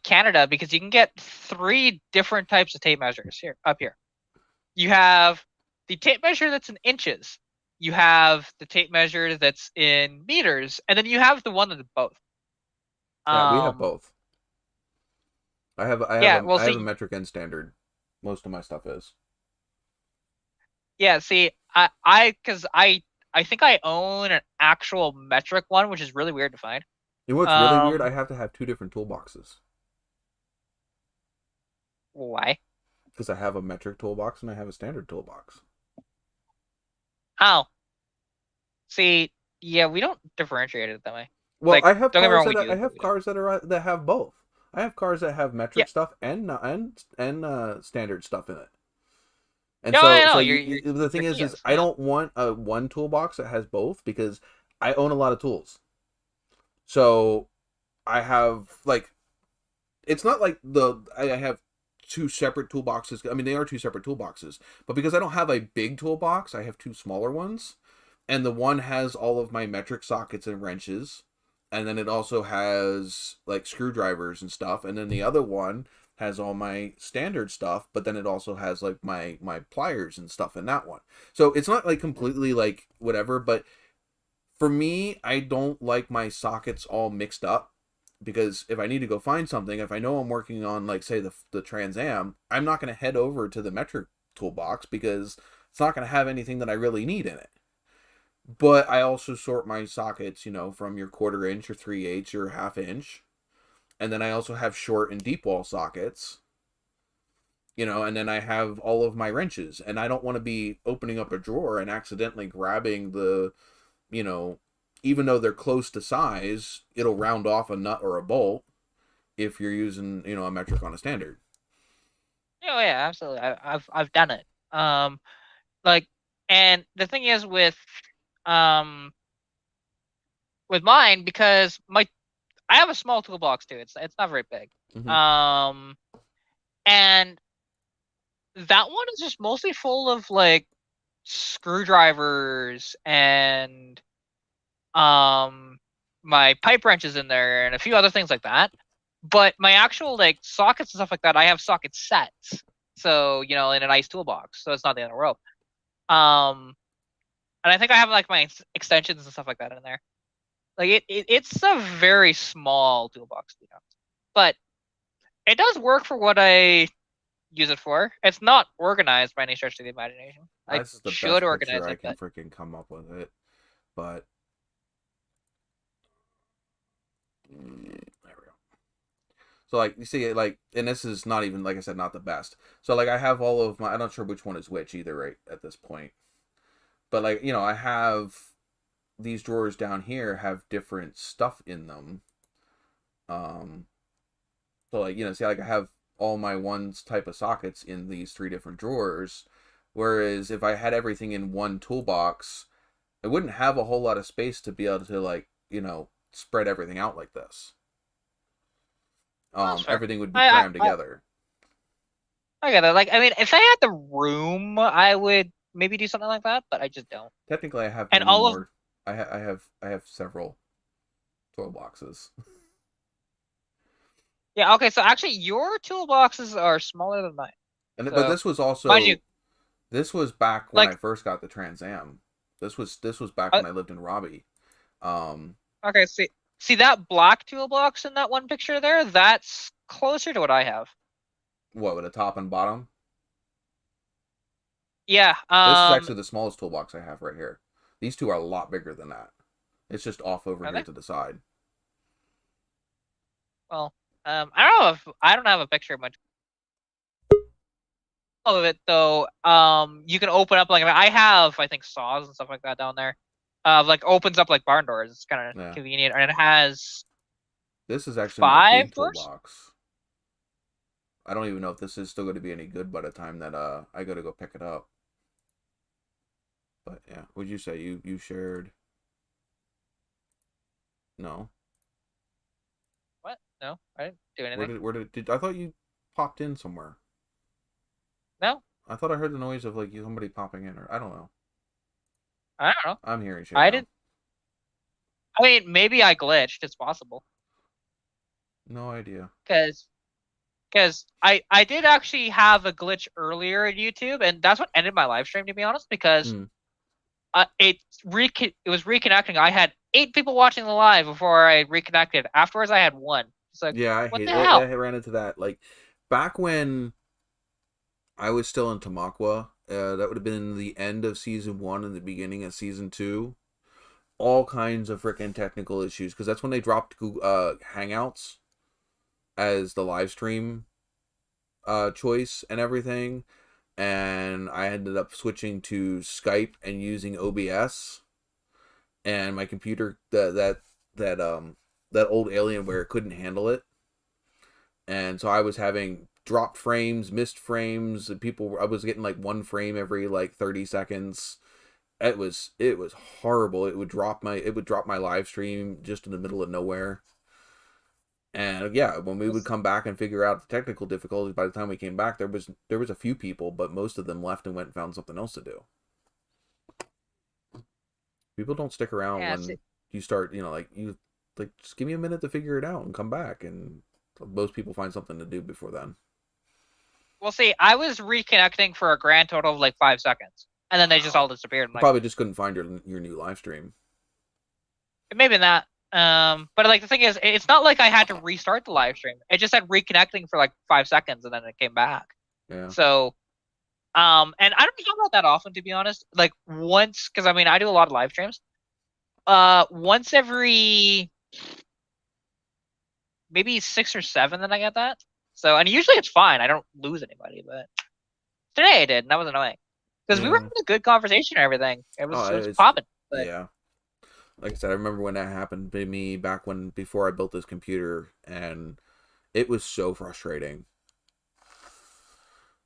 Canada, because you can get 3 different types of tape measures up here. You have the tape measure that's in inches. You have the tape measure that's in meters, and then you have the one that's both. Yeah, we have both. I have a metric and standard. Most of my stuff is. Yeah, see, because I think I own an actual metric one, which is really weird to find. You know what's really weird? I have to have 2 different toolboxes. Why? Because I have a metric toolbox and I have a standard toolbox. Oh. See, yeah, we don't differentiate it that way. Well, I have cars that have both. I have cars that have metric stuff and standard stuff in it. And the thing is I don't want a one toolbox that has both, because I own a lot of tools. So I have it's not like I have two separate toolboxes. I mean, they are two separate toolboxes, but because I don't have a big toolbox, I have two smaller ones, and the one has all of my metric sockets and wrenches, and then it also has like screwdrivers and stuff, and then the other one has all my standard stuff, but then it also has like my pliers and stuff in that one. So it's not like completely like whatever, but for me, I don't like my sockets all mixed up, because if I need to go find something, if I know I'm working on like say the Trans Am, I'm not going to head over to the metric toolbox because it's not going to have anything that I really need in it. But I also sort my sockets, you know, from your 1/4 inch, your 3/8, your 1/2 inch. And then I also have short and deep wall sockets, you know, and then I have all of my wrenches. And I don't want to be opening up a drawer and accidentally grabbing the, you know, even though they're close to size, it'll round off a nut or a bolt if you're using, you know, a metric on a standard. Oh yeah, absolutely. I've done it. Like, and the thing is with mine, because I have a small toolbox too. It's not very big. Mm-hmm. And that one is just mostly full of like screwdrivers and my pipe wrenches in there and a few other things like that. But my actual like sockets and stuff like that, I have socket sets. So, you know, in a nice toolbox. So it's not the end of the world. And I think I have like my extensions and stuff like that in there. Like it's a very small toolbox, you know. But it does work for what I use it for. It's not organized by any stretch of the imagination. That's the should best organize picture I it, can but freaking come up with it. But there we go. So like you see, like, and this is not even, like I said, not the best. So like I have all of my, I'm not sure which one is which either right at this point. But like, you know, I have these drawers down here have different stuff in them. So like, you know, see, like I have all my one type of sockets in these 3 different drawers, whereas if I had everything in one toolbox, I wouldn't have a whole lot of space to be able to, like, you know, spread everything out like this. Everything would be crammed together. I get it. Like, I mean, if I had the room, I would maybe do something like that, but I just don't. Technically, I have and many all more. I have several toolboxes. Yeah. Okay. So actually, your toolboxes are smaller than mine. And so, but this was also, mind you, this was back when I first got the Trans Am. This was back when I lived in Robbie. Okay. See that black toolbox in that one picture there? That's closer to what I have. What, with a top and bottom? Yeah. This is actually the smallest toolbox I have right here. These two are a lot bigger than that. It's just off over here to the side. Well, I don't have a picture of much of it though. You can open up, like, I have, I think, saws and stuff like that down there. Like opens up like barn doors. It's kind of convenient, and it has. This is actually 5 my big doors? toolbox. I don't even know if this is still going to be any good by the time that I go to go pick it up. But yeah, would you say you shared? No. What? No, I didn't do anything. Where did I thought you popped in somewhere? No. I thought I heard the noise of like somebody popping in, or I don't know. I don't know. I'm hearing shit. I didn't. I mean, maybe I glitched. It's possible. No idea. Because I did actually have a glitch earlier in YouTube, and that's what ended my live stream, to be honest, because it was reconnecting. I had 8 people watching the live before I reconnected. Afterwards, I had 1. It's like, yeah, what the hell? I ran into that. Like, back when I was still in Tamaqua, that would have been the end of season 1 and the beginning of season 2. All kinds of freaking technical issues, because that's when they dropped Google, Hangouts as the live stream choice and everything, and I ended up switching to Skype and using OBS, and my computer that old Alienware couldn't handle it, and so I was having dropped frames, missed frames, and I was getting like 1 frame every like 30 seconds. It was horrible. It would drop my live stream just in the middle of nowhere. And yeah, when we would come back and figure out the technical difficulties, by the time we came back, there was a few people, but most of them left and went and found something else to do. People don't stick around Yeah, when you start, just give me a minute to figure it out and come back. And most people find something to do before then. well, see, I was reconnecting for a grand total of like 5 seconds, and then they just all disappeared. You probably just couldn't find your new live stream. Maybe not. But like the thing is, it's not like I had to restart the live stream. It just said reconnecting for like 5 seconds, and then it came back. Yeah. So, and I don't have that that often, to be honest. Like once, because I mean, I do a lot of live streams. Once every maybe 6 or 7, then I get that. So, and usually it's fine. I don't lose anybody, but today I did, and that was annoying because we were having a good conversation and everything. It was popping. But... Yeah. Like I said, I remember when that happened to me back before I built this computer, and it was so frustrating.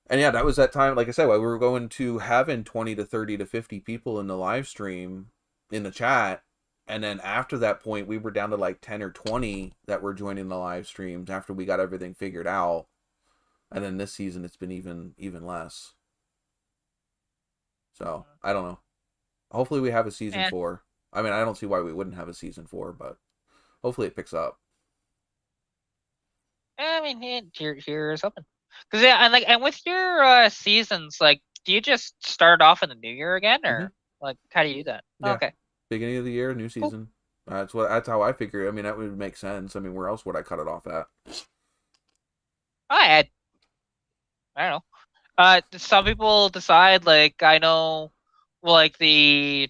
And yeah, that was that time, like I said, we were going to having 20 to 30 to 50 people in the live stream, in the chat, and then after that point, we were down to like 10 or 20 that were joining the live streams after we got everything figured out. And then this season, it's been even less. So, I don't know. Hopefully we have a season 4. I mean, I don't see why we wouldn't have a season 4, but hopefully it picks up. I mean, here's hoping. Because yeah, and with your seasons, like, do you just start off in the new year again, or like how do you do that? Yeah. Okay. Beginning of the year, new season. Cool. That's how I figure. I mean, that would make sense. I mean, where else would I cut it off at? I don't know. Some people decide, like, I know, like the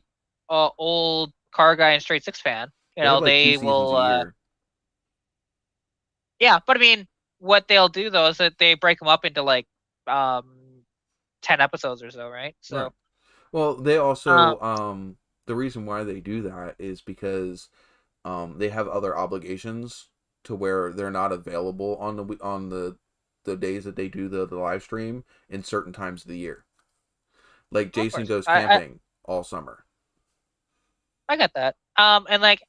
old car guy and Straight Six fan. They will. Yeah, but I mean, what they'll do though is that they break them up into like 10 episodes or so, right? So. Right. Well, they also the reason why they do that is because they have other obligations to where they're not available on the days that they do the live stream in certain times of the year. Like Jason goes camping all summer. I get that. And like,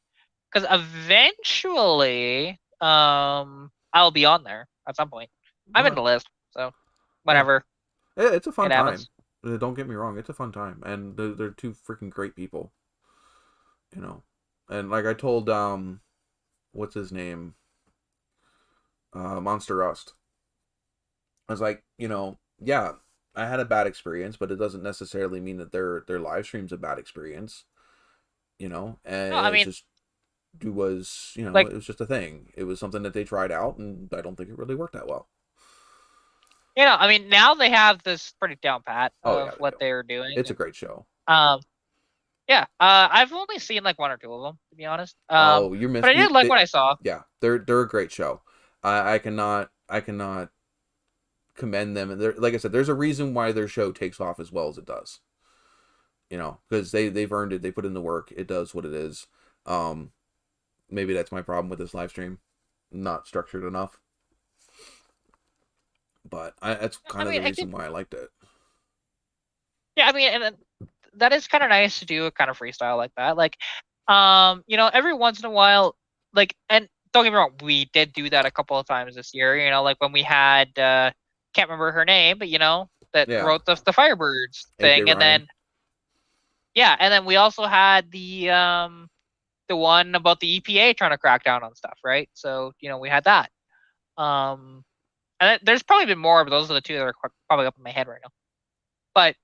because eventually, I'll be on there at some point. I'm in the list, so whenever. Yeah. It's a fun time. Don't get me wrong, it's a fun time, and they're two freaking great people. And like I told what's his name, Monster Rust. I was like, yeah, I had a bad experience, but it doesn't necessarily mean that their live stream's a bad experience. And no, I mean, it was it was just a thing. It was something that they tried out, and I don't think it really worked that well. I mean, now they have this pretty down pat of what they're doing. It's a great show. Yeah. I've only seen like 1 or 2 of them, to be honest. You're missing. But I did like what I saw. Yeah, they're a great show. I cannot commend them. And like I said, there's a reason why their show takes off as well as it does. Because they've earned it. They put in the work. It does what it is. Maybe that's my problem with this live stream. Not structured enough. But that's kind of the reason why I liked it. Yeah, I mean, and that is kind of nice to do a kind of freestyle like that. Like, every once in a while, like, and don't get me wrong, we did do that a couple of times this year. Like when we had, can't remember her name, but that wrote the Firebirds thing, and then, and then we also had the one about the EPA trying to crack down on stuff, right? So we had that. And there's probably been more, but those are the 2 that are probably up in my head right now. But,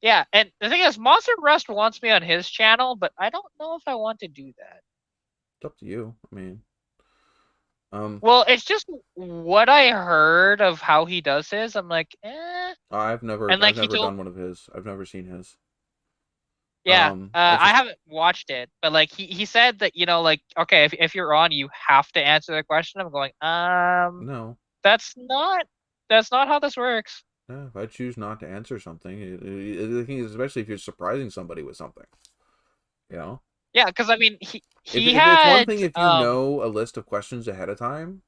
yeah. And the thing is, Monster Rust wants me on his channel, but I don't know if I want to do that. It's up to you. I mean, well, it's just what I heard of how he does his. I'm like, I've never done one of his. I've never seen his. Yeah, I haven't watched it, but like he said that like, okay, if you're on, you have to answer the question. I'm going, no, that's not how this works. Yeah, if I choose not to answer something, especially if you're surprising somebody with something, Yeah, because I mean, he had. It's one thing if you know a list of questions ahead of time.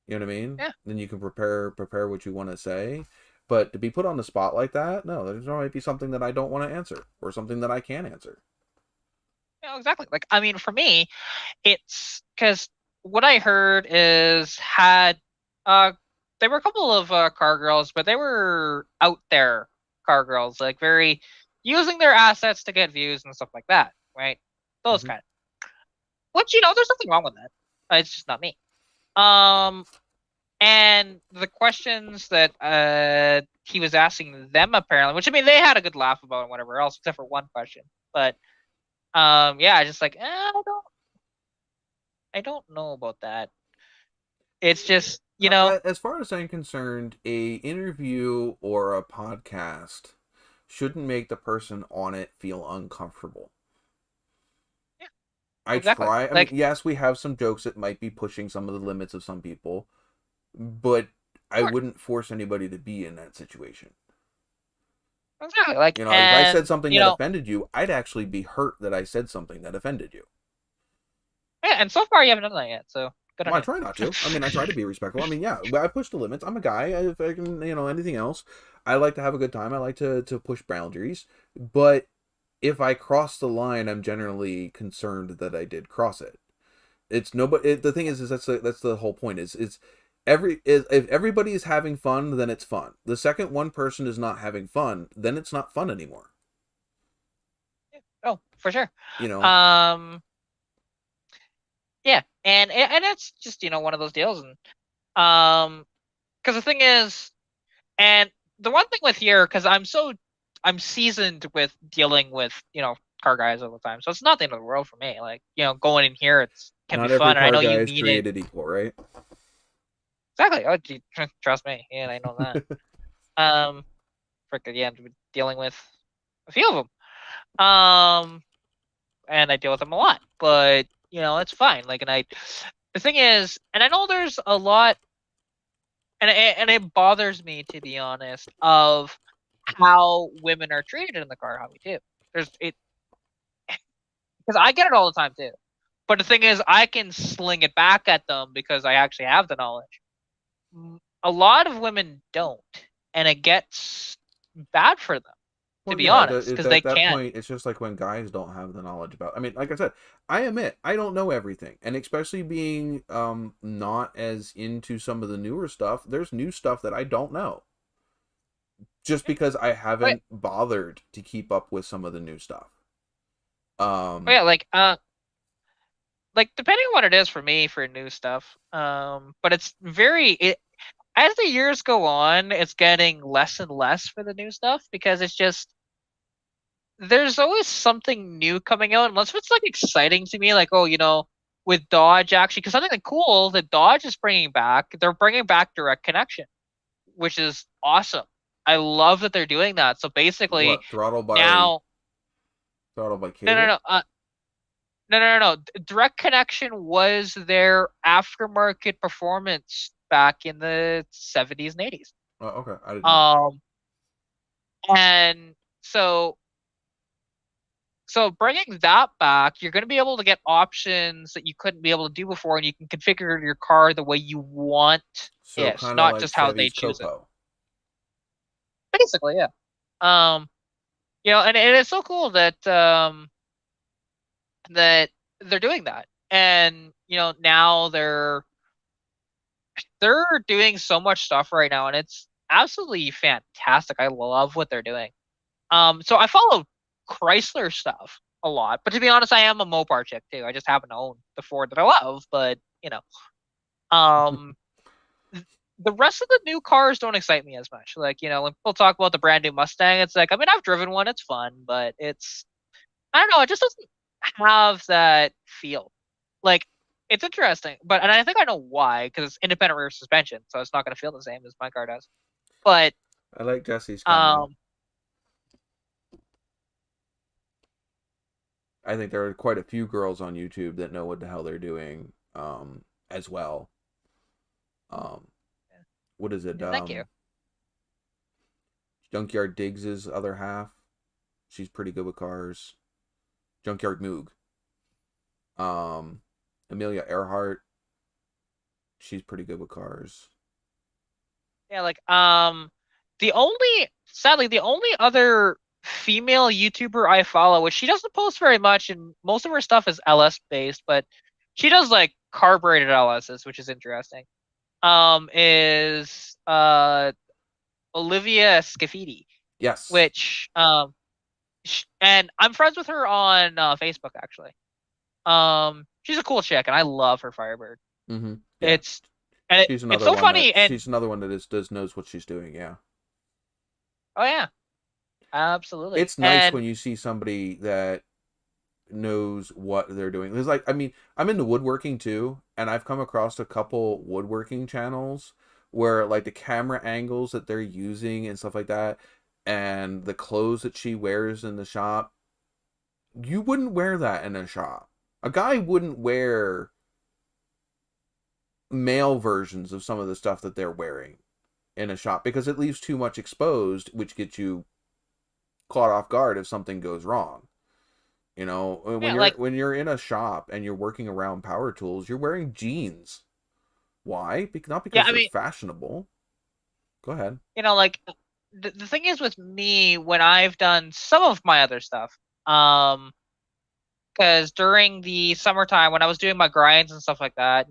You know what I mean? Yeah. Then you can prepare what you want to say. But to be put on the spot like that, no, there might be something that I don't want to answer or something that I can answer. exactly. Like, I mean, for me, it's because what I heard is had uh there were a couple of car girls, but they were out there car girls, like very using their assets to get views and stuff like that, right? Those Mm-hmm. kind of. Which there's nothing wrong with that. It's just not me. Um, and the questions that he was asking them apparently, which I mean they had a good laugh about and whatever else, except for one question. But yeah, just like I don't know about that. It's just As far as I'm concerned, a interview or a podcast shouldn't make the person on it feel uncomfortable. yeah, I exactly. try. I mean, Like, yes, we have some jokes that might be pushing some of the limits of some people, but I sure, wouldn't force anybody to be in that situation. exactly. Like, If I said and something that offended you, I'd actually be hurt that I said something that offended you. yeah, and so far you haven't done that yet, so good on Well, I you. try not to. I mean, I try to be respectful. I mean, yeah, I push the limits. I'm a guy. If I can, anything else, I like to have a good time. I like to push boundaries. But if I cross the line, I'm generally concerned that I did cross it. It's nobody. The thing is that's the whole point. Is if everybody is having fun, then it's fun. The second one person is not having fun, then it's not fun anymore. Oh, for sure. You know. Yeah, and it's just one of those deals, and because the thing is, and the one thing with here, because I'm seasoned with dealing with car guys all the time, so it's not the end of the world for me. Like going in here, it's can be Not every fun, and I car know guy you is mean it created equal, right? exactly. Oh, trust me, yeah, I know that. Freaking yeah, I'm dealing with a few of them. And I deal with them a lot, but it's fine. Like, the thing is, and I know there's a lot, and it bothers me to be honest, of how women are treated in the car hobby too. There's it because I get it all the time too. But the thing is, I can sling it back at them because I actually have the knowledge. A lot of women don't, and it gets bad for them, to Well, be yeah, honest, because they at that can't. point, it's just like when guys don't have the knowledge about. I mean, like I said, I admit I don't know everything, and especially being not as into some of the newer stuff. There's new stuff that I don't know, just because I But haven't bothered to keep up with some of the new stuff. yeah, like depending on what it is for me for new stuff. But it's as the years go on, it's getting less and less for the new stuff because it's just there's always something new coming out unless it's like exciting to me, like with Dodge actually, because something like cool that Dodge is bringing back, they're bringing back direct connection, which is awesome. I love that they're doing that. So basically What now, throttle by no, no, cable? no, no. Direct connection was their aftermarket performance back in the 70s and 80s. Oh, okay, I didn't know. Um, and so bringing that back, you're going to be able to get options that you couldn't be able to do before, and you can configure your car the way you want So it, kind of not like just how they Chevy's choose it. Copo. Basically, yeah. Um, and it's so cool that they're doing that, and now they're doing so much stuff right now, and it's absolutely fantastic. I love what they're doing. So I follow Chrysler stuff a lot, but to be honest, I am a Mopar chick too. I just happen to own the Ford that I love, but um, the rest of the new cars don't excite me as much. Like when people talk about the brand new Mustang, it's like I mean I've driven one, it's fun, but I don't know, it just doesn't have that feel. Like it's interesting, and I think I know why because it's independent rear suspension, so it's not going to feel the same as my car does. But I like Jesse's comment. um, I think there are quite a few girls on YouTube that know what the hell they're doing, as well. Um, what is it? thank you. Junkyard Diggs's other half. She's pretty good with cars. Junkyard Moog. Um, Amelia Earhart. She's pretty good with cars. Yeah, like sadly the only other female YouTuber I follow, which she doesn't post very much, and most of her stuff is LS based, but she does like carbureted LSs, which is interesting. Is Olivia Scafidi, Yes. which and I'm friends with her on Facebook actually. She's a cool chick, and I love her Firebird. Mm-hmm. Yeah. It's and She's it's another so one that funny, and does knows what she's doing. Yeah. oh yeah, absolutely. It's nice And when you see somebody that knows what they're doing. There's like, I mean, I'm into woodworking too, and I've come across a couple woodworking channels where like the camera angles that they're using and stuff like that, and the clothes that she wears in the shop, you wouldn't wear that in a shop. A guy wouldn't wear male versions of some of the stuff that they're wearing in a shop because it leaves too much exposed, which gets you caught off guard if something goes wrong. You know, yeah, like when you're in a shop and you're working around power tools, you're wearing jeans. Why? Not yeah, because I they're mean, fashionable. Go ahead. like the thing is with me when I've done some of my other stuff, because during the summertime when I was doing my grinds and stuff like that,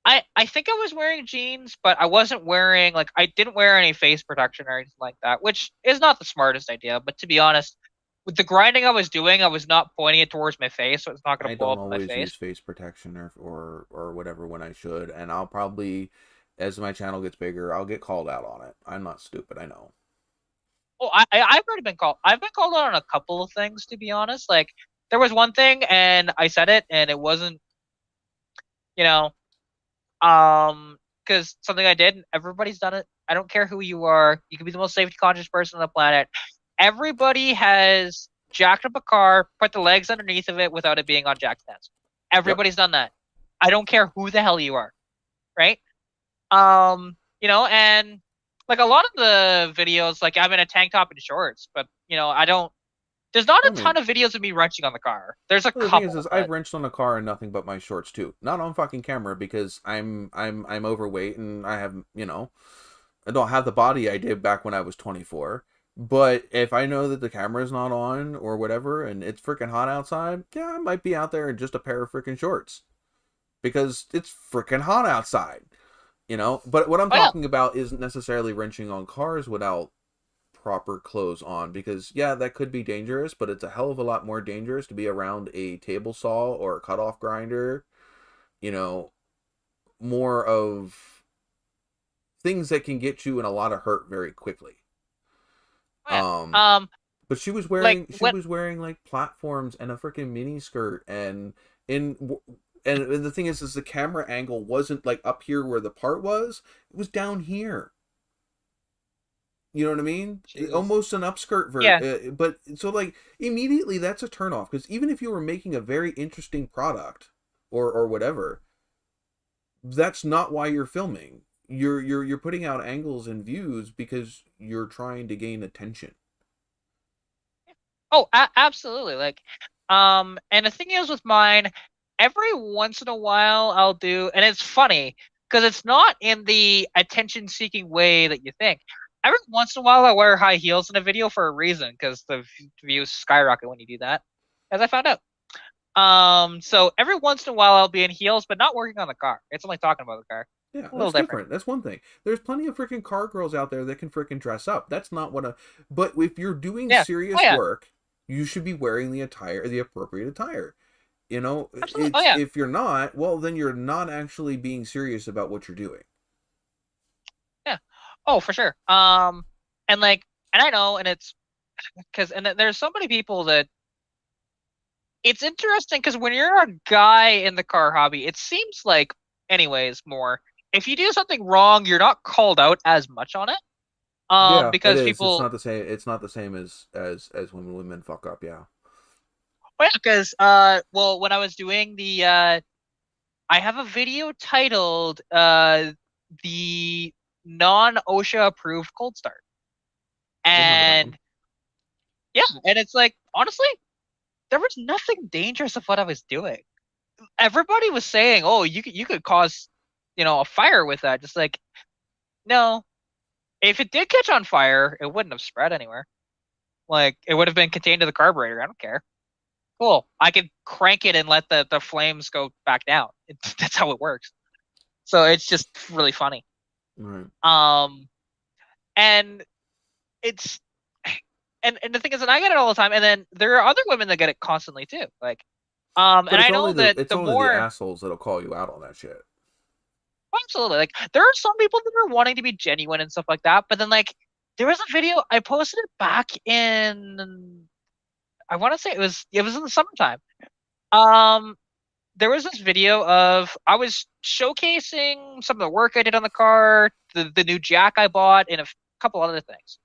I think I was wearing jeans, but I wasn't wearing like I didn't wear any face protection or anything like that, which is not the smartest idea. But to be honest, with the grinding I was doing, I was not pointing it towards my face, so it's not going I to blow don't up in my always use face. face protection or whatever when I should, and I'll probably, as my channel gets bigger, I'll get called out on it. I'm not stupid, I know. Oh, I've already been called. I've been called out on a couple of things, to be honest. Like there was one thing, and I said it, and it wasn't, you know, because something I did, and everybody's done it. I don't care who you are. You can be the most safety conscious person on the planet. Everybody has jacked up a car, put the legs underneath of it without it being on jack stands. Yep. Everybody's done that. I don't care who the hell you are, right? And like a lot of the videos, like I'm in a tank top and shorts, but I don't. There's not I a mean, ton of videos of me wrenching on the car. There's a well, the thing couple, is I've but wrenched on a car in nothing but my shorts too. Not on fucking camera because I'm overweight and I have, I don't have the body I did back when I was 24. But if I know that the camera's not on or whatever and it's freaking hot outside, yeah, I might be out there in just a pair of freaking shorts because it's freaking hot outside, But what I'm oh yeah, talking about isn't necessarily wrenching on cars without proper clothes on because yeah, that could be dangerous, but it's a hell of a lot more dangerous to be around a table saw or a cutoff grinder, you know, more of things that can get you in a lot of hurt very quickly. oh yeah. Um but Like she when was wearing like platforms and a freaking mini skirt in and the thing is the camera angle wasn't like up here where the part was, it was down here. You know what I mean? Jeez. Almost an upskirt Yeah. but so like immediately that's a turnoff because even if you were making a very interesting product or whatever, that's not why you're filming. You're putting out angles and views because you're trying to gain attention. Oh, absolutely. Like, and the thing is with mine, every once in a while I'll do, and it's funny because it's not in the attention-seeking way that you think. Every once in a while I wear high heels in a video for a reason because the views skyrocket when you do that, as I found out. So every once in a while I'll be in heels, but not working on the car. It's only talking about the car. Yeah, A little that's different. different. That's one thing. There's plenty of freaking car girls out there that can freaking dress up. That's not what a. But if you're doing Yeah. Oh serious yeah. work, you should be wearing the appropriate attire. Absolutely. Oh yeah. If you're not, well, then you're not actually being serious about what you're doing. Yeah. Oh, for sure. And like, and I know, and it's because, and there's so many people that it's interesting because when you're a guy in the car hobby, it seems like, anyways, more if you do something wrong, you're not called out as much on it. Yeah, it Because is. It's people, not the same. It's not the same as when women fuck up. Yeah. well, yeah, because well, when I was doing the I have a video titled the non-OSHA approved cold start, I remember that one. and yeah, and it's like honestly, there was nothing dangerous of what I was doing. Everybody was saying, "Oh, you could cause, a fire with that." Just like, no, if it did catch on fire, it wouldn't have spread anywhere. Like, it would have been contained to the carburetor. I don't care. Cool. I could crank it and let the flames go back down. That's how it works. So it's just really funny. Right. And it's and the thing is that I get it all the time, and then there are other women that get it constantly too. Like, But and it's I know only the that the more assholes that'll call you out on that shit. absolutely, like, there are some people that are wanting to be genuine and stuff like that, but then, like, there was a video I posted it back in, I want to say it was in the summertime. There was this video of, I was showcasing some of the work I did on the car, the new jack I bought, and a couple other things.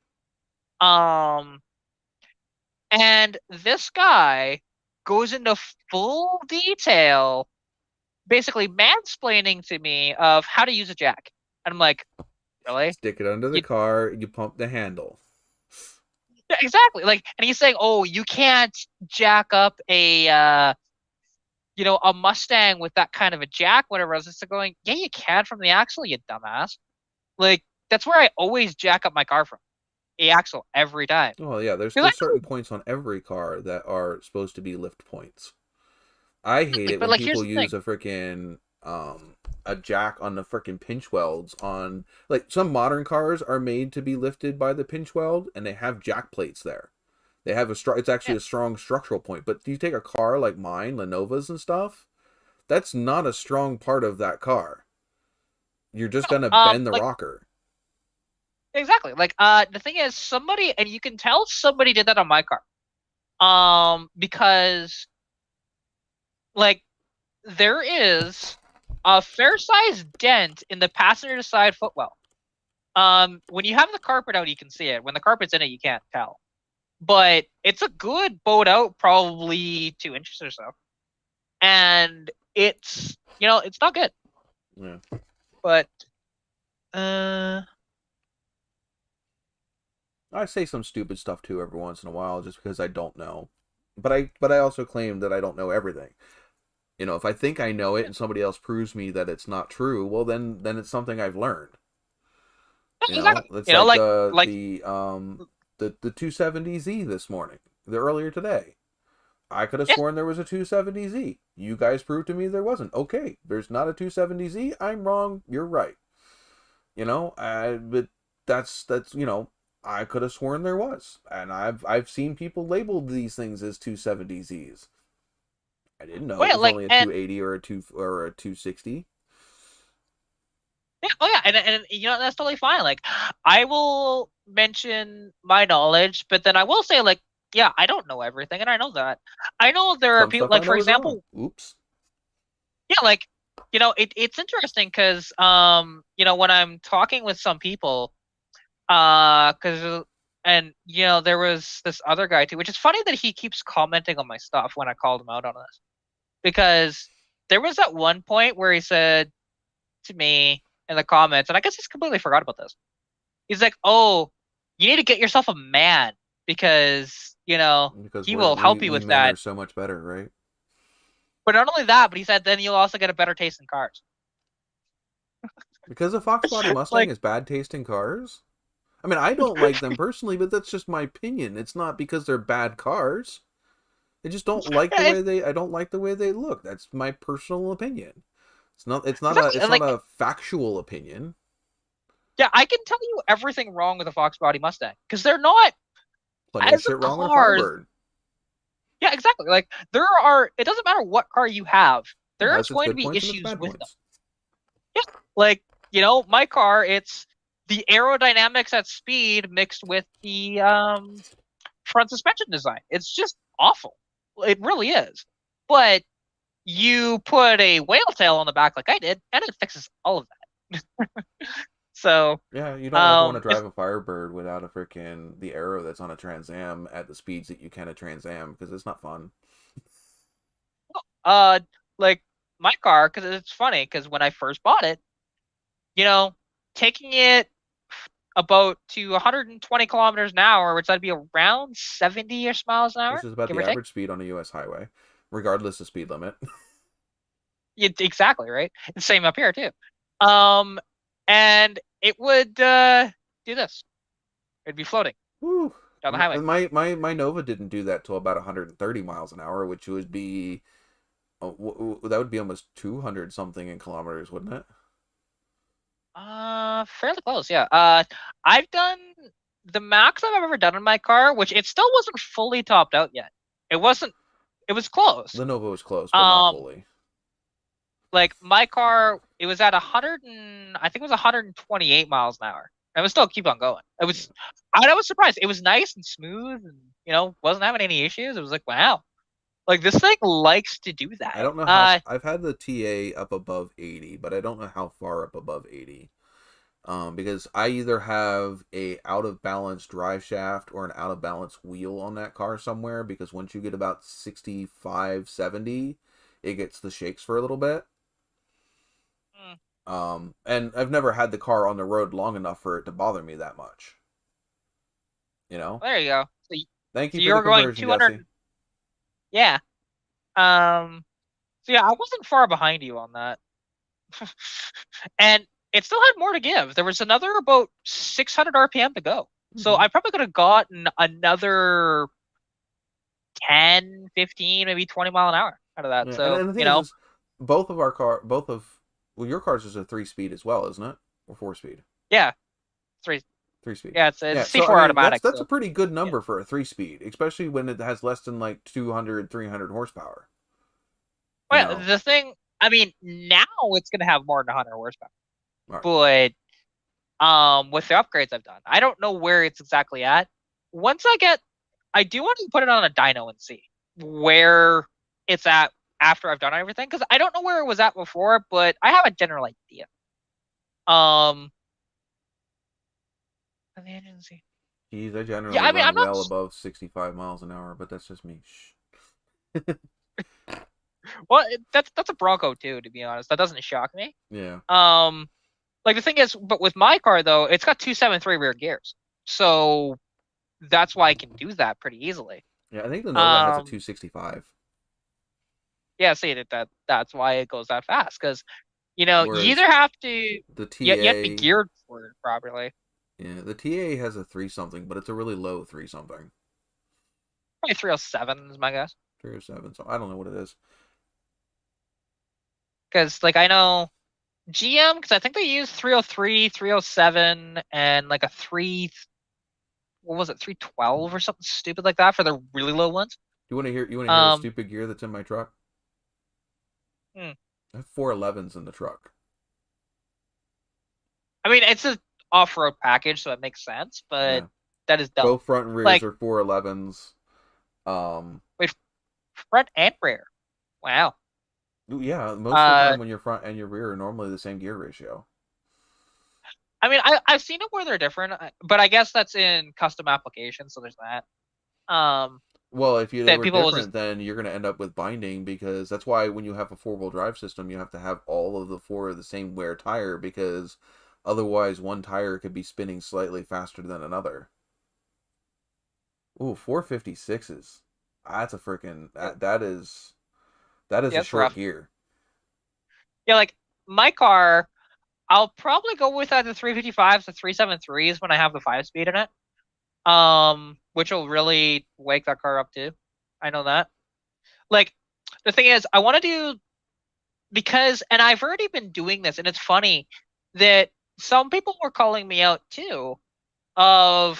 And this guy goes into full detail, basically mansplaining to me of how to use a jack. And I'm like, really? Stick it under the car, you pump the handle. Yeah, exactly. Like, and he's saying, oh, you can't jack up a a Mustang with that kind of a jack, whatever. I was just going, yeah, you can from the axle, you dumbass. Like, that's where I always jack up my car from. The axle every time. Oh yeah, there's certain points on every car that are supposed to be lift points. I hate it when like, people use a freaking a jack on the freaking pinch welds on, like, some modern cars are made to be lifted by the pinch weld and they have jack plates there. They have it's actually a strong structural point. But you take a car like mine, Lenova's and stuff, that's not a strong part of that car. You're just gonna bend the rocker. Exactly. Like, the thing is, somebody, and you can tell somebody did that on my car. Because, like, there is a fair-sized dent in the passenger side footwell. When you have the carpet out, you can see it. When the carpet's in it, you can't tell. But it's a good bowed out, probably 2 inches or so. And it's, it's not good. Yeah. But, I say some stupid stuff too every once in a while just because I don't know. But I also claim that I don't know everything. If I think I know it and somebody else proves me that it's not true, well then it's something I've learned. Exactly. It's like the 270Z this morning, the earlier today. I could have sworn there was a 270Z. You guys proved to me there wasn't. Okay, there's not a 270Z. I'm wrong. You're right. But that's I could have sworn there was, and I've seen people label these things as 270Zs. I didn't know it was only a 280 or a 260. Yeah, oh yeah, and that's totally fine. Like, I will mention my knowledge, but then I will say, like, yeah, I don't know everything, and I know that. I know there are people, like, for example, oops. Yeah, like, it's interesting because when I'm talking with some people, there was this other guy too, which is funny that he keeps commenting on my stuff when I called him out on this, because there was at one point where he said to me in the comments, and I guess he's completely forgot about this. He's like, "Oh, you need to get yourself a man because he will help you with men that." Are so much better, right? But not only that, but he said then you'll also get a better taste in cars. Because a Fox Body Mustang is bad taste in cars? I mean, I don't like them personally, but that's just my opinion. It's not because they're bad cars. I just don't like the way I don't like the way they look. That's my personal opinion. It's not a factual opinion. Yeah, I can tell you everything wrong with a Fox Body Mustang because they're not plenty of shit wrong with a Firebird. Yeah, exactly. Like, it doesn't matter what car you have. There's going to be issues with them. Yeah, like, my car, it's the aerodynamics at speed mixed with the front suspension design. It's just awful. It really is. But you put a whale tail on the back like I did, and it fixes all of that. So yeah, you don't ever want to drive a Firebird without the aero that's on a Trans Am at the speeds that you can a Trans Am, because it's not fun. Like my car, because it's funny, because when I first bought it, taking it about to 120 kilometers an hour, which that'd be around 70-ish miles an hour. This is about the average speed on a U.S. highway, regardless of speed limit. Exactly, right? It's the same up here too. And it would do this. It'd be floating. Woo. down the highway. My Nova didn't do that till about 130 miles an hour, which would be that would be almost 200 something in kilometers, wouldn't it? Fairly close, yeah. I've done the max I've ever done in my car, which it still wasn't fully topped out yet. It wasn't. It was close. The Nova was close, but not fully. Like my car, it was at 100 and I think it was 128 miles an hour. And it would still keep on going. It was, I was surprised. It was nice and smooth, and wasn't having any issues. It was like, wow, like this thing likes to do that. I don't know how I've had the TA up above 80, but I don't know how far up above 80. Because I either have a out of balance drive shaft or an out of balance wheel on that car somewhere, because once you get about 65, 70, it gets the shakes for a little bit. And I've never had the car on the road long enough for it to bother me that much. There you go. So Thank you for the conversion, Jesse. Yeah. So yeah, I wasn't far behind you on that. And it still had more to give. There was another about 600 RPM to go. So I probably could have gotten another 10, 15, maybe 20 mile an hour out of that. Yeah. So, and the thing is, your car's is a 3-speed as well, isn't it? Or 4-speed? Yeah. 3-speed. Yeah, it's C4 automatic. That's a pretty good number for a 3-speed, especially when it has less than like 200, 300 horsepower. Well, the thing, I mean, now it's going to have more than 100 horsepower. Right. But with the upgrades I've done, I don't know where it's exactly at. Once I do want to put it on a dyno and see where it's at after I've done everything, because I don't know where it was at before, but I have a general idea. The engine, see. Geez, I generally run well above 65 miles an hour, but that's just me. Well, that's a Bronco too, to be honest. That doesn't shock me. Yeah. Like the thing is, but with my car though, it's got 273 rear gears, so that's why I can do that pretty easily. Yeah, I think the Nova has a 265. Yeah, see that's why it goes that fast, because you either have to you have to be geared for it properly. Yeah, the TA has a 3-something, but it's a really low 3-something. Probably 307 is my guess. 307, so I don't know what it is. Because like I know GM, because I think they use 303, 307, and like a 312 or something stupid like that for the really low ones. You want to hear the stupid gear that's in my truck? I have 411s in the truck. I mean, it's an off-road package, so it makes sense, but that is dumb. Both front and rears are 411s. Wait, front and rear? Wow. Yeah, most of the time when your front and your rear are normally the same gear ratio. I mean, I've seen it where they're different, but I guess that's in custom applications, so there's that. Well, if they were different, then you're going to end up with binding, because that's why when you have a 4-wheel drive system, you have to have all of the 4 of the same wear tire, because otherwise one tire could be spinning slightly faster than another. Ooh, 456s. That's a freaking that is a short rough gear. Yeah, like my car, I'll probably go with either 355s or 373s when I have the 5-speed in it. Which will really wake that car up too. I know that. Like, the thing is, I want to do, and I've already been doing this, and it's funny that some people were calling me out too well,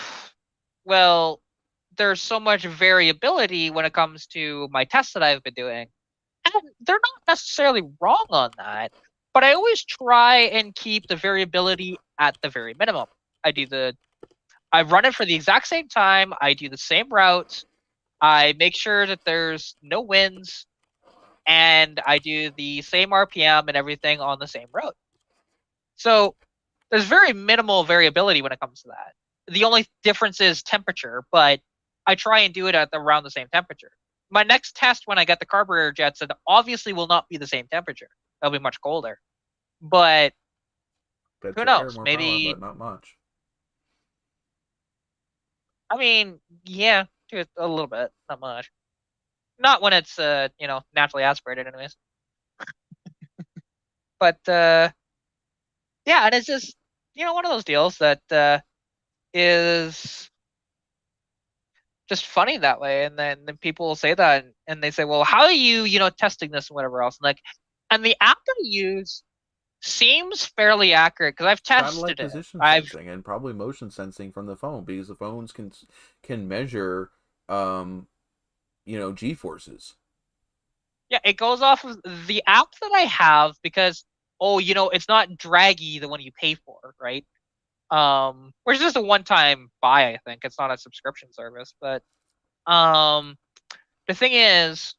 there's so much variability when it comes to my tests that I've been doing. And they're not necessarily wrong on that, but I always try and keep the variability at the very minimum. I run it for the exact same time. I do the same routes. I make sure that there's no winds, and I do the same RPM and everything on the same road. So there's very minimal variability when it comes to that. The only difference is temperature, but I try and do it at around the same temperature. My next test when I get the carburetor jets, it obviously will not be the same temperature. It'll be much colder. But who knows? Maybe power, but not much. I mean, yeah, a little bit, not much. Not when it's naturally aspirated, anyways. But yeah, and it's just one of those deals that is just funny that way. And then people will say that, and they say, well, how are you, testing this and whatever else? And the app that I use seems fairly accurate because I've Satellite tested it. position sensing and probably motion sensing from the phone, because the phones can measure, G forces. Yeah, it goes off of the app that I have because, it's not draggy, the one you pay for, right? Which is just a one-time buy, I think. It's not a subscription service, but the thing is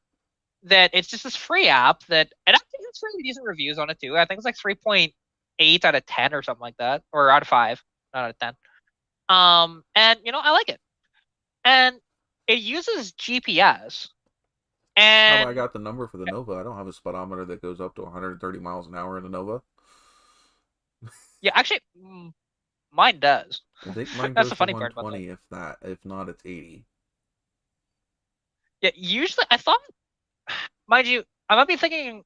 that it's just this free app that, and I think it's really decent reviews on it too. I think it's like 3.8 out of 10 or something like that, or out of 5, not out of 10. And I like it, and it uses GPS. And I got the number for the Nova. I don't have a speedometer that goes up to 130 miles an hour in the Nova. Yeah, actually, mine does. I think mine That's goes the to funny part about 120, if that. If not, it's 80. Yeah, usually I thought, mind you, I might be thinking.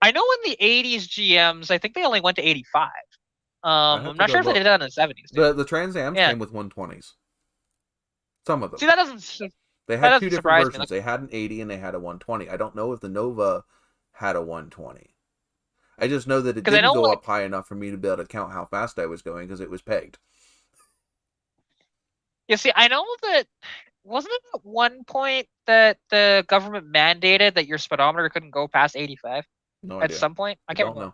I know in the 80s GMs, I think they only went to 85. I'm not sure if they did that in the 70s. The Trans Ams Yeah. came with 120s. Some of them. See, that doesn't. They had two different surprise versions. They had an 80 and they had a 120. I don't know if the Nova had a 120. I just know that it didn't go up high enough for me to be able to count how fast I was going because it was pegged. Yeah, see, I know that, wasn't it at one point that the government mandated that your speedometer couldn't go past 85? No At idea. some point? I can't remember.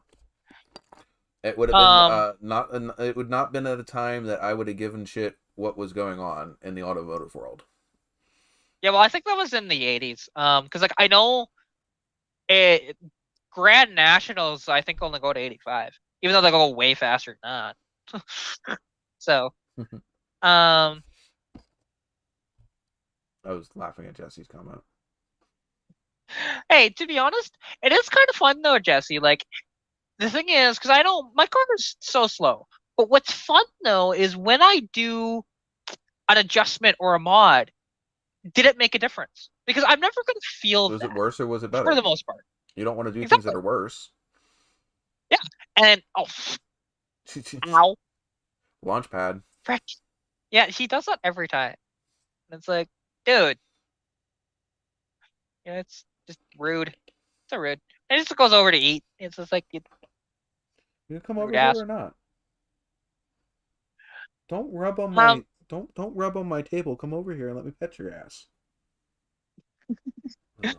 It would have been it would not been at a time that I would have given shit what was going on in the automotive world. Yeah, well, I think that was in the 80s. Because like I know, Grand Nationals I think only go to 85, even though they go way faster than that. So, I was laughing at Jesse's comment. Hey, to be honest, it is kind of fun though, Jesse. Like, the thing is, because I know my car is so slow, but what's fun though is when I do an adjustment or a mod, did it make a difference? Because I'm never going to feel Was that, it worse or was it better? for the most part. You don't want to do things that are worse. Yeah, and ow, Launchpad. frick. Yeah, he does that every time. And it's like, dude, it's just rude. It's so rude. And it just goes over to eat. It's just like, you come over here or not? Don't rub on my don't rub on my table. Come over here and let me pet your ass. It's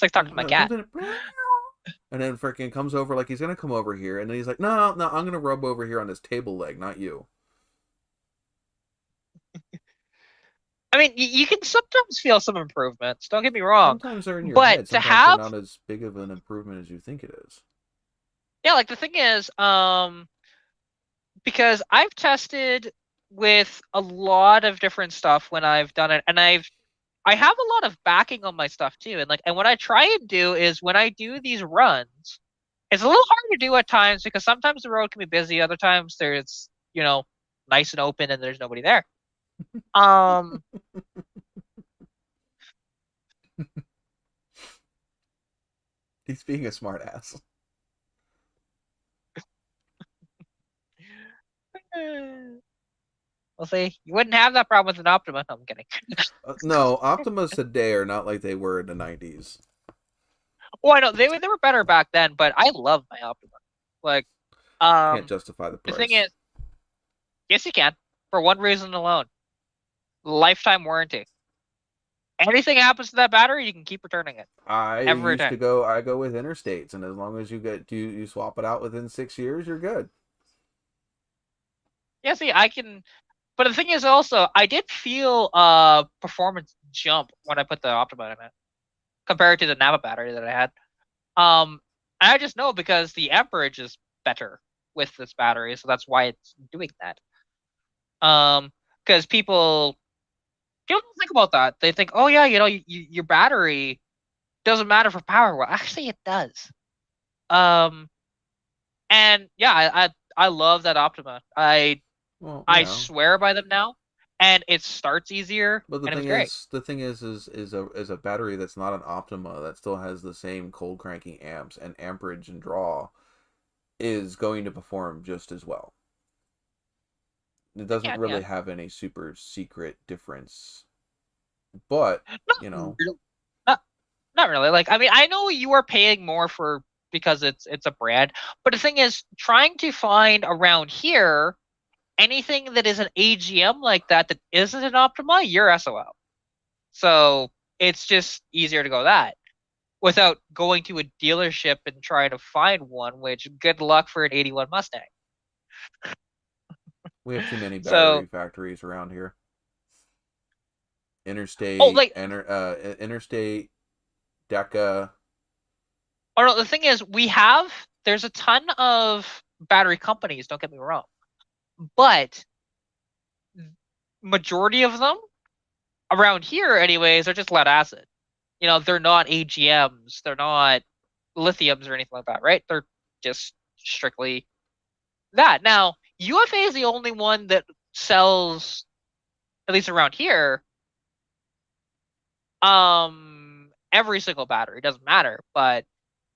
like talking to my cat. And then freaking comes over like he's gonna come over here, and then he's like, no, I'm gonna rub over here on this table leg, not you. I mean, you can sometimes feel some improvements. Don't get me wrong. Sometimes they're in your head. Sometimes they're not as big of an improvement as you think it is. Yeah, like the thing is, because I've tested with a lot of different stuff when I've done it, and I have a lot of backing on my stuff too. And what I try and do is when I do these runs, it's a little hard to do at times because sometimes the road can be busy, other times there's, nice and open and there's nobody there. He's being a smart ass. We'll see. You wouldn't have that problem with an Optima. No, I'm kidding. No, Optimas today are not like they were in the 90s. Oh, I know they were better back then, but I love my Optima. Like, can't justify the price. The thing is, yes, you can, for one reason alone: lifetime warranty. Anything happens to that battery, you can keep returning it. I go with Interstates, and as long as you swap it out within 6 years, you're good. Yeah, see, I can. But the thing is also, I did feel a performance jump when I put the Optima in it, compared to the Nava battery that I had. I just know because the amperage is better with this battery, so that's why it's doing that. Because people don't think about that. They think, oh yeah, your battery doesn't matter for power. Well, actually, it does. And yeah, I love that Optima. I swear by them now, and it starts easier. But the thing is a battery that's not an Optima that still has the same cold cranking amps and amperage and draw is going to perform just as well. It doesn't Yeah, really yeah. have any super secret difference, but Not you know, real, not not really. Like, I mean, I know you are paying more for because it's a brand, but the thing is, trying to find around here anything that is an AGM like that isn't an Optima, you're SOL. So it's just easier to go that without going to a dealership and trying to find one. Which good luck for an '81 Mustang. we have too many So, battery factories around here. oh, Interstate, like, Interstate, Deca. oh no, the thing is, there's a ton of battery companies. Don't get me wrong, but majority of them around here, anyways, are just lead acid. They're not AGMs, they're not lithiums or anything like that, right? They're just strictly that. Now, UFA is the only one that sells, at least around here, every single battery. It doesn't matter, but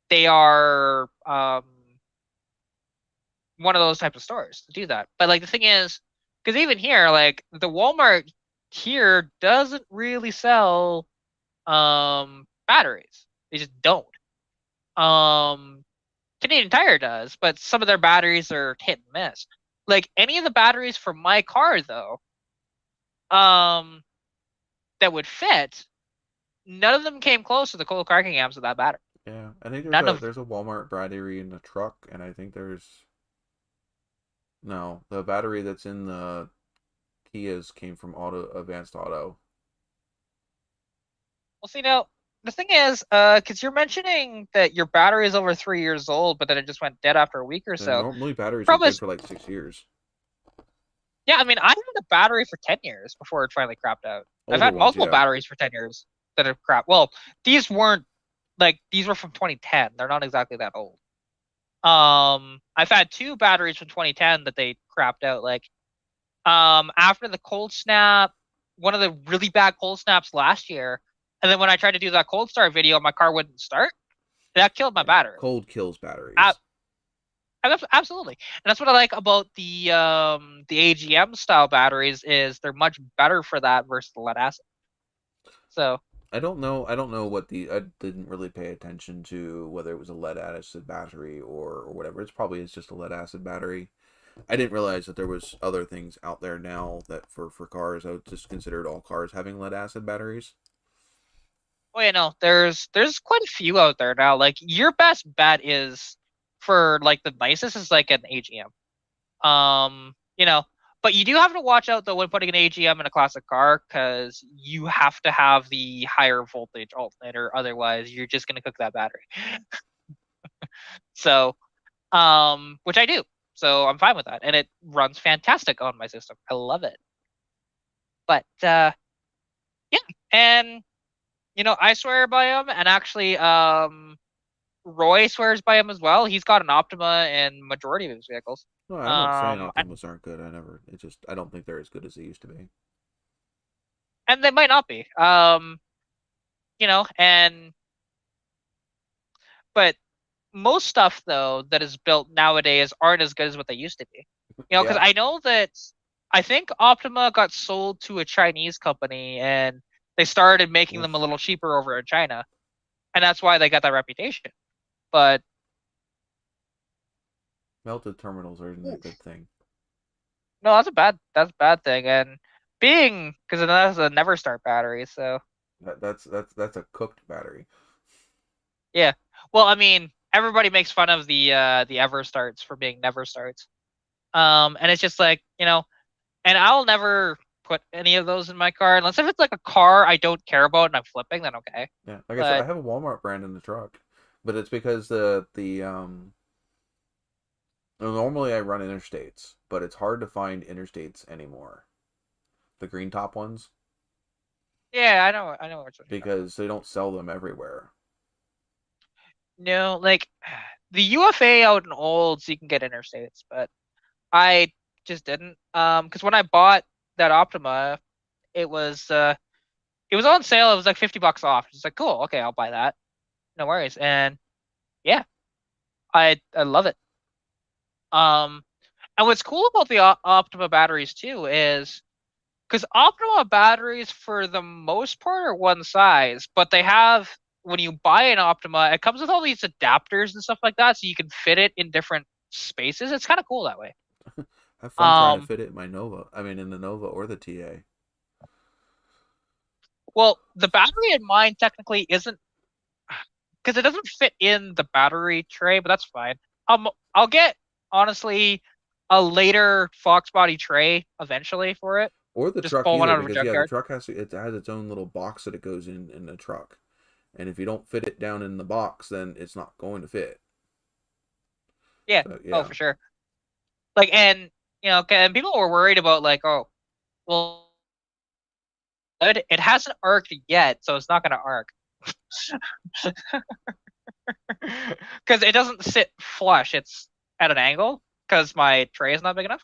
they are one of those types of stores to do that. But like the thing is, because even here, like the Walmart here doesn't really sell batteries. They just don't. Um Canadian Tire does, but some of their batteries are hit and miss. Like any of the batteries for my car though, um that would fit, none of them came close to the cold cracking amps of that battery. Yeah, I think None of them. there's a Walmart battery in the truck, and I think there's no, the battery that's in the Kias came from Advanced Auto. Well, see now, the thing is, because you're mentioning that your battery is over 3 years old, but then it just went dead after a week or And so. normally batteries are Problem good is, for like 6 years. yeah, I mean, I had a battery for 10 years before it finally crapped out. I've Older had ones, multiple yeah. batteries for 10 years that have crapped. Well, these weren't like these were from 2010. They're not exactly that old. I've had two batteries from 2010 that they crapped out. Like, after the cold snap, one of the really bad cold snaps last year, and then when I tried to do that cold start video, my car wouldn't start. That killed my Yeah. battery. Cold kills I, batteries. Absolutely, and that's what I like about the AGM style batteries is they're much better for that versus the lead acid. So I don't know. I don't know what the. I didn't really pay attention to whether it was a lead acid battery or whatever. It's just a lead acid battery. I didn't realize that there was other things out there now that for cars. I would just considered all cars having lead acid batteries. oh yeah, no, there's quite a few out there now. Like your best bet is for like the nicest is like an AGM. You know, but you do have to watch out though when putting an AGM in a classic car because you have to have the higher voltage alternator, otherwise you're just gonna cook that battery. So, which I do. So I'm fine with that, and it runs fantastic on my system. I love it. But yeah, and I swear by him, and actually, Roy swears by him as well. He's got an Optima in majority of his vehicles. No, I'm not saying And Optimus aren't good. I don't think they're as good as they used to be. they might not be. And but most stuff though that is built nowadays aren't as good as what they used to be. Because Yeah. I know that I think Optima got sold to a Chinese company and they started making them a little cheaper over in China, and that's why they got that reputation. But Melted terminals aren't a good thing. no, that's a bad thing, and being because that's a never start battery, so That's a cooked battery. yeah. Well, I mean, everybody makes fun of the ever starts for being never starts. And it's just like, and I'll never put any of those in my car unless if it's like a car I don't care about and I'm flipping, then okay. Yeah, like I said, I But have a Walmart brand in the truck, but it's because the normally I run interstates, but it's hard to find interstates anymore. The green top ones yeah, I know what you're talking about. because they don't sell them everywhere. No, like the UFA out in Olds, you can get interstates, but I just didn't. Because when I bought that Optima, it was on sale. It was like $50 off. It's like cool, okay, I'll buy that. No worries. And yeah, I love it. Um, And what's cool about the Optima batteries too is because Optima batteries for the most part are one size, but they have, when you buy an Optima, it comes with all these adapters and stuff like that, so you can fit it in different spaces. It's kind of cool that way. Have fun trying to fit it in my Nova. I mean, in the Nova or the TA. Well, the battery in mine technically isn't, because it doesn't fit in the battery tray, but that's fine. I'll get, honestly, a later Fox body tray eventually for it. Or the Just truck pull one either, out of a because yeah, the junkyard. truck has its own little box that it goes in the truck, and if you don't fit it down in the box, then it's not going to fit. Yeah. So, Oh, yeah. for sure. Like, and and people were worried about like, oh, well, it hasn't arced yet, so it's not going to arc. Because it doesn't sit flush; it's at an angle because my tray is not big enough.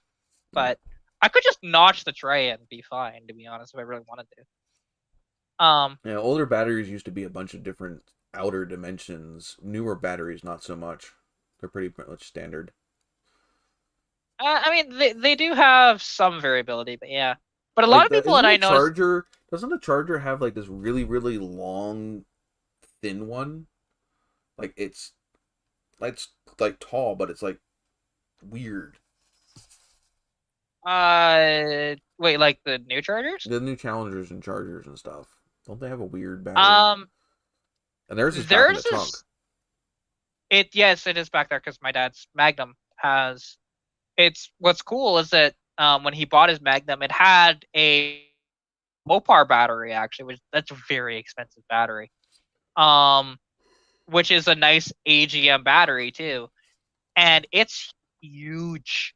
But I could just notch the tray and be fine, to be honest, if I really wanted to. Yeah, older batteries used to be a bunch of different outer dimensions. Newer batteries, not so much. They're pretty much standard. I mean, they do have some variability, but yeah. But a lot Like of people that I know, doesn't the charger have like this really, really long, thin one? Like it's like tall, but it's like weird. wait, like the new chargers? The new Challengers and Chargers and stuff. Don't they have a weird battery? And theirs is back in the theirs trunk. is yes, it is back there because my dad's Magnum has. It's what's cool is that when he bought his Magnum, it had a Mopar battery actually, which that's a very expensive battery. Which is a nice AGM battery too, and it's huge.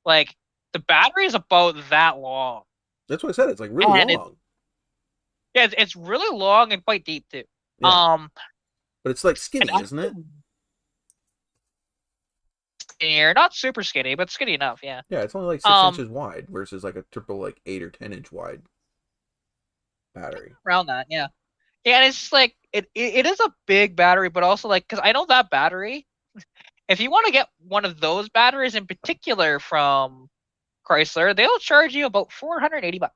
Like the battery is about that long. That's what I said. It's like really And long. it's really long and quite deep too. Yeah. But it's like skinny, isn't it? Skinnier, not super skinny, but skinny enough. Yeah. Yeah, it's only like 6 inches wide versus like a triple like 8 or 10 inch wide battery. Around that, yeah. Yeah, and it's just like it is a big battery, but also like because I know that battery. If you want to get one of those batteries in particular from Chrysler, they'll charge you about $480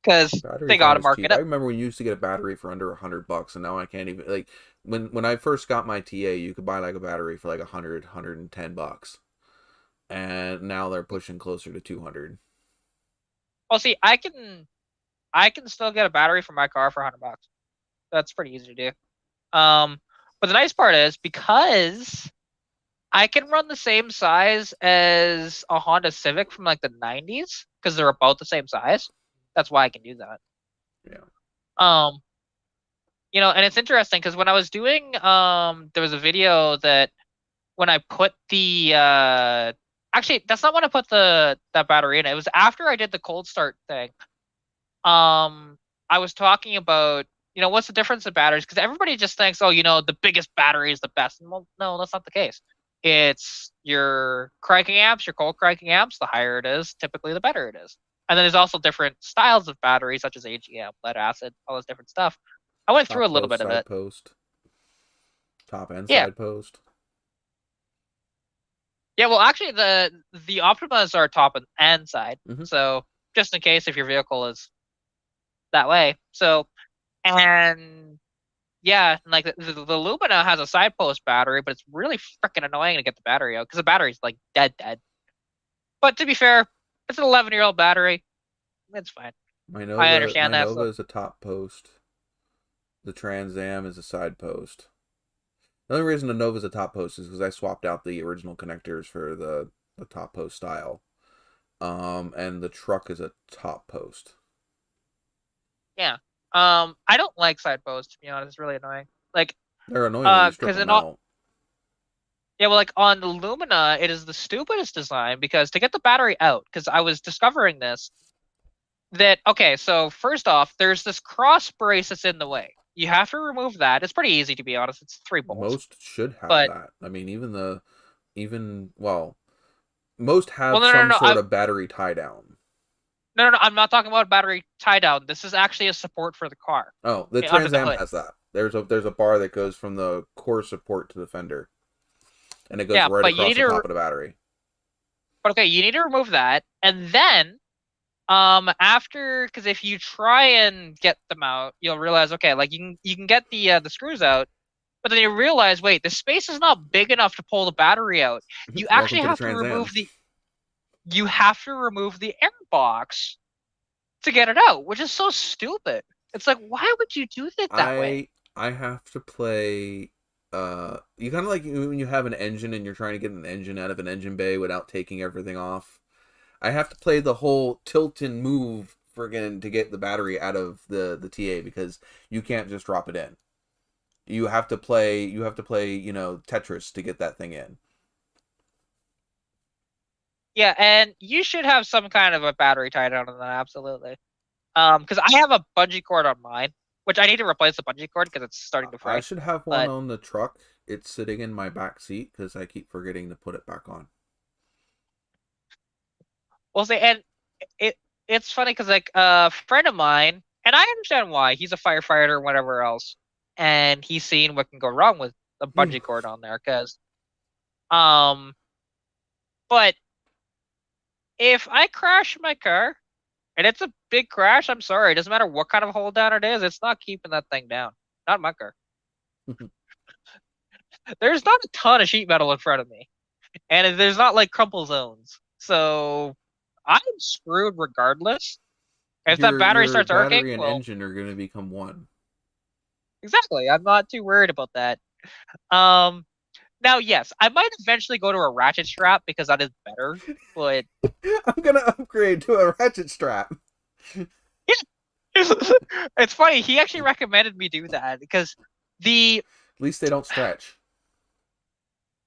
because they got to mark it up. I remember when you used to get a battery for under $100, and now I can't even like when I first got my TA, you could buy like a battery for like $110, and now they're pushing closer to 200. Well, see, I can still get a battery for my car for $100. That's pretty easy to do. But the nice part is because I can run the same size as a Honda Civic from like the 90s because they're about the same size. That's why I can do that. Yeah. And it's interesting because when I was doing there was a video that when I put the actually that's not when I put that battery in. It was after I did the cold start thing. I was talking about what's the difference in batteries, because everybody just thinks, oh, the biggest battery is the best. And well, no, that's not the case. It's your cranking amps, your cold cranking amps. The higher it is, typically the better it is. And then there's also different styles of batteries, such as AGM, lead acid, all this different stuff. I went through a little bit of it. Top and side post. Yeah, well, actually, the Optimas are top and side. Mm-hmm. So just in case if your vehicle is that way. So, and yeah, like the Lumina has a side post battery, but it's really freaking annoying to get the battery out because the battery's like dead. But to be fair, it's an 11-year-old battery. It's fine. I understand that. My Nova is a top post. The Trans Am is a side post. The only reason the Nova is a top post is because I swapped out the original connectors for the top post style. And the truck is a top post. Yeah. I don't like side posts, to be honest. It's really annoying. Like, they're annoying when you strip them out. Yeah, well, like on the Lumina, it is the stupidest design because to get the battery out, because I was discovering this, okay, so first off, there's this cross brace that's in the way. You have to remove that. It's pretty easy, to be honest. It's 3 bolts. Most should have that. I mean, most have some sort of battery tie down. No, I'm not talking about battery tie down. This is actually a support for the car. Oh, the Trans Am has that. There's a bar that goes from the core support to the fender, and it goes right across the top of the battery. But okay, you need to remove that, and then after, because if you try and get them out, you'll realize, okay, like you can get the screws out, but then you realize, wait, the space is not big enough to pull the battery out. You Welcome actually to the have to Trans Am. remove the air box to get it out, which is so stupid. It's like, why would you do it that way? I have to play. You kind of like when you have an engine and you're trying to get an engine out of an engine bay without taking everything off. I have to play the whole tilt and move friggin' to get the battery out of the TA because you can't just drop it in. You have to play, Tetris to get that thing in. Yeah, and you should have some kind of a battery tied on that, absolutely. Because I have a bungee cord on mine, which I need to replace the bungee cord because it's starting to fray. I should have one on the truck. It's sitting in my back seat because I keep forgetting to put it back on. Well, see, and it's funny because like a friend of mine, and I understand why. He's a firefighter or whatever else, and he's seen what can go wrong with a bungee cord on there. Because, but if I crash my car, and it's a big crash, I'm sorry. It doesn't matter what kind of hold down it is. It's not keeping that thing down. Not my car. There's not a ton of sheet metal in front of me, and there's not like crumple zones. So I'm screwed regardless. If that battery starts arcing, battery and engine are going to become one. Exactly. I'm not too worried about that. Now, yes, I might eventually go to a ratchet strap because that is better. But I'm gonna upgrade to a ratchet strap. It's funny. He actually recommended me do that because at least they don't stretch.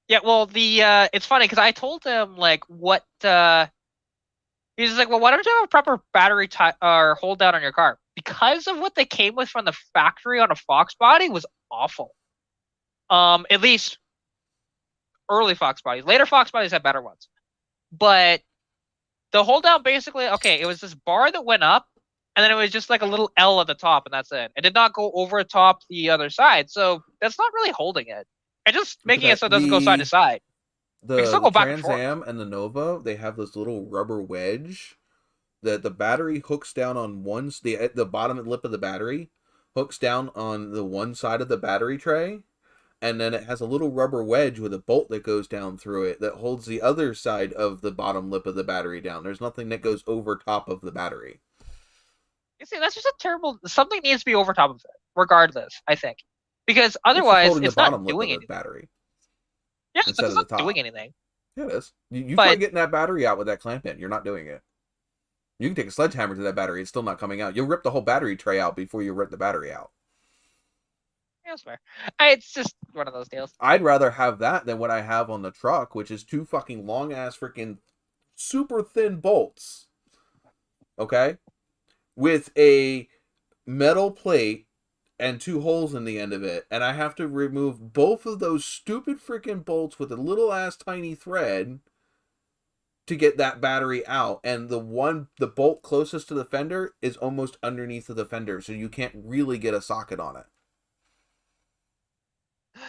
Yeah, well, it's funny because I told him like what he's like, well, why don't you have a proper battery or hold down on your car? Because of what they came with from the factory on a Fox body was awful. At least early Fox bodies. Later Fox bodies had better ones, but the hold down basically, okay, it was this bar that went up, and then it was just like a little L at the top, and that's it. It did not go over the top the other side, so that's not really holding it. It's just making it so it doesn't go side to side. The Trans Am and the Nova, they have this little rubber wedge that the battery hooks down on the bottom lip of the battery hooks down on the one side of the battery tray, and then it has a little rubber wedge with a bolt that goes down through it that holds the other side of the bottom lip of the battery down. There's nothing that goes over top of the battery. You see, that's just a terrible. Something needs to be over top of it, regardless. I think, because otherwise, it's not doing anything. Battery. Yeah, it's not doing anything. Yeah, it is. You try getting that battery out with that clamp in. You're not doing it. You can take a sledgehammer to that battery. It's still not coming out. You'll rip the whole battery tray out before you rip the battery out. Yeah, that's fair. It's just one of those deals. I'd rather have that than what I have on the truck, which is two fucking long-ass freaking super thin bolts. Okay? With a metal plate and two holes in the end of it, and I have to remove both of those stupid freaking bolts with a little ass tiny thread to get that battery out, and the bolt closest to the fender is almost underneath of the fender, so you can't really get a socket on it.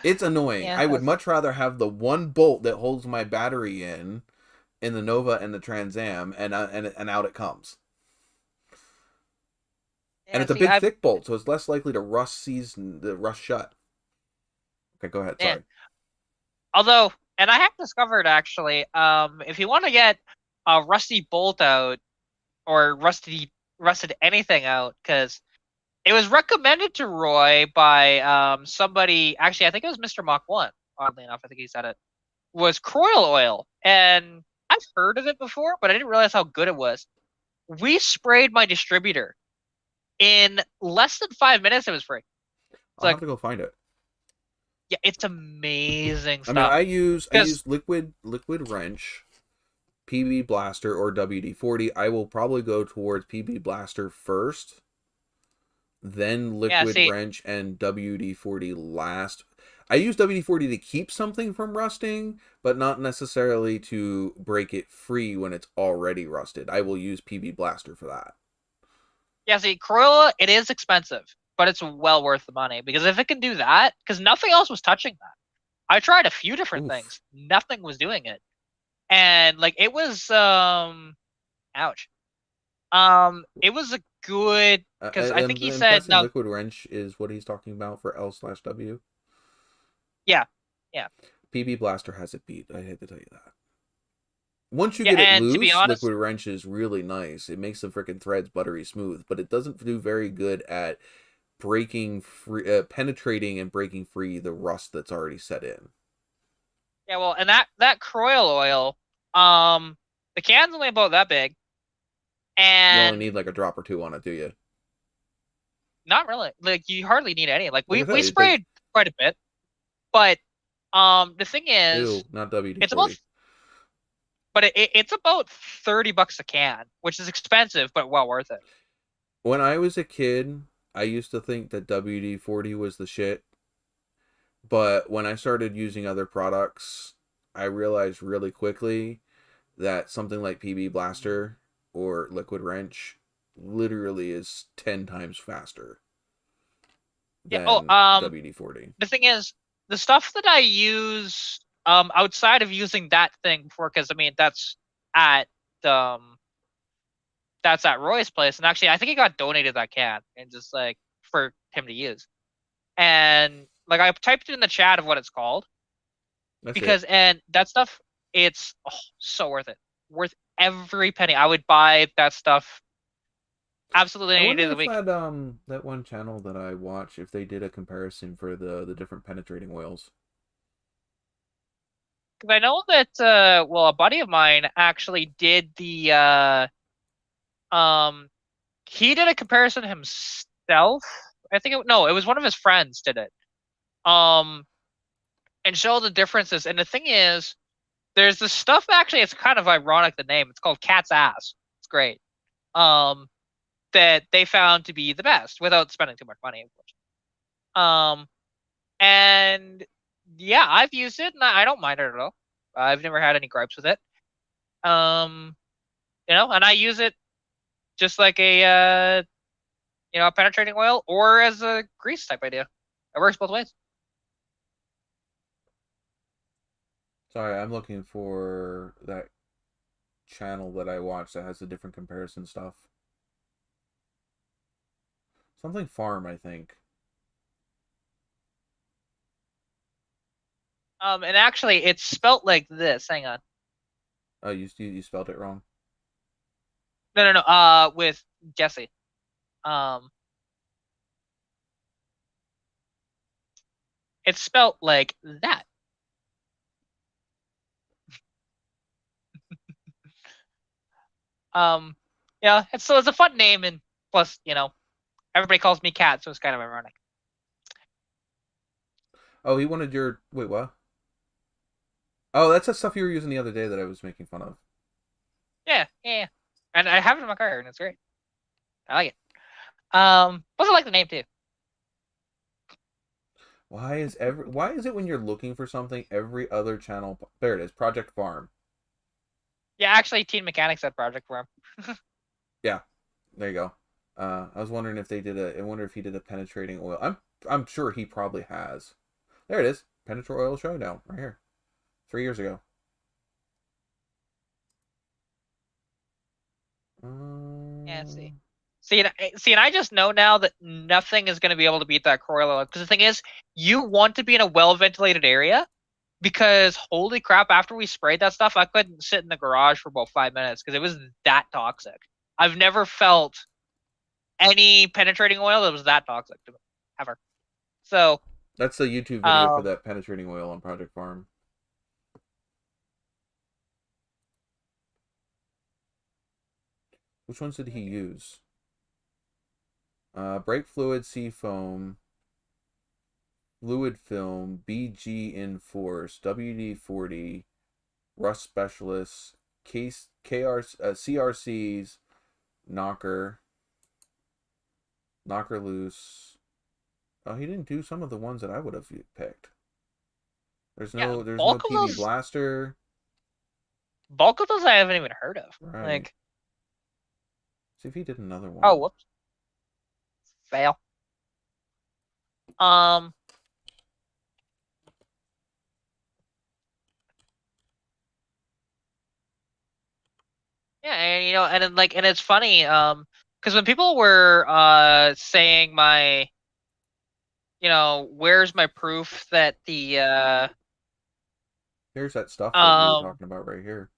It's annoying. Yeah, I would much rather have the one bolt that holds my battery in the Nova and the Trans Am, and out it comes. Yeah, and it's a big, thick bolt, so it's less likely to rust shut. Okay, go ahead. Yeah. Sorry. Although, and I have discovered actually, if you want to get a rusty bolt out or rusted anything out, because it was recommended to Roy by somebody. Actually, I think it was Mr. Mach 1. Oddly enough, I think he said it was Croil oil, and I've heard of it before, but I didn't realize how good it was. We sprayed my distributor. In less than 5 minutes, it was free. I'll have to go find it. Yeah, it's amazing stuff. I mean, I use liquid wrench, PB Blaster, or WD-40. I will probably go towards PB Blaster first, then liquid wrench and WD-40 last. I use WD-40 to keep something from rusting, but not necessarily to break it free when it's already rusted. I will use PB Blaster for that. Yeah, see, Corolla, it is expensive, but it's well worth the money, because if it can do that, because nothing else was touching that. I tried a few different things. Nothing was doing it. and like it was ouch. It was a good because I think And he I'm said guessing no. liquid wrench is what he's talking about for L/W. Yeah, yeah, PB Blaster has it beat. I hate to tell you that. Once you yeah. get it And to be loose, honest, liquid wrench is really nice. It makes the freaking threads buttery smooth, but it doesn't do very good at breaking free, penetrating and breaking free the rust that's already set in. yeah. Well, and that Croil oil, the can's only about that big, You only and need like a drop or two on it, do you? not really. Like you hardly need any. Like Like I we said, it takes. sprayed quite a bit, but the thing is, Ew, not WD it's about 40. but it's about $30 a can, which is expensive, but well worth it. When I was a kid, I used to think that WD 40 was the shit. But when I started using other products, I realized really quickly that something like PB Blaster or Liquid Wrench literally is 10 times faster Yeah. Oh, than WD 40. the thing is, the stuff that I use outside of using that thing before, because I mean at um that's at Roy's place, and actually I think he got donated that can and just like for him to use. And like I typed in the chat of what it's called That's it. because and that stuff it's so worth it, worth every penny. I would buy that stuff absolutely I any day wonder of the if week. that one channel that I watch, if they did a comparison for the different penetrating oils. Because I know that well, a buddy of mine actually did the um he did a comparison himself. I think no, it was one of his friends did it. Um, and show the differences. And the thing is, there's this stuff. Actually, it's kind of ironic. The name. It's called cat's ass. It's great. Um, that they found to be the best without spending too much money, of course. And yeah, I've used it and I don't mind it at all. I've never had any gripes with it. Um, and I use it just like a a penetrating oil or as a grease type idea. It works both ways. Sorry, I'm looking for that channel that I watch that has the different comparison stuff. Something farm, I think. And actually, it's spelt like this. Hang on. Oh, you spelled it wrong. No, no, no. With Jesse. Um, it's spelt like that. Um, yeah. It's a fun name, and plus, everybody calls me Cat, so it's kind of ironic. Oh, he wanted your wait, what? Oh, that's the stuff you were using the other day that I was making fun of. Yeah, yeah, yeah. And I have it in my car, and it's great. I like it. Plus I like the name too. Why is it when you're looking for something every other channel there it is, Project Farm. Yeah, actually, Teen Mechanics had project for him. Yeah. There you go. I was wondering if I wonder if he did a penetrating oil. I'm sure he probably has. There it is. Penetrating oil showdown right here. 3 years ago. Yeah, and I just know now that nothing is going to be able to beat that Corolla. Because the thing is, you want to be in a well-ventilated area. Because holy crap, after we sprayed that stuff, I couldn't sit in the garage for about 5 minutes because it was that toxic. I've never felt any penetrating oil that was that toxic to me, ever. So, That's the YouTube video for um, that penetrating oil on Project Farm. Which ones did he use? Brake fluid, sea foam, fluid film, BG Enforce, WD-40, Rust Specialist, CRCs, Knocker Loose. Oh, he didn't do some of the ones that I would have picked. There's yeah, no PB Blaster. bulk of those I haven't even heard of. Right. Like, see if he did another one. oh, whoops, fail. Um, Yeah, and and then, and it's funny, because when people were saying where's my proof that the Here's that stuff that we were talking about right here.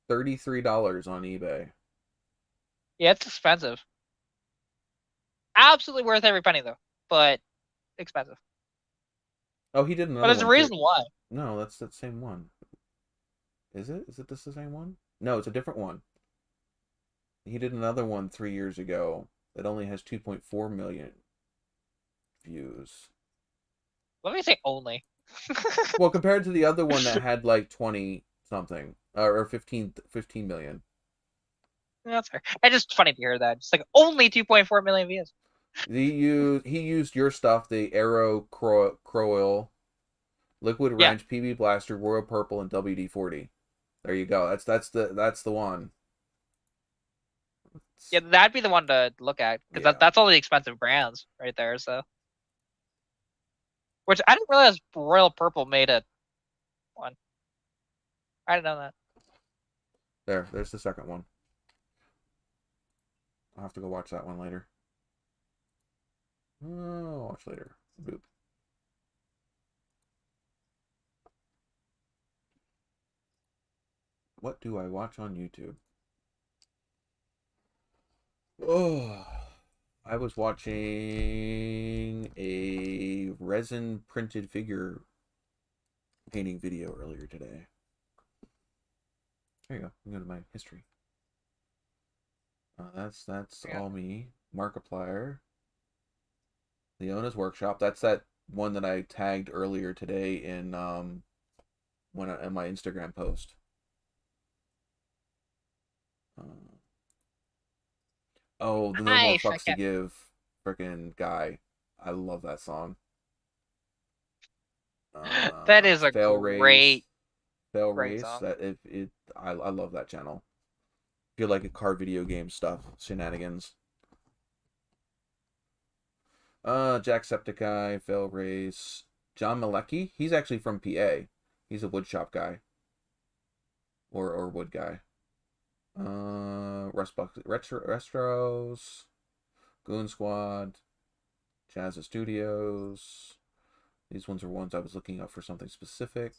$33 on eBay. Yeah, it's expensive. Absolutely worth every penny though, but expensive. Oh, he did another But there's one. a reason why. No, that's the same one. Is it? Is it this the same one? No, it's a different one. He did another one 3 years ago that only has 2.4 million views. Let me say only. Well, compared to the other one that had like 20 something or 15 million. That's fair. It's just funny to hear that. Just like only 2.4 million views. He used your stuff, the Arrow Croil, Liquid Wrench, PB Blaster, Royal Purple, and WD-40. There you go. That's the one. Yeah, that'd be the one to look at because that's all the expensive brands right there. So, which I didn't realize Royal Purple made a one. I didn't know that. There's the second one. I'll have to go watch that one later. Oh, watch later. Boop. What do I watch on YouTube? Oh, I was watching a resin printed figure painting video earlier today. There you go. I'm going to my history. That's all me. Markiplier. Leona's Workshop. That's that one that I tagged earlier today in in my Instagram post. Oh, the No More Fucks to Give, freaking guy. I love that song. That is a great race. Song. I love that channel. If you like a car video game stuff, shenanigans. Jacksepticeye, Fail Race, John Malecki. He's actually from PA. He's a woodshop guy. Or wood guy. Retros, Goon Squad, Jazza Studios. These ones are ones I was looking up for something specific.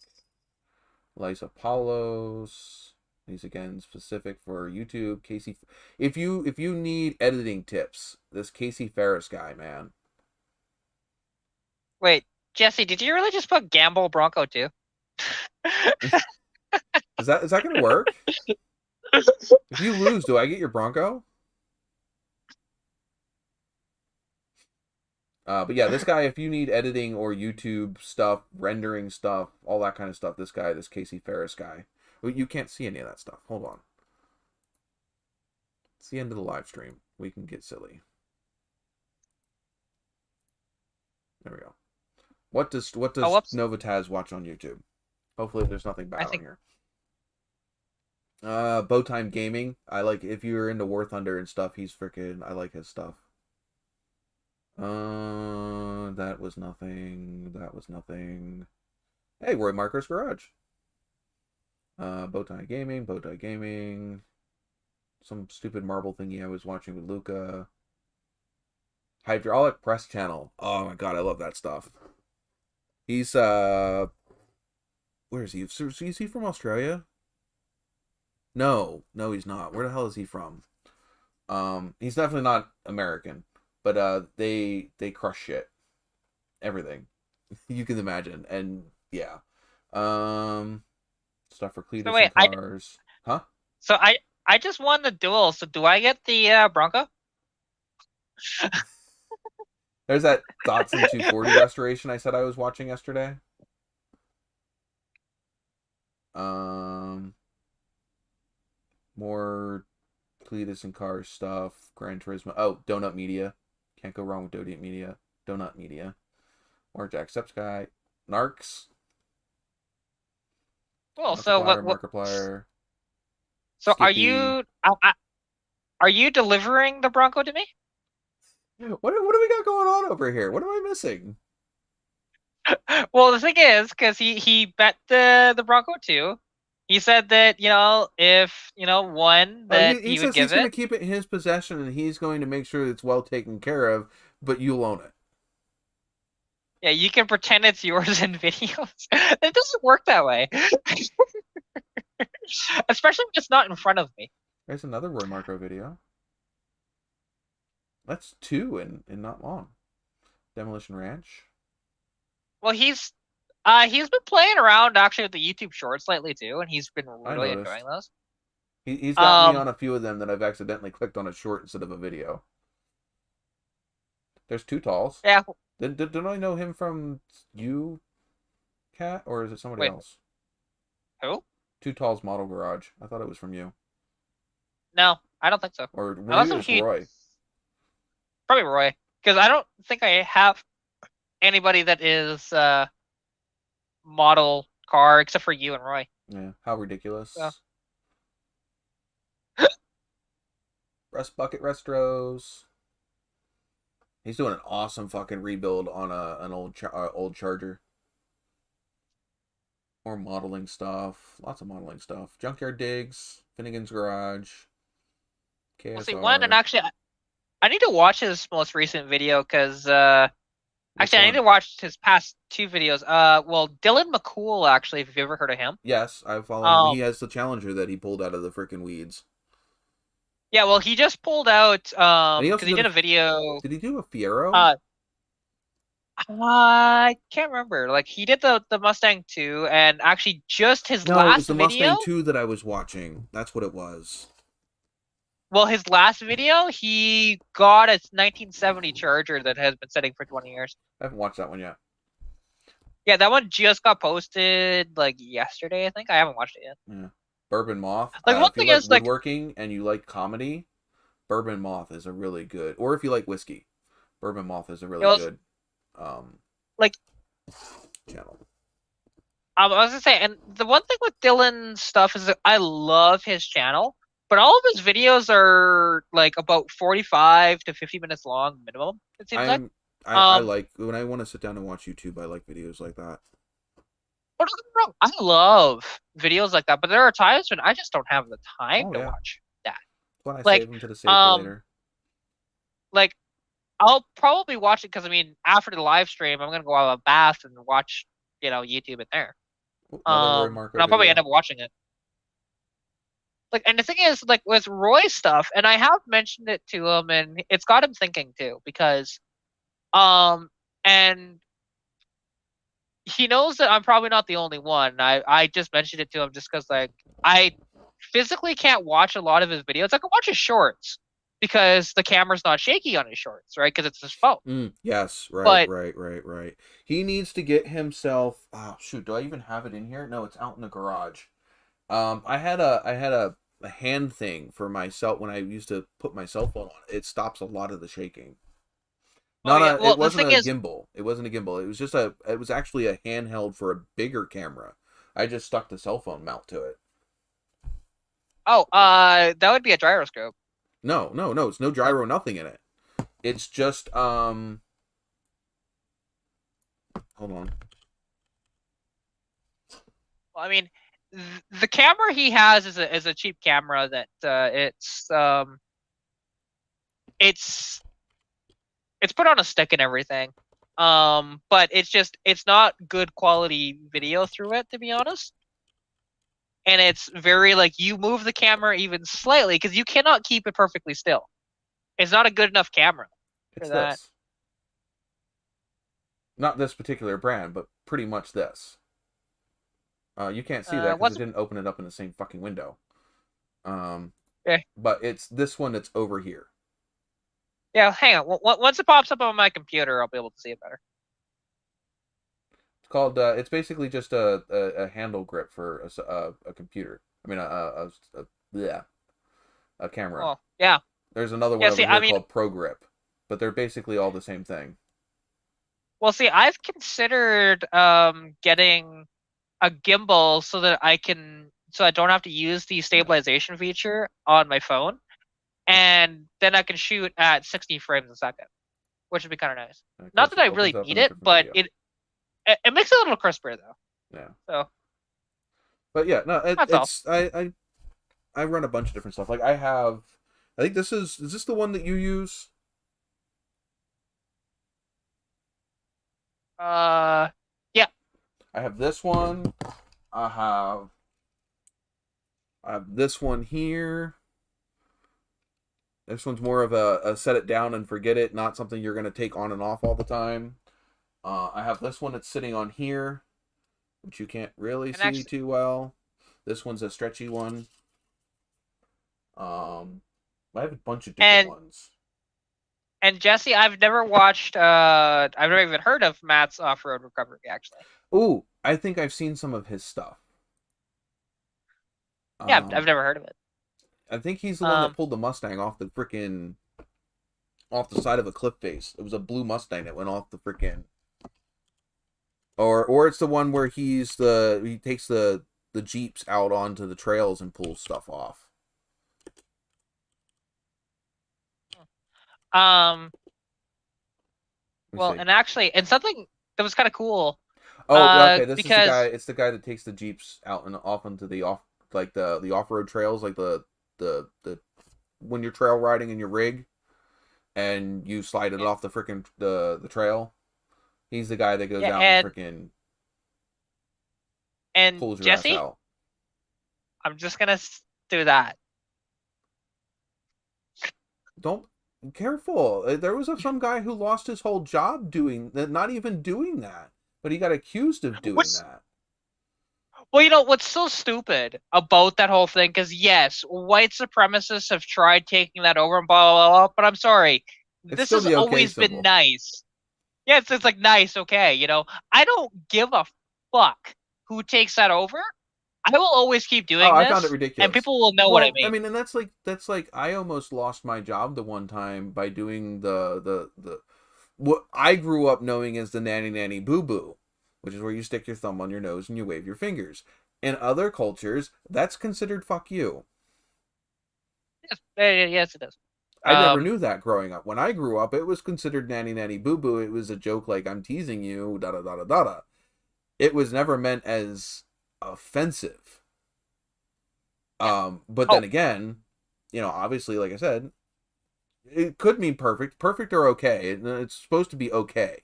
Lice Apollos. These again specific for YouTube. Casey, if you need editing tips, this Casey Ferris guy, man. Wait, Jesse, did you really just put Gamble Bronco too? Is that gonna work? If you lose, do I get your Bronco? But yeah, this guy, if you need editing or YouTube stuff, rendering stuff, all that kind of stuff, this Casey Ferris guy. You can't see any of that stuff. Hold on. It's the end of the live stream. We can get silly. There we go. What does NOVAtazz watch on YouTube? Hopefully there's nothing bad on here. Bowtime Gaming. I like, if you're into War Thunder and stuff, he's freaking, I like his stuff. That was nothing. That was nothing. Hey, Roy Marker's Garage. Bowtie Gaming. Some stupid marble thingy I was watching with Luca. Hydraulic Press Channel. Oh my god, I love that stuff. He's where is he? Is he from Australia? No, he's not. Where the hell is he from? He's definitely not American, but they crush shit, everything you can imagine, and yeah, stuff for Cletus and cars, huh? So I just won the duel. So do I get the Bronco? There's that Datsun 240 restoration I said I was watching yesterday. More Cletus and Cars stuff. Gran Turismo. Oh, Donut Media. Can't go wrong with Donut Media. More Jacksepticeye. Narcs. Well, so what? Markiplier. So Skippy. are you delivering the Bronco to me? What do we got going on over here? What am I missing? Well, the thing is, because he bet the Bronco too, He said that, if, one, that He he would says he's give going to it. keep it in his possession and he's going to make sure it's well taken care of, but you'll own it. Yeah, you can pretend it's yours in videos. It doesn't work that way. Especially when it's not in front of me. There's another Roy Marco video. That's 2 in not long. Demolition Ranch. Well, he's been playing around actually with the YouTube Shorts lately too, and he's been really enjoying those. He's got me on a few of them that I've accidentally clicked on a short instead of a video. There's 2 Talls. Yeah. Did I know him from you, Cat, or is it somebody else? Who? 2 Talls Model Garage. I thought it was from you. No, I don't think so. Or maybe it's Roy. Probably Roy, because I don't think I have anybody that is model car except for you and Roy. Yeah, how ridiculous. So. Rust Bucket Restros. He's doing an awesome fucking rebuild on an old Charger. More modeling stuff. Lots of modeling stuff. Junkyard Digs. Finnegan's Garage. KSR. Well, see, one, and actually, I need to watch his most recent video because actually, I need to watch his past 2 videos. Well, Dylan McCool, actually, if you've ever heard of him. Yes, I follow him. He has the Challenger that he pulled out of the freaking weeds. Yeah, well, he just pulled out because he did a video. Did he do a Fiero? I can't remember. Like, he did the Mustang 2, and actually just his last video. No, it was the Mustang 2 that I was watching. That's what it was. Well, his last video, he got a 1970 Charger that has been sitting for 20 years. I haven't watched that one yet. Yeah, that one just got posted, like, yesterday, I think. I haven't watched it yet. Yeah. Bourbon Moth. Like, one thing is, woodworking and you like comedy, Bourbon Moth is a really good... Or if you like whiskey, Bourbon Moth is a really good channel. I was gonna say, and the one thing with Dylan's stuff is that I love his channel, but all of his videos are like about 45 to 50 minutes long minimum, it seems like. I like, when I want to sit down and watch YouTube, I like videos like that. Oh, don't get me wrong, I love videos like that, but there are times when I just don't have the time to watch that. That's why I save them to the save for later. Like, I'll probably watch it because, I mean, after the live stream, I'm going to go have a bath and watch, YouTube in there. And I'll probably end up watching it. Like, and the thing is, like, with Roy's stuff, and I have mentioned it to him, and it's got him thinking, too, because, and he knows that I'm probably not the only one. I just mentioned it to him just because, like, I physically can't watch a lot of his videos. I can watch his shorts because the camera's not shaky on his shorts, right? Because it's his phone. Yes, right. He needs to get himself... Oh, shoot, do I even have it in here? No, it's out in the garage. I had a hand thing for myself when I used to put my cell phone on. It stops a lot of the shaking. It wasn't a gimbal. It wasn't a gimbal. It was just it was actually a handheld for a bigger camera. I just stuck the cell phone mount to it. Oh, that would be a gyroscope. No. It's no gyro, nothing in it. It's just hold on. Well, I mean, the camera he has is a cheap camera that it's put on a stick and everything. But it's not good quality video through it, to be honest. And it's very, like, you move the camera even slightly because you cannot keep it perfectly still. It's not a good enough camera for that. This. Not this particular brand, but pretty much this. You can't see that because it didn't open it up in the same fucking window. But it's this one that's over here. Yeah, hang on. Once it pops up on my computer, I'll be able to see it better. It's called. It's basically just a handle grip for a computer. I mean, a camera. Oh, yeah. There's another one over here called Pro Grip, but they're basically all the same thing. Well, see, I've considered getting a gimbal so that I don't have to use the stabilization feature on my phone, and then I can shoot at 60 frames a second, which would be kind of nice. Not that I really need it, but it makes it a little crisper though. Yeah. So. But yeah, no, That's all. I run a bunch of different stuff. Like I think this is this the one that you use? Yeah. I have this one. I have I have this one here. This one's more of a set it down and forget it, not something you're going to take on and off all the time. I have this one that's sitting on here, which you can't really And see actually, too well. This one's a stretchy one. I have a bunch of different ones. And Jesse, I've never watched. I've never even heard of Matt's off-road recovery. Actually. Ooh, I think I've seen some of his stuff. Yeah, I've never heard of it. I think he's the one that pulled the Mustang off the freaking off the side of a cliff face. It was a blue Mustang that went off the freaking. Or it's the one where he takes the Jeeps out onto the trails and pulls stuff off. Well, and actually, and something that was kind of cool. Oh, okay. This is the guy. Because It's the guy that takes the Jeeps out and off onto the off-road trails, like the when you're trail riding in your rig, and you slide it off the freaking the trail. He's the guy that goes out and freaking pulls your Jesse, ass out. I'm just gonna do that. Don't careful. There was some guy who lost his whole job doing that, not even doing that, but he got accused of doing that. Well, you know what's so stupid about that whole thing? Because yes, white supremacists have tried taking that over and blah blah blah. But I'm sorry, this has always been nice. Yeah, it's like nice, okay. You know, I don't give a fuck who takes that over. I will always keep doing this. I found it ridiculous, and people will know what I mean. I mean, and that's like I almost lost my job the one time by doing the what I grew up knowing as the nanny nanny boo boo, which is where you stick your thumb on your nose and you wave your fingers. In other cultures, that's considered fuck you. Yes, it is. I never knew that growing up. When I grew up, it was considered nanny nanny boo boo. It was a joke like I'm teasing you, da da da da da da. It was never meant as offensive. But then again, you know, obviously, like I said, it could mean perfect or okay. It's supposed to be okay.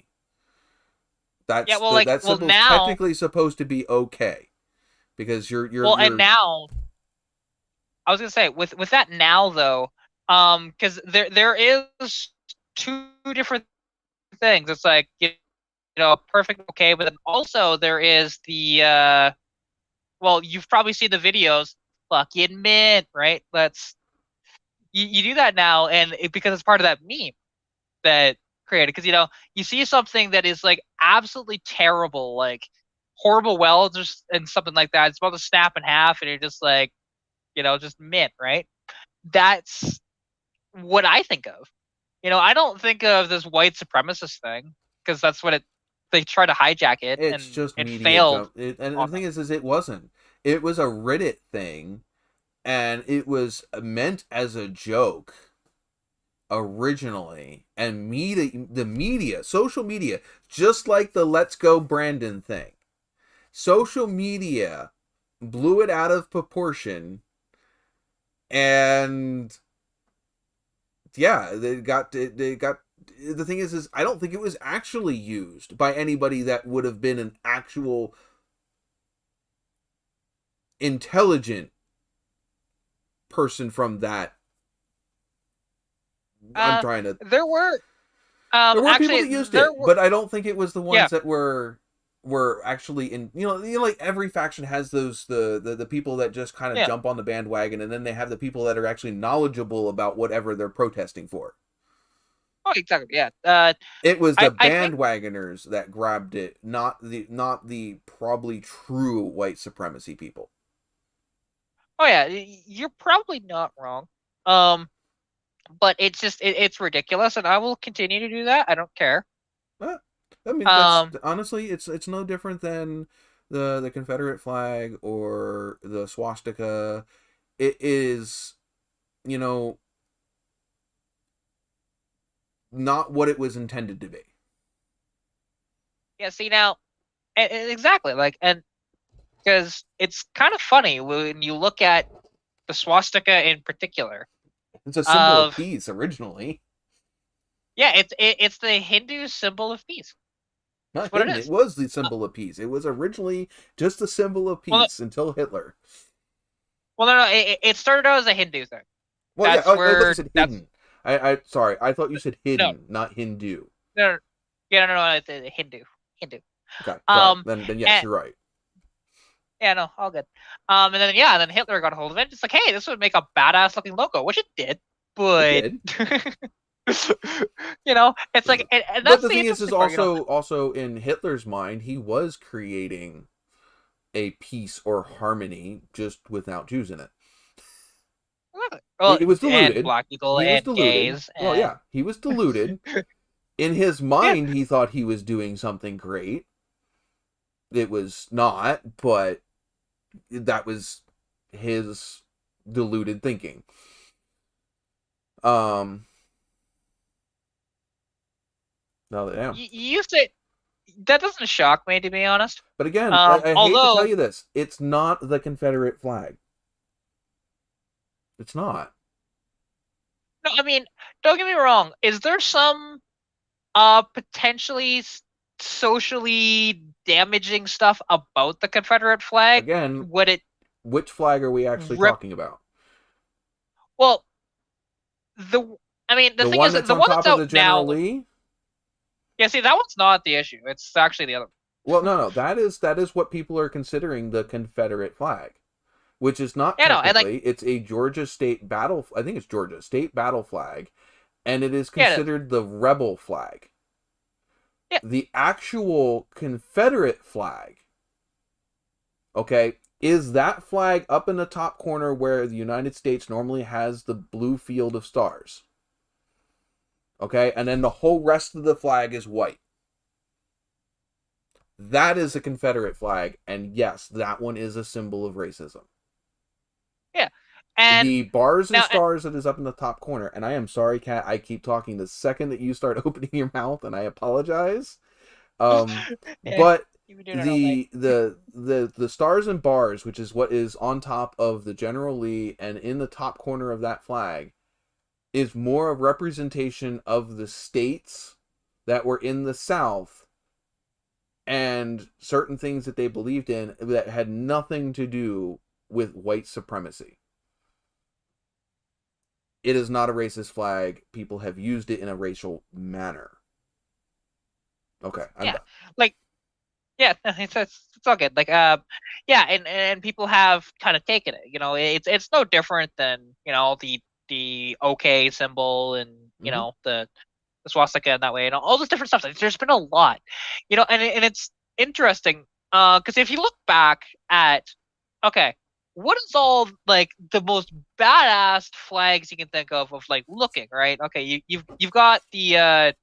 That's that symbol's technically supposed to be okay, because you're and now I was gonna say with that now though, because there is two different things. It's like you know perfect okay, but then also there is the well, you've probably seen the videos, fucking mint, right? You do that now, and because it's part of that meme that created. Because you know, you see something that is like absolutely terrible, like horrible welds and something like that. It's about to snap in half, and you're just like, you know, just mint, right? That's what I think of. You know, I don't think of this white supremacist thing because that's what they try to hijack it. It's and just it media failed. And the thing is it wasn't. It was a Reddit thing, and it was meant as a joke originally. And the media, social media, just like the Let's Go Brandon thing, social media blew it out of proportion, and yeah, they got the thing is I don't think it was actually used by anybody that would have been an actual intelligent person from that. I'm trying to. There were actually, people that used it, but I don't think it was the ones that were actually in. You know, like every faction has those the people that just kind of jump on the bandwagon, and then they have the people that are actually knowledgeable about whatever they're protesting for. Oh, exactly. Yeah. It was the bandwagoners that grabbed it, not the probably true white supremacy people. Oh yeah, you're probably not wrong. But it's just it's ridiculous, and I will continue to do that. I don't care. I mean, that's, honestly, it's no different than the Confederate flag or the swastika. It is, you know, not what it was intended to be. Yeah. See now, exactly. Like, and because it's kind of funny when you look at the swastika in particular. It's a symbol of peace originally. Yeah, it's the Hindu symbol of peace. Not hidden. It was the symbol of peace. It was originally just a symbol of peace until Hitler. Well, no, it started out as a Hindu thing. Well, that's I thought you said hidden. Sorry, I thought you said hidden, not Hindu. No, it's a Hindu. Okay, then yes, you're right. Yeah, no, all good. And then Hitler got a hold of it. It's like, hey, this would make a badass looking logo, which it did. But you know, it's like, and that's but the thing is also in Hitler's mind, he was creating a peace or harmony just without Jews in it. Well, it was diluted. And black people and gays. And... Well, yeah, he was diluted. In his mind, he thought he was doing something great. It was not, but that was his deluded thinking. No, you say that doesn't shock me, to be honest. But again, I hate to tell you this: it's not the Confederate flag. It's not. No, I mean, don't get me wrong. Is there some potentially socially damaging stuff about the Confederate flag? Again, which flag are we actually talking about? Well, the thing one is that's the on one top that's of out the General now. Lee? Yeah, see, that one's not the issue. It's actually the other. Well, no, that is what people are considering the Confederate flag, which is not technically. It's a Georgia state battle. I think it's Georgia state battle flag, and it is considered the rebel flag. Yeah. The actual Confederate flag, okay, is that flag up in the top corner where the United States normally has the blue field of stars. Okay, and then the whole rest of the flag is white. That is a Confederate flag, and yes, that one is a symbol of racism. Yeah, and the bars and stars that is up in the top corner, and I am sorry, Kat, I keep talking the second that you start opening your mouth, and I apologize. But the stars and bars, which is what is on top of the General Lee and in the top corner of that flag, is more a representation of the states that were in the South and certain things that they believed in that had nothing to do with white supremacy. It is not a racist flag. People have used it in a racial manner. Okay, I'm done. Like, yeah, it's all good. Like, yeah, and people have kind of taken it. You know, it's no different than, you know, the OK symbol and, you know, the swastika in that way and all this different stuff. There's been a lot, you know, and it's interesting because if you look back at, okay, what is all like the most badass flags you can think of like looking, right? Okay, you've got the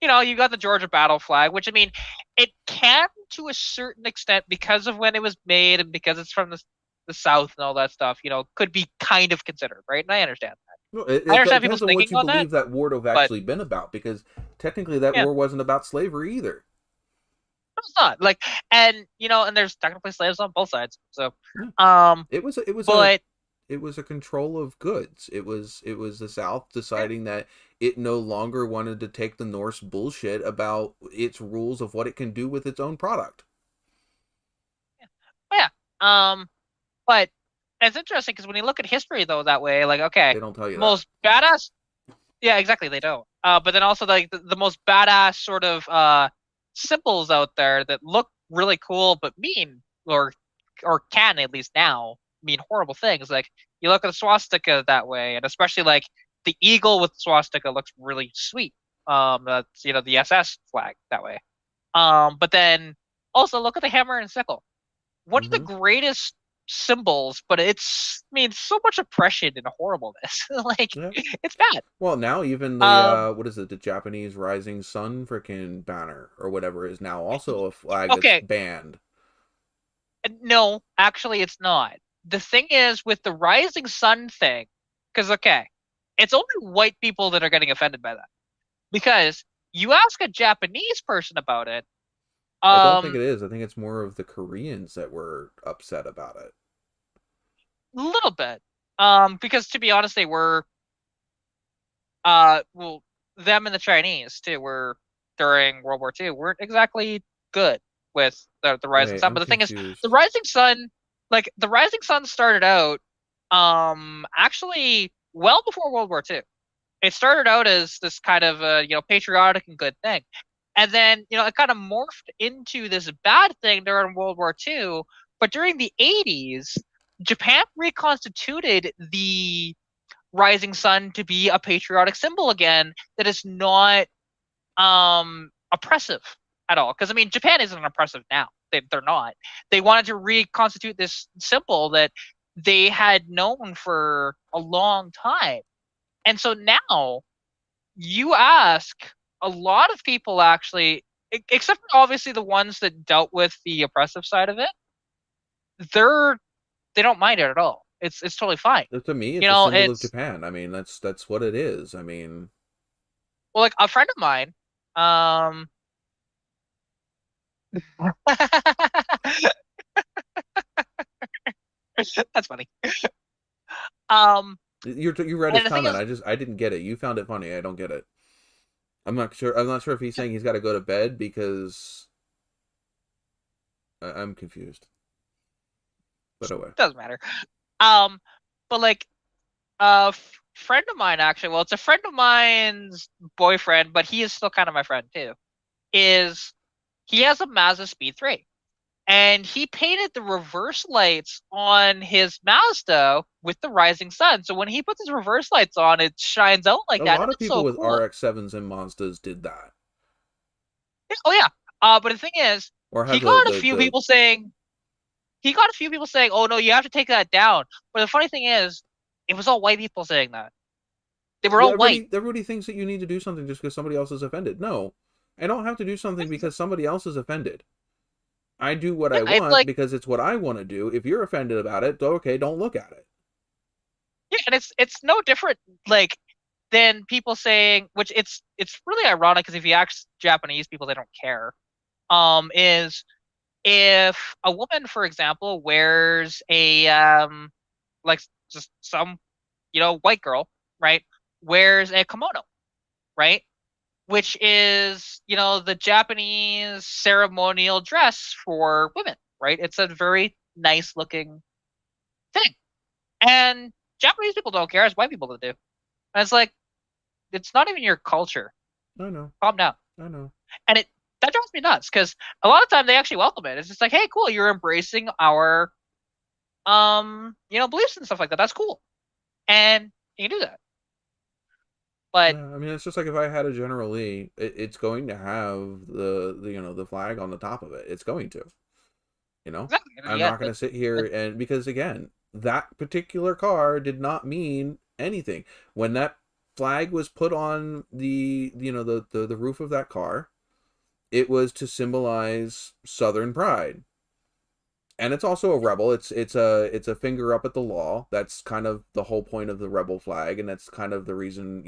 you know, you got the Georgia battle flag, which, I mean, it can to a certain extent because of when it was made and because it's from the South and all that stuff, you know, could be kind of considered, right? And I understand that. Well, it understand depends on what you believe that war would have actually been about, because technically that war wasn't about slavery either. It's not. Like, and, you know, and there's technically slaves on both sides. So, it was a control of goods. It was the South deciding that it no longer wanted to take the Norse bullshit about its rules of what it can do with its own product. But it's interesting because when you look at history though that way, like, okay, they don't tell you most badass. Yeah, exactly, they don't. But then also like the most badass sort of symbols out there that look really cool but mean or can at least now mean horrible things. Like, you look at the swastika that way, and especially like the eagle with the swastika looks really sweet. That's, you know, the SS flag that way. But then also look at the hammer and sickle. One of the greatest symbols, but it's means so much oppression and horribleness. Like, it's bad. Well, now even the what is it, the Japanese rising sun freaking banner or whatever is now also a flag that's banned. No, actually it's not. The thing is with the rising sun thing, because it's only white people that are getting offended by that. Because you ask a Japanese person about it, I don't think Um, it is. I think it's more of the Koreans that were upset about it. a little bit. Because to be honest, they were well, them and the Chinese too were during World War II weren't exactly good with the Rising Wait, Sun. I'm But the thing is, the confused. Rising Sun, like the Rising Sun, started out actually well before World War II. It started out as this kind of patriotic and good thing, and then it kind of morphed into this bad thing during World War II. But during the 80s, Japan reconstituted the Rising Sun to be a patriotic symbol again that is not oppressive at all. Because I mean, Japan isn't oppressive now. They're not. They wanted to reconstitute this symbol that they had known for a long time. And so now you ask a lot of people actually, except for obviously the ones that dealt with the oppressive side of it, they're they don't mind it at all. It's totally fine. To me, You it's a know, symbol of it's Japan. I mean, that's what it is. I mean, well, like a friend of mine, um, that's funny. Um, you read his and the thing comment. is, I didn't get it. You found it funny. I don't get it. I'm not sure. I'm not sure if he's saying he's got to go to bed because I'm confused. But anyway, doesn't matter. Um, but like a friend of mine, actually, well, it's a friend of mine's boyfriend, but he is still kind of my friend too. Is he has a Mazda Speed 3, and he painted the reverse lights on his Mazda with the rising sun. So when he puts his reverse lights on, it shines out like a that, lot and of it's people so with cool. RX-7s and Mazdas did that, Oh yeah. But the thing is, or he have the got a the few the people saying "Oh no, you have to take that down." But the funny thing is, it was all white people saying that. They were all white. everybody thinks that you need to do something just because somebody else is offended. No, I don't have to do something because somebody else is offended. I do what Yeah, I it's want like because it's what I want to do. If you're offended about it, okay, don't look at it. yeah, and it's no different like than people saying, which it's really ironic because if you ask Japanese people, they don't care. Is if a woman, for example, wears a like just some white girl, right, wears a kimono, right, which is the Japanese ceremonial dress for women, right? It's a very nice looking thing, and Japanese people don't care as white people do. And it's like it's not even your culture. I know, Calm down. I know. And it that drives me nuts because a lot of time they actually welcome it. It's just like, hey, cool, you're embracing our beliefs and stuff like that. That's cool, and you can do that. But Yeah, I mean, it's just like if I had a General Lee, it's going to have the flag on the top of it. It's going to, you know. exactly, I'm yeah, not going to sit here and because again, that particular car did not mean anything when that flag was put on the roof of that car. It was to symbolize Southern pride, and it's also a rebel. It's a finger up at the law. That's kind of the whole point of the rebel flag, and that's kind of the reason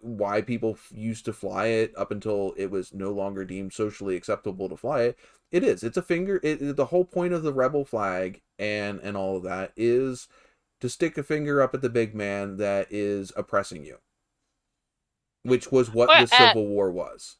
why people used to fly it up until it was no longer deemed socially acceptable to fly it. It is. It's a finger. The whole point of the rebel flag and all of that is to stick a finger up at the big man that is oppressing you, which was what oh, the Civil War was.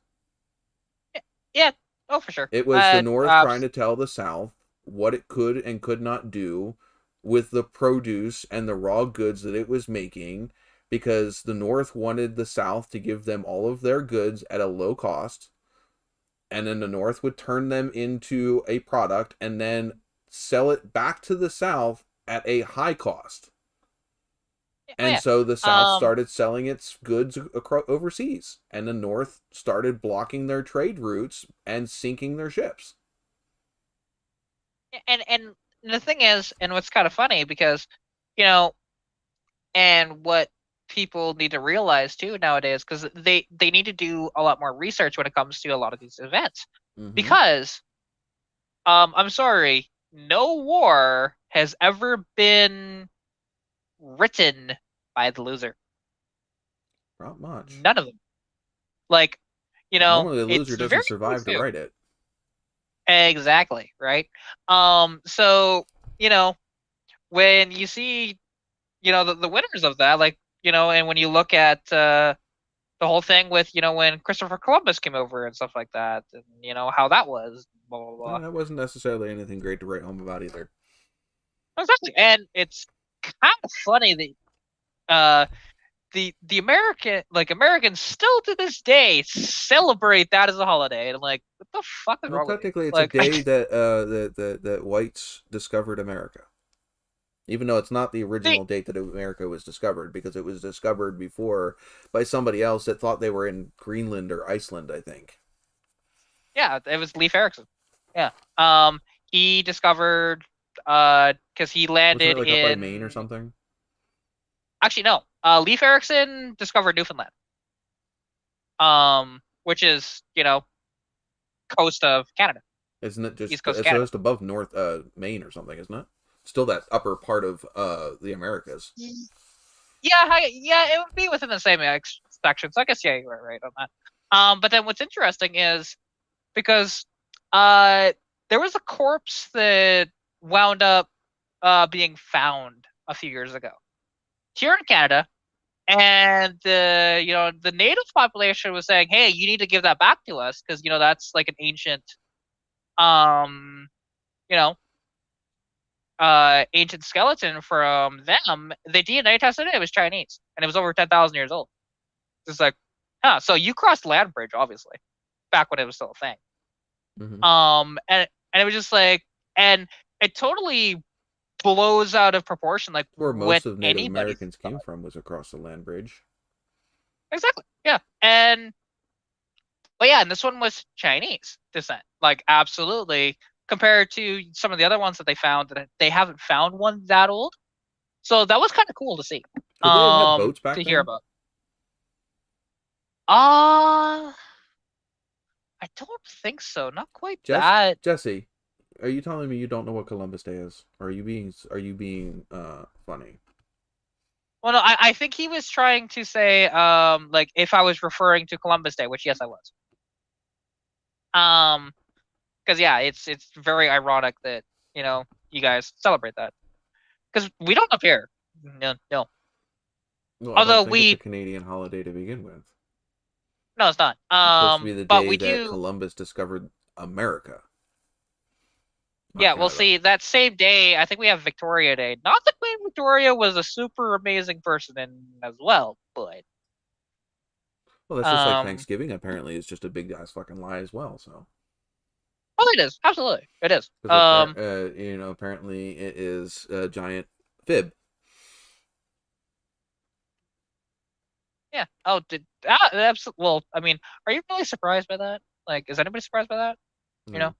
yeah, oh for sure. It was the North trying to tell the South what it could and could not do with the produce and the raw goods that it was making because the North wanted the South to give them all of their goods at a low cost. And then the North would turn them into a product and then sell it back to the South at a high cost. Oh And yeah, so the South started selling its goods overseas, and the North started blocking their trade routes and sinking their ships. and the thing is, and what's kind of funny because you know, and what people need to realize too nowadays, because they need to do a lot more research when it comes to a lot of these events, Mm-hmm. because I'm sorry, no war has ever been written by the loser. Not much. None of them. Like, Normally, the loser it's very doesn't survive to easy. write it. Exactly, right? So, when you see, the winners of that, like, and when you look at the whole thing with, when Christopher Columbus came over and stuff like that, and how that was, blah blah blah. That wasn't necessarily anything great to write home about either. Exactly, and it's kind of funny that the Americans still to this day celebrate that as a holiday, and I'm like, what the fuck is Well, wrong with you? technically, it's a Like, day that that whites discovered America, even though it's not the see, original date that America was discovered, because it was discovered before by somebody else that thought they were in Greenland or Iceland, I think. yeah, it was Leif Erikson. Yeah, he discovered because he Wasn't it landed like up by Maine or in something? actually no, Leif Erikson discovered Newfoundland, which is coast of Canada, Isn't it just east coast of it's Canada. just above North Maine or something, isn't it? Still that upper part of the Americas. Yeah, yeah, it would be within the same section. So I guess yeah, you're right on that. But then what's interesting is because there was a corpse that wound up being found a few years ago here in Canada, and the native population was saying, "Hey, you need to give that back to us because that's like an ancient um you know ancient skeleton from them." They DNA tested it; it was Chinese, and it was over 10,000 years old. It's like, huh? So you crossed land bridge, obviously, back when it was still a thing. Mm-hmm. And it was just like, and it totally blows out of proportion, like Where what most of Native anybody Americans came from was across the land bridge. exactly, yeah, and but yeah, and this one was Chinese descent, like absolutely compared to some of the other ones that they found that they haven't found one that old. So that was kind of cool to see, Could they have had boats to back hear then? about. Uh I don't think so. Not quite that. Jesse, are you telling me you don't know what Columbus Day is? Or are you being funny? Well, no, I think he was trying to say, like if I was referring to Columbus Day, which yes, I was. Um, because yeah, it's very ironic that you guys celebrate that because we don't up here. No, no. Well, I don't Although think it's a we, Canadian holiday to begin with. no, it's not. It's supposed to be the But day we that do. Columbus discovered America, not Yeah, we'll Canada. see. That same day, I think we have Victoria Day. Not that Queen Victoria was a super amazing person in as well, but Well, that's just like um, Thanksgiving. Apparently, is just a big ass fucking lie as well. So, well, it is absolutely it is. because apparently it is a giant fib. Yeah. Oh, well, I mean, are you really surprised by that? Like, is anybody surprised by that? You know,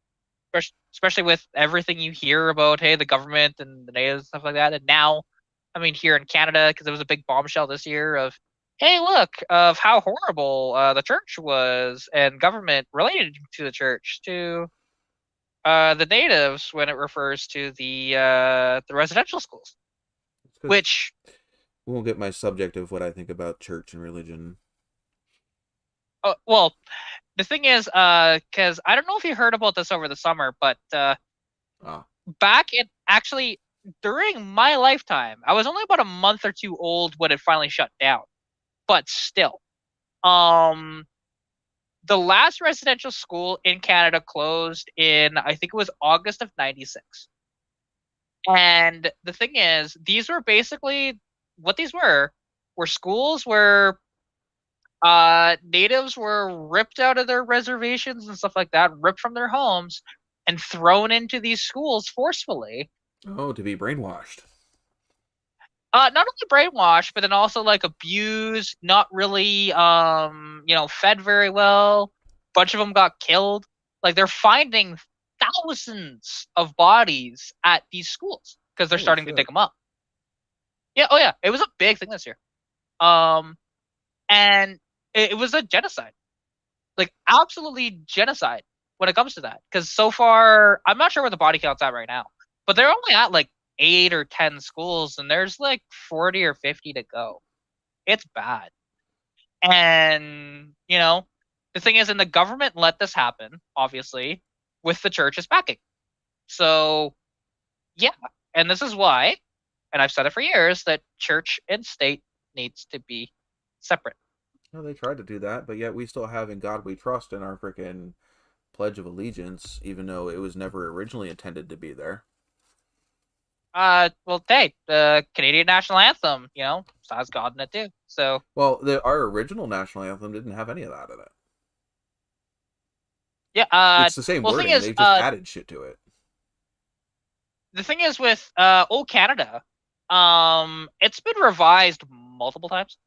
No, especially with everything you hear about, hey, the government and the natives and stuff like that. And now, I mean, here in Canada, because there was a big bombshell this year of, hey, look, of how horrible the church was and government related to the church to the natives when it refers to the residential schools, it's because which we won't get my subject of what I think about church and religion. well, the thing is, because I don't know if you heard about this over the summer, but Ah, back in actually during my lifetime, I was only about a month or two old when it finally shut down. But still, um, the last residential school in Canada closed in I think it was August of '96. And the thing is, these were basically what these were schools where natives were ripped out of their reservations and stuff like that, ripped from their homes, and thrown into these schools forcefully. oh, to be brainwashed. Not only brainwashed, but then also like abused, not really, fed very well. Bunch of them got killed. Like they're finding thousands of bodies at these schools because they're Holy starting to dig shit! them up. Yeah, oh yeah, it was a big thing this year. Um, and it was a genocide, like absolutely genocide when it comes to that. Because so far, I'm not sure where the body count's at right now, but they're only at like 8 or 10 schools, and there's like 40 or 50 to go. It's bad, and the thing is, and the government let this happen, obviously, with the church's backing. So, yeah. And this is why, and I've said it for years, that church and state needs to be separate. No, they tried to do that, but yet we still have "In God We Trust" in our freaking Pledge of Allegiance, even though it was never originally intended to be there. Well, hey, the Canadian national anthem, has God in it too. So, well, our original national anthem didn't have any of that in it. Yeah. It's the same Well, the thing wording. is, They just added shit to it. The thing is with Old Canada, it's been revised multiple times,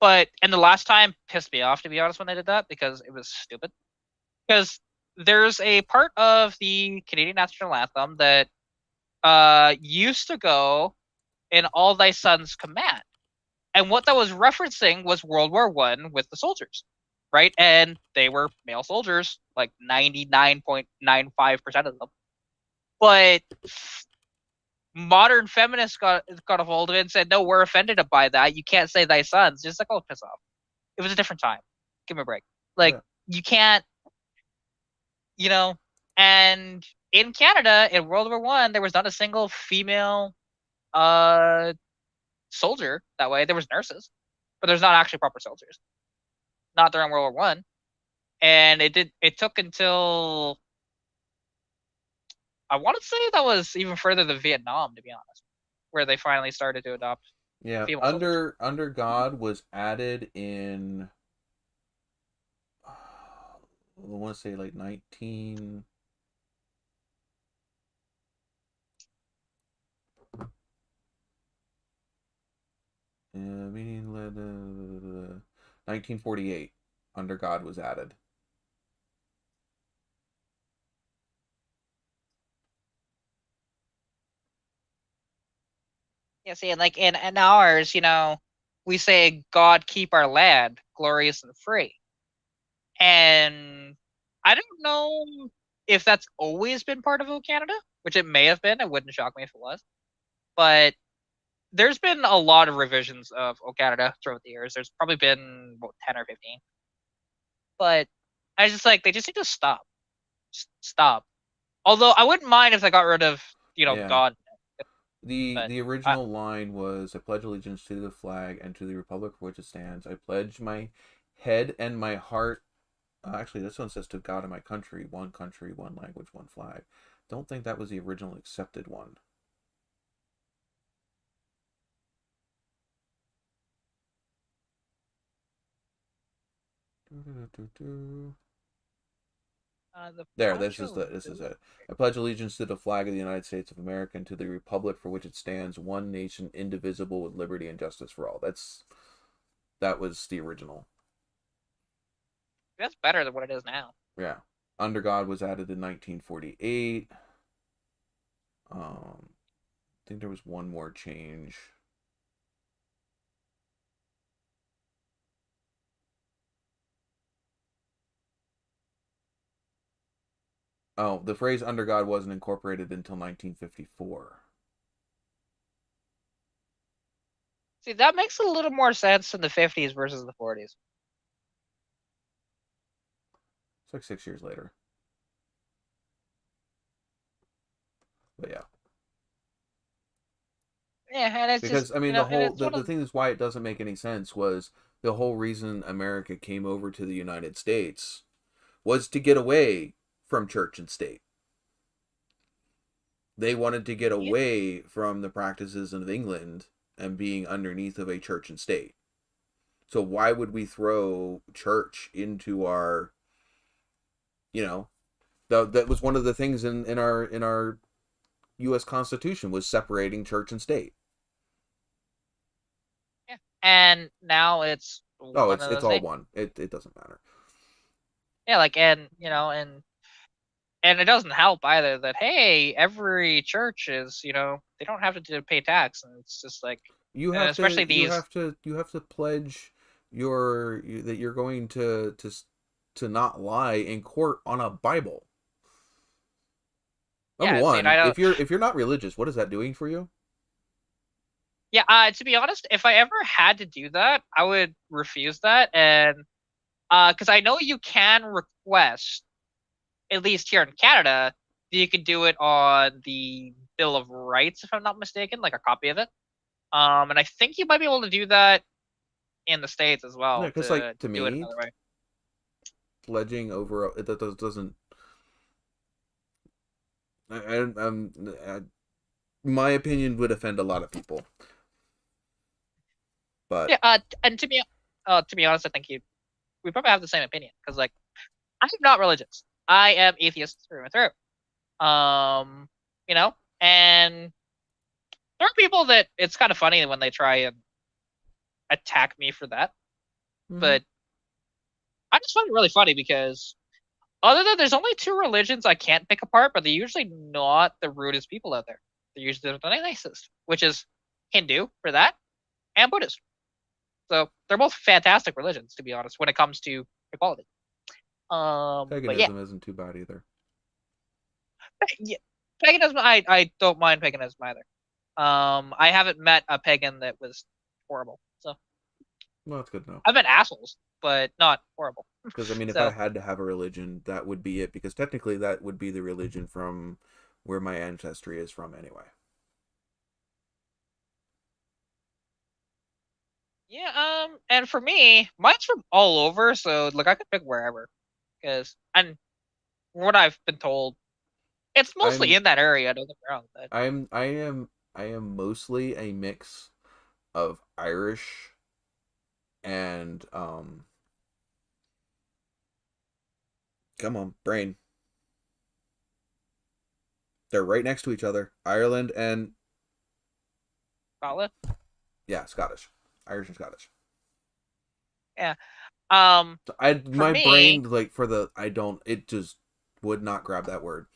and the last time pissed me off, to be honest, when they did that, because it was stupid. Because there's a part of the Canadian national anthem that used to go in "All Thy Sons Command," and what that was referencing was World War I with the soldiers, right? And they were male soldiers, like 99.95% of them. But modern feminists got a hold of it and said, "No, we're offended by that. You can't say thy sons." Just like, oh, piss off. It was a different time. Give me a break. Like, you can't, And in Canada, in World War I, there was not a single female soldier that way. There was nurses, but there's not actually proper soldiers. Not during World War I. And it took until, I want to say that was even further than Vietnam, to be honest, where they finally started to adopt. Yeah, female soldiers. under God was added in, I want to say like 19. Meaning 1948. Under God was added. Yeah, see, like in ours, we say, "God keep our land glorious and free," and I don't know if that's always been part of O Canada, which it may have been. It wouldn't shock me if it was, but there's been a lot of revisions of O Canada throughout the years. There's probably been about 10 or 15, but I was just like, they just need to stop. Just stop. Although I wouldn't mind if they got rid of, God. The original line was, "I pledge allegiance to the flag and to the republic for which it stands. I pledge my head and my heart." Actually, this one says, "To God and my country, one language, one flag." Don't think that was the original accepted one. There, this is it. "I pledge allegiance to the flag of the United States of America and to the republic for which it stands, one nation, indivisible, with liberty and justice for all." That was the original. That's better than what it is now. Yeah. "Under God" was added in 1948. I think there was one more change. Oh, the phrase "under God" wasn't incorporated until 1954. See, that makes a little more sense in the 50s versus the 40s. It's like 6 years later. But yeah. Yeah, and it's because just, I mean the thing is why it doesn't make any sense was the whole reason America came over to the United States was to get away from church and state. They wanted to get away from the practices of England and being underneath of a church and state. So why would we throw church into our, that was one of the things in our U.S. Constitution was separating church and state. Yeah, and now it's it's all one. It doesn't matter. Yeah, like, and it doesn't help either that, hey, every church is, they don't have to pay tax, and it's just like, you have to pledge that you're going to not lie in court on a Bible. Number one, if you're not religious, what is that doing for you? Yeah, to be honest, if I ever had to do that, I would refuse that, and because I know you can request at least here in Canada, you can do it on the Bill of Rights, if I'm not mistaken, like a copy of it. And I think you might be able to do that in the States as well, Yeah, because to to do it me, another way. pledging over it doesn't. My opinion would offend a lot of people, but Yeah, and to be honest, I think we probably have the same opinion, because like I'm not religious. I am atheist through and through. You know, and there are people that it's kind of funny when they try and attack me for that, mm-hmm. but I just find it really funny because other than there's only two religions I can't pick apart, but they're usually not the rudest people out there. They're usually the nicest, which is Hindu for that and Buddhist. So they're both fantastic religions, to be honest, when it comes to equality. But yeah, Paganism isn't too bad either. yeah, paganism. I don't mind paganism either. I haven't met a pagan that was horrible. So Well, that's good to know. I've met assholes, but not horrible. Because I mean, if I So had to have a religion, that would be it. Because technically, that would be the religion from where my ancestry is from, anyway. yeah, and for me, mine's from all over, so like I could pick wherever, because and what I've been told, it's mostly I'm in that area. Don't get me wrong, but I am mostly a mix of Irish and come on, brain. They're right next to each other. Ireland and Scotland. yeah, Scottish. Irish and Scottish. Yeah. So For my me, brain like for the I don't it just would not grab that word.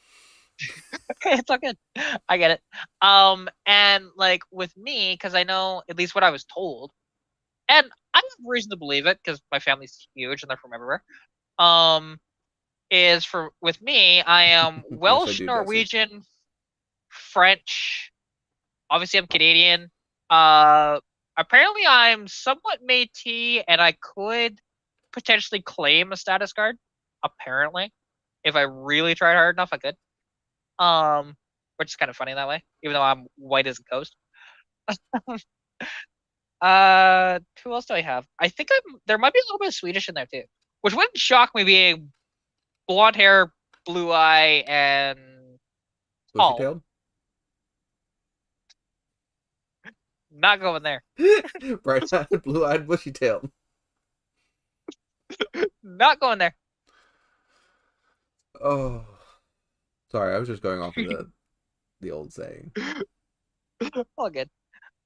it's all good. I get it. And like with me, because I know at least what I was told, and I have reason to believe it because my family's huge and they're from everywhere. Um, is for with me, I am Yes, I Welsh, do, Jesse. Norwegian, French. Obviously, I'm Canadian. Uh, Apparently, I'm somewhat Métis, and I could potentially claim a status card. Apparently, if I really tried hard enough, I could. Um, which is kind of funny that way, even though I'm white as a ghost. Who else do I have? I think there might be a little bit of Swedish in there too, which wouldn't shock me being blonde hair, blue eye, and Bushy tall. tailed? Not going there. Bright eyed, blue eyed, bushy tailed. Not going there. Oh, sorry, I was just going off of the old saying. All good.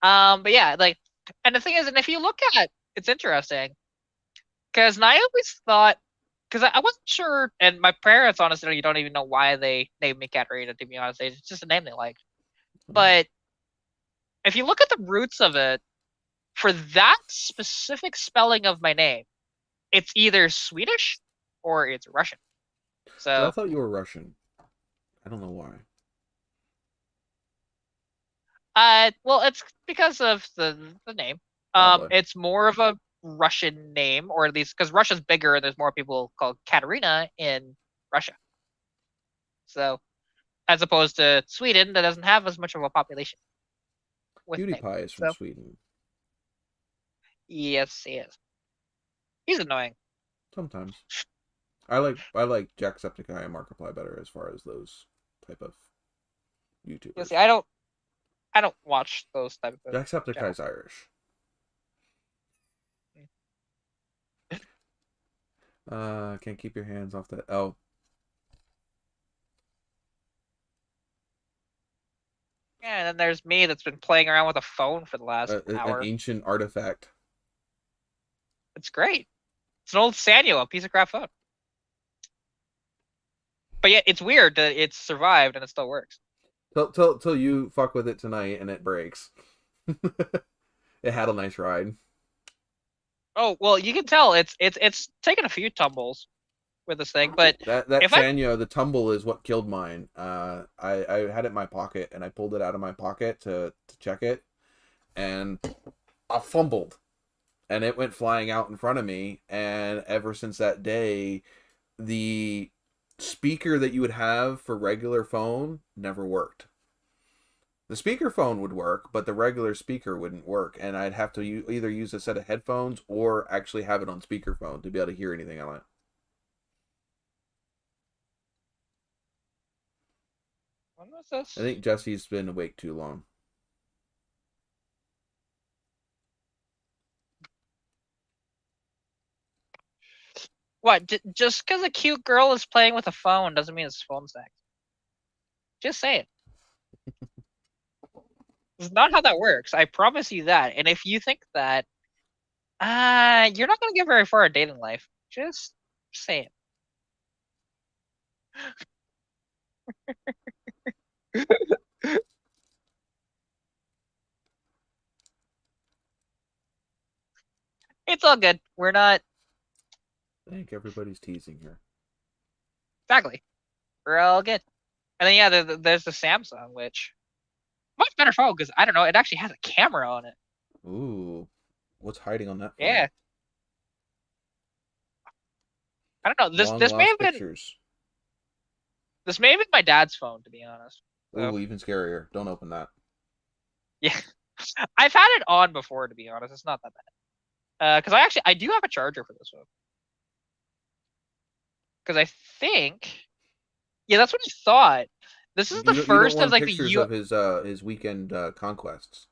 But yeah, like, and the thing is, and if you look at, it's interesting because I always thought, because I wasn't sure, and my parents honestly you don't even know why they named me Katarina. To be honest, it's just a name they like. But if you look at the roots of it, for that specific spelling of my name, it's either Swedish or it's Russian. But I So, thought you were Russian. I don't know why. well, it's because of the name. Probably. It's more of a Russian name, or at least because Russia's bigger and there's more people called Katerina in Russia. So, as opposed to Sweden, that doesn't have as much of a population with the Cutie name. Pie is from So, Sweden. yes, he is. He's annoying. Sometimes. I like Jacksepticeye and Markiplier better as far as those type of You YouTubers. see, I don't watch those type of channels. Jacksepticeye's Irish. Can't keep your hands off that. Oh, Yeah, and then there's me that's been playing around with a phone for the last an hour. ancient artifact. It's great. It's an old Sanyo, a piece of crap phone. But yeah, it's weird that it's survived and it still works. Till you fuck with it tonight and it breaks. It had a nice ride. Oh well, you can tell it's taken a few tumbles with this thing, but That if I Sanyo, the tumble is what killed mine. I had it in my pocket and I pulled it out of my pocket to check it, and I fumbled, and it went flying out in front of me. And ever since that day, the speaker that you would have for regular phone never worked. The speakerphone would work, but the regular speaker wouldn't work, and I'd have to either use a set of headphones or actually have it on speakerphone to be able to hear anything on it. When was this? I think Jesse's been awake too long. What? Just because a cute girl is playing with a phone doesn't mean it's phone sex. Just say it. It's not how that works. I promise you that. And if you think that, you're not going to get very far in dating life. Just say it. It's all good. We're not. I think everybody's teasing here. Exactly. We're all good. And then, yeah, there's the Samsung, which much better phone because I don't know, it actually has a camera on it. Ooh, what's hiding on that phone? Yeah. I don't know. This may have been this may have been my dad's phone, to be honest. So. Ooh, even scarier. Don't open that. Yeah, I've had it on before, to be honest. It's not that bad. Because I do have a charger for this one. Because I think, yeah, that's what I thought. This is the first of like pictures of his weekend conquests.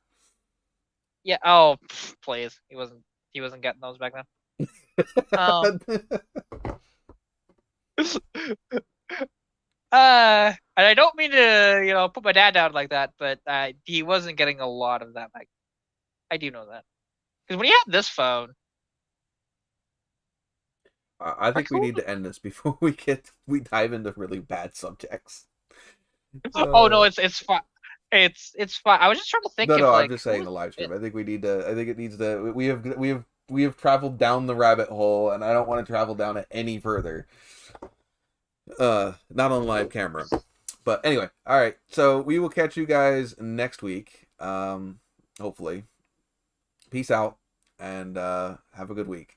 Yeah. Oh, please. He wasn't getting those back then. And I don't mean to, put my dad down like that, but he wasn't getting a lot of that back. I do know that. Because when he had this phone, I think we need to end this before we dive into really bad subjects. Oh no, it's fine. It's fine. I was just trying to think. No, I'm just saying the live stream. I think we need to. I think it needs to. We have traveled down the rabbit hole, and I don't want to travel down it any further. Not on live camera. But anyway, all right. So we will catch you guys next week. Hopefully. Peace out, and have a good week.